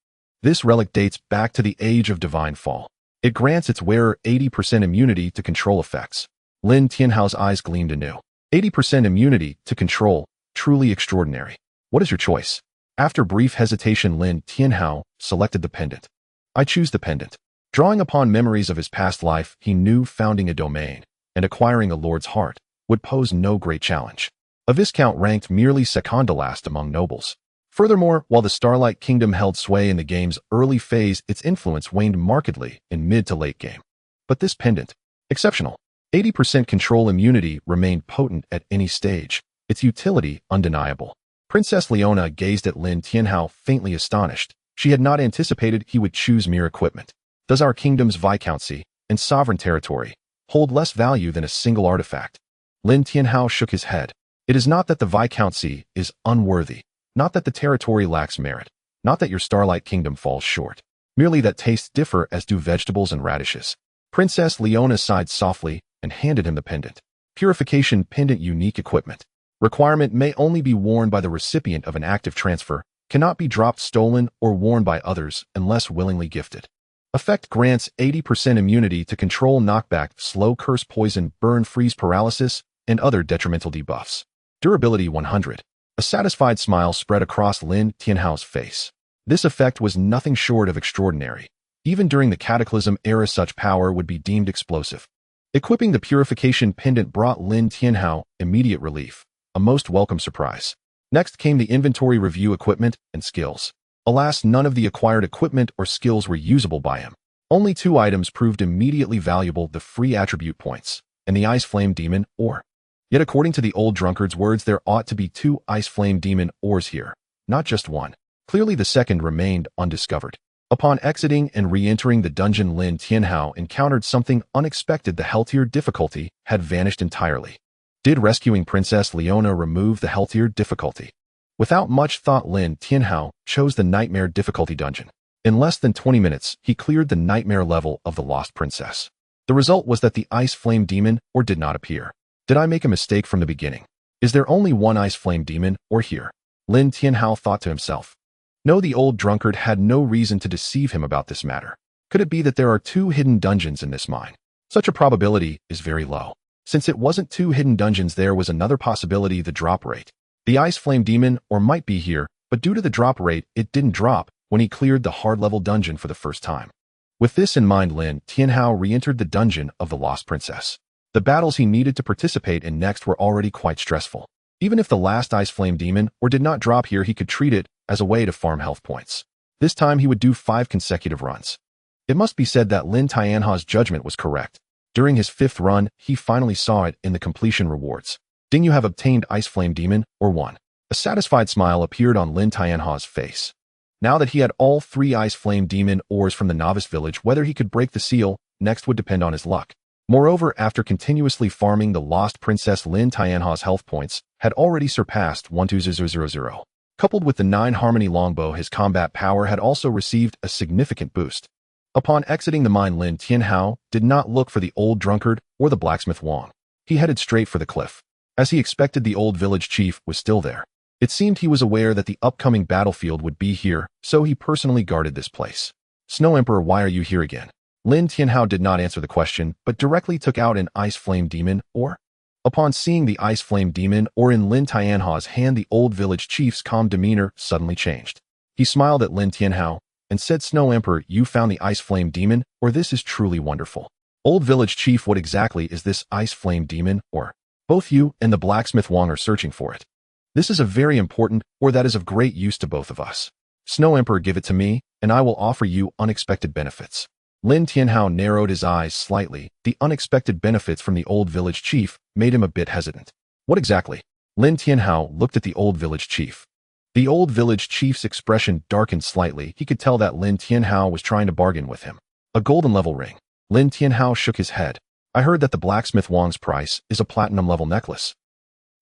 This relic dates back to the age of Divine Fall. It grants its wearer 80% immunity to control effects. Lin Tianhao's eyes gleamed anew. 80% immunity to control, truly extraordinary. What is your choice? After brief hesitation, Lin Tianhao selected the pendant. I choose the pendant. Drawing upon memories of his past life, he knew founding a domain and acquiring a lord's heart would pose no great challenge. A Viscount ranked merely second-to-last among nobles. Furthermore, while the Starlight Kingdom held sway in the game's early phase, its influence waned markedly in mid to late game. But this pendant, exceptional. 80% control immunity remained potent at any stage, its utility undeniable. Princess Leona gazed at Lin Tianhao, faintly astonished. She had not anticipated he would choose mere equipment. Does our kingdom's viscountcy and sovereign territory hold less value than a single artifact? Lin Tianhao shook his head. It is not that the viscountcy is unworthy, not that the territory lacks merit, not that your Starlight Kingdom falls short, merely that tastes differ as do vegetables and radishes. Princess Leona sighed softly and handed him the pendant. Purification pendant, unique equipment. Requirement: may only be worn by the recipient of an active transfer, cannot be dropped, stolen, or worn by others unless willingly gifted. Effect: grants 80% immunity to control, knockback, slow, curse, poison, burn, freeze, paralysis, and other detrimental debuffs. Durability 100. A satisfied smile spread across Lin Tianhao's face. This effect was nothing short of extraordinary. Even during the Cataclysm era, such power would be deemed explosive. Equipping the Purification pendant brought Lin Tianhao immediate relief, a most welcome surprise. Next came the inventory review: equipment and skills. Alas, none of the acquired equipment or skills were usable by him. Only 2 items proved immediately valuable: the free attribute points and the Ice Flame Demon ore. Yet according to the old drunkard's words, there ought to be 2 Ice Flame Demon ores here, not just 1. Clearly the second remained undiscovered. Upon exiting and re-entering the dungeon, Lin Tianhao encountered something unexpected. The healthier difficulty had vanished entirely. Did rescuing Princess Leona remove the healthier difficulty? Without much thought, Lin Tianhao chose the Nightmare difficulty dungeon. In less than 20 minutes, he cleared the Nightmare level of the Lost Princess. The result was that the Ice Flame Demon ore did not appear. Did I make a mistake from the beginning? Is there only 1 Ice Flame Demon ore here? Lin Tianhao thought to himself. No, the old drunkard had no reason to deceive him about this matter. Could it be that there are 2 hidden dungeons in this mine? Such a probability is very low. Since it wasn't 2 hidden dungeons, there was another possibility: the drop rate. The Ice Flame Demon ore might be here, but due to the drop rate, it didn't drop when he cleared the hard-level dungeon for the first time. With this in mind, Lin Tianhao re-entered the dungeon of the Lost Princess. The battles he needed to participate in next were already quite stressful. Even if the last ice flame demon did not drop here, he could treat it as a way to farm health points. This time he would do 5 consecutive runs. It must be said that Lin Tianhao's judgment was correct. During his 5th run, he finally saw it in the completion rewards. Ding, you have obtained Ice Flame Demon, or 1. A satisfied smile appeared on Lin Tianhao's face. Now that he had all 3 Ice Flame Demon ores from the novice village, whether he could break the seal next would depend on his luck. Moreover, after continuously farming the Lost Princess, Lin Tianhao's health points had already surpassed 12000. Coupled with the 9 Harmony Longbow, his combat power had also received a significant boost. Upon exiting the mine, Lin Tianhao did not look for the old drunkard or the blacksmith Wang. He headed straight for the cliff. As he expected, the old village chief was still there. It seemed he was aware that the upcoming battlefield would be here, so he personally guarded this place. Snow Emperor, why are you here again? Lin Tianhao did not answer the question, but directly took out an Ice Flame Demon ore. Upon seeing the Ice Flame Demon ore in Lin Tianhao's hand, the old village chief's calm demeanor suddenly changed. He smiled at Lin Tianhao and said, Snow Emperor, you found the Ice Flame Demon ore? This is truly wonderful. Old village chief, what exactly is this Ice Flame Demon ore? Both you and the blacksmith Wang are searching for it. This is a very important ore that is of great use to both of us. Snow Emperor, give it to me, and I will offer you unexpected benefits. Lin Tianhao narrowed his eyes slightly. The unexpected benefits from the old village chief made him a bit hesitant. What exactly? Lin Tianhao looked at the old village chief. The old village chief's expression darkened slightly. He could tell that Lin Tianhao was trying to bargain with him. A golden level ring. Lin Tianhao shook his head. I heard that the blacksmith Wang's price is a platinum level necklace.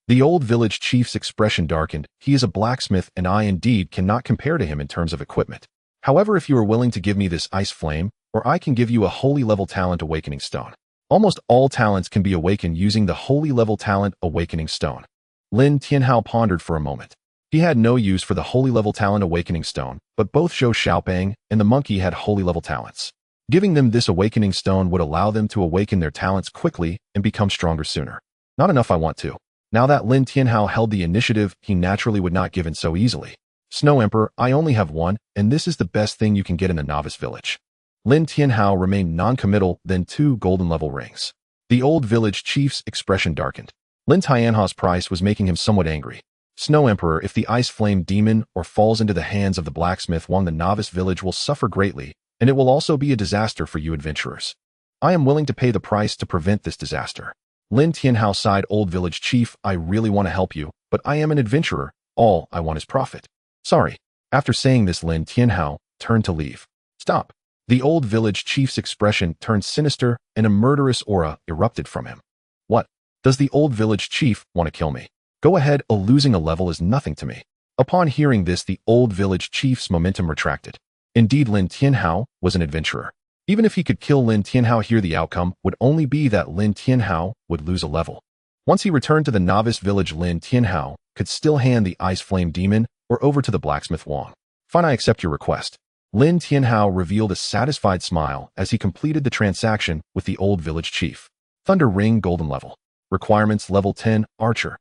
The old village chief's expression darkened. He is a blacksmith, and I indeed cannot compare to him in terms of equipment. However, if you are willing to give me this ice flame, or I can give you a holy level talent awakening stone. Almost all talents can be awakened using the holy level talent awakening stone. Lin Tianhao pondered for a moment. He had no use for the holy level talent awakening stone, but both Zhou Xiaopeng and the monkey had holy level talents. Giving them this awakening stone would allow them to awaken their talents quickly and become stronger sooner. Not enough, I want to. Now that Lin Tianhao held the initiative, he naturally would not give in so easily. Snow Emperor, I only have 1, and this is the best thing you can get in the novice village. Lin Tianhao remained non-committal, then 2 golden level rings. The old village chief's expression darkened. Lin Tianhao's price was making him somewhat angry. Snow Emperor, if the Ice Flame Demon or falls into the hands of the blacksmith Wang, the novice village will suffer greatly, and it will also be a disaster for you adventurers. I am willing to pay the price to prevent this disaster. Lin Tianhao sighed. Old village chief, I really want to help you, but I am an adventurer. All I want is profit. Sorry. After saying this, Lin Tianhao turned to leave. Stop. The old village chief's expression turned sinister, and a murderous aura erupted from him. What? Does the old village chief want to kill me? Go ahead, losing a level is nothing to me. Upon hearing this, the old village chief's momentum retracted. Indeed, Lin Tianhao was an adventurer. Even if he could kill Lin Tianhao here, the outcome would only be that Lin Tianhao would lose a level. Once he returned to the novice village, Lin Tianhao could still hand the Ice Flame Demon or over to the blacksmith Wang. Fine, I accept your request. Lin Tianhao revealed a satisfied smile as he completed the transaction with the old village chief. Thunder Ring golden level. Requirements level 10, Archer.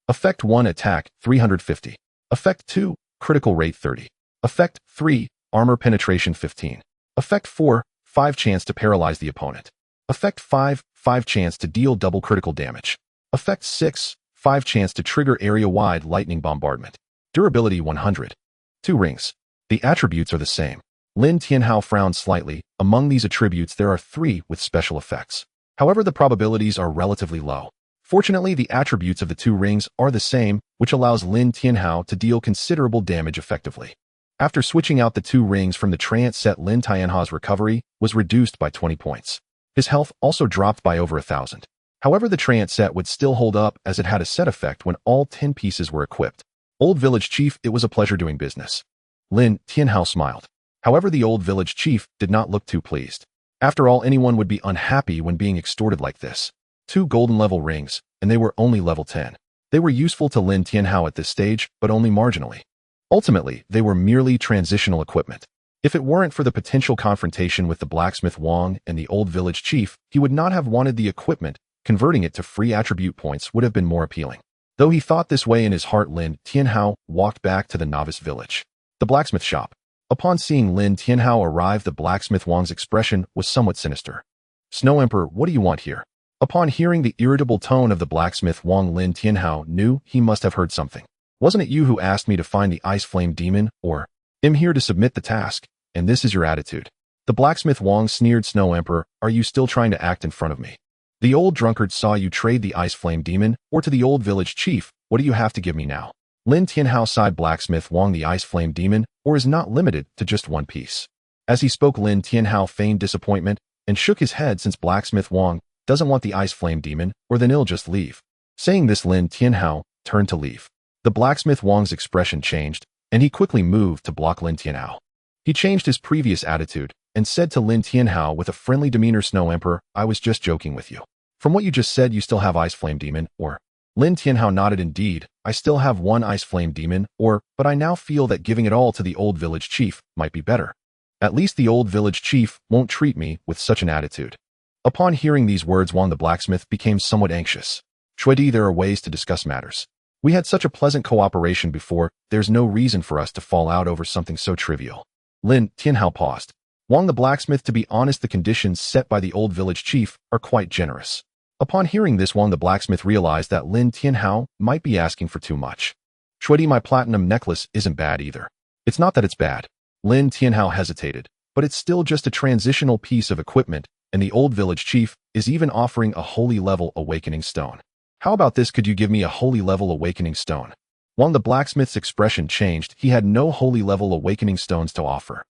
Effect 1, attack 350. Effect 2, critical rate 30. Effect 3, armor penetration 15. Effect 4, 5 chance to paralyze the opponent. Effect 5, 5 chance to deal double critical damage. Effect 6, 5 chance to trigger area-wide lightning bombardment. Durability 100. 2 rings. The attributes are the same. Lin Tianhao frowned slightly. Among these attributes, there are 3 with special effects. However, the probabilities are relatively low. Fortunately, the attributes of the 2 rings are the same, which allows Lin Tianhao to deal considerable damage effectively. After switching out the 2 rings from the trance set, Lin Tianhao's recovery was reduced by 20 points. His health also dropped by over 1,000. However, the trance set would still hold up as it had a set effect when all 10 pieces were equipped. Old village chief, it was a pleasure doing business. Lin Tianhao smiled. However, the old village chief did not look too pleased. After all, anyone would be unhappy when being extorted like this. 2 golden level rings, and they were only level 10. They were useful to Lin Tianhao at this stage, but only marginally. Ultimately, they were merely transitional equipment. If it weren't for the potential confrontation with the blacksmith Wang and the old village chief, he would not have wanted the equipment. Converting it to free attribute points would have been more appealing. Though he thought this way in his heart, Lin Tianhao walked back to the novice village. The blacksmith shop. Upon seeing Lin Tianhao arrive, the blacksmith Wang's expression was somewhat sinister. Snow Emperor, what do you want here? Upon hearing the irritable tone of the blacksmith Wang, Lin Tianhao knew he must have heard something. Wasn't it you who asked me to find the ice flame demon, or I'm here to submit the task, and this is your attitude? The blacksmith Wang sneered. Snow Emperor, are you still trying to act in front of me? The old drunkard saw you trade the ice flame demon, or to the old village chief, what do you have to give me now? Lin Tianhao sighed. Blacksmith Wang, the ice flame demon, or is not limited to just one piece. As he spoke, Lin Tianhao feigned disappointment and shook his head. Since blacksmith Wang doesn't want the ice flame demon, or then he'll just leave. Saying this, Lin Tianhao turned to leave. The blacksmith Wang's expression changed, and he quickly moved to block Lin Tianhao. He changed his previous attitude and said to Lin Tianhao with a friendly demeanor, Snow Emperor, I was just joking with you. From what you just said, you still have ice flame demon, or? Lin Tianhao nodded. Indeed, I still have one ice flame demon, or, but I now feel that giving it all to the old village chief might be better. At least the old village chief won't treat me with such an attitude. Upon hearing these words, Wang the blacksmith became somewhat anxious. Shuidi, there are ways to discuss matters. We had such a pleasant cooperation before, there's no reason for us to fall out over something so trivial. Lin Tianhao paused. Wang the blacksmith, to be honest, the conditions set by the old village chief are quite generous. Upon hearing this, Wang the blacksmith realized that Lin Tianhao might be asking for too much. Shuidi, my platinum necklace isn't bad either. It's not that it's bad. Lin Tianhao hesitated, but it's still just a transitional piece of equipment, and the old village chief is even offering a holy level awakening stone. How about this? Could you give me a holy level awakening stone? Wang the blacksmith's expression changed. He had no holy level awakening stones to offer.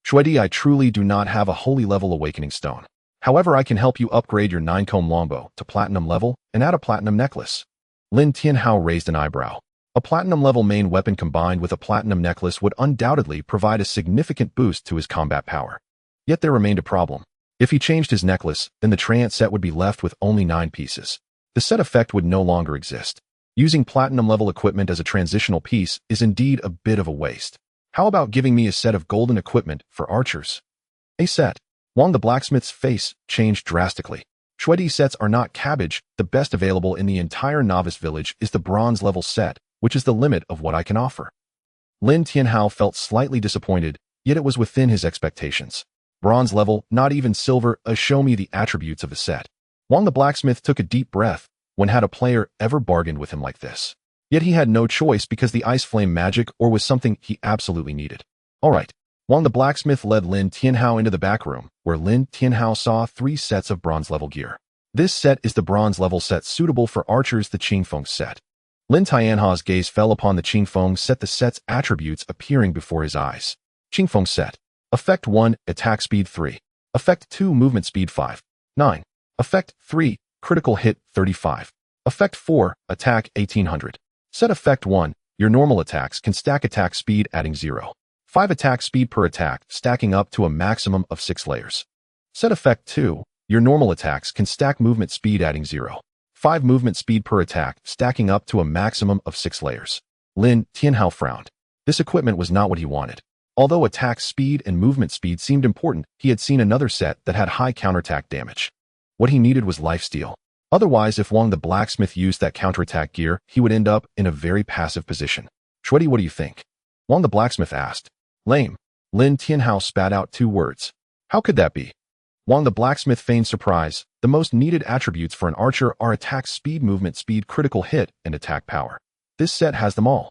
Shuidi, I truly do not have a holy level awakening stone. However, I can help you upgrade your 9-comb longbow to platinum level and add a platinum necklace. Lin Tianhao raised an eyebrow. A platinum level main weapon combined with a platinum necklace would undoubtedly provide a significant boost to his combat power. Yet there remained a problem. If he changed his necklace, then the Triant set would be left with only 9 pieces. The set effect would no longer exist. Using platinum level equipment as a transitional piece is indeed a bit of a waste. How about giving me a set of golden equipment for archers? A set. Wang the blacksmith's face changed drastically. Shuidi, sets are not cabbage. The best available in the entire novice village is the bronze level set, which is the limit of what I can offer. Lin Tianhao felt slightly disappointed, yet it was within his expectations. Bronze level, not even silver. Show me the attributes of the set. Wang the blacksmith took a deep breath. When had a player ever bargained with him like this? Yet he had no choice because the ice flame magic or was something he absolutely needed. All right. Wang the blacksmith led Lin Tianhao into the back room, where Lin Tianhao saw 3 sets of bronze level gear. This set is the bronze level set suitable for archers, the Qingfeng set. Lin Tianhao's gaze fell upon the Qingfeng set, the set's attributes appearing before his eyes. Qingfeng set. Effect 1, attack speed 3. Effect 2, movement speed 5. 9. Effect 3, critical hit 35. Effect 4, attack 1800. Set effect 1, your normal attacks can stack attack speed adding 0. 5 attack speed per attack, stacking up to a maximum of 6 layers. Set effect 2, your normal attacks can stack movement speed adding 0. 5 movement speed per attack, stacking up to a maximum of 6 layers. Lin Tianhao frowned. This equipment was not what he wanted. Although attack speed and movement speed seemed important, he had seen another set that had high counterattack damage. What he needed was lifesteal. Otherwise, if Wang the blacksmith used that counterattack gear, he would end up in a very passive position. Shuidi, what do you think? Wang the blacksmith asked. Lame. Lin Tianhao spat out 2 words. How could that be? Wang the blacksmith feigned surprise. The most needed attributes for an archer are attack speed, movement speed, critical hit, and attack power. This set has them all.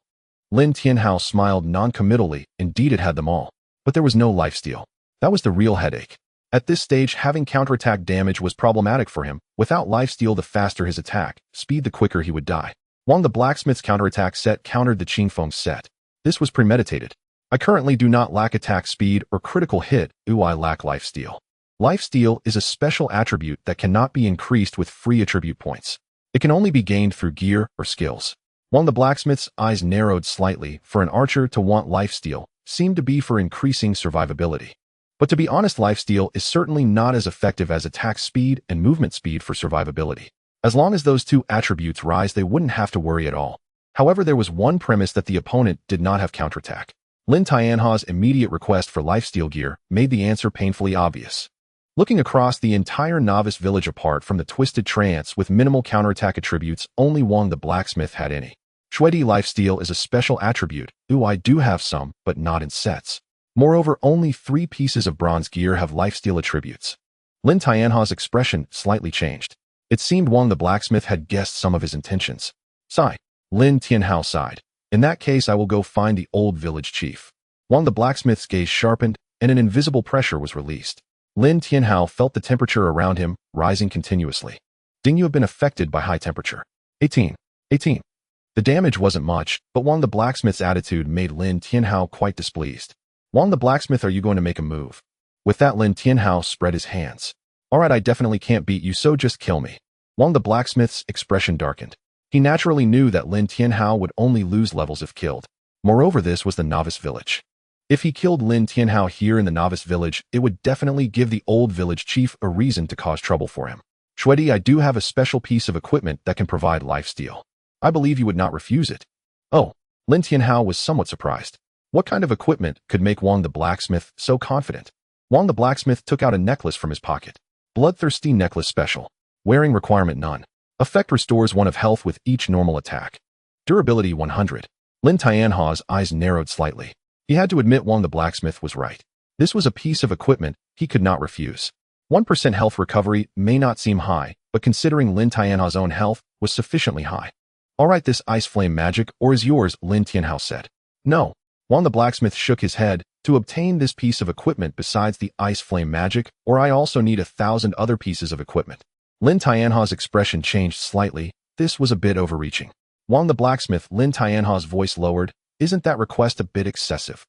Lin Tianhao smiled non-committally. Indeed, it had them all. But there was no lifesteal. That was the real headache. At this stage, having counterattack damage was problematic for him. Without lifesteal, the faster his attack speed, the quicker he would die. Wang the blacksmith's counterattack set countered the Qingfeng set. This was premeditated. I currently do not lack attack speed or critical hit. I lack lifesteal. Lifesteal is a special attribute that cannot be increased with free attribute points. It can only be gained through gear or skills. Wang the blacksmith's eyes narrowed slightly. For an archer to want lifesteal seemed to be for increasing survivability. But to be honest, lifesteal is certainly not as effective as attack speed and movement speed for survivability. As long as those 2 attributes rise, they wouldn't have to worry at all. However, there was one premise that the opponent did not have counterattack. Lin Tianhao's immediate request for lifesteal gear made the answer painfully obvious. Looking across the entire novice village apart from the twisted trance with minimal counterattack attributes, only Wang the blacksmith had any. Shuidi, lifesteal is a special attribute. I do have some, but not in sets. Moreover, only 3 pieces of bronze gear have lifesteal attributes. Lin Tianha's expression slightly changed. It seemed Wang the blacksmith had guessed some of his intentions. Sigh. Lin Tianhao sighed. In that case, I will go find the old village chief. Wang the blacksmith's gaze sharpened, and an invisible pressure was released. Lin Tianhao felt the temperature around him rising continuously. Ding, you have been affected by high temperature. 18. The damage wasn't much, but Wang the blacksmith's attitude made Lin Tianhao quite displeased. Wang the blacksmith, are you going to make a move? With that, Lin Tianhao spread his hands. Alright, I definitely can't beat you, so just kill me. Wang the blacksmith's expression darkened. He naturally knew that Lin Tianhao would only lose levels if killed. Moreover, this was the novice village. If he killed Lin Tianhao here in the novice village, it would definitely give the old village chief a reason to cause trouble for him. Shuedi, I do have a special piece of equipment that can provide lifesteal. I believe you would not refuse it. Oh, Lin Tianhao was somewhat surprised. What kind of equipment could make Wang the blacksmith so confident? Wang the blacksmith took out a necklace from his pocket. Bloodthirsty necklace special. Wearing requirement none. Effect restores 1 of health with each normal attack. Durability 100. Lin Tianha's eyes narrowed slightly. He had to admit Wang the blacksmith was right. This was a piece of equipment he could not refuse. 1% health recovery may not seem high, but considering Lin Tianha's own health was sufficiently high. Alright, this ice flame magic, or is yours, Lin Tianhao said. No. Wang the blacksmith shook his head. To obtain this piece of equipment besides the ice flame magic, or I also need 1,000 other pieces of equipment. Lin Tianha's expression changed slightly. This was a bit overreaching. Wang the blacksmith, Lin Tianha's voice lowered. Isn't that request a bit excessive?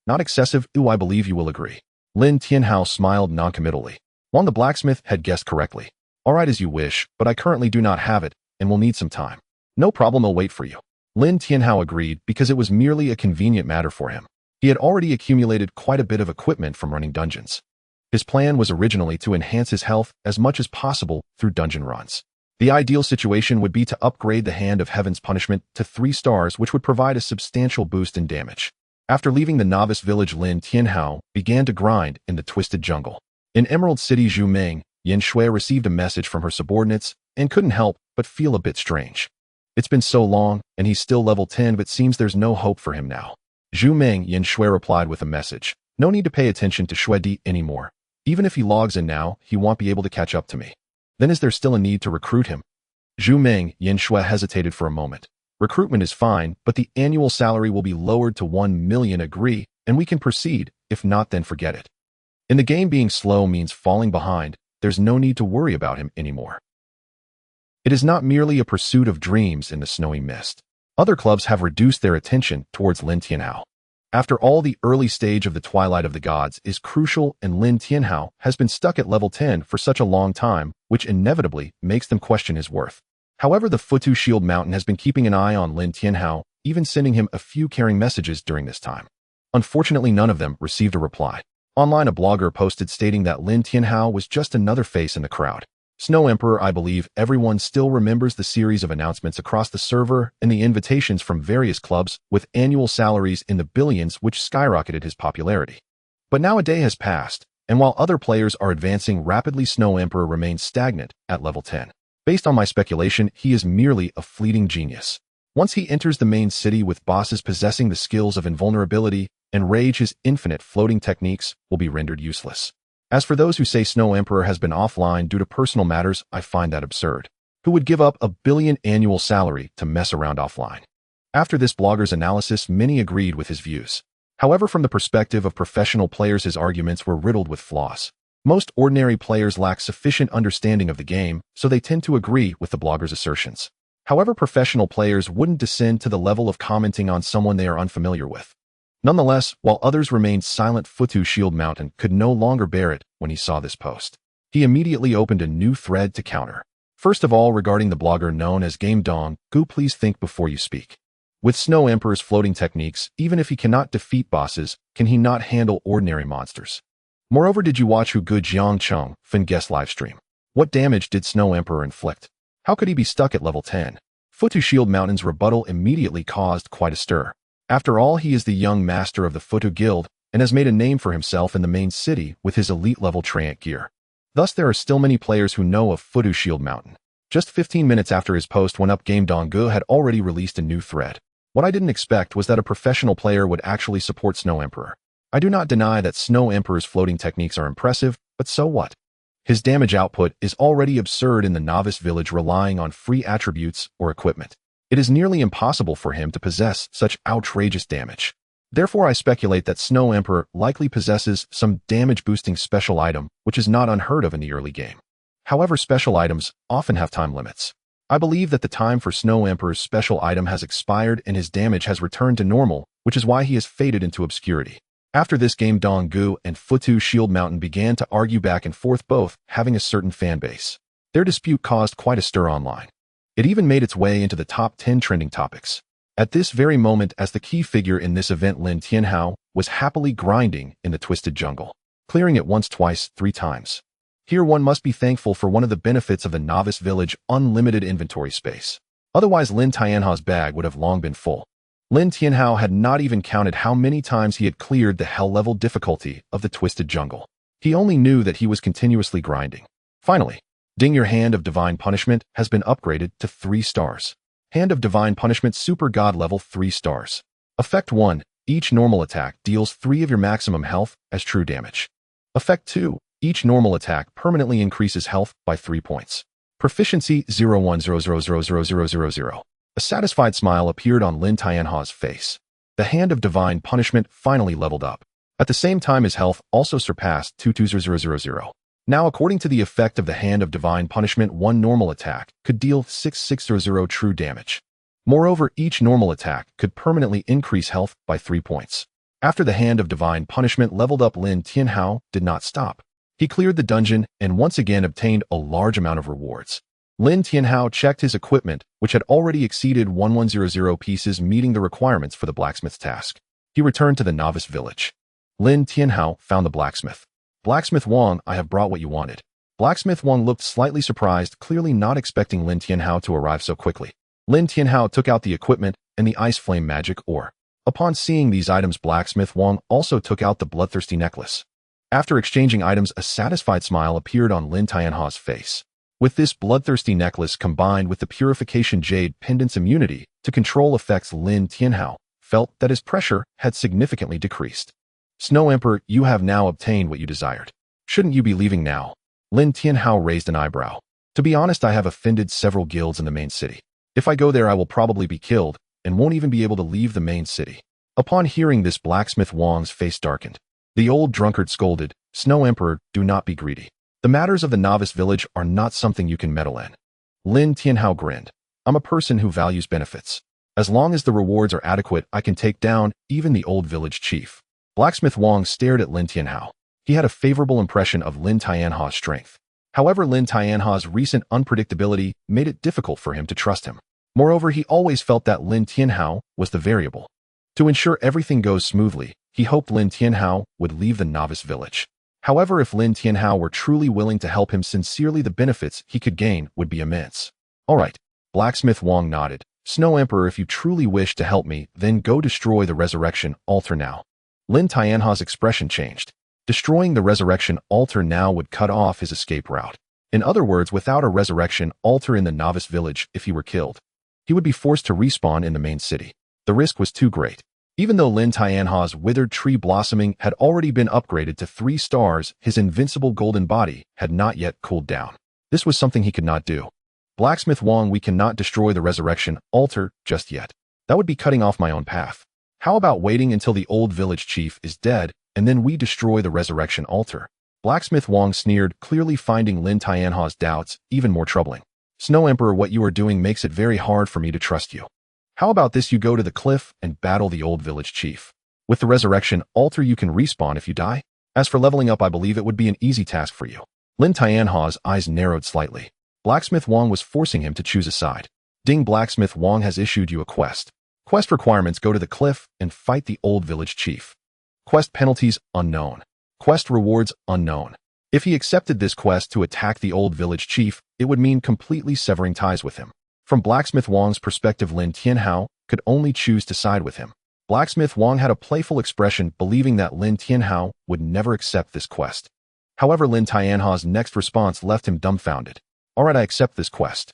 Not excessive, ooh, I believe you will agree. Lin Tianhao smiled noncommittally. Wang the blacksmith had guessed correctly. Alright, as you wish, but I currently do not have it, and will need some time. No problem, I'll wait for you. Lin Tianhao agreed because it was merely a convenient matter for him. He had already accumulated quite a bit of equipment from running dungeons. His plan was originally to enhance his health as much as possible through dungeon runs. The ideal situation would be to upgrade the Hand of Heaven's punishment to 3 stars, which would provide a substantial boost in damage. After leaving the novice village, Lin Tianhao began to grind in the twisted jungle. In Emerald City, Zhu Meng, Yin Shui received a message from her subordinates and couldn't help but feel a bit strange. It's been so long, and he's still level 10, but seems there's no hope for him now. Zhu Meng, Yin Shui replied with a message. No need to pay attention to Shuedi anymore. Even if he logs in now, he won't be able to catch up to me. Then is there still a need to recruit him? Zhu Meng, Yin Shui hesitated for a moment. Recruitment is fine, but the annual salary will be lowered to 1 million. Agree, and we can proceed. If not, then forget it. In the game, being slow means falling behind. There's no need to worry about him anymore. It is not merely a pursuit of dreams in the snowy mist. Other clubs have reduced their attention towards Lin Tianhao. After all, the early stage of the Twilight of the Gods is crucial, and Lin Tianhao has been stuck at level 10 for such a long time, which inevitably makes them question his worth. However, the Futu Shield Mountain has been keeping an eye on Lin Tianhao, even sending him a few caring messages during this time. Unfortunately, none of them received a reply. Online, a blogger posted stating that Lin Tianhao was just another face in the crowd. Snow Emperor, I believe everyone still remembers the series of announcements across the server and the invitations from various clubs with annual salaries in the billions, which skyrocketed his popularity. But now a day has passed, and while other players are advancing rapidly, Snow Emperor remains stagnant at level 10. Based on my speculation, he is merely a fleeting genius. Once he enters the main city with bosses possessing the skills of invulnerability and rage, his infinite floating techniques will be rendered useless. As for those who say Snow Emperor has been offline due to personal matters, I find that absurd. Who would give up 1 billion annual salary to mess around offline? After this blogger's analysis, many agreed with his views. However, from the perspective of professional players, his arguments were riddled with flaws. Most ordinary players lack sufficient understanding of the game, so they tend to agree with the blogger's assertions. However, professional players wouldn't descend to the level of commenting on someone they are unfamiliar with. Nonetheless, while others remained silent, Futu Shield Mountain could no longer bear it when he saw this post. He immediately opened a new thread to counter. First of all, regarding the blogger known as Game Dong, go please think before you speak. With Snow Emperor's floating techniques, even if he cannot defeat bosses, can he not handle ordinary monsters? Moreover, did you watch Hu Gu Jiang Cheng Fin guest livestream? What damage did Snow Emperor inflict? How could he be stuck at level 10? Futu Shield Mountain's rebuttal immediately caused quite a stir. After all, he is the young master of the Futu Guild and has made a name for himself in the main city with his elite-level Triant gear. Thus, there are still many players who know of Futu Shield Mountain. Just 15 minutes after his post went up, Game Donggu had already released a new thread. What I didn't expect was that a professional player would actually support Snow Emperor. I do not deny that Snow Emperor's floating techniques are impressive, but so what? His damage output is already absurd in the novice village relying on free attributes or equipment. It is nearly impossible for him to possess such outrageous damage. Therefore, I speculate that Snow Emperor likely possesses some damage-boosting special item, which is not unheard of in the early game. However, special items often have time limits. I believe that the time for Snow Emperor's special item has expired and his damage has returned to normal, which is why he has faded into obscurity. After this game, Donggu and Futu Shield Mountain began to argue back and forth, both having a certain fan base. Their dispute caused quite a stir online. It even made its way into the top 10 trending topics. At this very moment, as the key figure in this event, Lin Tianhao was happily grinding in the twisted jungle, clearing it once, twice, 3 times. Here one must be thankful for one of the benefits of the novice village: unlimited inventory space. Otherwise, Lin Tianhao's bag would have long been full. Lin Tianhao had not even counted how many times he had cleared the hell-level difficulty of the twisted jungle. He only knew that he was continuously grinding. Finally, Ding, your Hand of Divine Punishment has been upgraded to 3 stars. Hand of Divine Punishment Super God level 3 stars. Effect 1. Each normal attack deals 3 of your maximum health as true damage. Effect 2. Each normal attack permanently increases health by 3 points. Proficiency 010000000. A satisfied smile appeared on Lin Tianhao's face. The Hand of Divine Punishment finally leveled up. At the same time, his health also surpassed 22000. Now, according to the effect of the Hand of Divine Punishment, 1 normal attack could deal 6600 true damage. Moreover, each normal attack could permanently increase health by 3 points. After the Hand of Divine Punishment leveled up, Lin Tianhao did not stop. He cleared the dungeon and once again obtained a large amount of rewards. Lin Tianhao checked his equipment, which had already exceeded 1100 pieces, meeting the requirements for the blacksmith's task. He returned to the novice village. Lin Tianhao found the blacksmith. "Blacksmith Wang, I have brought what you wanted." Blacksmith Wang looked slightly surprised, clearly not expecting Lin Tianhao to arrive so quickly. Lin Tianhao took out the equipment and the ice flame magic ore. Upon seeing these items, Blacksmith Wang also took out the bloodthirsty necklace. After exchanging items, a satisfied smile appeared on Lin Tianhao's face. With this bloodthirsty necklace combined with the purification jade pendant's immunity to control effects, Lin Tianhao felt that his pressure had significantly decreased. "Snow Emperor, you have now obtained what you desired. Shouldn't you be leaving now?" Lin Tianhao raised an eyebrow. "To be honest, I have offended several guilds in the main city. If I go there, I will probably be killed and won't even be able to leave the main city." Upon hearing this, Blacksmith Wang's face darkened. The old drunkard scolded, "Snow Emperor, do not be greedy. The matters of the novice village are not something you can meddle in." Lin Tianhao grinned. "I'm a person who values benefits. As long as the rewards are adequate, I can take down even the old village chief." Blacksmith Wang stared at Lin Tianhao. He had a favorable impression of Lin Tianhao's strength. However, Lin Tianhao's recent unpredictability made it difficult for him to trust him. Moreover, he always felt that Lin Tianhao was the variable. To ensure everything goes smoothly, he hoped Lin Tianhao would leave the novice village. However, if Lin Tianhao were truly willing to help him sincerely, the benefits he could gain would be immense. "All right." Blacksmith Wang nodded. "Snow Emperor, if you truly wish to help me, then go destroy the resurrection altar now." Lin Tianhao's expression changed. Destroying the resurrection altar now would cut off his escape route. In other words, without a resurrection altar in the novice village, if he were killed, he would be forced to respawn in the main city. The risk was too great. Even though Lin Tianhao's withered tree blossoming had already been upgraded to 3 stars, his invincible golden body had not yet cooled down. This was something he could not do. "Blacksmith Wang, we cannot destroy the resurrection altar just yet. That would be cutting off my own path. How about waiting until the old village chief is dead, and then we destroy the resurrection altar?" Blacksmith Wang sneered, clearly finding Lin Tianhao's doubts even more troubling. "Snow Emperor, what you are doing makes it very hard for me to trust you. How about this? You go to the cliff and battle the old village chief. With the resurrection altar, you can respawn if you die. As for leveling up, I believe it would be an easy task for you." Lin Tianhao's eyes narrowed slightly. Blacksmith Wang was forcing him to choose a side. "Ding, Blacksmith Wang has issued you a quest. Quest requirements: go to the cliff and fight the old village chief. Quest penalties: unknown. Quest rewards: unknown." If he accepted this quest to attack the old village chief, it would mean completely severing ties with him. From Blacksmith Wang's perspective, Lin Tianhao could only choose to side with him. Blacksmith Wang had a playful expression, believing that Lin Tianhao would never accept this quest. However, Lin Tianhao's next response left him dumbfounded. "All right, I accept this quest."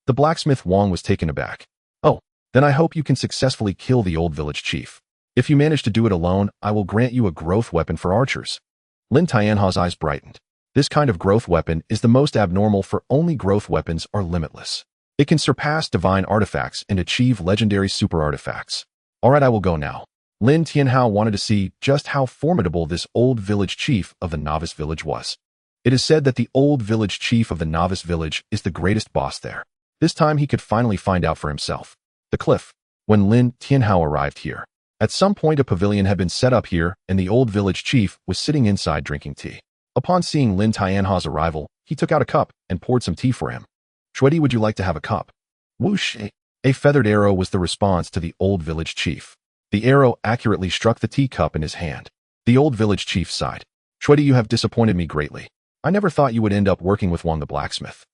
The Blacksmith Wang was taken aback. "Oh, then I hope you can successfully kill the old village chief. If you manage to do it alone, I will grant you a growth weapon for archers. Lin Tianhao's eyes brightened. This kind of growth weapon is the most abnormal, for only growth weapons are limitless. It can surpass divine artifacts and achieve legendary super artifacts. Alright, I will go now. Lin Tianhao wanted to see just how formidable this old village chief of the novice village was. It is said that the old village chief of the novice village is the greatest boss there. This time he could finally find out for himself. The cliff. When Lin Tianhao arrived here, at some point a pavilion had been set up here and the old village chief was sitting inside drinking tea. Upon seeing Lin Tianhao's arrival, he took out a cup and poured some tea for him. Shuedi, would you like to have a cup? Whoosh! A feathered arrow was the response to the old village chief. The arrow accurately struck the teacup in his hand. The old village chief sighed. Shuedi, you have disappointed me greatly. I never thought you would end up working with Wang the blacksmith.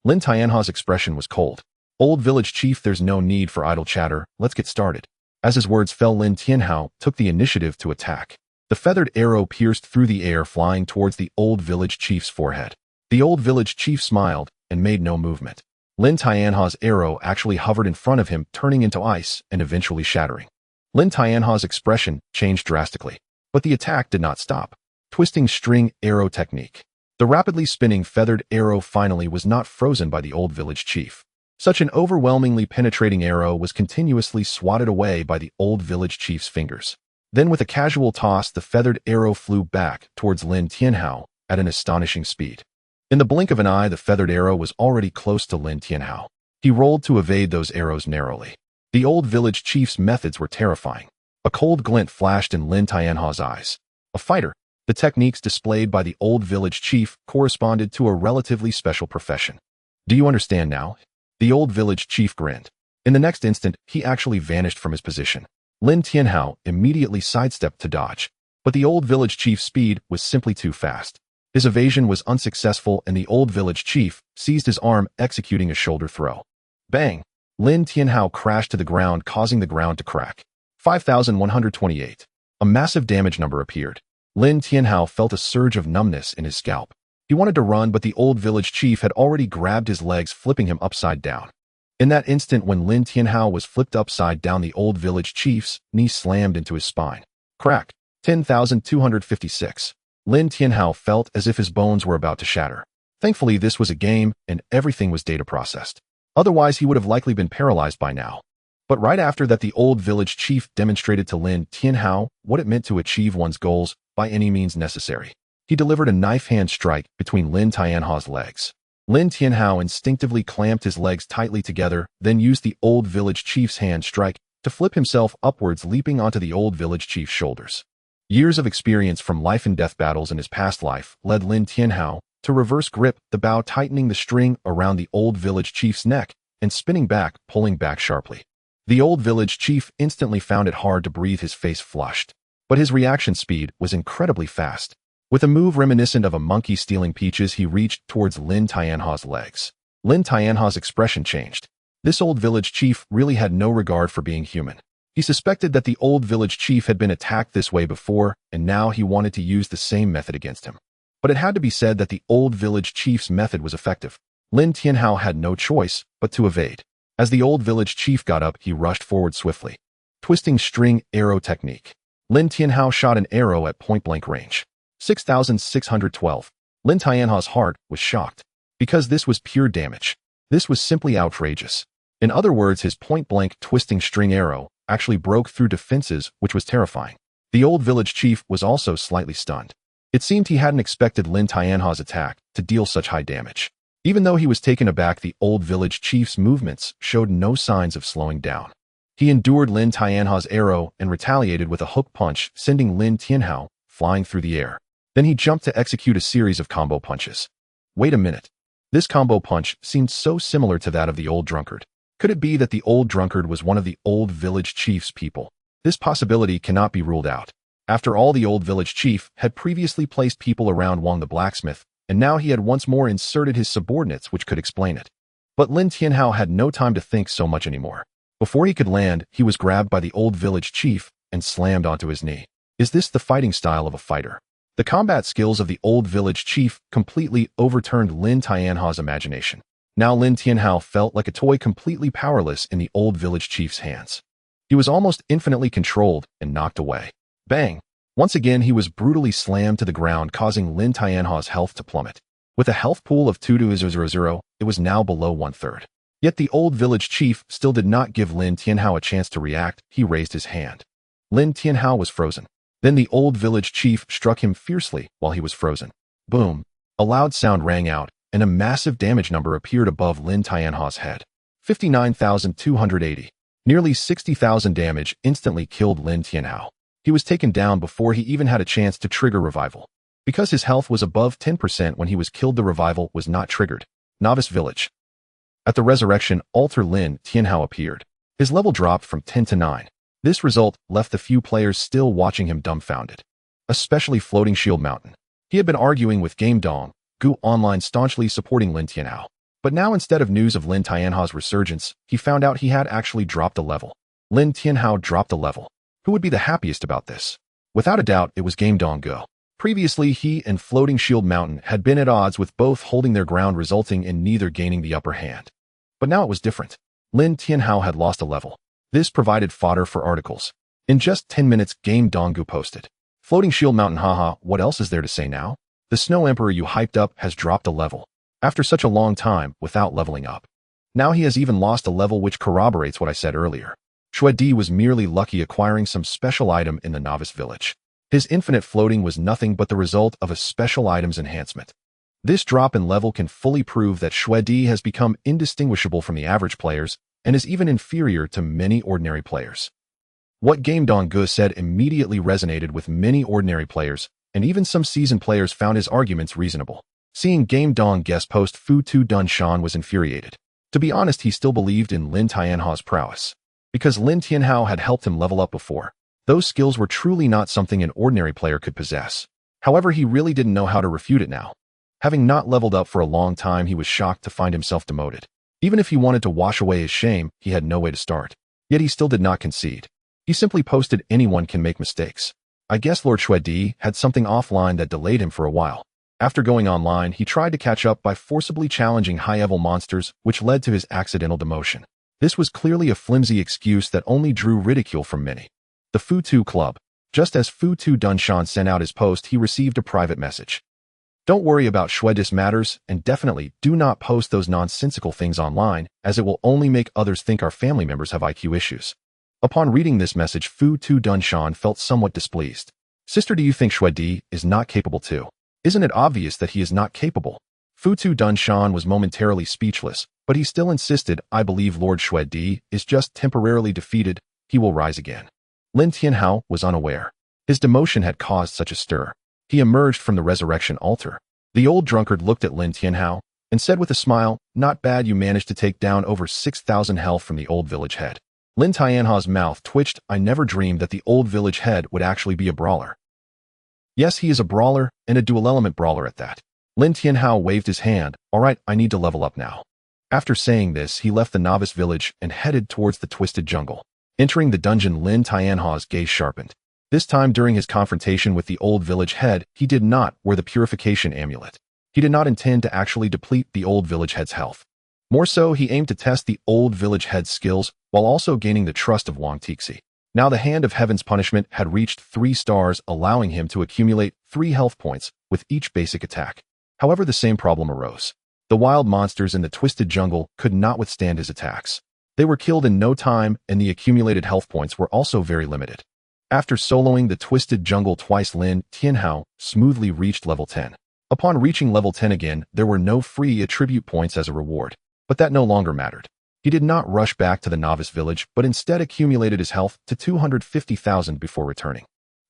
Lin Tianhao's expression was cold. Old village chief, there's no need for idle chatter, let's get started. As his words fell, Lin Tianhao took the initiative to attack. The feathered arrow pierced through the air, flying towards the old village chief's forehead. The old village chief smiled and made no movement. Lin Tianhao's arrow actually hovered in front of him, turning into ice and eventually shattering. Lin Tianhao's expression changed drastically, but the attack did not stop. Twisting string arrow technique. The rapidly spinning feathered arrow finally was not frozen by the old village chief. Such an overwhelmingly penetrating arrow was continuously swatted away by the old village chief's fingers. Then with a casual toss, the feathered arrow flew back towards Lin Tianhao at an astonishing speed. In the blink of an eye, the feathered arrow was already close to Lin Tianhao. He rolled to evade those arrows narrowly. The old village chief's methods were terrifying. A cold glint flashed in Lin Tianhao's eyes. A fighter. The techniques displayed by the old village chief corresponded to a relatively special profession. Do you understand now? The old village chief grinned. In the next instant, he actually vanished from his position. Lin Tianhao immediately sidestepped to dodge, but the old village chief's speed was simply too fast. His evasion was unsuccessful and the old village chief seized his arm, executing a shoulder throw. Bang! Lin Tianhao crashed to the ground, causing the ground to crack. 5,128. A massive damage number appeared. Lin Tianhao felt a surge of numbness in his scalp. He wanted to run, but the old village chief had already grabbed his legs, flipping him upside down. In that instant, when Lin Tianhao was flipped upside down, the old village chief's knee slammed into his spine. Crack. 10,256. Lin Tianhao felt as if his bones were about to shatter. Thankfully, this was a game, and everything was data processed. Otherwise, he would have likely been paralyzed by now. But right after that, the old village chief demonstrated to Lin Tianhao what it meant to achieve one's goals by any means necessary. He delivered a knife hand strike between Lin Tianhao's legs. Lin Tianhao instinctively clamped his legs tightly together, then used the old village chief's hand strike to flip himself upwards, leaping onto the old village chief's shoulders. Years of experience from life and death battles in his past life led Lin Tianhao to reverse grip the bow, tightening the string around the old village chief's neck and spinning back, pulling back sharply. The old village chief instantly found it hard to breathe, his face flushed. But his reaction speed was incredibly fast. With a move reminiscent of a monkey stealing peaches, he reached towards Lin Tianhao's legs. Lin Tianhao's expression changed. This old village chief really had no regard for being human. He suspected that the old village chief had been attacked this way before, and now he wanted to use the same method against him. But it had to be said that the old village chief's method was effective. Lin Tianhao had no choice but to evade. As the old village chief got up, he rushed forward swiftly. Twisting string arrow technique. Lin Tianhao shot an arrow at point-blank range. 6,612. Lin Tianhao's heart was shocked. Because this was pure damage. This was simply outrageous. In other words, his point-blank twisting string arrow actually broke through defenses, which was terrifying. The old village chief was also slightly stunned. It seemed he hadn't expected Lin Tianhao's attack to deal such high damage. Even though he was taken aback, the old village chief's movements showed no signs of slowing down. He endured Lin Tianhao's arrow and retaliated with a hook punch, sending Lin Tianhao flying through the air. Then he jumped to execute a series of combo punches. Wait a minute. This combo punch seemed so similar to that of the old drunkard. Could it be that the old drunkard was one of the old village chief's people? This possibility cannot be ruled out. After all, the old village chief had previously placed people around Wang the blacksmith, and now he had once more inserted his subordinates, which could explain it. But Lin Tianhao had no time to think so much anymore. Before he could land, he was grabbed by the old village chief and slammed onto his knee. Is this the fighting style of a fighter? The combat skills of the old village chief completely overturned Lin Tianhao's imagination. Now Lin Tianhao felt like a toy, completely powerless in the old village chief's hands. He was almost infinitely controlled and knocked away. Bang! Once again, he was brutally slammed to the ground, causing Lin Tianha's health to plummet. With a health pool of 2,200, it was now below 1/3. Yet the old village chief still did not give Lin Tianhao a chance to react. He raised his hand. Lin Tianhao was frozen. Then the old village chief struck him fiercely while he was frozen. Boom! A loud sound rang out, and a massive damage number appeared above Lin Tianha's head. 59,280. Nearly 60,000 damage instantly killed Lin Tianhao. He was taken down before he even had a chance to trigger revival. Because his health was above 10% when he was killed, the revival was not triggered. Novice Village. At the resurrection altar, Lin Tianhao appeared. His level dropped from 10 to 9. This result left the few players still watching him dumbfounded. Especially Floating Shield Mountain. He had been arguing with Game Dong, Gu Online, staunchly supporting Lin Tianhao. But now, instead of news of Lin Tianha's resurgence, he found out he had actually dropped a level. Lin Tianhao dropped a level. Who would be the happiest about this? Without a doubt, it was Game Dong Gu. Previously, he and Floating Shield Mountain had been at odds, with both holding their ground, resulting in neither gaining the upper hand. But now it was different. Lin Tianhao had lost a level. This provided fodder for articles. In just 10 minutes, Game Dong Gu posted, "Floating Shield Mountain, haha, what else is there to say now? The Snow Emperor you hyped up has dropped a level. After such a long time, without leveling up. Now he has even lost a level, which corroborates what I said earlier. Shui Di was merely lucky acquiring some special item in the Novice Village. His infinite floating was nothing but the result of a special item's enhancement. This drop in level can fully prove that Shui Di has become indistinguishable from the average players and is even inferior to many ordinary players." What Game Dong Gu said immediately resonated with many ordinary players, and even some seasoned players found his arguments reasonable. Seeing Game Dong guest post, Fu Tu Dun Shan was infuriated. To be honest, he still believed in Lin Tianha's prowess. Because Lin Tianhao had helped him level up before, those skills were truly not something an ordinary player could possess. However, he really didn't know how to refute it now. Having not leveled up for a long time, he was shocked to find himself demoted. Even if he wanted to wash away his shame, he had no way to start. Yet he still did not concede. He simply posted, "Anyone can make mistakes." I guess Lord Shui Di had something offline that delayed him for a while. After going online, he tried to catch up by forcibly challenging high-level monsters, which led to his accidental demotion. This was clearly a flimsy excuse that only drew ridicule from many. The Fu Tu Club. Just as Fu Tu Dun Shan sent out his post, he received a private message. "Don't worry about Shui Di's matters, and definitely do not post those nonsensical things online, as it will only make others think our family members have IQ issues." Upon reading this message, Fu Tu Dun Shan felt somewhat displeased. "Sister, do you think Shui Di is not capable too? Isn't it obvious that he is not capable?" Fu Tu Dun Shan was momentarily speechless, but he still insisted, "I believe Lord Shui Di is just temporarily defeated. He will rise again." Lin Tianhao was unaware. His demotion had caused such a stir. He emerged from the resurrection altar. The old drunkard looked at Lin Tianhao and said with a smile, "Not bad, you managed to take down over 6,000 health from the old village head." Lin Tianha's mouth twitched. "I never dreamed that the old village head would actually be a brawler." "Yes, he is a brawler, and a dual-element brawler at that." Lin Tianhao waved his hand. "All right, I need to level up now." After saying this, he left the novice village and headed towards the twisted jungle. Entering the dungeon, Lin Tianha's gaze sharpened. This time, during his confrontation with the old village head, he did not wear the purification amulet. He did not intend to actually deplete the old village head's health. More so, he aimed to test the old village head's skills while also gaining the trust of Wang Tixi. Now the Hand of Heaven's punishment had reached 3 stars, allowing him to accumulate 3 health points with each basic attack. However, the same problem arose. The wild monsters in the twisted jungle could not withstand his attacks. They were killed in no time, and the accumulated health points were also very limited. After soloing the twisted jungle twice, Lin Tianhao smoothly reached level 10. Upon reaching level 10 again, there were no free attribute points as a reward, but that no longer mattered. He did not rush back to the novice village, but instead accumulated his health to 250,000 before returning.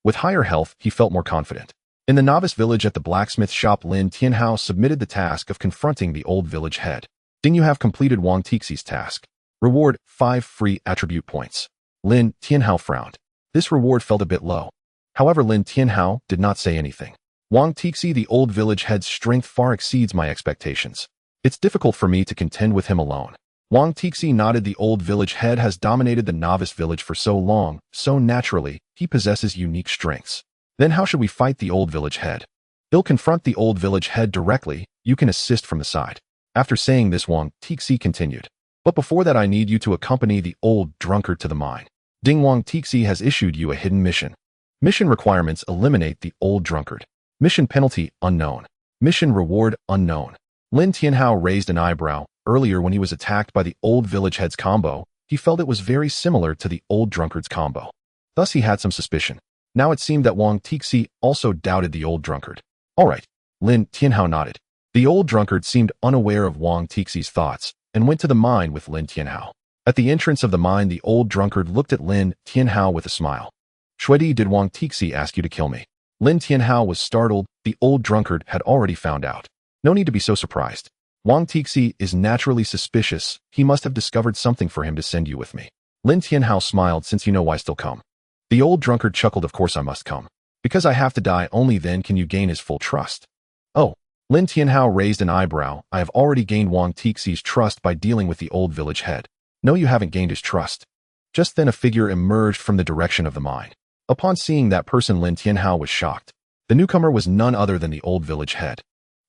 With higher health, he felt more confident. In the novice village at the blacksmith shop, Lin Tianhao submitted the task of confronting the old village head. "Ding, you have completed Wang Tixi's task. Reward, 5 free attribute points." Lin Tianhao frowned. This reward felt a bit low. However, Lin Tianhao did not say anything. "Wang Tixi, the old village head's strength far exceeds my expectations. It's difficult for me to contend with him alone." Wang Tixi nodded. The old village head has dominated the novice village for so long, so naturally, he possesses unique strengths. Then how should we fight the old village head? He'll confront the old village head directly. You can assist from the side. After saying this, Wang Tixi continued. "But before that, I need you to accompany the old drunkard to the mine. Ding Wang Tixi has issued you a hidden mission. Mission requirements: eliminate the old drunkard. Mission penalty unknown. Mission reward unknown. Lin Tianhao raised an eyebrow. Earlier when he was attacked by the old village head's combo, he felt it was very similar to the old drunkard's combo. Thus he had some suspicion. Now it seemed that Wang Tixi also doubted the old drunkard. All right. Lin Tianhao nodded. The old drunkard seemed unaware of Wang Tixi's thoughts and went to the mine with Lin Tianhao. At the entrance of the mine, the old drunkard looked at Lin Tianhao with a smile. Shuedi, did Wang Tixi ask you to kill me? Lin Tianhao was startled. The old drunkard had already found out. No need to be so surprised. Wang Tixi is naturally suspicious. He must have discovered something for him to send you with me. Lin Tianhao smiled. Since you know why, still come. The old drunkard chuckled. Of course I must come. Because I have to die, only then can you gain his full trust. Oh. Lin Tianhao raised an eyebrow. I have already gained Wang Tixi's trust by dealing with the old village head. No, you haven't gained his trust. Just then a figure emerged from the direction of the mine. Upon seeing that person, Lin Tianhao was shocked. The newcomer was none other than the old village head.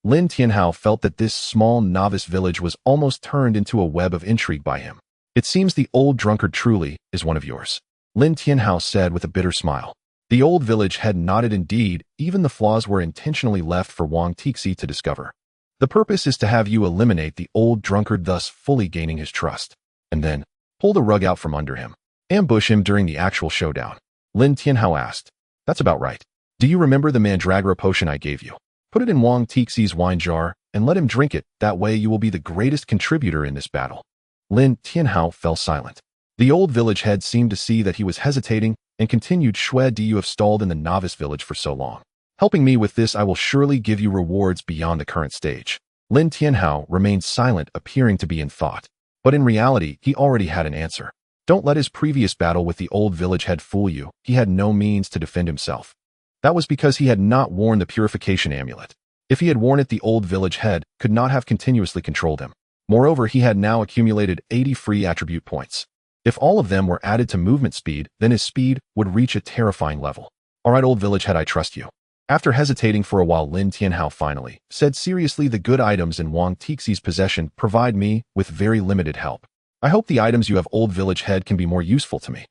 Lin Tianhao felt that this small novice village was almost turned into a web of intrigue by him. It seems the old drunkard truly is one of yours. Lin Tianhao said with a bitter smile. The old village head nodded. Indeed, even the flaws were intentionally left for Wang Tixi to discover. The purpose is to have you eliminate the old drunkard, thus fully gaining his trust. And then, pull the rug out from under him. Ambush him during the actual showdown. Lin Tianhao asked. That's about right. Do you remember the mandragora potion I gave you? Put it in Wang Tixi's wine jar and let him drink it. That way you will be the greatest contributor in this battle. Lin Tianhao fell silent. The old village head seemed to see that he was hesitating and continued. Shuedi, you have stalled in the novice village for so long. Helping me with this, I will surely give you rewards beyond the current stage. Lin Tianhao remained silent, appearing to be in thought. But in reality, he already had an answer. Don't let his previous battle with the old village head fool you. He had no means to defend himself. That was because he had not worn the purification amulet. If he had worn it, the old village head could not have continuously controlled him. Moreover, he had now accumulated 80 free attribute points. If all of them were added to movement speed, then his speed would reach a terrifying level. All right, old village head, I trust you. After hesitating for a while, Lin Tianhao finally said seriously, the good items in Wang Tixi's possession provide me with very limited help. I hope the items you have, old village head, can be more useful to me.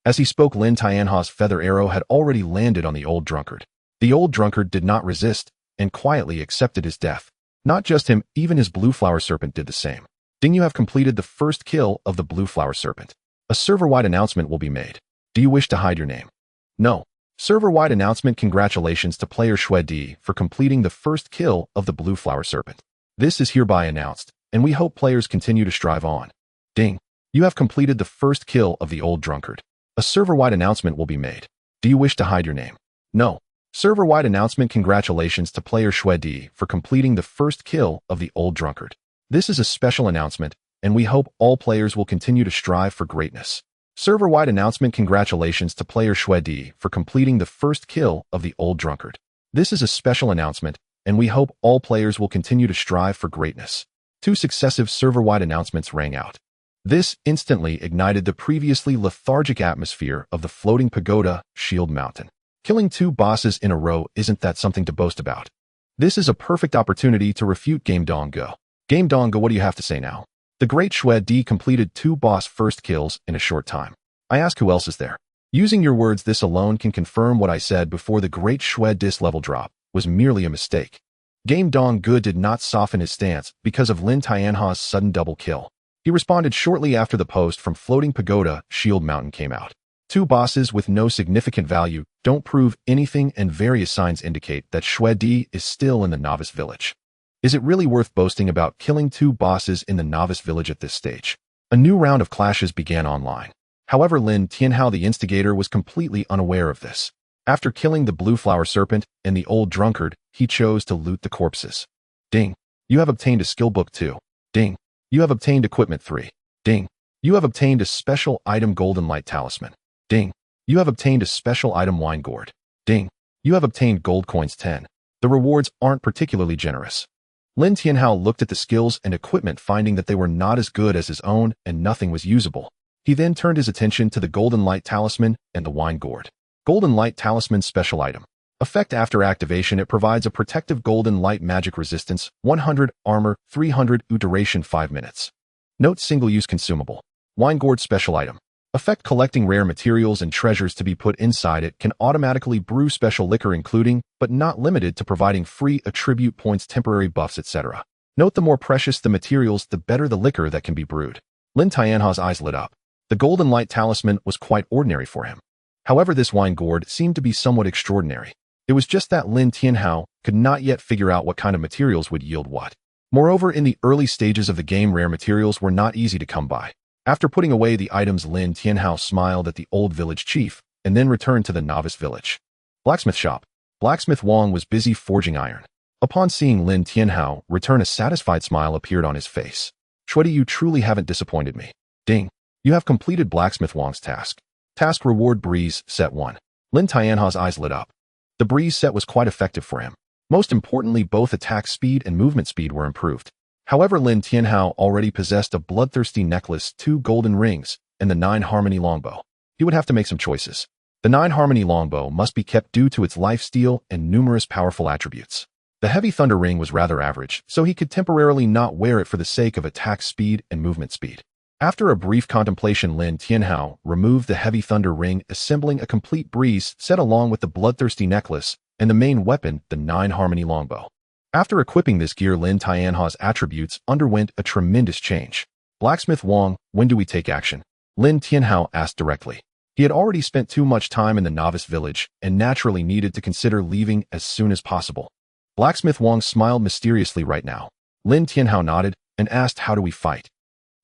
As he spoke, Lin Tianhao's feather arrow had already landed on the old drunkard. The old drunkard did not resist and quietly accepted his death. Not just him, even his blue flower serpent did the same. Ding, you have completed the first kill of the blue flower serpent. A server-wide announcement will be made. Do you wish to hide your name? No. Server-wide announcement. Congratulations to player Shuedi for completing the first kill of the blue flower serpent. This is hereby announced, and we hope players continue to strive on. Ding. You have completed the first kill of the old drunkard. A server-wide announcement will be made. Do you wish to hide your name? No. Server-wide announcement. Congratulations to player Shuedi for completing the first kill of the old drunkard. This is a special announcement, and we hope all players will continue to strive for greatness. Server-wide announcement. Congratulations to player Shuedi for completing the first kill of the old drunkard. This is a special announcement, and we hope all players will continue to strive for greatness. 2 successive server-wide announcements rang out. This instantly ignited the previously lethargic atmosphere of the floating pagoda, Shield Mountain. Killing 2 bosses in a row, isn't that something to boast about? This is a perfect opportunity to refute Game Dongo. Game Dongo, what do you have to say now? The great Shuedi completed 2 boss first kills in a short time. I ask, who else is there? Using your words, this alone can confirm what I said before. The great Shuedi's level drop was merely a mistake. Game Dongo did not soften his stance because of Lin Tianhao's sudden double kill. He responded shortly after the post from Floating Pagoda, Shield Mountain came out. 2 bosses with no significant value don't prove anything, and various signs indicate that Shuedi is still in the novice village. Is it really worth boasting about killing 2 bosses in the novice village at this stage? A new round of clashes began online. However, Lin Tianhao, the instigator, was completely unaware of this. After killing the blue flower serpent and the old drunkard, he chose to loot the corpses. Ding. You have obtained a skill book 2. Ding. You have obtained equipment 3. Ding. You have obtained a special item golden light talisman. Ding. You have obtained a special item wine gourd. Ding. You have obtained gold coins 10. The rewards aren't particularly generous. Lin Tianhao looked at the skills and equipment, finding that they were not as good as his own and nothing was usable. He then turned his attention to the golden light talisman and the wine gourd. Golden light talisman special item. Effect after activation, it provides a protective golden light magic resistance, 100, armor, 300, duration 5 minutes. Note, single-use consumable. Wine gourd special item. Effect collecting rare materials and treasures to be put inside it can automatically brew special liquor including, but not limited to providing free attribute points, temporary buffs, etc. Note the more precious the materials, the better the liquor that can be brewed. Lin Tianhao's eyes lit up. The golden light talisman was quite ordinary for him. However, this wine gourd seemed to be somewhat extraordinary. It was just that Lin Tianhao could not yet figure out what kind of materials would yield what. Moreover, in the early stages of the game, rare materials were not easy to come by. After putting away the items, Lin Tianhao smiled at the old village chief and then returned to the novice village. Blacksmith shop. Blacksmith Wang was busy forging iron. Upon seeing Lin Tianhao return, a satisfied smile appeared on his face. Shuedi, you truly haven't disappointed me. Ding. You have completed Blacksmith Wang's task. Task reward breeze set 1. Lin Tianhao's eyes lit up. The breeze set was quite effective for him. Most importantly, both attack speed and movement speed were improved. However, Lin Tianhao already possessed a bloodthirsty necklace, 2 golden rings, and the 9 harmony longbow. He would have to make some choices. The 9 harmony longbow must be kept due to its lifesteal and numerous powerful attributes. The heavy thunder ring was rather average, so he could temporarily not wear it for the sake of attack speed and movement speed. After a brief contemplation, Lin Tianhao removed the heavy thunder ring, assembling a complete breeze set along with the bloodthirsty necklace and the main weapon, the 9 harmony longbow. After equipping this gear, Lin Tianhao's attributes underwent a tremendous change. Blacksmith Wang, when do we take action? Lin Tianhao asked directly. He had already spent too much time in the novice village and naturally needed to consider leaving as soon as possible. Blacksmith Wang smiled mysteriously right now. Lin Tianhao nodded and asked, how do we fight?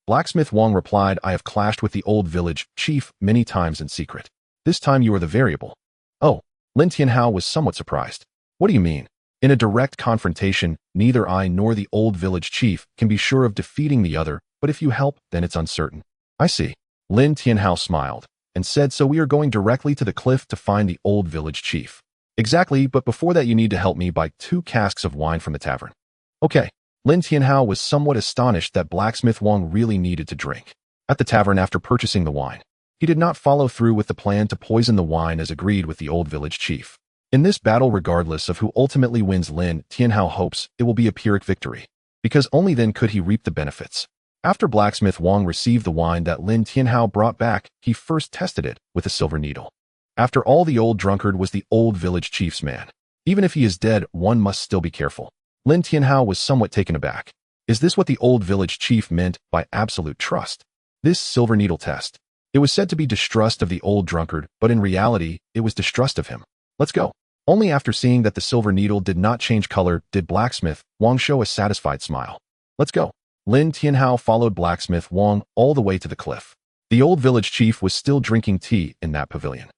Blacksmith Wang replied, I have clashed with the old village chief many times in secret. This time you are the variable. Oh, Lin Tianhao was somewhat surprised. What do you mean? In a direct confrontation, neither I nor the old village chief can be sure of defeating the other, but if you help, then it's uncertain. I see. Lin Tianhao smiled and said, so we are going directly to the cliff to find the old village chief. Exactly, but before that you need to help me buy 2 casks of wine from the tavern. Okay. Lin Tianhao was somewhat astonished that Blacksmith Wang really needed to drink. At the tavern, after purchasing the wine, he did not follow through with the plan to poison the wine as agreed with the old village chief. In this battle, regardless of who ultimately wins, Lin Tianhao hopes it will be a Pyrrhic victory, because only then could he reap the benefits. After Blacksmith Wang received the wine that Lin Tianhao brought back, he first tested it with a silver needle. After all, the old drunkard was the old village chief's man. Even if he is dead, one must still be careful. Lin Tianhao was somewhat taken aback. Is this what the old village chief meant by absolute trust? This silver needle test. It was said to be distrust of the old drunkard, but in reality, it was distrust of him. Let's go. Only after seeing that the silver needle did not change color did Blacksmith Wang show a satisfied smile. Let's go. Lin Tianhao followed Blacksmith Wang all the way to the cliff. The old village chief was still drinking tea in that pavilion.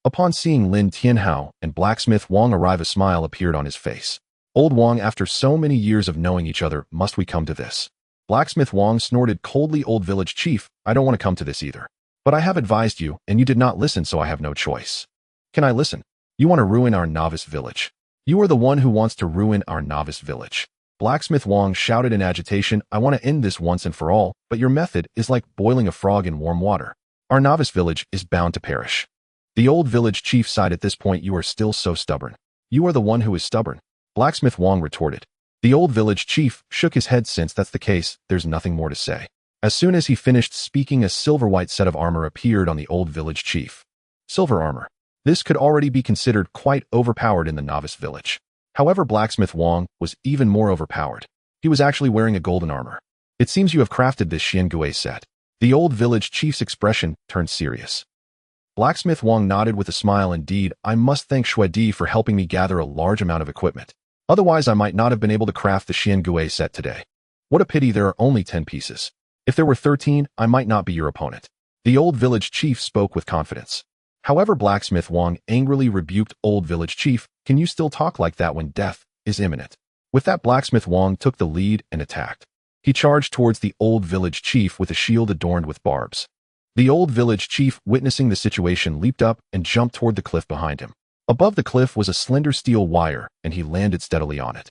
Upon seeing Lin Tianhao and Blacksmith Wang arrive, a smile appeared on his face. Old Wang, after so many years of knowing each other, must we come to this? Blacksmith Wang snorted coldly. Old village chief, I don't want to come to this either. But I have advised you, and you did not listen, so I have no choice. Can I listen? You want to ruin our novice village. You are the one who wants to ruin our novice village. Blacksmith Wang shouted in agitation, I want to end this once and for all, but your method is like boiling a frog in warm water. Our novice village is bound to perish. The old village chief sighed. At this point, you are still so stubborn. You are the one who is stubborn. Blacksmith Wang retorted. The old village chief shook his head. Since that's the case, there's nothing more to say. As soon as he finished speaking, a silver-white set of armor appeared on the old village chief. Silver armor. This could already be considered quite overpowered in the novice village. However, Blacksmith Wang was even more overpowered. He was actually wearing a golden armor. It seems you have crafted this Xiangui set. The old village chief's expression turned serious. Blacksmith Wang nodded with a smile. Indeed, I must thank Shuedi for helping me gather a large amount of equipment. Otherwise, I might not have been able to craft the Xiangui set today. What a pity there are only 10 pieces. If there were 13, I might not be your opponent. The old village chief spoke with confidence. However, Blacksmith Wang angrily rebuked old village chief, can you still talk like that when death is imminent? With that, Blacksmith Wang took the lead and attacked. He charged towards the old village chief with a shield adorned with barbs. The old village chief, witnessing the situation, leaped up and jumped toward the cliff behind him. Above the cliff was a slender steel wire, and he landed steadily on it.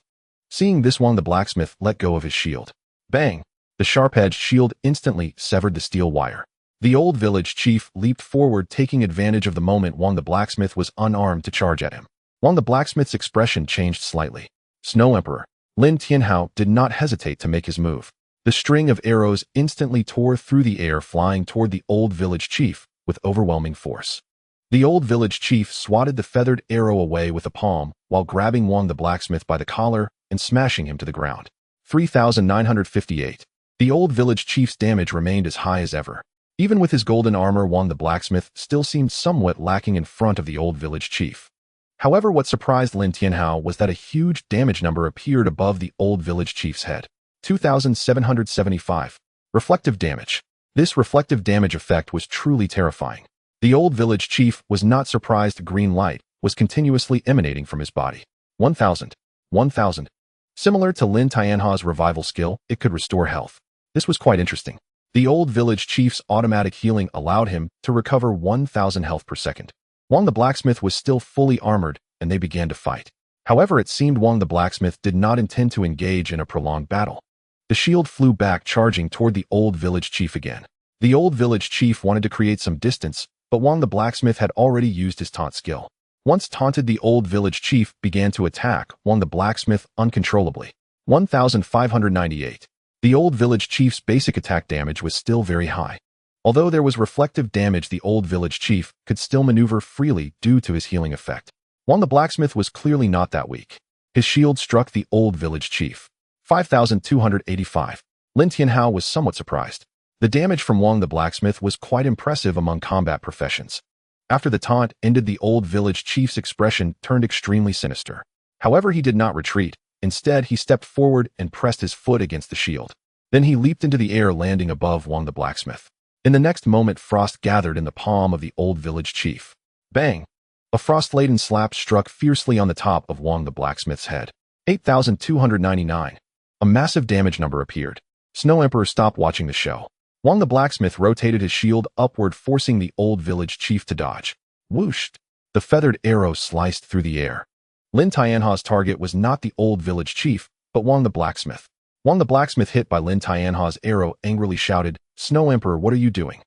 Seeing this, Wang the blacksmith let go of his shield. Bang! The sharp-edged shield instantly severed the steel wire. The old village chief leaped forward, taking advantage of the moment Wang the blacksmith was unarmed to charge at him. Wang the blacksmith's expression changed slightly. Snow Emperor Lin Tianhao did not hesitate to make his move. The string of arrows instantly tore through the air, flying toward the old village chief, with overwhelming force. The old village chief swatted the feathered arrow away with a palm while grabbing Wang the blacksmith by the collar and smashing him to the ground. 3,958. The old village chief's damage remained as high as ever. Even with his golden armor, Wang the blacksmith still seemed somewhat lacking in front of the old village chief. However, what surprised Lin Tianhao was that a huge damage number appeared above the old village chief's head. 2,775. Reflective damage. This reflective damage effect was truly terrifying. The old village chief was not surprised green light was continuously emanating from his body. 1,000. 1,000. Similar to Lin Tianhao's revival skill, it could restore health. This was quite interesting. The old village chief's automatic healing allowed him to recover 1,000 health per second. Wang the blacksmith was still fully armored, and they began to fight. However, it seemed Wang the blacksmith did not intend to engage in a prolonged battle. The shield flew back, charging toward the old village chief again. The old village chief wanted to create some distance, but Wang the blacksmith had already used his taunt skill. Once taunted, the old village chief began to attack Wang the blacksmith uncontrollably. 1,598. The old village chief's basic attack damage was still very high. Although there was reflective damage, the old village chief could still maneuver freely due to his healing effect. Wang the blacksmith was clearly not that weak. His shield struck the old village chief. 5,285. Lin Tianhao was somewhat surprised. The damage from Wang the blacksmith was quite impressive among combat professions. After the taunt ended, the old village chief's expression turned extremely sinister. However, he did not retreat. Instead, he stepped forward and pressed his foot against the shield. Then he leaped into the air, landing above Wang the blacksmith. In the next moment, frost gathered in the palm of the old village chief. Bang! A frost-laden slap struck fiercely on the top of Wang the blacksmith's head. 8,299. A massive damage number appeared. Snow Emperor stopped watching the show. Wang the blacksmith rotated his shield upward, forcing the old village chief to dodge. Whoosh! The feathered arrow sliced through the air. Lin Tianhao's target was not the old village chief, but Wang the blacksmith. Wang the blacksmith, hit by Lin Tianhao's arrow, angrily shouted, "Snow Emperor, what are you doing?"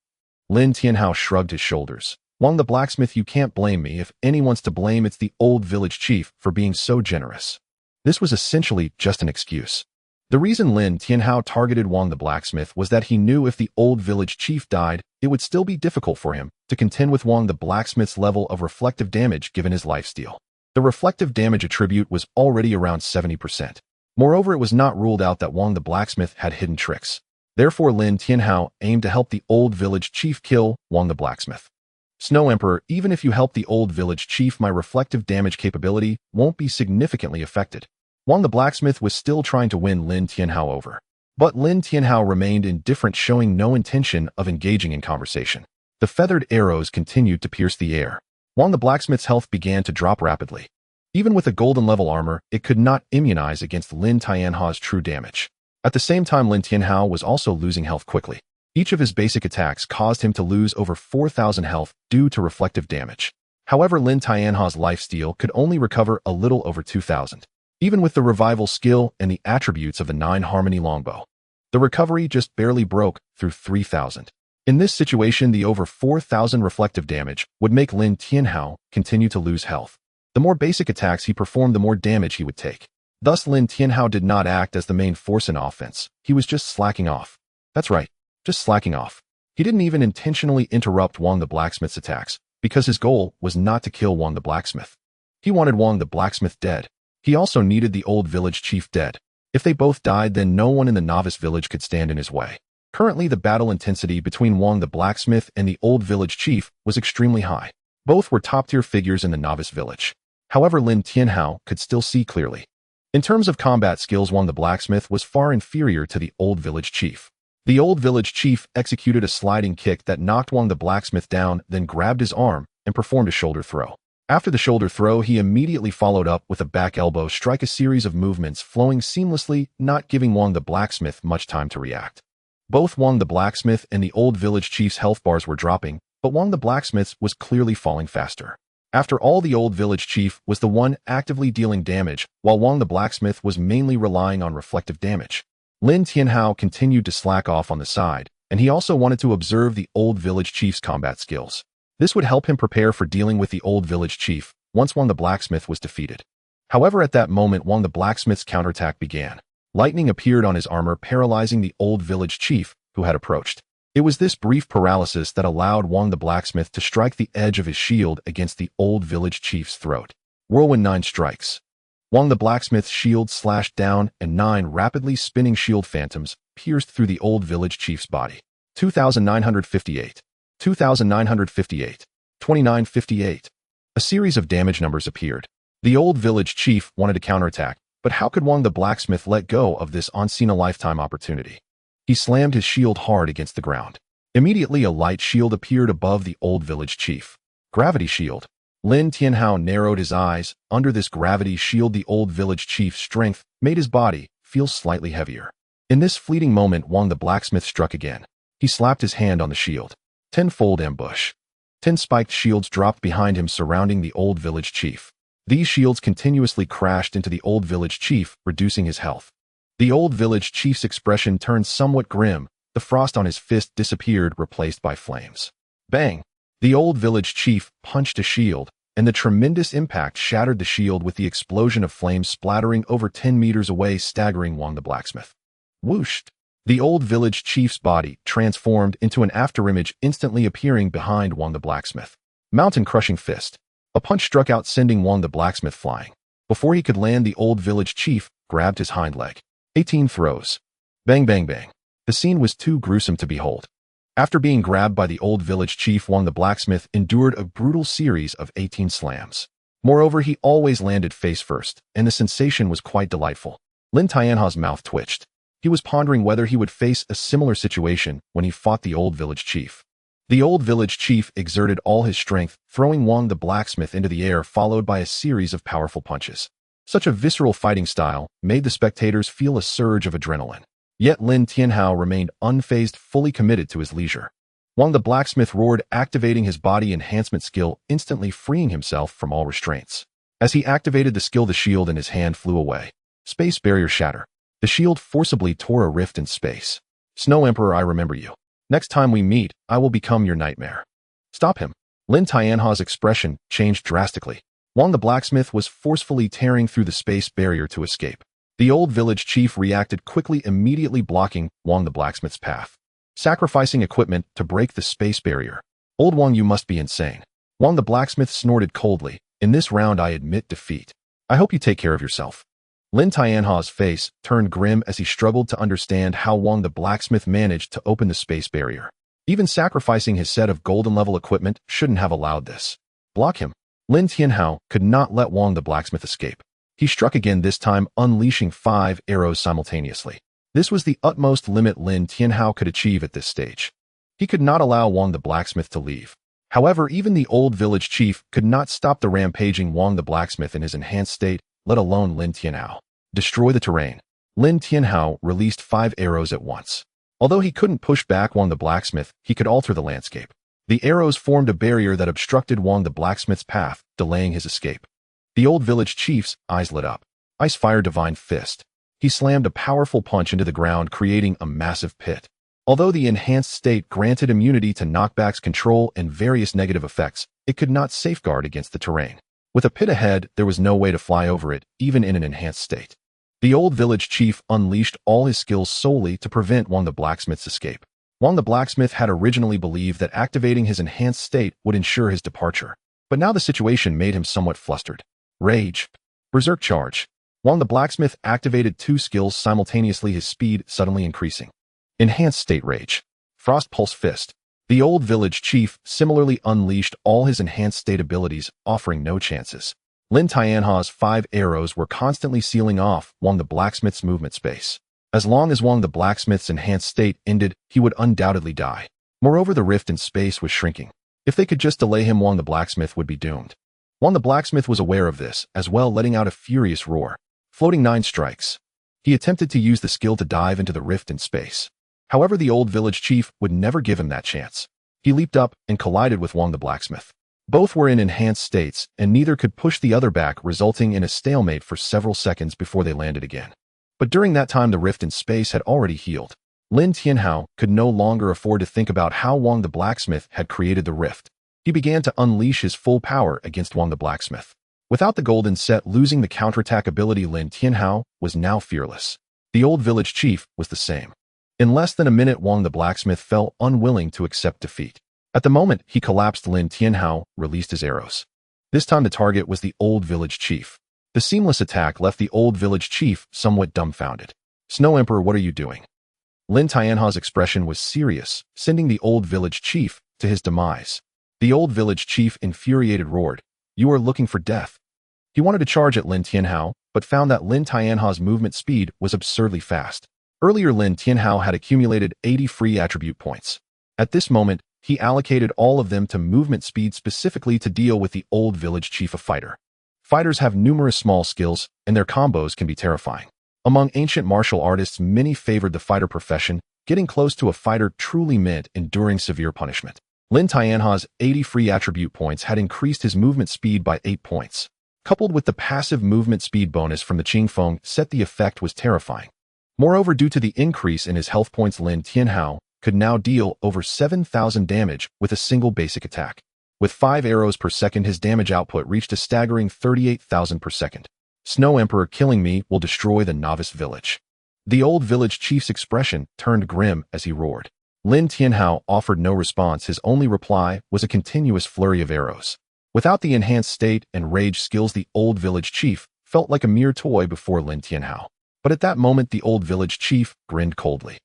Lin Tianhao shrugged his shoulders. "Wang the blacksmith, you can't blame me. If anyone's to blame, it's the old village chief for being so generous." This was essentially just an excuse. The reason Lin Tianhao targeted Wang the blacksmith was that he knew if the old village chief died, it would still be difficult for him to contend with Wang the blacksmith's level of reflective damage given his lifesteal. The reflective damage attribute was already around 70%. Moreover, it was not ruled out that Wang the blacksmith had hidden tricks. Therefore, Lin Tianhao aimed to help the old village chief kill Wang the blacksmith. "Snow Emperor, even if you help the old village chief, my reflective damage capability won't be significantly affected." Wang the blacksmith was still trying to win Lin Tianhao over. But Lin Tianhao remained indifferent, showing no intention of engaging in conversation. The feathered arrows continued to pierce the air. Wang the blacksmith's health began to drop rapidly. Even with a golden level armor, it could not immunize against Lin Tianhao's true damage. At the same time, Lin Tianhao was also losing health quickly. Each of his basic attacks caused him to lose over 4,000 health due to reflective damage. However, Lin Tianhao's lifesteal could only recover a little over 2,000. Even with the revival skill and the attributes of the 9 Harmony longbow, the recovery just barely broke through 3,000. In this situation, the over 4,000 reflective damage would make Lin Tianhao continue to lose health. The more basic attacks he performed, the more damage he would take. Thus, Lin Tianhao did not act as the main force in offense. He was just slacking off. That's right, just slacking off. He didn't even intentionally interrupt Wang the blacksmith's attacks, because his goal was not to kill Wang the blacksmith. He wanted Wang the blacksmith dead. He also needed the old village chief dead. If they both died, then no one in the novice village could stand in his way. Currently, the battle intensity between Wang the blacksmith and the old village chief was extremely high. Both were top-tier figures in the novice village. However, Lin Tianhao could still see clearly. In terms of combat skills, Wang the blacksmith was far inferior to the old village chief. The old village chief executed a sliding kick that knocked Wang the blacksmith down, then grabbed his arm and performed a shoulder throw. After the shoulder throw, he immediately followed up with a back elbow strike, a series of movements flowing seamlessly, not giving Wang the blacksmith much time to react. Both Wang the blacksmith and the old village chief's health bars were dropping, but Wang the blacksmith's was clearly falling faster. After all, the old village chief was the one actively dealing damage, while Wang the blacksmith was mainly relying on reflective damage. Lin Tianhao continued to slack off on the side, and he also wanted to observe the old village chief's combat skills. This would help him prepare for dealing with the old village chief once Wang the blacksmith was defeated. However, at that moment, Wang the blacksmith's counterattack began. Lightning appeared on his armor, paralyzing the old village chief who had approached. It was this brief paralysis that allowed Wang the blacksmith to strike the edge of his shield against the old village chief's throat. Whirlwind 9 strikes. Wang the blacksmith's shield slashed down, and 9 rapidly spinning shield phantoms pierced through the old village chief's body. 2,958. 2,958. 2,958. A series of damage numbers appeared. The old village chief wanted to counterattack, but how could Wang the blacksmith let go of this once-in-a-lifetime opportunity? He slammed his shield hard against the ground. Immediately, a light shield appeared above the old village chief. Gravity shield. Lin Tianhao narrowed his eyes. Under this gravity shield, the old village chief's strength made his body feel slightly heavier. In this fleeting moment, Wang the blacksmith struck again. He slapped his hand on the shield. 10-fold ambush. 10 spiked shields dropped behind him, surrounding the old village chief. These shields continuously crashed into the old village chief, reducing his health. The old village chief's expression turned somewhat grim. The frost on his fist disappeared, replaced by flames. Bang! The old village chief punched a shield, and the tremendous impact shattered the shield with the explosion of flames splattering over 10 meters away, staggering Wang the blacksmith. Whoosh! The old village chief's body transformed into an afterimage, instantly appearing behind Wang the blacksmith. Mountain-crushing fist. A punch struck out, sending Wang the blacksmith flying. Before he could land, the old village chief grabbed his hind leg. 18 throws. Bang, bang, bang. The scene was too gruesome to behold. After being grabbed by the old village chief, Wang the blacksmith endured a brutal series of 18 slams. Moreover, he always landed face first, and the sensation was quite delightful. Lin Tianhao's mouth twitched. He was pondering whether he would face a similar situation when he fought the old village chief. The old village chief exerted all his strength, throwing Wang the blacksmith into the air, followed by a series of powerful punches. Such a visceral fighting style made the spectators feel a surge of adrenaline. Yet Lin Tianhao remained unfazed, fully committed to his leisure. Wang the blacksmith roared, activating his body enhancement skill, instantly freeing himself from all restraints. As he activated the skill, the shield in his hand flew away. Space barrier shatter. The shield forcibly tore a rift in space. Snow Emperor, I remember you. Next time we meet, I will become your nightmare. Stop him. Lin Tianhao's expression changed drastically. Wang the blacksmith was forcefully tearing through the space barrier to escape. The old village chief reacted quickly, immediately blocking Wang the blacksmith's path, sacrificing equipment to break the space barrier. Old Wang, you must be insane. Wang the blacksmith snorted coldly. In this round, I admit defeat. I hope you take care of yourself. Lin Tianhao's face turned grim as he struggled to understand how Wang the blacksmith managed to open the space barrier. Even sacrificing his set of golden-level equipment shouldn't have allowed this. Block him. Lin Tianhao could not let Wang the blacksmith escape. He struck again, this time unleashing 5 arrows simultaneously. This was the utmost limit Lin Tianhao could achieve at this stage. He could not allow Wang the blacksmith to leave. However, even the old village chief could not stop the rampaging Wang the blacksmith in his enhanced state, let alone Lin Tianhao. Destroy the terrain. Lin Tianhao released 5 arrows at once. Although he couldn't push back Wang the blacksmith, he could alter the landscape. The arrows formed a barrier that obstructed Wang the blacksmith's path, delaying his escape. The old village chief's eyes lit up. Ice Fire Divine Fist. He slammed a powerful punch into the ground, creating a massive pit. Although the enhanced state granted immunity to knockbacks, control, and various negative effects, it could not safeguard against the terrain. With a pit ahead, there was no way to fly over it, even in an enhanced state. The old village chief unleashed all his skills solely to prevent Wang the blacksmith's escape. Wang the blacksmith had originally believed that activating his enhanced state would ensure his departure, but now the situation made him somewhat flustered. Rage. Berserk Charge. Wang the blacksmith activated 2 skills simultaneously, his speed suddenly increasing. Enhanced State Rage. Frost Pulse Fist. The old village chief similarly unleashed all his enhanced state abilities, offering no chances. Lin Tianhao's 5 arrows were constantly sealing off Wang the blacksmith's movement space. As long as Wang the blacksmith's enhanced state ended, he would undoubtedly die. Moreover, the rift in space was shrinking. If they could just delay him, Wang the blacksmith would be doomed. Wang the blacksmith was aware of this, as well, letting out a furious roar. Floating 9 strikes. He attempted to use the skill to dive into the rift in space. However, the old village chief would never give him that chance. He leaped up and collided with Wang the blacksmith. Both were in enhanced states, and neither could push the other back, resulting in a stalemate for several seconds before they landed again. But during that time, the rift in space had already healed. Lin Tianhao could no longer afford to think about how Wang the blacksmith had created the rift. He began to unleash his full power against Wang the blacksmith. Without the golden set losing the counterattack ability, Lin Tianhao was now fearless. The old village chief was the same. In less than a minute, Wang the blacksmith fell unwilling to accept defeat. At the moment he collapsed, Lin Tianhao released his arrows. This time the target was the old village chief. The seamless attack left the old village chief somewhat dumbfounded. Snow Emperor, what are you doing? Lin Tianhao's expression was serious, sending the old village chief to his demise. The old village chief, infuriated, roared, "You are looking for death." He wanted to charge at Lin Tianhao, but found that Lin Tianhao's movement speed was absurdly fast. Earlier, Lin Tianhao had accumulated 80 free attribute points. At this moment, he allocated all of them to movement speed specifically to deal with the old village chief, a fighter. Fighters have numerous small skills, and their combos can be terrifying. Among ancient martial artists, many favored the fighter profession. Getting close to a fighter truly meant enduring severe punishment. Lin Tianhao's 80 free attribute points had increased his movement speed by 8 points. Coupled with the passive movement speed bonus from the Qingfeng set, the effect was terrifying. Moreover, due to the increase in his health points, Lin Tianhao could now deal over 7,000 damage with a single basic attack. With 5 arrows per second, his damage output reached a staggering 38,000 per second. Snow Emperor, killing me will destroy the novice village. The old village chief's expression turned grim as he roared. Lin Tianhao offered no response. His only reply was a continuous flurry of arrows. Without the enhanced state and rage skills, the old village chief felt like a mere toy before Lin Tianhao. But at that moment, the old village chief grinned coldly.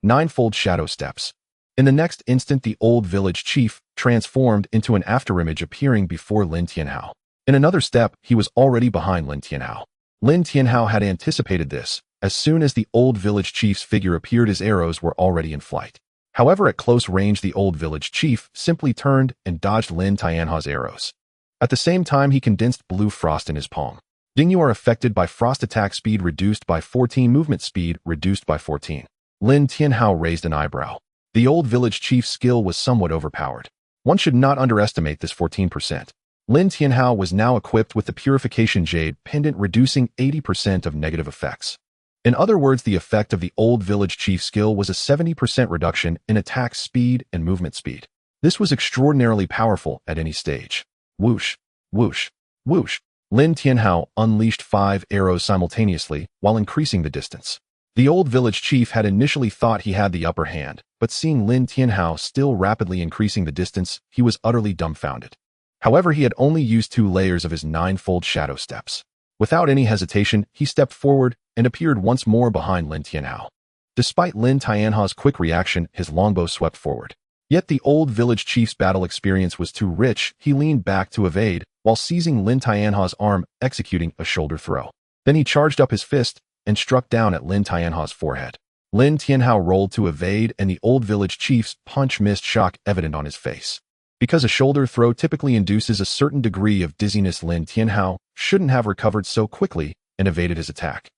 Ninefold shadow steps. In the next instant, the old village chief transformed into an afterimage, appearing before Lin Tianhao. In another step, he was already behind Lin Tianhao. Lin Tianhao had anticipated this. As soon as the old village chief's figure appeared, his arrows were already in flight. However, at close range, the old village chief simply turned and dodged Lin Tianhao's arrows. At the same time, he condensed blue frost in his palm. Ding, you are affected by frost. Attack speed reduced by 14, movement speed reduced by 14. Lin Tianhao raised an eyebrow. The old village chief's skill was somewhat overpowered. One should not underestimate this 14%. Lin Tianhao was now equipped with the Purification Jade pendant, reducing 80% of negative effects. In other words, the effect of the old village chief skill was a 70% reduction in attack speed and movement speed. This was extraordinarily powerful at any stage. Whoosh, whoosh, whoosh. Lin Tianhao unleashed 5 arrows simultaneously while increasing the distance. The old village chief had initially thought he had the upper hand, but seeing Lin Tianhao still rapidly increasing the distance, he was utterly dumbfounded. However, he had only used 2 layers of his 9-fold shadow steps. Without any hesitation, he stepped forward and appeared once more behind Lin Tianhao. Despite Lin Tianhao's quick reaction, his longbow swept forward. Yet the old village chief's battle experience was too rich. He leaned back to evade, while seizing Lin Tianhao's arm, executing a shoulder throw. Then he charged up his fist and struck down at Lin Tianhao's forehead. Lin Tianhao rolled to evade, and the old village chief's punch missed, shock evident on his face. Because a shoulder throw typically induces a certain degree of dizziness, Lin Tianhao shouldn't have recovered so quickly and evaded his attack.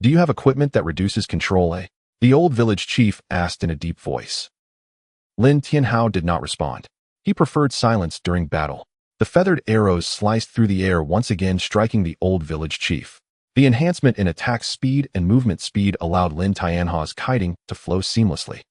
Do you have equipment that reduces control, eh? The old village chief asked in a deep voice. Lin Tianhao did not respond. He preferred silence during battle. The feathered arrows sliced through the air, once again striking the old village chief. The enhancement in attack speed and movement speed allowed Lin Tianhao's kiting to flow seamlessly.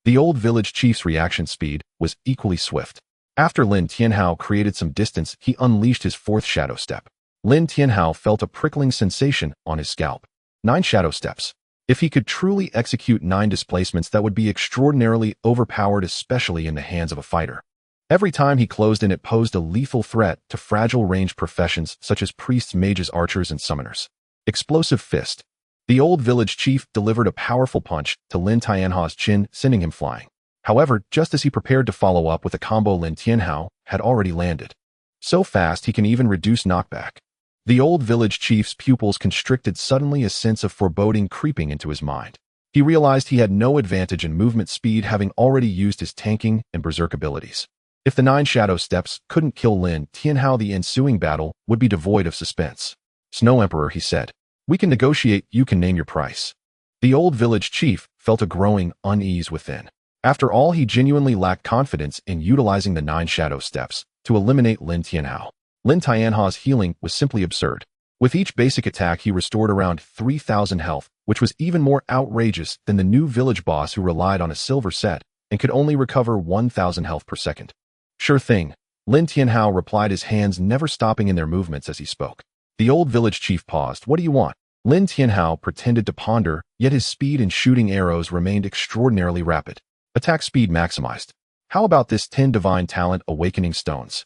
The old village chief's reaction speed was equally swift. After Lin Tianhao created some distance, he unleashed his 4th shadow step. Lin Tianhao felt a prickling sensation on his scalp. 9 shadow steps. If he could truly execute 9 displacements, that would be extraordinarily overpowered, especially in the hands of a fighter. Every time he closed in, it posed a lethal threat to fragile ranged professions such as priests, mages, archers, and summoners. Explosive fist. The old village chief delivered a powerful punch to Lin Tianhao's chin, sending him flying. However, just as he prepared to follow up with a combo, Lin Tianhao had already landed. So fast he can even reduce knockback. The old village chief's pupils constricted, suddenly a sense of foreboding creeping into his mind. He realized he had no advantage in movement speed, having already used his tanking and berserk abilities. If the 9 shadow steps couldn't kill Lin Tianhao, the ensuing battle would be devoid of suspense. Snow Emperor, he said. We can negotiate, you can name your price. The old village chief felt a growing unease within. After all, he genuinely lacked confidence in utilizing the 9 shadow steps to eliminate Lin Tianhao. Lin Tianhao's healing was simply absurd. With each basic attack, he restored around 3,000 health, which was even more outrageous than the new village boss who relied on a silver set and could only recover 1,000 health per second. Sure thing, Lin Tianhao replied, his hands never stopping in their movements as he spoke. The old village chief paused. What do you want? Lin Tianhao pretended to ponder, yet his speed in shooting arrows remained extraordinarily rapid. Attack speed maximized. How about this 10 divine talent awakening stones?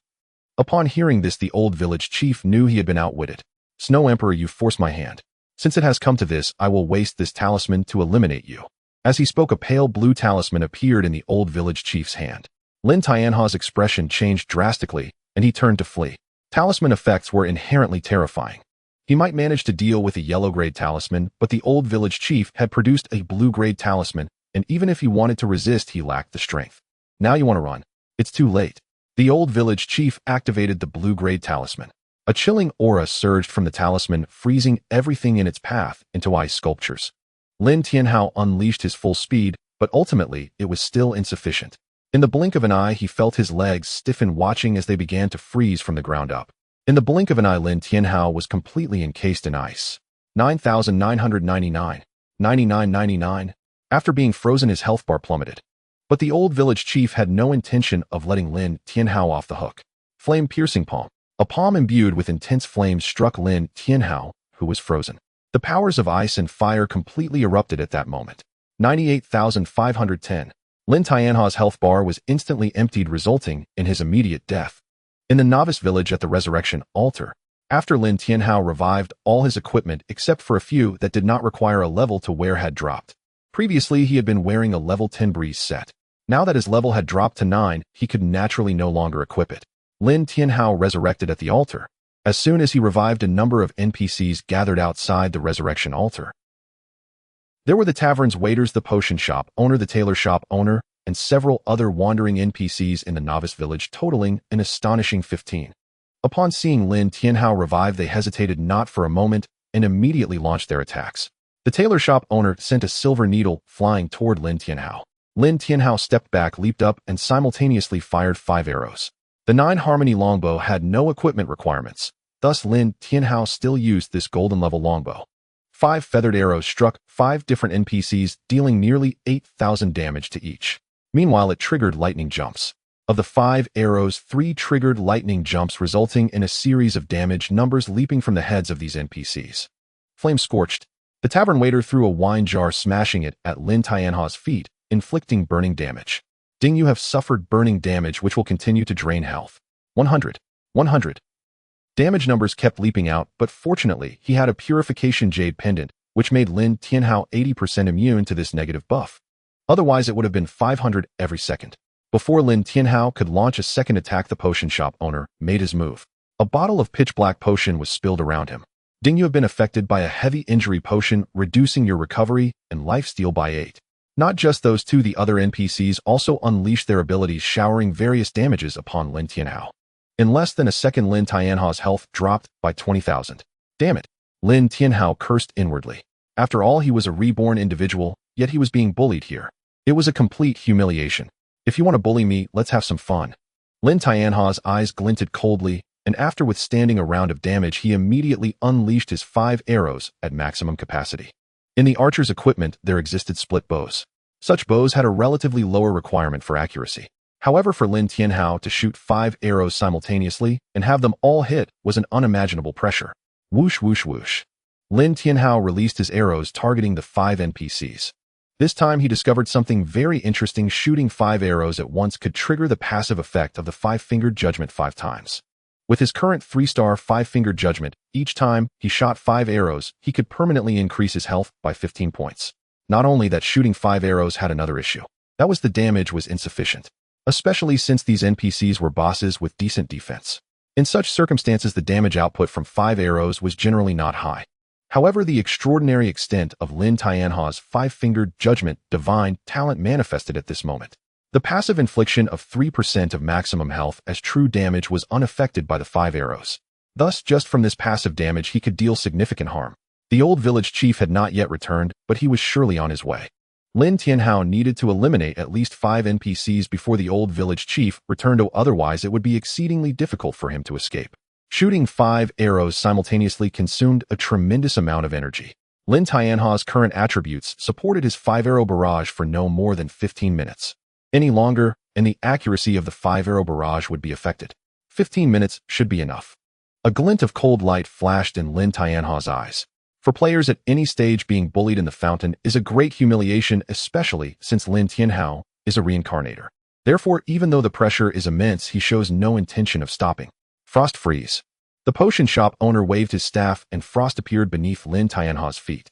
Upon hearing this, the old village chief knew he had been outwitted. Snow Emperor, you force my hand. Since it has come to this, I will waste this talisman to eliminate you. As he spoke, a pale blue talisman appeared in the old village chief's hand. Lin Tianhao's expression changed drastically, and he turned to flee. Talisman effects were inherently terrifying. He might manage to deal with a yellow-grade talisman, but the old village chief had produced a blue-grade talisman, and even if he wanted to resist, he lacked the strength. Now you want to run. It's too late. The old village chief activated the blue-grade talisman. A chilling aura surged from the talisman, freezing everything in its path into ice sculptures. Lin Tianhao unleashed his full speed, but ultimately it was still insufficient. In the blink of an eye, he felt his legs stiffen, watching as they began to freeze from the ground up. In the blink of an eye, Lin Tianhao was completely encased in ice. 9,999. 99.99. After being frozen, his health bar plummeted. But the old village chief had no intention of letting Lin Tianhao off the hook. Flame-piercing palm. A palm imbued with intense flames struck Lin Tianhao, who was frozen. The powers of ice and fire completely erupted at that moment. 98,510. Lin Tianhao's health bar was instantly emptied, resulting in his immediate death. In the novice village at the resurrection altar, after Lin Tianhao revived, all his equipment except for a few that did not require a level to wear had dropped. Previously, he had been wearing a level 10 breeze set. Now that his level had dropped to 9, he could naturally no longer equip it. Lin Tianhao resurrected at the altar. As soon as he revived, a number of NPCs gathered outside the resurrection altar. There were the tavern's waiters, the potion shop owner, the tailor shop owner, and several other wandering NPCs in the novice village, totaling an astonishing 15. Upon seeing Lin Tianhao revive, they hesitated not for a moment and immediately launched their attacks. The tailor shop owner sent a silver needle flying toward Lin Tianhao. Lin Tianhao stepped back, leaped up, and simultaneously fired 5 arrows. The 9 Harmony longbow had no equipment requirements, thus Lin Tianhao still used this golden level longbow. 5 feathered arrows struck 5 different NPCs, dealing nearly 8,000 damage to each. Meanwhile, it triggered lightning jumps. Of the 5 arrows, 3 triggered lightning jumps, resulting in a series of damage numbers leaping from the heads of these NPCs. Flame scorched. The tavern waiter threw a wine jar, smashing it at Lin Tianhao's feet, inflicting burning damage. Ding, you have suffered burning damage, which will continue to drain health. 100. 100. Damage numbers kept leaping out, but fortunately, he had a purification jade pendant, which made Lin Tianhao 80% immune to this negative buff. Otherwise, it would have been 500 every second. Before Lin Tianhao could launch a second attack, the potion shop owner made his move. A bottle of pitch-black potion was spilled around him. Ding, you have been affected by a heavy injury potion, reducing your recovery and lifesteal by 8. Not just those two, the other NPCs also unleashed their abilities, showering various damages upon Lin Tianhao. In less than a second, Lin Tianhao's health dropped by 20,000. Damn it! Lin Tianhao cursed inwardly. After all, he was a reborn individual, yet he was being bullied here. It was a complete humiliation. If you want to bully me, let's have some fun. Lin Tianhao's eyes glinted coldly, and after withstanding a round of damage, he immediately unleashed his 5 arrows at maximum capacity. In the archer's equipment, there existed split bows. Such bows had a relatively lower requirement for accuracy. However, for Lin Tianhao to shoot 5 arrows simultaneously and have them all hit was an unimaginable pressure. Whoosh, whoosh, whoosh. Lin Tianhao released his arrows, targeting the 5 NPCs. This time, he discovered something very interesting. Shooting 5 arrows at once could trigger the passive effect of the 5-fingered judgment 5 times. With his current 3-star 5-fingered judgment, each time he shot 5 arrows, he could permanently increase his health by 15 points. Not only that, shooting 5 arrows had another issue. That was the damage was insufficient, especially since these NPCs were bosses with decent defense. In such circumstances, the damage output from 5 arrows was generally not high. However, the extraordinary extent of Lin Tianhao's 5-fingered judgment divine talent manifested at this moment. The passive infliction of 3% of maximum health as true damage was unaffected by the 5 arrows. Thus, just from this passive damage, he could deal significant harm. The old village chief had not yet returned, but he was surely on his way. Lin Tianhao needed to eliminate at least 5 NPCs before the old village chief returned, otherwise it would be exceedingly difficult for him to escape. Shooting 5 arrows simultaneously consumed a tremendous amount of energy. Lin Tianhao's current attributes supported his 5-arrow barrage for no more than 15 minutes. Any longer, and the accuracy of the 5-arrow barrage would be affected. 15 minutes should be enough. A glint of cold light flashed in Lin Tianhao's eyes. For players at any stage, being bullied in the fountain is a great humiliation, especially since Lin Tianhao is a reincarnator. Therefore, even though the pressure is immense, he shows no intention of stopping. Frost freeze. The potion shop owner waved his staff and frost appeared beneath Lin Tianhao's feet.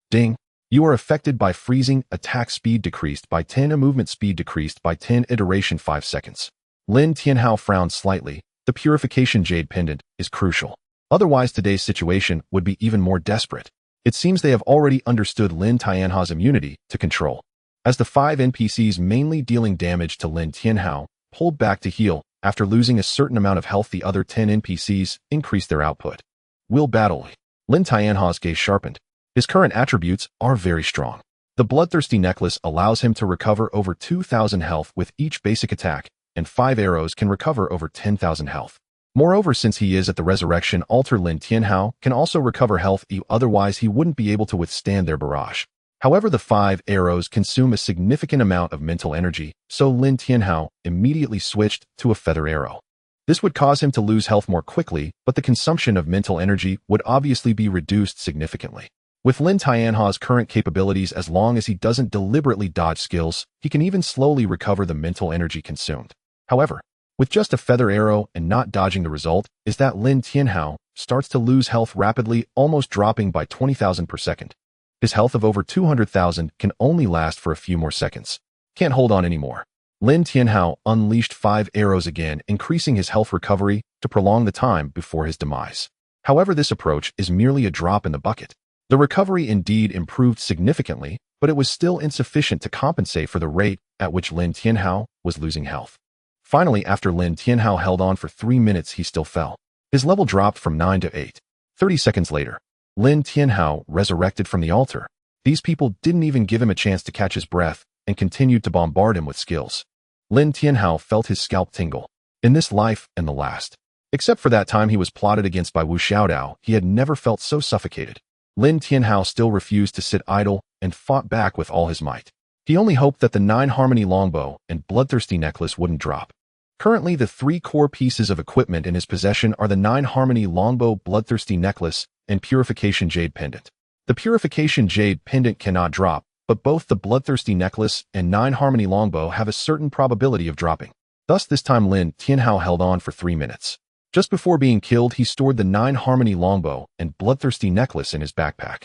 Ding. You are affected by freezing, attack speed decreased by 10, a movement speed decreased by 10, iteration 5 seconds. Lin Tianhao frowned slightly. The purification jade pendant is crucial. Otherwise, today's situation would be even more desperate. It seems they have already understood Lin Tianhao's immunity to control. As the 5 NPCs mainly dealing damage to Lin Tianhao pulled back to heal, after losing a certain amount of health, the other 10 NPCs increased their output. Will battle. Lin Tianhao's gaze sharpened. His current attributes are very strong. The bloodthirsty necklace allows him to recover over 2,000 health with each basic attack, and 5 arrows can recover over 10,000 health. Moreover, since he is at the resurrection altar, Lin Tianhao can also recover health, otherwise he wouldn't be able to withstand their barrage. However, the 5 arrows consume a significant amount of mental energy, so Lin Tianhao immediately switched to a feather arrow. This would cause him to lose health more quickly, but the consumption of mental energy would obviously be reduced significantly. With Lin Tianhao's current capabilities, as long as he doesn't deliberately dodge skills, he can even slowly recover the mental energy consumed. However, with just a feather arrow and not dodging, the result is that Lin Tianhao starts to lose health rapidly, almost dropping by 20,000 per second. His health of over 200,000 can only last for a few more seconds. Can't hold on anymore. Lin Tianhao unleashed 5 arrows again, increasing his health recovery to prolong the time before his demise. However, this approach is merely a drop in the bucket. The recovery indeed improved significantly, but it was still insufficient to compensate for the rate at which Lin Tianhao was losing health. Finally, after Lin Tianhao held on for 3 minutes, he still fell. His level dropped from 9 to 8. 30 seconds later, Lin Tianhao resurrected from the altar. These people didn't even give him a chance to catch his breath and continued to bombard him with skills. Lin Tianhao felt his scalp tingle. In this life and the last, except for that time he was plotted against by Wu Xiaodao, he had never felt so suffocated. Lin Tianhao still refused to sit idle and fought back with all his might. He only hoped that the 9 harmony longbow and bloodthirsty necklace wouldn't drop. Currently, the 3 core pieces of equipment in his possession are the 9 harmony longbow, bloodthirsty necklace, and purification jade pendant. The purification jade pendant cannot drop, but both the bloodthirsty necklace and 9 harmony longbow have a certain probability of dropping. Thus, this time Lin Tianhao held on for 3 minutes. Just before being killed, he stored the 9 harmony longbow and bloodthirsty necklace in his backpack.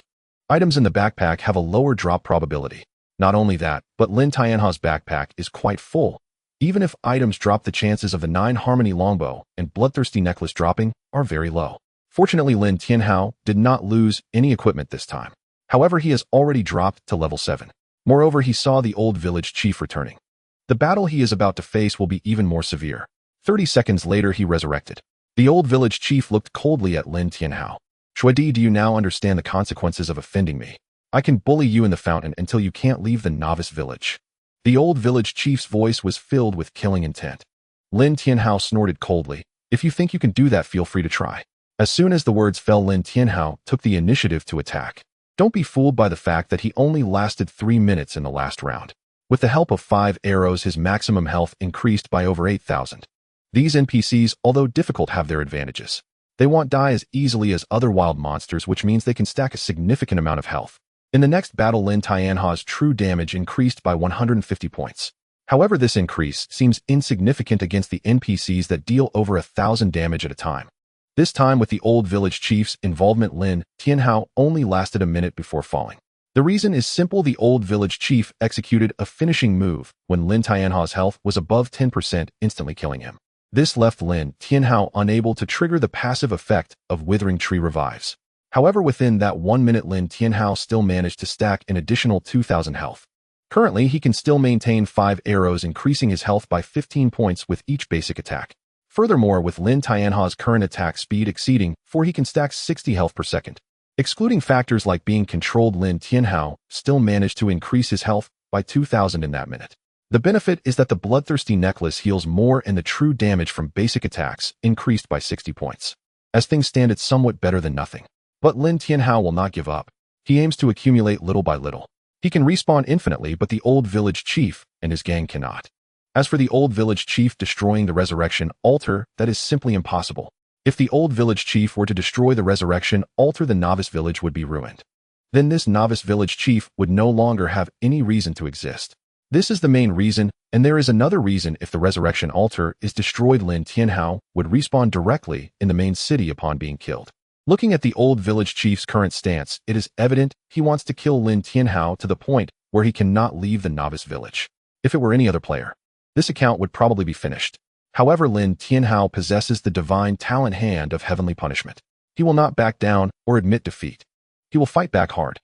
Items in the backpack have a lower drop probability. Not only that, but Lin Tianhao's backpack is quite full. Even if items drop, the chances of the 9 harmony longbow and bloodthirsty necklace dropping are very low. Fortunately, Lin Tianhao did not lose any equipment this time. However, he has already dropped to level 7. Moreover, he saw the old village chief returning. The battle he is about to face will be even more severe. 30 seconds later, he resurrected. The old village chief looked coldly at Lin Tianhao. Shuadi, do you now understand the consequences of offending me? I can bully you in the fountain until you can't leave the novice village. The old village chief's voice was filled with killing intent. Lin Tianhao snorted coldly. If you think you can do that, feel free to try. As soon as the words fell, Lin Tianhao took the initiative to attack. Don't be fooled by the fact that he only lasted 3 minutes in the last round. With the help of 5 arrows, his maximum health increased by over 8,000. These NPCs, although difficult, have their advantages. They won't die as easily as other wild monsters, which means they can stack a significant amount of health. In the next battle, Lin Tianhao's true damage increased by 150 points. However, this increase seems insignificant against the NPCs that deal over 1,000 damage at a time. This time, with the old village chief's involvement, Lin Tianhao only lasted a minute before falling. The reason is simple: the old village chief executed a finishing move when Lin Tianhao's health was above 10%, instantly killing him. This left Lin Tianhao unable to trigger the passive effect of Withering Tree Revives. However, within that 1 minute, Lin Tianhao still managed to stack an additional 2,000 health. Currently, he can still maintain 5 arrows, increasing his health by 15 points with each basic attack. Furthermore, with Lin Tianhao's current attack speed exceeding 4, he can stack 60 health per second. Excluding factors like being controlled, Lin Tianhao still managed to increase his health by 2,000 in that minute. The benefit is that the bloodthirsty necklace heals more, and the true damage from basic attacks increased by 60 points. As things stand, it's somewhat better than nothing. But Lin Tianhao will not give up. He aims to accumulate little by little. He can respawn infinitely, but the old village chief and his gang cannot. As for the old village chief destroying the resurrection altar, that is simply impossible. If the old village chief were to destroy the resurrection altar, the novice village would be ruined. Then this novice village chief would no longer have any reason to exist. This is the main reason, and there is another reason. If the resurrection altar is destroyed, Lin Tianhao would respawn directly in the main city upon being killed. Looking at the old village chief's current stance, it is evident he wants to kill Lin Tianhao to the point where he cannot leave the novice village. If it were any other player, this account would probably be finished. However, Lin Tianhao possesses the divine talent hand of heavenly punishment. He will not back down or admit defeat. He will fight back hard.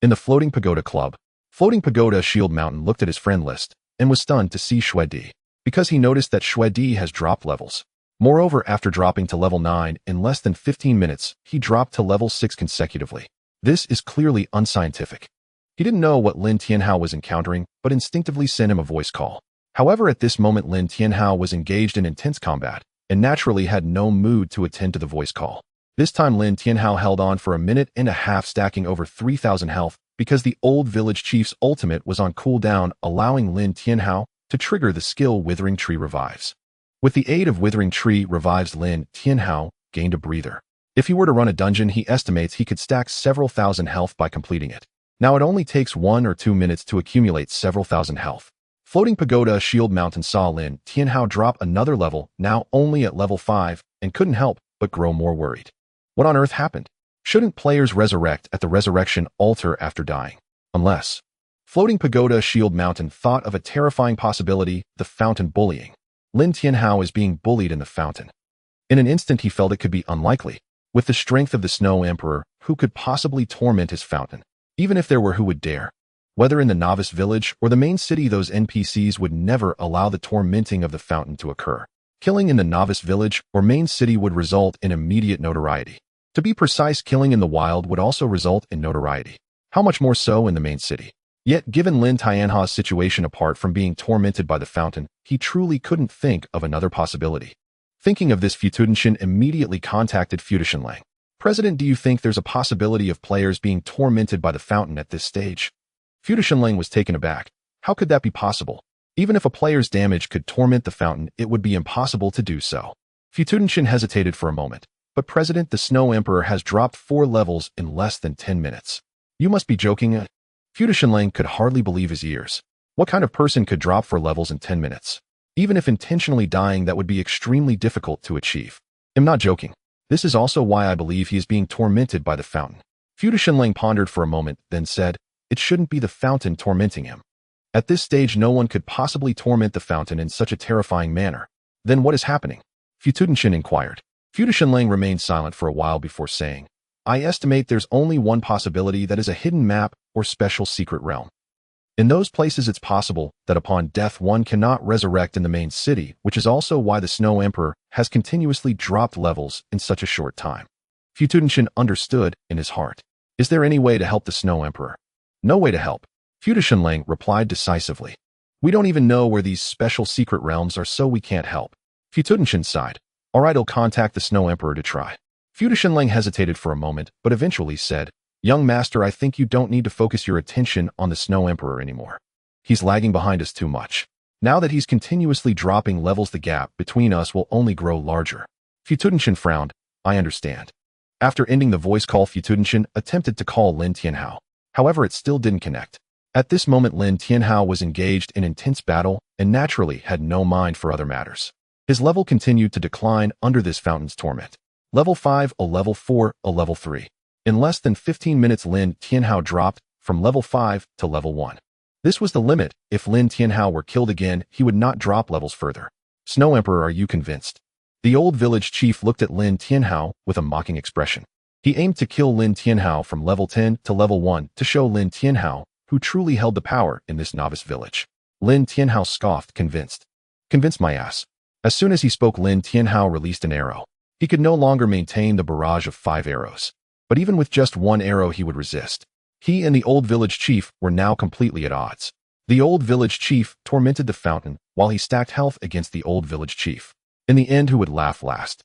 In the Floating Pagoda Club, Floating Pagoda Shield Mountain looked at his friend list and was stunned to see Xue Di, because he noticed that Xue Di has dropped levels. Moreover, after dropping to level 9 in less than 15 minutes, he dropped to level 6 consecutively. This is clearly unscientific. He didn't know what Lin Tianhao was encountering, but instinctively sent him a voice call. However, at this moment Lin Tianhao was engaged in intense combat, and naturally had no mood to attend to the voice call. This time Lin Tianhao held on for a minute and a half, stacking over 3,000 health, because the old village chief's ultimate was on cooldown, allowing Lin Tianhao to trigger the skill Withering Tree Revives. With the aid of Withering Tree Revives, Lin Tianhao gained a breather. If he were to run a dungeon, he estimates he could stack several thousand health by completing it. Now it only takes 1 or 2 minutes to accumulate several thousand health. Floating Pagoda Shield Mountain saw Lin Tianhao drop another level, now only at level 5, and couldn't help but grow more worried. What on earth happened? Shouldn't players resurrect at the resurrection altar after dying? Unless. Floating Pagoda Shield Mountain thought of a terrifying possibility, the fountain bullying. Lin Tianhao is being bullied in the fountain. In an instant he felt it could be unlikely. With the strength of the Snow Emperor, who could possibly torment his fountain? Even if there were, who would dare? Whether in the novice village or the main city, those NPCs would never allow the tormenting of the fountain to occur. Killing in the novice village or main city would result in immediate notoriety. To be precise, killing in the wild would also result in notoriety. How much more so in the main city? Yet, given Lin Tianhao's situation, apart from being tormented by the fountain, he truly couldn't think of another possibility. Thinking of this, Futudenshin immediately contacted Futudenshin. President, do you think there's a possibility of players being tormented by the fountain at this stage? Futudenshin was taken aback. How could that be possible? Even if a player's damage could torment the fountain, it would be impossible to do so. Futudenshin hesitated for a moment. But President, the Snow Emperor has dropped 4 levels in less than 10 minutes. You must be joking. Futudenshin could hardly believe his ears. What kind of person could drop 4 levels in 10 minutes? Even if intentionally dying, that would be extremely difficult to achieve. I'm not joking. This is also why I believe he is being tormented by the fountain. Futudenshin pondered for a moment, then said, it shouldn't be the fountain tormenting him. At this stage, no one could possibly torment the fountain in such a terrifying manner. Then what is happening? Futudenshin inquired. Futudenshin remained silent for a while before saying, I estimate there's only one possibility, that is a hidden map or special secret realm. In those places it's possible that upon death one cannot resurrect in the main city, which is also why the Snow Emperor has continuously dropped levels in such a short time. Futudenshin understood in his heart. Is there any way to help the Snow Emperor? No way to help. Futudenshin replied decisively. We don't even know where these special secret realms are, so we can't help. Futudenshin sighed. Alright, I'll contact the Snow Emperor to try. Futudenshin hesitated for a moment, but eventually said, Young master, I think you don't need to focus your attention on the Snow Emperor anymore. He's lagging behind us too much. Now that he's continuously dropping levels, the gap between us will only grow larger. Futudenshin frowned. I understand. After ending the voice call, Futudenshin attempted to call Lin Tianhao. However, it still didn't connect. At this moment, Lin Tianhao was engaged in intense battle and naturally had no mind for other matters. His level continued to decline under this fountain's torment. Level 5, a level 4, a level 3. In less than 15 minutes, Lin Tianhao dropped from level 5 to level 1. This was the limit. If Lin Tianhao were killed again, he would not drop levels further. Snow Emperor, are you convinced? The old village chief looked at Lin Tianhao with a mocking expression. He aimed to kill Lin Tianhao from level 10 to level 1 to show Lin Tianhao who truly held the power in this novice village. Lin Tianhao scoffed, convinced. Convinced my ass. As soon as he spoke, Lin Tianhao released an arrow. He could no longer maintain the barrage of 5 arrows. But even with just 1 arrow he would resist. He and the old village chief were now completely at odds. The old village chief tormented the fountain while he stacked health against the old village chief. In the end, who would laugh last?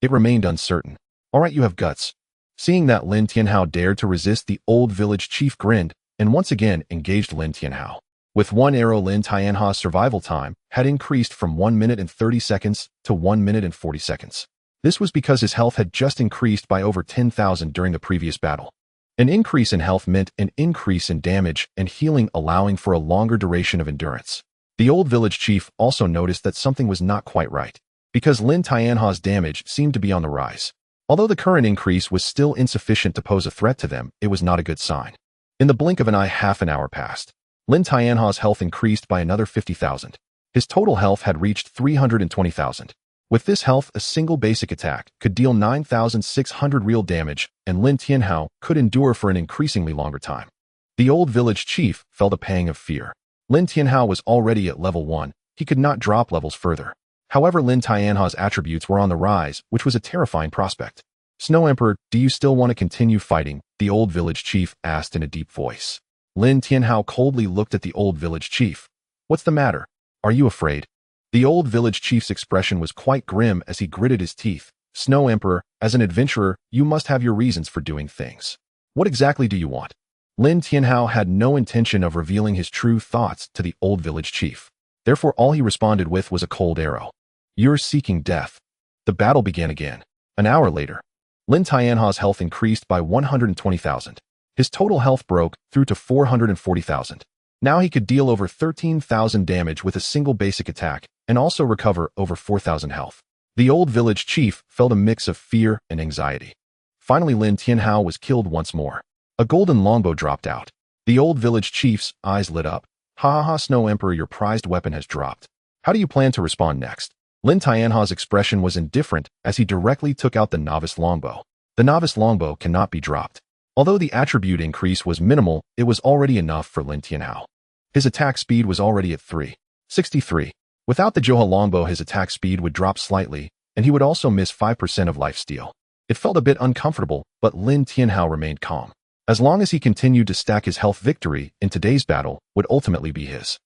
It remained uncertain. Alright, you have guts. Seeing that Lin Tianhao dared to resist, the old village chief grinned and once again engaged Lin Tianhao. With 1 arrow, Lin Tianhao's survival time had increased from 1 minute and 30 seconds to 1 minute and 40 seconds. This was because his health had just increased by over 10,000 during the previous battle. An increase in health meant an increase in damage and healing, allowing for a longer duration of endurance. The old village chief also noticed that something was not quite right, because Lin Tianha's damage seemed to be on the rise. Although the current increase was still insufficient to pose a threat to them, it was not a good sign. In the blink of an eye, half an hour passed. Lin Tianha's health increased by another 50,000. His total health had reached 320,000. With this health, a single basic attack could deal 9,600 real damage, and Lin Tianhao could endure for an increasingly longer time. The old village chief felt a pang of fear. Lin Tianhao was already at level 1. He could not drop levels further. However, Lin Tianhao's attributes were on the rise, which was a terrifying prospect. Snow Emperor, do you still want to continue fighting? The old village chief asked in a deep voice. Lin Tianhao coldly looked at the old village chief. What's the matter? Are you afraid? The old village chief's expression was quite grim as he gritted his teeth. Snow Emperor, as an adventurer, you must have your reasons for doing things. What exactly do you want? Lin Tianhao had no intention of revealing his true thoughts to the old village chief. Therefore, all he responded with was a cold arrow. You're seeking death. The battle began again. An hour later, Lin Tianha's health increased by 120,000. His total health broke through to 440,000. Now he could deal over 13,000 damage with a single basic attack and also recover over 4,000 health. The old village chief felt a mix of fear and anxiety. Finally, Lin Tianhao was killed once more. A golden longbow dropped out. The old village chief's eyes lit up. Ha ha ha, Snow Emperor, your prized weapon has dropped. How do you plan to respond next? Lin Tianha's expression was indifferent as he directly took out the novice longbow. The novice longbow cannot be dropped. Although the attribute increase was minimal, it was already enough for Lin Tianhao. His attack speed was already at 363. Without the Joha longbow, his attack speed would drop slightly, and he would also miss 5% of lifesteal. It felt a bit uncomfortable, but Lin Tianhao remained calm. As long as he continued to stack his health, victory in today's battle would ultimately be his.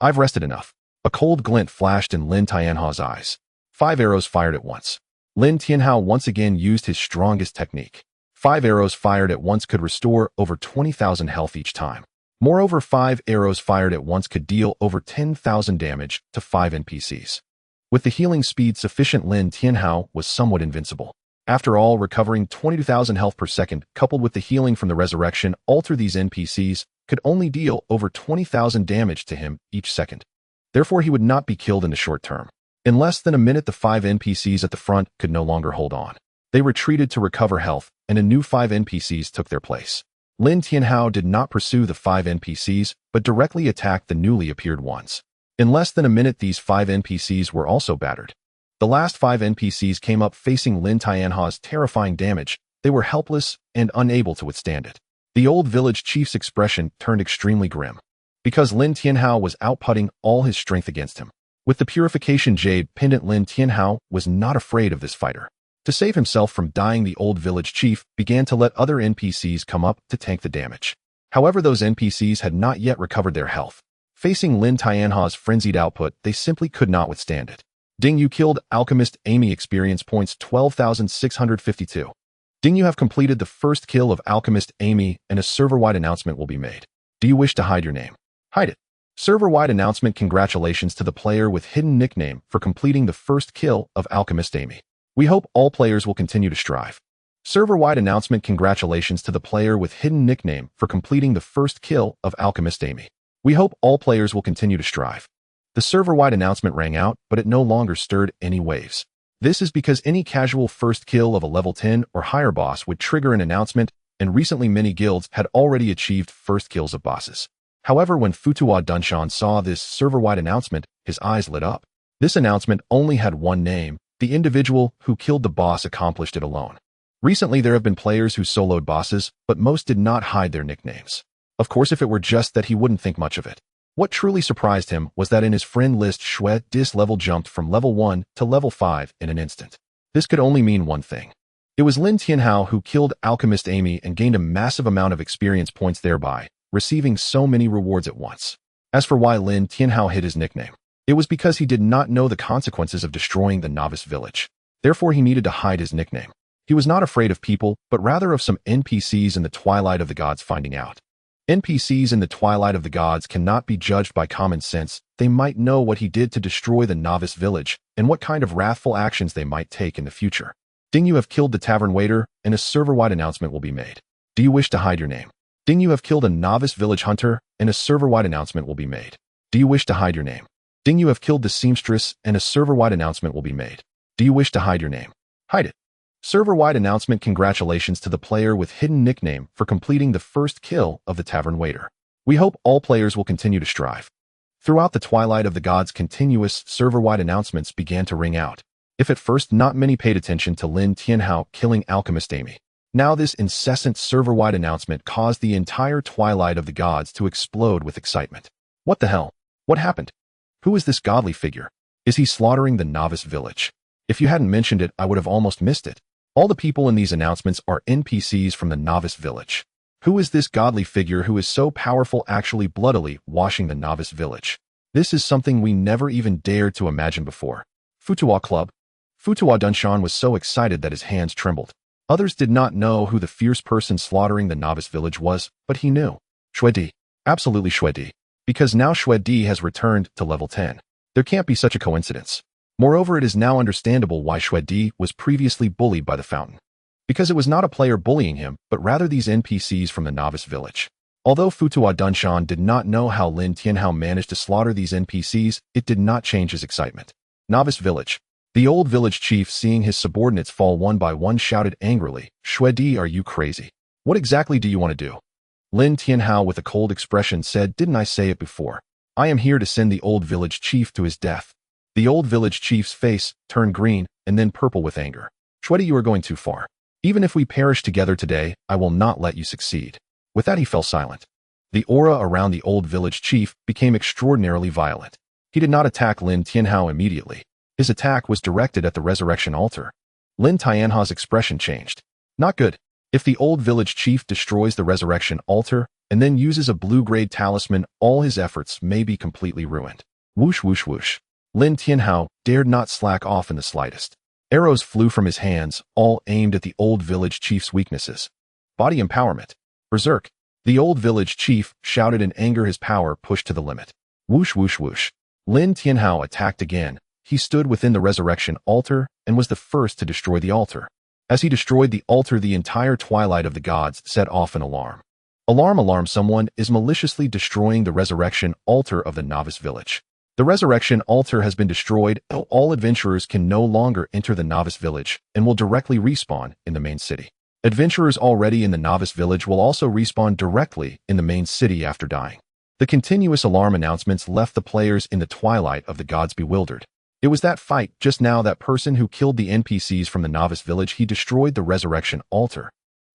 I've rested enough. A cold glint flashed in Lin Tianhao's eyes. 5 arrows fired at once. Lin Tianhao once again used his strongest technique. 5 arrows fired at once could restore over 20,000 health each time. Moreover, 5 arrows fired at once could deal over 10,000 damage to 5 NPCs. With the healing speed sufficient, Lin Tianhao was somewhat invincible. After all, recovering 22,000 health per second, coupled with the healing from the resurrection altar, these NPCs could only deal over 20,000 damage to him each second. Therefore, he would not be killed in the short term. In less than a minute, the 5 NPCs at the front could no longer hold on. They retreated to recover health, and a new 5 NPCs took their place. Lin Tianhao did not pursue the 5 NPCs, but directly attacked the newly appeared ones. In less than a minute, these 5 NPCs were also battered. The last 5 NPCs came up facing Lin Tianha's terrifying damage. They were helpless and unable to withstand it. The old village chief's expression turned extremely grim, because Lin Tianhao was outputting all his strength against him. With the purification jade pendant, Lin Tianhao was not afraid of this fighter. To save himself from dying, the old village chief began to let other NPCs come up to tank the damage. However, those NPCs had not yet recovered their health. Facing Lin Tianha's frenzied output, they simply could not withstand it. Ding, you killed Alchemist Amy. Experience points 12,652. Ding, you have completed the first kill of Alchemist Amy, and a server-wide announcement will be made. Do you wish to hide your name? Hide it. Server-wide announcement. Congratulations to the player with hidden nickname for completing the first kill of Alchemist Amy. We hope all players will continue to strive. Server-wide announcement. Congratulations to the player with hidden nickname for completing the first kill of Alchemist Amy. We hope all players will continue to strive. The server-wide announcement rang out, but it no longer stirred any waves. This is because any casual first kill of a level 10 or higher boss would trigger an announcement, and recently many guilds had already achieved first kills of bosses. However, when Futuo Dunshan saw this server-wide announcement, his eyes lit up. This announcement only had one name. The individual who killed the boss accomplished it alone. Recently, there have been players who soloed bosses, but most did not hide their nicknames. Of course, if it were just that, he wouldn't think much of it. What truly surprised him was that in his friend list, Shui Dis level jumped from level 1 to level 5 in an instant. This could only mean one thing. It was Lin Tianhao who killed Alchemist Amy and gained a massive amount of experience points, thereby receiving so many rewards at once. As for why Lin Tianhao hid his nickname, it was because he did not know the consequences of destroying the novice village. Therefore, he needed to hide his nickname. He was not afraid of people, but rather of some NPCs in the Twilight of the Gods finding out. NPCs in the Twilight of the Gods cannot be judged by common sense. They might know what he did to destroy the novice village and what kind of wrathful actions they might take in the future. Ding, you have killed the tavern waiter, and a server-wide announcement will be made. Do you wish to hide your name? Ding, you have killed a novice village hunter, and a server-wide announcement will be made. Do you wish to hide your name? Ding, you have killed the seamstress, and a server-wide announcement will be made. Do you wish to hide your name? Hide it. Server-wide announcement. Congratulations to the player with hidden nickname for completing the first kill of the tavern waiter. We hope all players will continue to strive. Throughout the twilight of the gods, continuous server-wide announcements began to ring out. If at first not many paid attention to Lin Tianhao killing alchemist Amy, now this incessant server-wide announcement caused the entire twilight of the gods to explode with excitement. What the hell? What happened? Who is this godly figure? Is he slaughtering the novice village? If you hadn't mentioned it, I would have almost missed it. All the people in these announcements are NPCs from the novice village. Who is this godly figure who is so powerful, actually bloodily washing the novice village? This is something we never even dared to imagine before. Futua Club. Futua Dunshan was so excited that his hands trembled. Others did not know who the fierce person slaughtering the novice village was, but he knew. Shuedi. Absolutely Shuedi. Because now Shuedi has returned to level 10. There can't be such a coincidence. Moreover, it is now understandable why Shuedi was previously bullied by the fountain. Because it was not a player bullying him, but rather these NPCs from the novice village. Although Futua Dunshan did not know how Lin Tianhao managed to slaughter these NPCs, it did not change his excitement. Novice village. The old village chief, seeing his subordinates fall one by one, shouted angrily, "Shuedi, are you crazy? What exactly do you want to do?" Lin Tianhao, with a cold expression, said, "Didn't I say it before? I am here to send the old village chief to his death." The old village chief's face turned green and then purple with anger. "Shuedi, you are going too far. Even if we perish together today, I will not let you succeed." With that, he fell silent. The aura around the old village chief became extraordinarily violent. He did not attack Lin Tianhao immediately. His attack was directed at the resurrection altar. Lin Tianhao's expression changed. Not good. If the old village chief destroys the resurrection altar and then uses a blue-grade talisman, all his efforts may be completely ruined. Whoosh, whoosh, whoosh. Lin Tianhao dared not slack off in the slightest. Arrows flew from his hands, all aimed at the old village chief's weaknesses. Body empowerment. Berserk. The old village chief shouted in anger, his power pushed to the limit. Whoosh, whoosh, whoosh. Lin Tianhao attacked again. He stood within the resurrection altar and was the first to destroy the altar. As he destroyed the altar, the entire twilight of the gods set off an alarm. Alarm, alarm, someone is maliciously destroying the resurrection altar of the novice village. The resurrection altar has been destroyed. All adventurers can no longer enter the novice village and will directly respawn in the main city. Adventurers already in the novice village will also respawn directly in the main city after dying. The continuous alarm announcements left the players in the twilight of the gods bewildered. It was that fight just now, that person who killed the NPCs from the novice village. He destroyed the resurrection altar.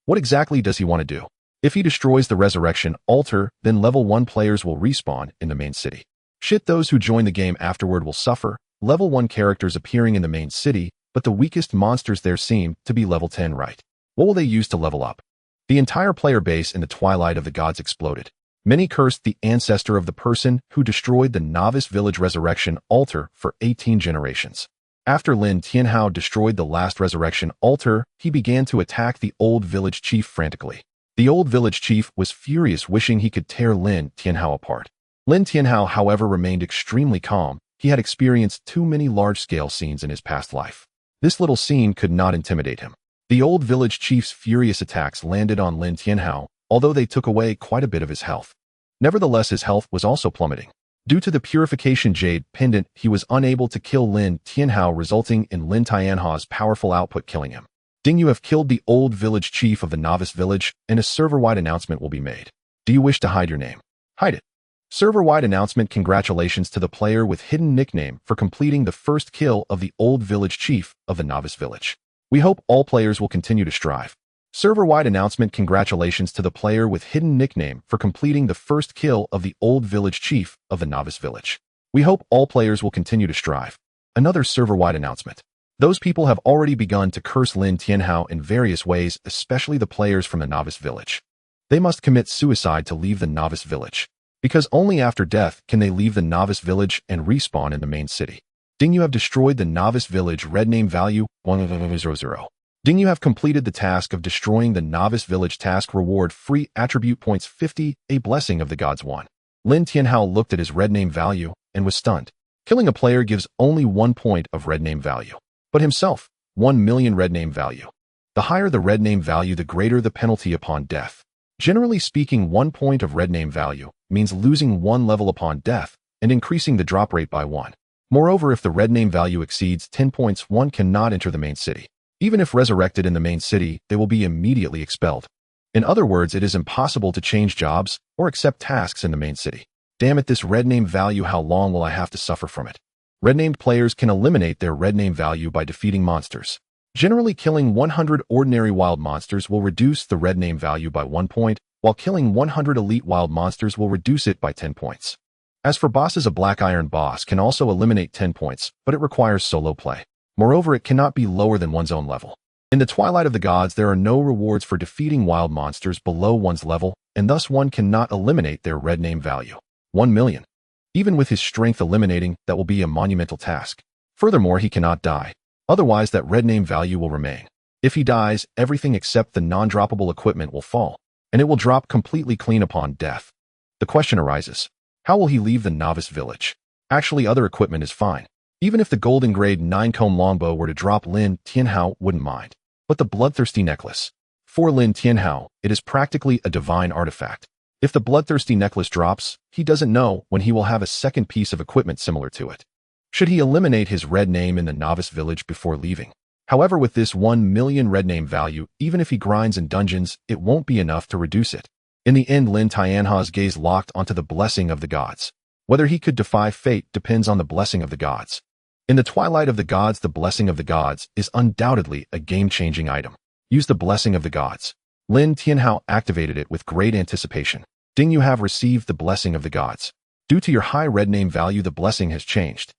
What exactly does he want to do? If he destroys the resurrection altar, then level 1 players will respawn in the main city. Shit, those who join the game afterward will suffer. Level 1 characters appearing in the main city, but the weakest monsters there seem to be level 10, right? What will they use to level up? The entire player base in the twilight of the gods exploded. Many cursed the ancestor of the person who destroyed the novice village resurrection altar for 18 generations. After Lin Tianhao destroyed the last resurrection altar, he began to attack the old village chief frantically. The old village chief was furious, wishing he could tear Lin Tianhao apart. Lin Tianhao, however, remained extremely calm. He had experienced too many large-scale scenes in his past life. This little scene could not intimidate him. The old village chief's furious attacks landed on Lin Tianhao, although they took away quite a bit of his health. Nevertheless, his health was also plummeting. Due to the purification jade pendant, he was unable to kill Lin Tianhao, resulting in Lin Tianhao's powerful output killing him. Ding, you have killed the old village chief of the novice village, and a server-wide announcement will be made. Do you wish to hide your name? Hide it. Server-wide announcement. Congratulations to the player with hidden nickname for completing the first kill of the old village chief of the novice village. We hope all players will continue to strive. Server-wide announcement. Congratulations to the player with hidden nickname for completing the first kill of the old village chief of the novice village. We hope all players will continue to strive. Another server-wide announcement. Those people have already begun to curse Lin Tianhao in various ways, especially the players from the novice village. They must commit suicide to leave the novice village, because only after death can they leave the novice village and respawn in the main city. Ding, you have destroyed the novice village. Red name value 100. Ding, you have completed the task of destroying the novice village. Task reward free attribute points 50, a blessing of the gods 1. Lin Tianhao looked at his red name value and was stunned. Killing a player gives only 1 point of red name value, but himself 1 million red name value. The higher the red name value, the greater the penalty upon death. Generally speaking, 1 point of red name value means losing 1 level upon death and increasing the drop rate by 1. Moreover, if the red name value exceeds 10 points, one cannot enter the main city. Even if resurrected in the main city, they will be immediately expelled. In other words, it is impossible to change jobs or accept tasks in the main city. Damn it, this red name value, how long will I have to suffer from it? Red named players can eliminate their red name value by defeating monsters. Generally, killing 100 ordinary wild monsters will reduce the red name value by 1 point, while killing 100 elite wild monsters will reduce it by 10 points. As for bosses, a black iron boss can also eliminate 10 points, but it requires solo play. Moreover, it cannot be lower than one's own level. In the Twilight of the Gods, there are no rewards for defeating wild monsters below one's level, and thus one cannot eliminate their red name value. 1 million. Even with his strength eliminating, that will be a monumental task. Furthermore, he cannot die. Otherwise, that red name value will remain. If he dies, everything except the non-droppable equipment will fall, and it will drop completely clean upon death. The question arises, how will he leave the novice village? Actually, other equipment is fine. Even if the golden grade 9-comb longbow were to drop, Lin Tianhao wouldn't mind. But the bloodthirsty necklace. For Lin Tianhao, it is practically a divine artifact. If the bloodthirsty necklace drops, he doesn't know when he will have a second piece of equipment similar to it. Should he eliminate his red name in the novice village before leaving? However, with this 1 million red name value, even if he grinds in dungeons, it won't be enough to reduce it. In the end, Lin Tianhao's gaze locked onto the blessing of the gods. Whether he could defy fate depends on the blessing of the gods. In the Twilight of the Gods, the blessing of the gods is undoubtedly a game-changing item. Use the blessing of the gods. Lin Tianhao activated it with great anticipation. Ding, you have received the blessing of the gods. Due to your high red name value, the blessing has changed.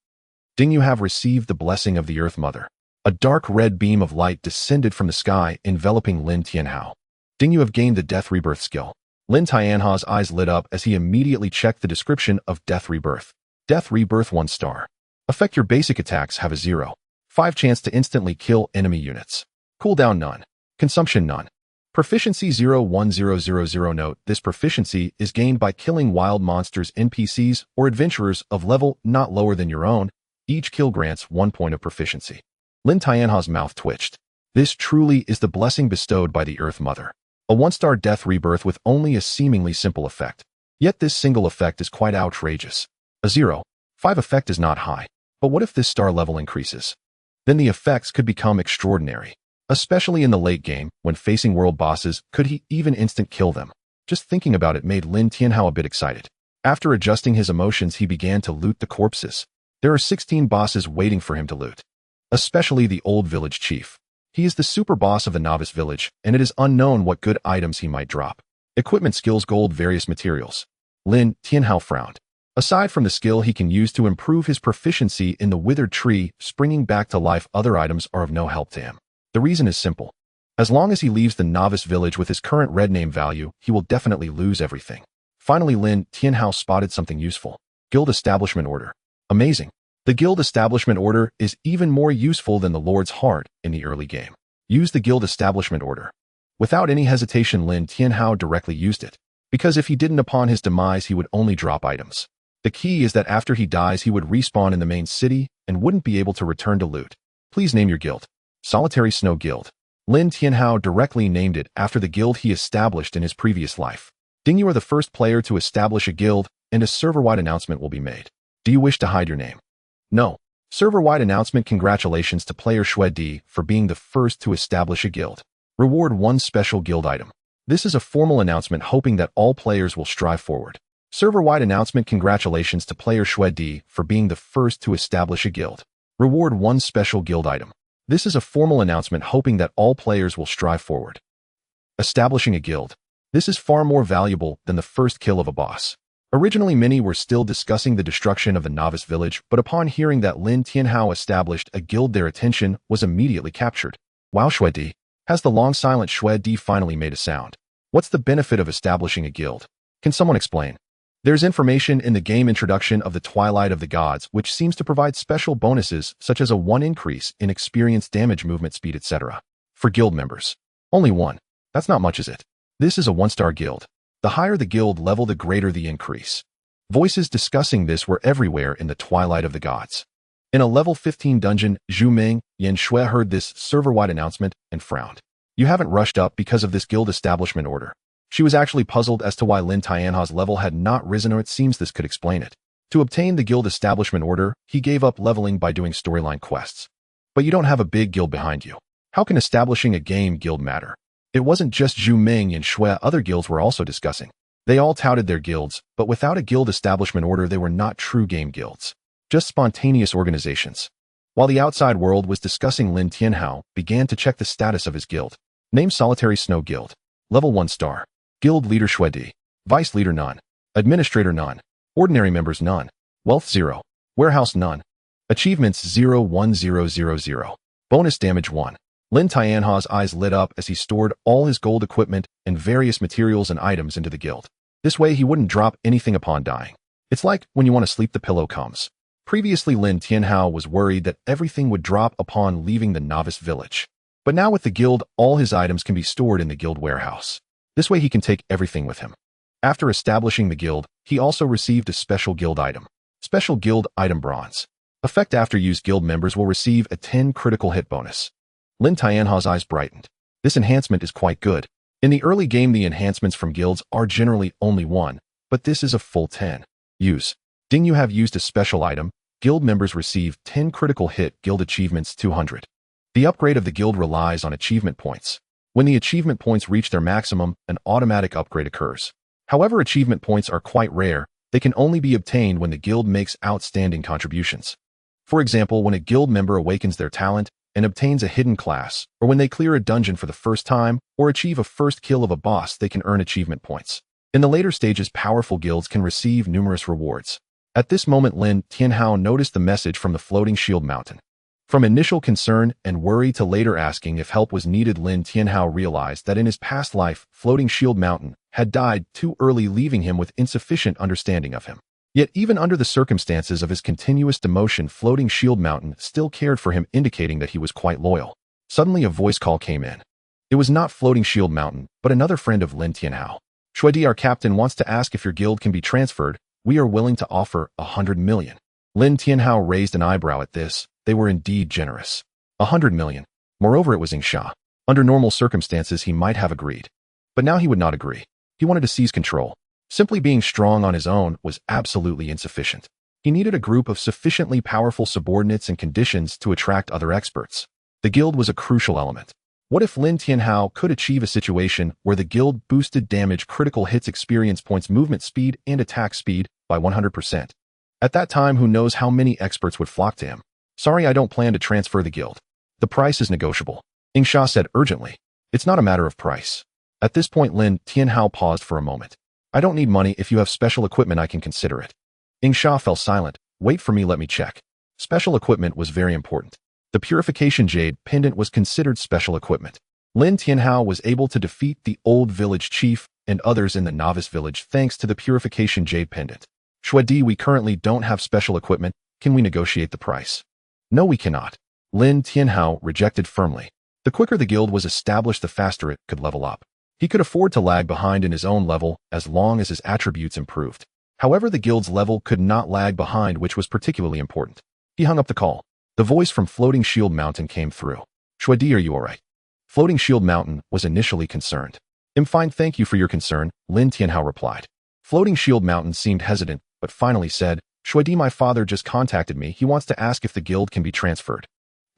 Ding, you have received the blessing of the Earth Mother. A dark red beam of light descended from the sky, enveloping Lin Tianhao. Ding, you have gained the Death Rebirth skill. Lin Tianhao's eyes lit up as he immediately checked the description of Death Rebirth. Death Rebirth 1 star. Effect: your basic attacks have a 0.5 chance to instantly kill enemy units. Cooldown none. Consumption none. Proficiency 01000. Note, this proficiency is gained by killing wild monsters, NPCs, or adventurers of level not lower than your own. Each kill grants 1 point of proficiency. Lin Tianhao's mouth twitched. This truly is the blessing bestowed by the Earth Mother. A 1-star Death Rebirth with only a seemingly simple effect. Yet this single effect is quite outrageous. A 0.5 effect is not high, but what if this star level increases? Then the effects could become extraordinary. Especially in the late game, when facing world bosses, could he even instant kill them? Just thinking about it made Lin Tianhao a bit excited. After adjusting his emotions, he began to loot the corpses. There are 16 bosses waiting for him to loot. Especially the old village chief. He is the super boss of the novice village, and it is unknown what good items he might drop. Equipment skills, gold, various materials. Lin Tianhao frowned. Aside from the skill he can use to improve his proficiency in the withered tree, springing back to life, other items are of no help to him. The reason is simple. As long as he leaves the novice village with his current red name value, he will definitely lose everything. Finally, Lin Tianhao spotted something useful. Guild Establishment Order. Amazing. The Guild Establishment Order is even more useful than the Lord's Heart in the early game. Use the Guild Establishment Order. Without any hesitation, Lin Tianhao directly used it. Because if he didn't, upon his demise, he would only drop items. The key is that after he dies, he would respawn in the main city and wouldn't be able to return to loot. Please name your guild. Solitary Snow Guild. Lin Tianhao directly named it after the guild he established in his previous life. Ding, you are the first player to establish a guild, and a server-wide announcement will be made. Do you wish to hide your name? No. Server-wide announcement. Congratulations to player Shuedi for being the first to establish a guild. Reward 1 special guild item. This is a formal announcement hoping that all players will strive forward. Server-wide announcement. Congratulations to player Shuedi for being the first to establish a guild. Reward 1 special guild item. This is a formal announcement hoping that all players will strive forward. Establishing a guild. This is far more valuable than the first kill of a boss. Originally, many were still discussing the destruction of the novice village, but upon hearing that Lin Tianhao established a guild, their attention was immediately captured. Wow, Shuedi. Has the long silent Shuedi finally made a sound? What's the benefit of establishing a guild? Can someone explain? There's information in the game introduction of the Twilight of the Gods which seems to provide special bonuses such as a 1 increase in experience, damage, movement speed, etc. For guild members. Only 1. That's not much, is it? This is a 1-star guild. The higher the guild level, the greater the increase. Voices discussing this were everywhere in the Twilight of the Gods. In a level 15 dungeon, Zhu Ming, Yan Shui heard this server-wide announcement and frowned. You haven't rushed up because of this guild establishment order. She was actually puzzled as to why Lin Tianha's level had not risen, or it seems this could explain it. To obtain the guild establishment order, he gave up leveling by doing storyline quests. But you don't have a big guild behind you. How can establishing a game guild matter? It wasn't just Zhu Ming and Shui, other guilds were also discussing. They all touted their guilds, but without a guild establishment order they were not true game guilds. Just spontaneous organizations. While the outside world was discussing, Lin Tianhao began to check the status of his guild. Name: Solitary Snow Guild. Level 1 star. Guild Leader Shui Di. Vice Leader none. Administrator none. Ordinary members none. Wealth 0. Warehouse none. Achievements 0-1-0-0-0. Bonus damage 1. Lin Tianha's eyes lit up as he stored all his gold equipment and various materials and items into the guild. This way he wouldn't drop anything upon dying. It's like when you want to sleep, the pillow comes. Previously, Lin Tianhao was worried that everything would drop upon leaving the novice village. But now with the guild, all his items can be stored in the guild warehouse. This way he can take everything with him. After establishing the guild, he also received a special guild item. Special guild item bronze. Effect: after use, guild members will receive a 10 critical hit bonus. Lin Tianha's eyes brightened. This enhancement is quite good. In the early game, the enhancements from guilds are generally only 1, but this is a full 10. Use. Ding, you have used a special item. Guild members receive 10 critical hit. Guild achievements 200. The upgrade of the guild relies on achievement points. When the achievement points reach their maximum, an automatic upgrade occurs. However, achievement points are quite rare. They can only be obtained when the guild makes outstanding contributions. For example, when a guild member awakens their talent and obtains a hidden class, or when they clear a dungeon for the first time, or achieve a first kill of a boss, they can earn achievement points. In the later stages, powerful guilds can receive numerous rewards. At this moment, Lin Tianhao noticed the message from the floating shield mountain. From initial concern and worry to later asking if help was needed, Lin Tianhao realized that in his past life, floating shield mountain had died too early, leaving him with insufficient understanding of him. Yet even under the circumstances of his continuous demotion, floating shield mountain still cared for him, indicating that he was quite loyal. Suddenly a voice call came in. It was not floating shield mountain, but another friend of Lin Tianhao. Shui Di, our captain wants to ask if your guild can be transferred. We are willing to offer 100 million. Lin Tianhao raised an eyebrow at this. They were indeed generous. 100 million. Moreover, it was Yingsha. Under normal circumstances, he might have agreed. But now he would not agree. He wanted to seize control. Simply being strong on his own was absolutely insufficient. He needed a group of sufficiently powerful subordinates and conditions to attract other experts. The guild was a crucial element. What if Lin Tianhao could achieve a situation where the guild boosted damage, critical hits, experience points, movement speed, and attack speed by 100%? At that time, who knows how many experts would flock to him. Sorry, I don't plan to transfer the guild. The price is negotiable. Yingsha said urgently. It's not a matter of price. At this point, Lin Tianhao paused for a moment. I don't need money. If you have special equipment, I can consider it. Yingsha fell silent. Wait for me, let me check. Special equipment was very important. The purification jade pendant was considered special equipment. Lin Tianhao was able to defeat the old village chief and others in the novice village thanks to the purification jade pendant. Shui Di, we currently don't have special equipment. Can we negotiate the price? No, we cannot. Lin Tianhao rejected firmly. The quicker the guild was established, the faster it could level up. He could afford to lag behind in his own level as long as his attributes improved. However, the guild's level could not lag behind, which was particularly important. He hung up the call. The voice from Floating Shield Mountain came through. Shui Di, are you alright? Floating Shield Mountain was initially concerned. I'm fine, thank you for your concern, Lin Tianhao replied. Floating Shield Mountain seemed hesitant, but finally said, Shui Di, my father just contacted me. He wants to ask if the guild can be transferred.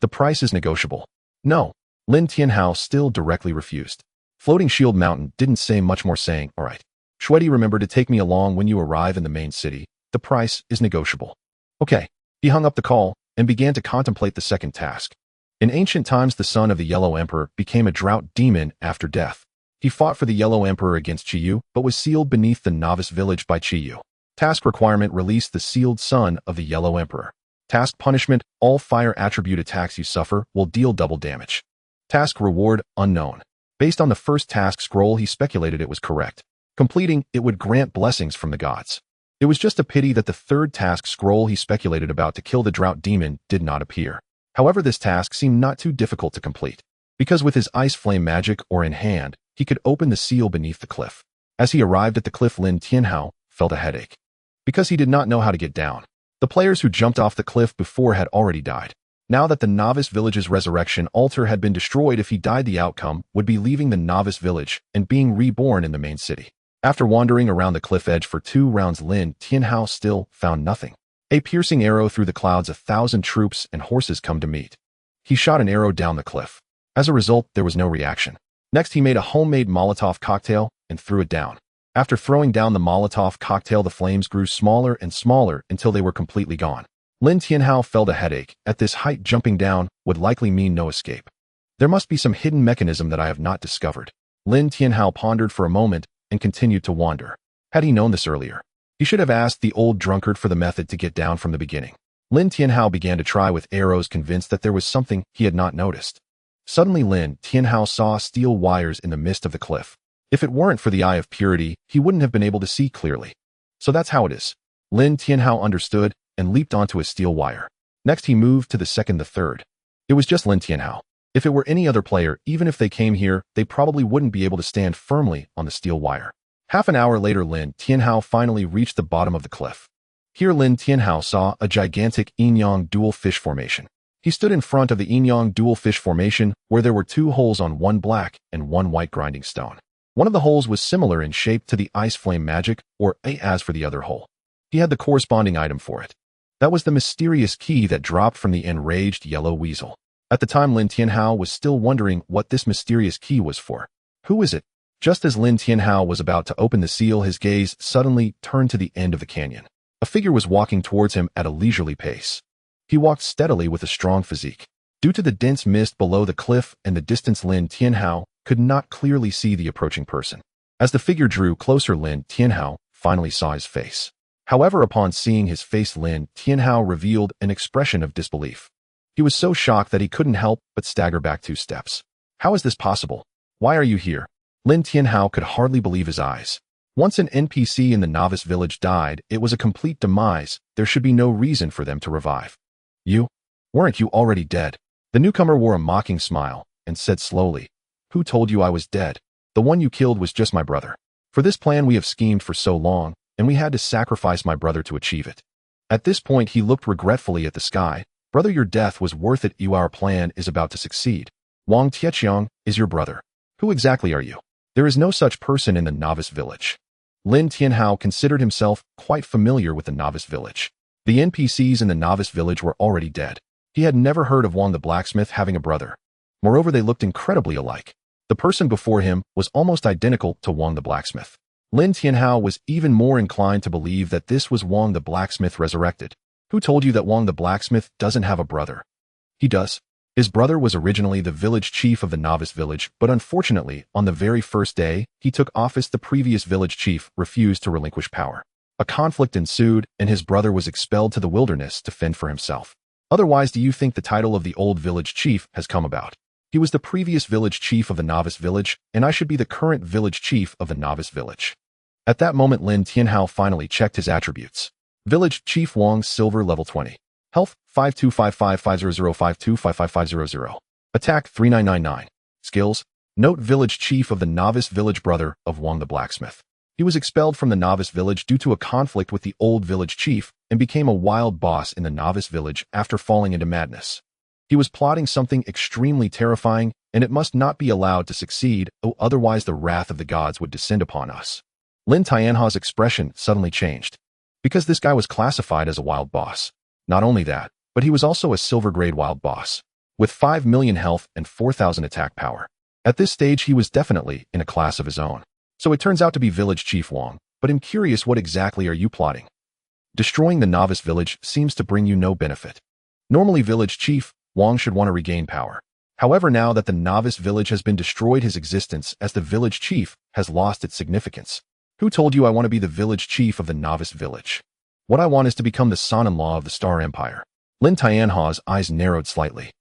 The price is negotiable. No. Lin Tianhao still directly refused. Floating Shield Mountain didn't say much more, saying, alright. Shui Di, remember to take me along when you arrive in the main city. The price is negotiable. Okay. He hung up the call and began to contemplate the second task. In ancient times, the son of the Yellow Emperor became a drought demon after death. He fought for the Yellow Emperor against Qiyu, but was sealed beneath the novice village by Qiyu. Task requirement: release the sealed son of the Yellow Emperor. Task punishment: all fire attribute attacks you suffer will deal double damage. Task reward: unknown. Based on the first task scroll, he speculated it was correct. Completing it would grant blessings from the gods. It was just a pity that the third task scroll he speculated about to kill the drought demon did not appear. However, this task seemed not too difficult to complete, because with his ice flame magic or in hand, he could open the seal beneath the cliff. As he arrived at the cliff, Lin Tianhao felt a headache. Because he did not know how to get down. The players who jumped off the cliff before had already died. Now that the novice village's resurrection altar had been destroyed, if he died, the outcome would be leaving the novice village and being reborn in the main city. After wandering around the cliff edge for 2 rounds, Lin Tianhao still found nothing. A piercing arrow through the clouds, 1,000 troops and horses come to meet. He shot an arrow down the cliff. As a result, there was no reaction. Next, he made a homemade Molotov cocktail and threw it down. After throwing down the Molotov cocktail, the flames grew smaller and smaller until they were completely gone. Lin Tianhao felt a headache. At this height, jumping down would likely mean no escape. There must be some hidden mechanism that I have not discovered. Lin Tianhao pondered for a moment and continued to wander. Had he known this earlier, he should have asked the old drunkard for the method to get down from the beginning. Lin Tianhao began to try with arrows, convinced that there was something he had not noticed. Suddenly, Lin Tianhao saw steel wires in the mist of the cliff. If it weren't for the eye of purity, he wouldn't have been able to see clearly. So that's how it is. Lin Tianhao understood and leaped onto a steel wire. Next, he moved to the second, the third. It was just Lin Tianhao. If it were any other player, even if they came here, they probably wouldn't be able to stand firmly on the steel wire. Half an hour later, Lin Tianhao finally reached the bottom of the cliff. Here, Lin Tianhao saw a gigantic yin-yang dual fish formation. He stood in front of the yin-yang dual fish formation, where there were 2 holes on one black and one white grinding stone. One of the holes was similar in shape to the ice flame magic, or as for the other hole, he had the corresponding item for it. That was the mysterious key that dropped from the enraged yellow weasel. At the time, Lin Tianhao was still wondering what this mysterious key was for. Who is it? Just as Lin Tianhao was about to open the seal, his gaze suddenly turned to the end of the canyon. A figure was walking towards him at a leisurely pace. He walked steadily with a strong physique. Due to the dense mist below the cliff and the distance, Lin Tianhao could not clearly see the approaching person. As the figure drew closer, Lin Tianhao finally saw his face. However, upon seeing his face, Lin Tianhao revealed an expression of disbelief. He was so shocked that he couldn't help but stagger back 2 steps. How is this possible? Why are you here? Lin Tianhao could hardly believe his eyes. Once an NPC in the novice village died, it was a complete demise. There should be no reason for them to revive. You? Weren't you already dead? The newcomer wore a mocking smile and said slowly, "Who told you I was dead? The one you killed was just my brother. For this plan we have schemed for so long, and we had to sacrifice my brother to achieve it." At this point, he looked regretfully at the sky. "Brother, your death was worth it. Our plan is about to succeed. Wang Tietjiang is your brother. Who exactly are you?" There is no such person in the novice village. Lin Tianhao considered himself quite familiar with the novice village. The NPCs in the novice village were already dead. He had never heard of Wang the blacksmith having a brother. Moreover, they looked incredibly alike. The person before him was almost identical to Wang the blacksmith. Lin Tianhao was even more inclined to believe that this was Wang the blacksmith resurrected. Who told you that Wang the blacksmith doesn't have a brother? He does. His brother was originally the village chief of the novice village, but unfortunately, on the very first day he took office, the previous village chief refused to relinquish power. A conflict ensued, and his brother was expelled to the wilderness to fend for himself. Otherwise, do you think the title of the old village chief has come about? He was the previous village chief of the novice village, and I should be the current village chief of the novice village. At that moment, Lin Tianhao finally checked his attributes. Village Chief Wang, Silver, level 20. Health, 52555005255500. Attack, 3999. Skills. Note: Village Chief of the Novice Village, brother of Wang the blacksmith. He was expelled from the novice village due to a conflict with the old village chief and became a wild boss in the novice village after falling into madness. He was plotting something extremely terrifying, and it must not be allowed to succeed, otherwise the wrath of the gods would descend upon us. Lin Tianhao's expression suddenly changed. Because this guy was classified as a wild boss. Not only that, but he was also a silver-grade wild boss, with 5 million health and 4,000 attack power. At this stage, he was definitely in a class of his own. So it turns out to be Village Chief Wang, but I'm curious, what exactly are you plotting? Destroying the novice village seems to bring you no benefit. Normally, Village Chief Wang should want to regain power. However, now that the novice village has been destroyed, his existence as the village chief has lost its significance. Who told you I want to be the village chief of the novice village? What I want is to become the son-in-law of the Star Empire. Lin Tianhao's eyes narrowed slightly.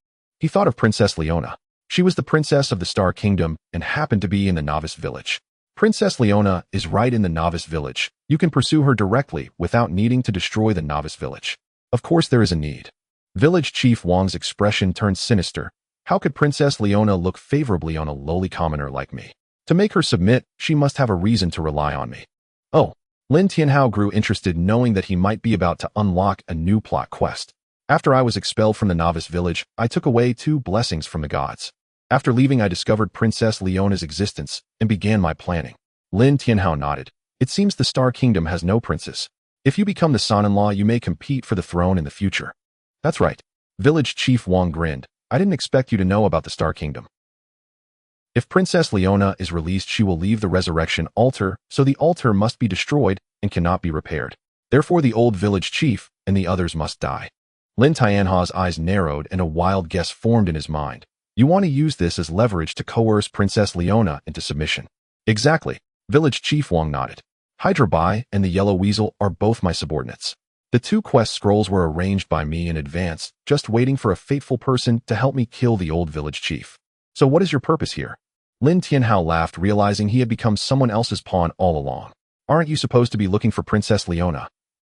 He thought of Princess Leona. She was the princess of the Star Kingdom and happened to be in the novice village. Princess Leona is right in the novice village. You can pursue her directly without needing to destroy the novice village. Of course there is a need. Village Chief Wang's expression turned sinister. How could Princess Leona look favorably on a lowly commoner like me? To make her submit, she must have a reason to rely on me. Oh, Lin Tianhao grew interested knowing that he might be about to unlock a new plot quest. After I was expelled from the novice village, I took away 2 blessings from the gods. After leaving, I discovered Princess Leona's existence and began my planning. Lin Tianhao nodded. It seems the Star Kingdom has no princess. If you become the son-in-law, you may compete for the throne in the future. That's right. Village Chief Wang grinned. I didn't expect you to know about the Star Kingdom. If Princess Leona is released, she will leave the resurrection altar, so the altar must be destroyed and cannot be repaired. Therefore, the old village chief and the others must die. Lin Tianhao's eyes narrowed and a wild guess formed in his mind. You want to use this as leverage to coerce Princess Leona into submission. Exactly. Village Chief Wang nodded. Ye Bai and the Yellow Weasel are both my subordinates. The 2 quest scrolls were arranged by me in advance, just waiting for a fateful person to help me kill the old village chief. So what is your purpose here? Lin Tianhao laughed, realizing he had become someone else's pawn all along. Aren't you supposed to be looking for Princess Leona?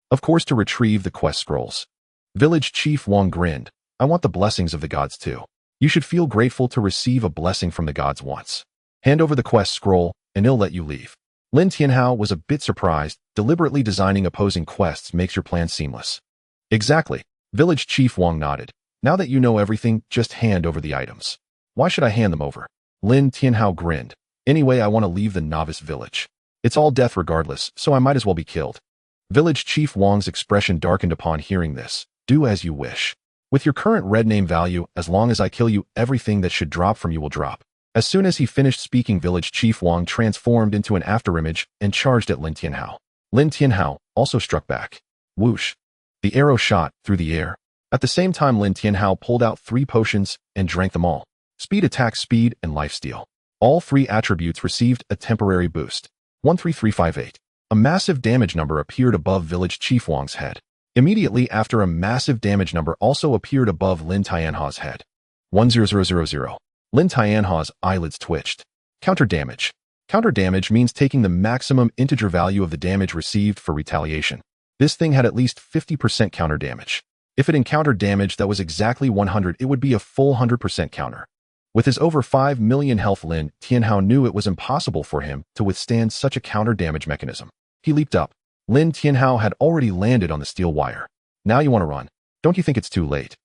Of course, to retrieve the quest scrolls. Village Chief Wang grinned. I want the blessings of the gods too. You should feel grateful to receive a blessing from the gods once. Hand over the quest scroll, and he'll let you leave. Lin Tianhao was a bit surprised. Deliberately designing opposing quests makes your plan seamless. Exactly. Village Chief Wang nodded. Now that you know everything, just hand over the items. Why should I hand them over? Lin Tianhao grinned. Anyway, I want to leave the novice village. It's all death regardless, so I might as well be killed. Village Chief Wang's expression darkened upon hearing this. Do as you wish. With your current red name value, as long as I kill you, everything that should drop from you will drop. As soon as he finished speaking, Village Chief Wang transformed into an afterimage and charged at Lin Tianhao. Lin Tianhao also struck back. Whoosh. The arrow shot through the air. At the same time, Lin Tianhao pulled out 3 potions and drank them all. Speed, attack, speed, and lifesteal. All 3 attributes received a temporary boost. 13358. A massive damage number appeared above Village Chief Wang's head. Immediately after, a massive damage number also appeared above Lin Tianhao's head. 10000. Lin Tianhao's eyelids twitched. Counter damage. Counter damage means taking the maximum integer value of the damage received for retaliation. This thing had at least 50% counter damage. If it encountered damage that was exactly 100, it would be a full 100% counter. With his over 5 million health, Lin Tianhao knew it was impossible for him to withstand such a counter damage mechanism. He leaped up. Lin Tianhao had already landed on the steel wire. Now you want to run. Don't you think it's too late?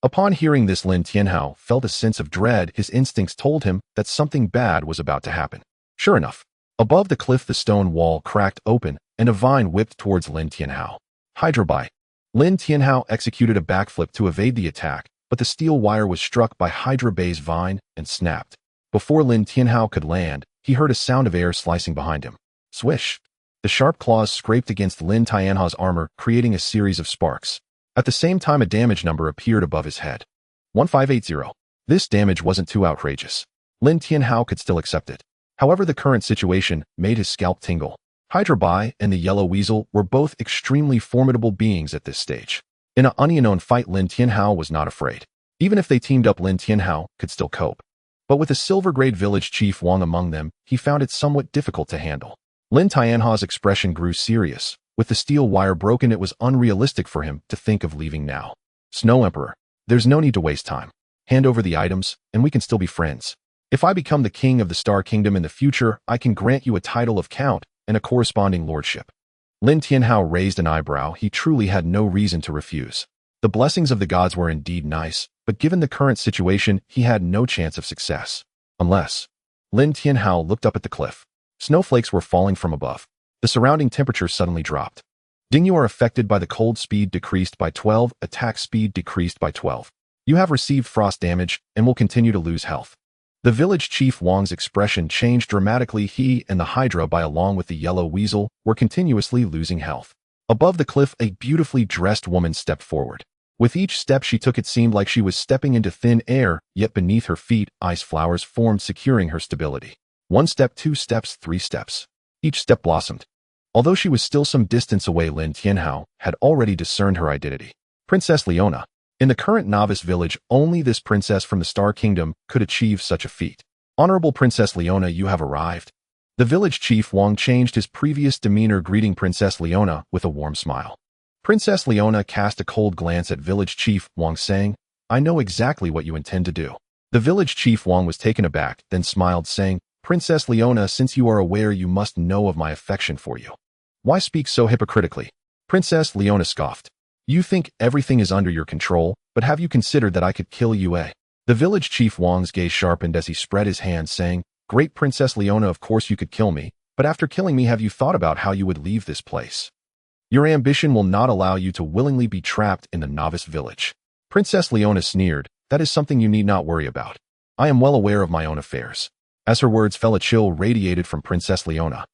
Upon hearing this, Lin Tianhao felt a sense of dread. His instincts told him that something bad was about to happen. Sure enough, above the cliff the stone wall cracked open and a vine whipped towards Lin Tianhao. Ye Bai. Lin Tianhao executed a backflip to evade the attack, but the steel wire was struck by Ye Bai's vine and snapped. Before Lin Tianhao could land, he heard a sound of air slicing behind him. Swish! The sharp claws scraped against Lin Tianhao's armor, creating a series of sparks. At the same time, a damage number appeared above his head. 1580. This damage wasn't too outrageous. Lin Tianhao could still accept it. However, the current situation made his scalp tingle. Ye Bai and the Yellow Weasel were both extremely formidable beings at this stage. In an unknown fight, Lin Tianhao was not afraid. Even if they teamed up, Lin Tianhao could still cope. But with a silver-grade village chief Wang among them, he found it somewhat difficult to handle. Lin Tianhao's expression grew serious. With the steel wire broken, it was unrealistic for him to think of leaving now. Snow Emperor, there's no need to waste time. Hand over the items, and we can still be friends. If I become the king of the Star Kingdom in the future, I can grant you a title of count and a corresponding lordship. Lin Tianhao raised an eyebrow. He truly had no reason to refuse. The blessings of the gods were indeed nice, but given the current situation, he had no chance of success. Unless... Lin Tianhao looked up at the cliff. Snowflakes were falling from above. The surrounding temperature suddenly dropped. Ding, you are affected by the cold. Speed decreased by 12, attack speed decreased by 12. You have received frost damage and will continue to lose health. The village chief Wang's expression changed dramatically. He and the Ye Bai along with the Yellow Weasel were continuously losing health. Above the cliff, a beautifully dressed woman stepped forward. With each step she took, it seemed like she was stepping into thin air, yet beneath her feet, ice flowers formed, securing her stability. 1 step, 2 steps, 3 steps. Each step blossomed. Although she was still some distance away, Lin Tianhao had already discerned her identity. Princess Leona. In the current novice village, only this princess from the Star Kingdom could achieve such a feat. Honorable Princess Leona, you have arrived. The village chief Wang changed his previous demeanor, greeting Princess Leona with a warm smile. Princess Leona cast a cold glance at village chief Wang, saying, I know exactly what you intend to do. The village chief Wang was taken aback, then smiled, saying, Princess Leona, since you are aware, you must know of my affection for you. Why speak so hypocritically? Princess Leona scoffed. You think everything is under your control, but have you considered that I could kill Ye Bai? The village chief Wang's gaze sharpened as he spread his hands, saying, Great Princess Leona, of course you could kill me, but after killing me, have you thought about how you would leave this place? Your ambition will not allow you to willingly be trapped in the novice village. Princess Leona sneered, That is something you need not worry about. I am well aware of my own affairs. As her words fell, a chill radiated from Princess Leona.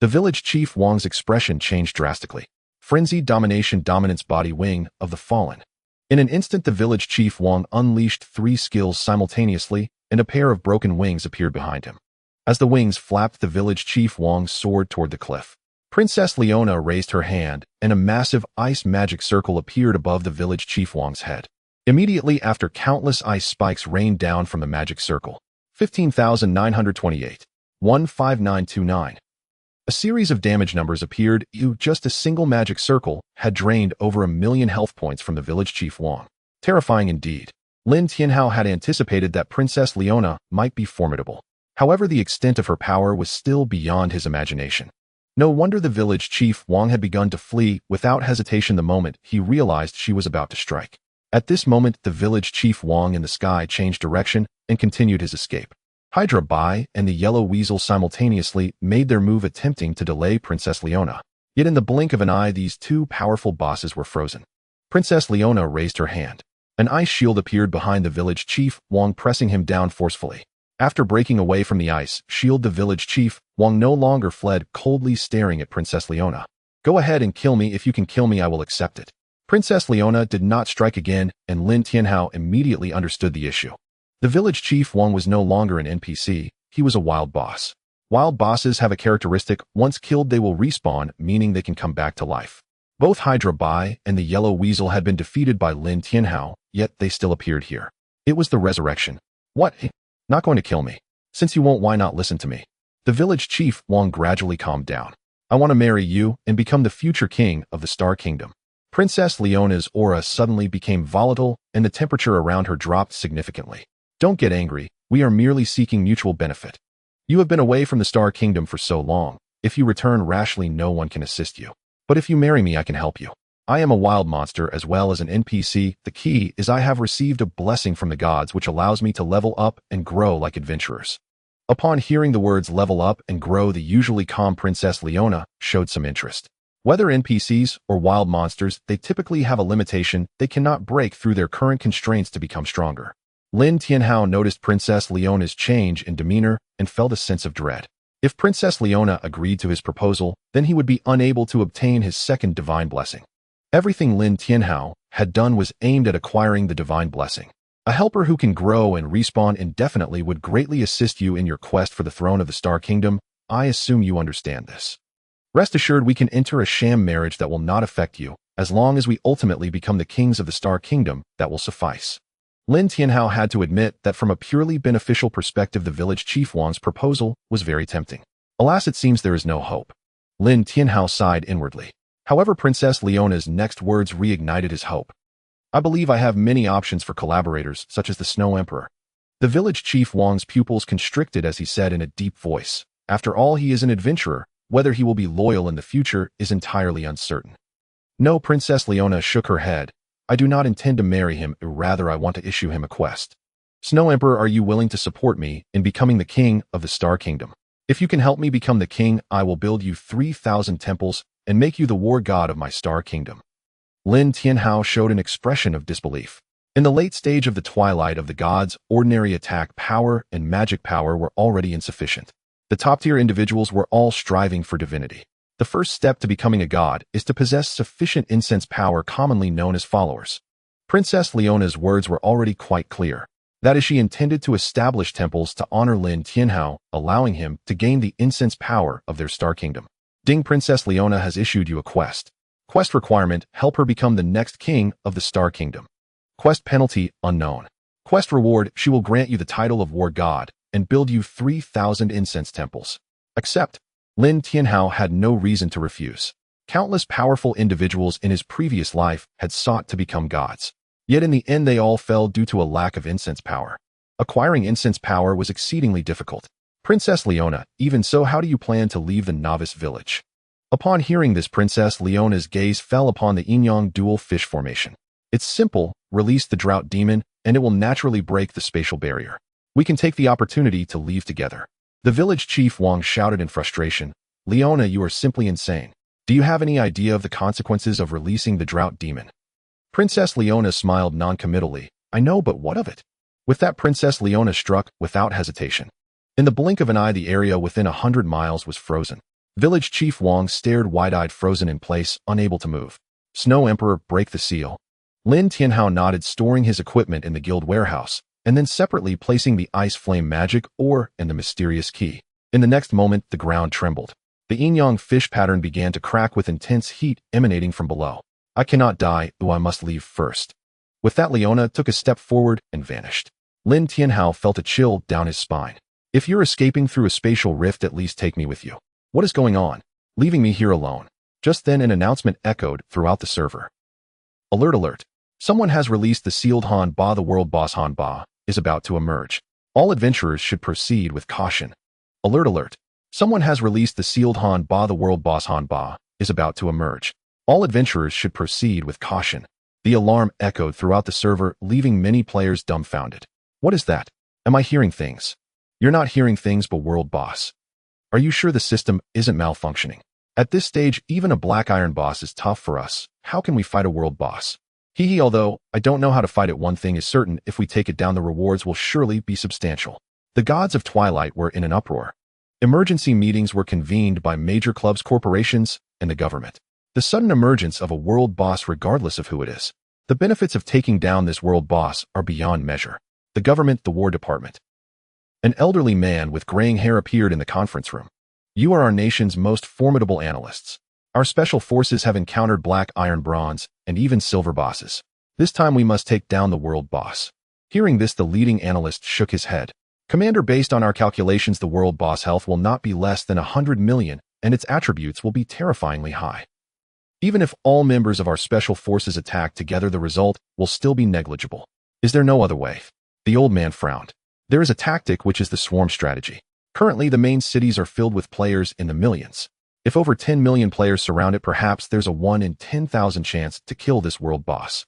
The village chief Wang's expression changed drastically. Frenzied dominance body wing of the fallen. In an instant, the village chief Wang unleashed 3 skills simultaneously, and a pair of broken wings appeared behind him. As the wings flapped, the village chief Wang soared toward the cliff. Princess Leona raised her hand, and a massive ice magic circle appeared above the village chief Wang's head. Immediately after, countless ice spikes rained down from the magic circle. 15,928. 15929. A series of damage numbers appeared. Just a single magic circle had drained over 1,000,000 health points from the village chief Wang. Terrifying indeed. Lin Tianhao had anticipated that Princess Leona might be formidable. However, the extent of her power was still beyond his imagination. No wonder the village chief Wang had begun to flee without hesitation the moment he realized she was about to strike. At this moment, the village chief Wang in the sky changed direction and continued his escape. Ye Bai and the yellow weasel simultaneously made their move, attempting to delay Princess Leona. Yet in the blink of an eye, these 2 powerful bosses were frozen. Princess Leona raised her hand. An ice shield appeared behind the village chief Wang, pressing him down forcefully. After breaking away from the ice shield, the village chief Wang no longer fled, coldly staring at Princess Leona. Go ahead and kill me. If you can kill me, I will accept it. Princess Leona did not strike again, and Lin Tianhao immediately understood the issue. The village chief Wang was no longer an NPC, he was a wild boss. Wild bosses have a characteristic: once killed they will respawn, meaning they can come back to life. Both Ye Bai and the yellow weasel had been defeated by Lin Tianhao, yet they still appeared here. It was the resurrection. What? Not going to kill me? Since you won't, why not listen to me? The village chief Wang gradually calmed down. I want to marry you and become the future king of the Star Kingdom. Princess Leona's aura suddenly became volatile, and the temperature around her dropped significantly. Don't get angry, we are merely seeking mutual benefit. You have been away from the Star Kingdom for so long. If you return rashly, no one can assist you. But if you marry me, I can help you. I am a wild monster as well as an NPC. The key is I have received a blessing from the gods which allows me to level up and grow like adventurers. Upon hearing the words level up and grow, the usually calm Princess Leona showed some interest. Whether NPCs or wild monsters, they typically have a limitation: they cannot break through their current constraints to become stronger. Lin Tianhao noticed Princess Leona's change in demeanor and felt a sense of dread. If Princess Leona agreed to his proposal, then he would be unable to obtain his second divine blessing. Everything Lin Tianhao had done was aimed at acquiring the divine blessing. A helper who can grow and respawn indefinitely would greatly assist you in your quest for the throne of the Star Kingdom. I assume you understand this. Rest assured, we can enter a sham marriage that will not affect you. As long as we ultimately become the kings of the Star Kingdom, that will suffice. Lin Tianhao had to admit that from a purely beneficial perspective, the village chief Wang's proposal was very tempting. Alas, it seems there is no hope. Lin Tianhao sighed inwardly. However, Princess Leona's next words reignited his hope. I believe I have many options for collaborators, such as the Snow Emperor. The village chief Wang's pupils constricted as he said in a deep voice, After all, he is an adventurer. Whether he will be loyal in the future is entirely uncertain. No, Princess Leona shook her head. I do not intend to marry him, rather I want to issue him a quest. Snow Emperor, are you willing to support me in becoming the king of the Star Kingdom? If you can help me become the king, I will build you 3,000 temples and make you the war god of my Star Kingdom. Lin Tianhao showed an expression of disbelief. In the late stage of the twilight of the gods, ordinary attack power and magic power were already insufficient. The top-tier individuals were all striving for divinity. The first step to becoming a god is to possess sufficient incense power, commonly known as followers. Princess Leona's words were already quite clear. That is, she intended to establish temples to honor Lin Tianhao, allowing him to gain the incense power of their Star Kingdom. Ding, Princess Leona has issued you a quest. Quest requirement: help her become the next king of the Star Kingdom. Quest penalty: unknown. Quest reward: she will grant you the title of war god and build you 3,000 incense temples. Accept. Lin Tianhao had no reason to refuse. Countless powerful individuals in his previous life had sought to become gods. Yet in the end they all fell due to a lack of incense power. Acquiring incense power was exceedingly difficult. Princess Leona, even so, how do you plan to leave the novice village? Upon hearing this, Princess Leona's gaze fell upon the Inyang dual fish formation. It's simple: release the drought demon, and it will naturally break the spatial barrier. We can take the opportunity to leave together. The village chief Wang shouted in frustration. Leona, you are simply insane. Do you have any idea of the consequences of releasing the drought demon? Princess Leona smiled non-committally. I know, but what of it? With that, Princess Leona struck without hesitation. In the blink of an eye, the area within 100 miles was frozen. Village Chief Wang stared wide-eyed, frozen in place, unable to move. Snow Emperor, break the seal. Lin Tianhao nodded, storing his equipment in the guild warehouse, and then separately placing the ice flame magic ore and the mysterious key. In the next moment, the ground trembled. The Inyang fish pattern began to crack with intense heat emanating from below. I cannot die, though I must leave first. With that, Leona took a step forward and vanished. Lin Tianhao felt a chill down his spine. If you're escaping through a spatial rift, at least take me with you. What is going on? Leaving me here alone. Just then an announcement echoed throughout the server. Alert, alert. Someone has released the sealed Han Ba. The world boss Han Ba is about to emerge. All adventurers should proceed with caution. Alert, alert. Someone has released the sealed Han Ba. The world boss Han Ba is about to emerge. All adventurers should proceed with caution. The alarm echoed throughout the server, leaving many players dumbfounded. What is that? Am I hearing things? You're not hearing things, but world boss. Are you sure the system isn't malfunctioning? At this stage, even a black iron boss is tough for us. How can we fight a world boss? Hee, although I don't know how to fight it, one thing is certain: if we take it down, the rewards will surely be substantial. The gods of Twilight were in an uproar. Emergency meetings were convened by major clubs, corporations, and the government. The sudden emergence of a world boss, regardless of who it is. The benefits of taking down this world boss are beyond measure. The government, the War Department. An elderly man with graying hair appeared in the conference room. You are our nation's most formidable analysts. Our special forces have encountered black, iron, bronze, and even silver bosses. This time we must take down the world boss. Hearing this, the leading analyst shook his head. Commander, based on our calculations, the world boss health will not be less than 100 million, and its attributes will be terrifyingly high. Even if all members of our special forces attack together, the result will still be negligible. Is there no other way? The old man frowned. There is a tactic, which is the swarm strategy. Currently, the main cities are filled with players in the millions. If over 10 million players surround it, perhaps there's a 1 in 10,000 chance to kill this world boss.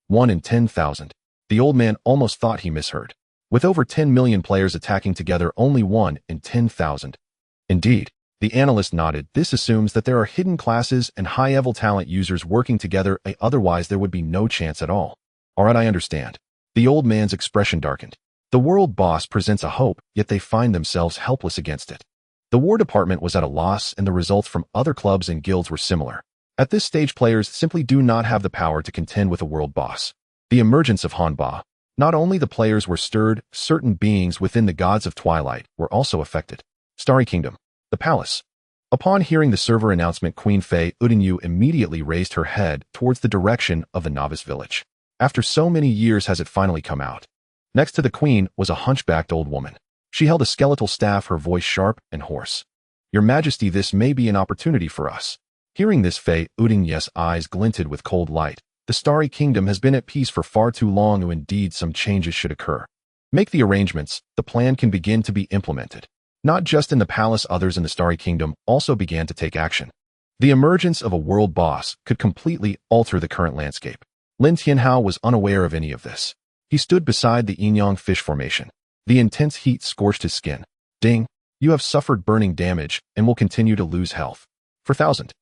1 in 10,000. The old man almost thought he misheard. With over 10 million players attacking together, only 1 in 10,000. Indeed. The analyst nodded. This assumes that there are hidden classes and high-level talent users working together, otherwise there would be no chance at all. Alright, I understand. The old man's expression darkened. The world boss presents a hope, yet they find themselves helpless against it. The War Department was at a loss, and the results from other clubs and guilds were similar. At this stage, players simply do not have the power to contend with a world boss. The emergence of Han Ba. Not only the players were stirred, certain beings within the gods of Twilight were also affected. Starry Kingdom. The palace. Upon hearing the server announcement, Queen Fei Udinyu immediately raised her head towards the direction of the novice village. After so many years has it finally come out. Next to the queen was a hunchbacked old woman. She held a skeletal staff, her voice sharp and hoarse. Your Majesty, this may be an opportunity for us. Hearing this, Fei Udinyu's eyes glinted with cold light. The Starry Kingdom has been at peace for far too long, and indeed some changes should occur. Make the arrangements, the plan can begin to be implemented. Not just in the palace, others in the Starry Kingdom also began to take action. The emergence of a world boss could completely alter the current landscape. Lin Tianhao was unaware of any of this. He stood beside the Inyang fish formation. The intense heat scorched his skin. Ding, you have suffered burning damage and will continue to lose health. For thousand.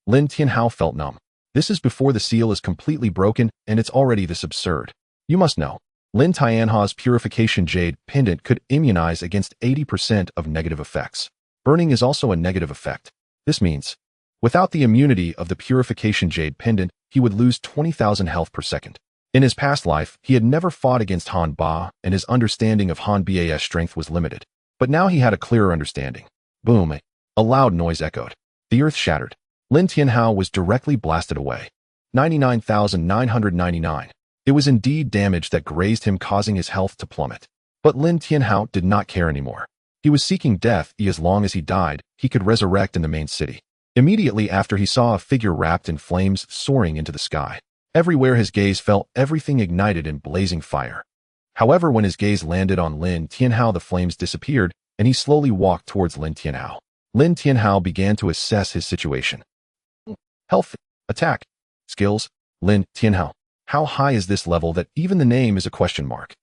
Lin Tianhao felt numb. This is before the seal is completely broken, and it's already this absurd. You must know. Lin Tianhao's purification jade pendant could immunize against 80% of negative effects. Burning is also a negative effect. This means, without the immunity of the purification jade pendant, he would lose 20,000 health per second. In his past life, he had never fought against Han Ba, and his understanding of Han Ba's strength was limited. But now he had a clearer understanding. Boom! A loud noise echoed. The earth shattered. Lin Tianhao was directly blasted away. 99,999. It was indeed damage that grazed him, causing his health to plummet. But Lin Tianhao did not care anymore. He was seeking death. As long as he died, he could resurrect in the main city. Immediately after, he saw a figure wrapped in flames soaring into the sky. Everywhere his gaze fell, everything ignited in blazing fire. However, when his gaze landed on Lin Tianhao, the flames disappeared, and he slowly walked towards Lin Tianhao. Lin Tianhao began to assess his situation. Health, attack, skills, Lin Tianhao. How high is this level that even the name is a question mark?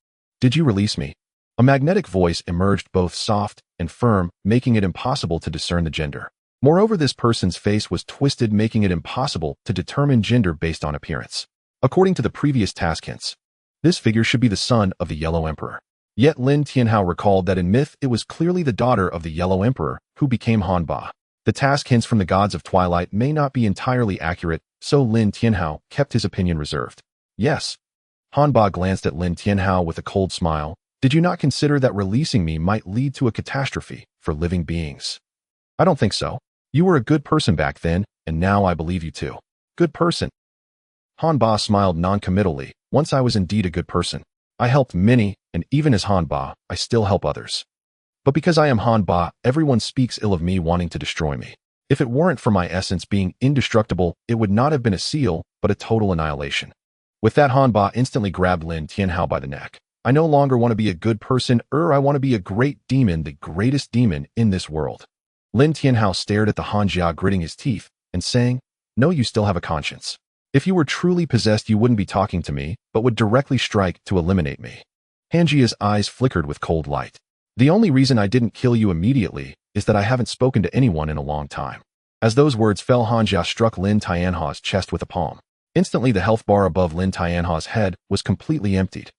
Did you release me? A magnetic voice emerged, both soft and firm, making it impossible to discern the gender. Moreover, this person's face was twisted, making it impossible to determine gender based on appearance. According to the previous task hints, this figure should be the son of the Yellow Emperor. Yet Lin Tianhao recalled that in myth it was clearly the daughter of the Yellow Emperor who became Han Ba. The task hints from the gods of Twilight may not be entirely accurate, so Lin Tianhao kept his opinion reserved. Yes. Han Ba glanced at Lin Tianhao with a cold smile. Did you not consider that releasing me might lead to a catastrophe for living beings? I don't think so. You were a good person back then, and now I believe you too. Good person. Han Ba smiled non-committally. Once I was indeed a good person. I helped many, and even as Han Ba, I still help others. But because I am Han Ba, everyone speaks ill of me, wanting to destroy me. If it weren't for my essence being indestructible, it would not have been a seal, but a total annihilation. With that, Han Ba instantly grabbed Lin Tianhao by the neck. I no longer want to be a good person, I want to be a great demon, the greatest demon in this world. Lin Tianhao stared at the Han Jia, gritting his teeth and saying, no, you still have a conscience. If you were truly possessed, you wouldn't be talking to me, but would directly strike to eliminate me. Han Jia's eyes flickered with cold light. The only reason I didn't kill you immediately is that I haven't spoken to anyone in a long time. As those words fell, Han Jia struck Lin Tianhao's chest with a palm. Instantly, the health bar above Lin Tianhao's head was completely emptied.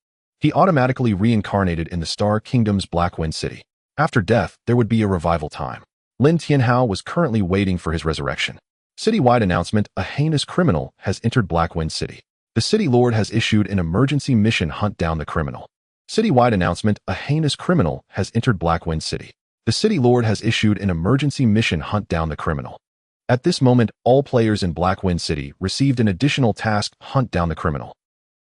He automatically reincarnated in the Star Kingdom's Black Wind City. After death, there would be a revival time. Lin Tianhao was currently waiting for his resurrection. Citywide announcement: a heinous criminal has entered Black Wind City. The city lord has issued an emergency mission: hunt down the criminal. Citywide announcement: a heinous criminal has entered Black Wind City. The city lord has issued an emergency mission: hunt down the criminal. At this moment, all players in Black Wind City received an additional task: hunt down the criminal.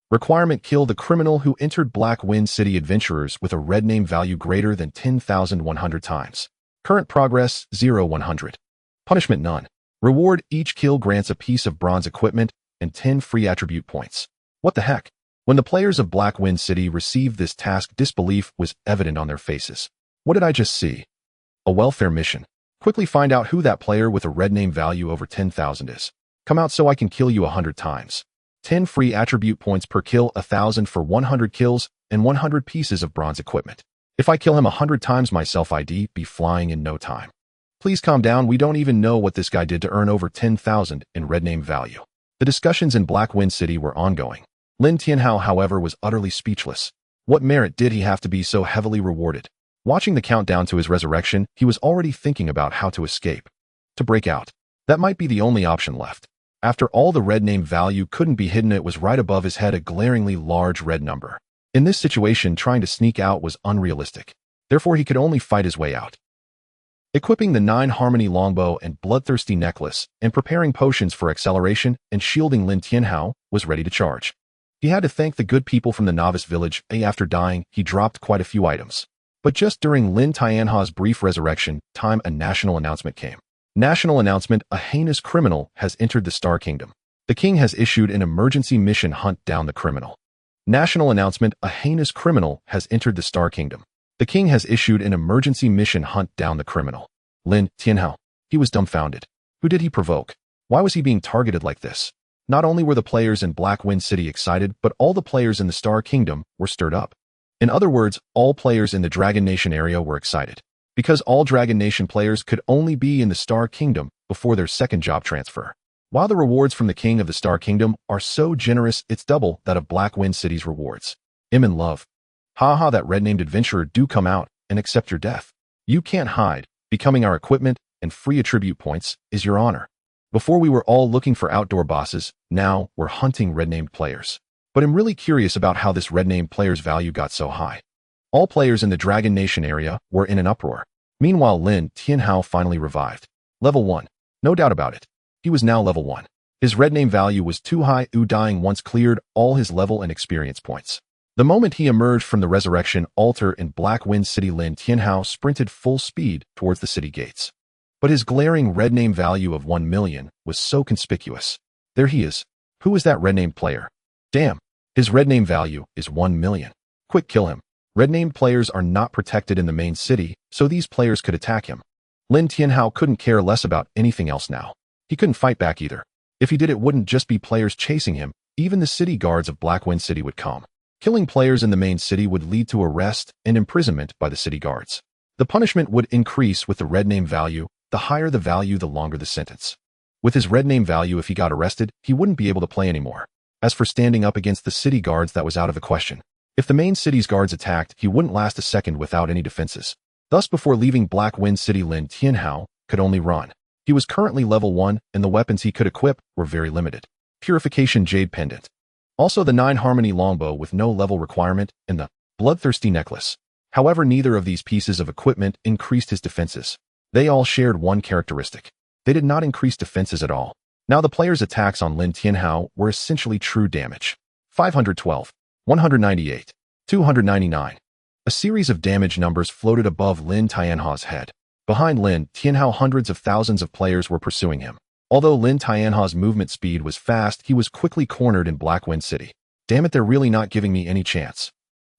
Requirement: kill the criminal who entered Black Wind City. Adventurers with a red name value greater than 10,100 times. Current progress 0-100. Punishment: none. Reward: each kill grants a piece of bronze equipment and 10 free attribute points. What the heck? When the players of Black Wind City received this task, disbelief was evident on their faces. What did I just see? A welfare mission. Quickly find out who that player with a red name value over 10,000 is. Come out so I can kill you 100 times. 10 free attribute points per kill, 1,000 for 100 kills, and 100 pieces of bronze equipment. If I kill him 100 times, myself ID be flying in no time. Please calm down, we don't even know what this guy did to earn over 10,000 in red name value. The discussions in Black Wind City were ongoing. Lin Tianhao, however, was utterly speechless. What merit did he have to be so heavily rewarded? Watching the countdown to his resurrection, he was already thinking about how to escape. To break out. That might be the only option left. After all, the red name value couldn't be hidden. It was right above his head, a glaringly large red number. In this situation, trying to sneak out was unrealistic. Therefore, he could only fight his way out. Equipping the 9 Harmony longbow and bloodthirsty necklace, and preparing potions for acceleration and shielding, Lin Tianhao was ready to charge. He had to thank the good people from the novice village. After dying, he dropped quite a few items. But just during Lin Tianhao's brief resurrection time, a national announcement came. National announcement: a heinous criminal has entered the Star Kingdom. The king has issued an emergency mission: hunt down the criminal. National announcement: a heinous criminal has entered the Star Kingdom. The king has issued an emergency mission: hunt down the criminal. Lin Tianhao. He was dumbfounded. Who did he provoke? Why was he being targeted like this? Not only were the players in Black Wind City excited, but all the players in the Star Kingdom were stirred up. In other words, all players in the Dragon Nation area were excited. Because all Dragon Nation players could only be in the Star Kingdom before their second job transfer. While the rewards from the King of the Star Kingdom are so generous, it's double that of Black Wind City's rewards. I'm in love. Haha, that red-named adventurer, do come out and accept your death. You can't hide. Becoming our equipment and free attribute points is your honor. Before we were all looking for outdoor bosses, now we're hunting red-named players. But I'm really curious about how this red-named player's value got so high. All players in the Dragon Nation area were in an uproar. Meanwhile, Lin Tianhao finally revived. Level 1. No doubt about it. He was now level 1. His red name value was too high. Dying once cleared all his level and experience points. The moment he emerged from the resurrection altar in Black Wind City, Lin Tianhao sprinted full speed towards the city gates. But his glaring red name value of 1 million was so conspicuous. There he is. Who is that red name player? Damn. His red name value is 1 million. Quick, kill him. Red named players are not protected in the main city, so these players could attack him. Lin Tianhao couldn't care less about anything else now. He couldn't fight back either. If he did, it wouldn't just be players chasing him, even the city guards of Blackwind City would come. Killing players in the main city would lead to arrest and imprisonment by the city guards. The punishment would increase with the red name value. The higher the value, the longer the sentence. With his red name value, if he got arrested, he wouldn't be able to play anymore. As for standing up against the city guards, that was out of the question. If the main city's guards attacked, he wouldn't last a second without any defenses. Thus, before leaving Blackwind City, Lin Tianhao could only run. He was currently level 1, and the weapons he could equip were very limited. Purification Jade Pendant. Also the 9 Harmony Longbow with no level requirement, and the Bloodthirsty Necklace. However, neither of these pieces of equipment increased his defenses. They all shared one characteristic. They did not increase defenses at all. Now the player's attacks on Lin Tianhao were essentially true damage. 512, 198, 299. A series of damage numbers floated above Lin Tianhao's head. Behind Lin Tianhao, hundreds of thousands of players were pursuing him. Although Lin Tianhao's movement speed was fast, he was quickly cornered in Blackwind City. Damn it, they're really not giving me any chance.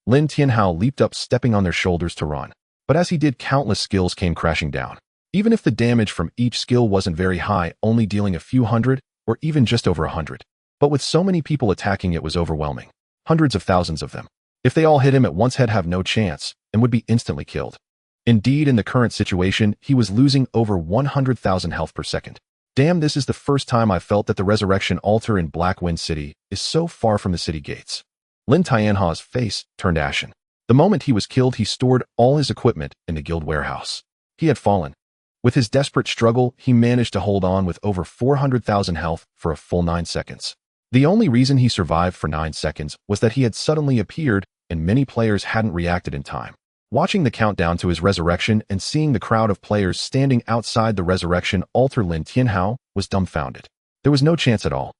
Lin Tianhao leaped up, stepping on their shoulders to run. But as he did, countless skills came crashing down. Even if the damage from each skill wasn't very high, only dealing a few hundred, or even just over 100. But with so many people attacking, it was overwhelming. Hundreds of thousands of them. If they all hit him at once, he'd have no chance, and would be instantly killed. Indeed, in the current situation, he was losing over 100,000 health per second. Damn, this is the first time I felt that the resurrection altar in Blackwind City is so far from the city gates. Lin Tianhao's face turned ashen. The moment he was killed, he stored all his equipment in the guild warehouse. He had fallen. With his desperate struggle, he managed to hold on with over 400,000 health for a full 9 seconds. The only reason he survived for 9 seconds was that he had suddenly appeared and many players hadn't reacted in time. Watching the countdown to his resurrection and seeing the crowd of players standing outside the resurrection altar, Lin Tianhao was dumbfounded. There was no chance at all.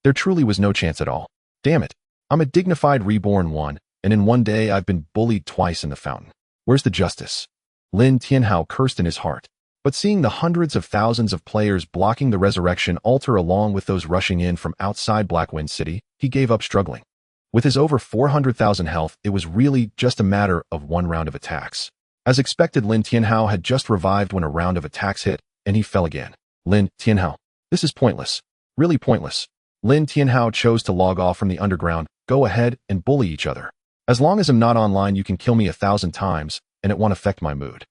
There truly was no chance at all. Damn it. I'm a dignified reborn one, and in one day I've been bullied twice in the fountain. Where's the justice? Lin Tianhao cursed in his heart. But seeing the hundreds of thousands of players blocking the resurrection altar along with those rushing in from outside Blackwind City, he gave up struggling. With his over 400,000 health, it was really just a matter of one round of attacks. As expected, Lin Tianhao had just revived when a round of attacks hit, and he fell again. Lin Tianhao, this is pointless. Really pointless. Lin Tianhao chose to log off from the underground. Go ahead and bully each other. As long as I'm not online, you can kill me 1,000 times, and it won't affect my mood.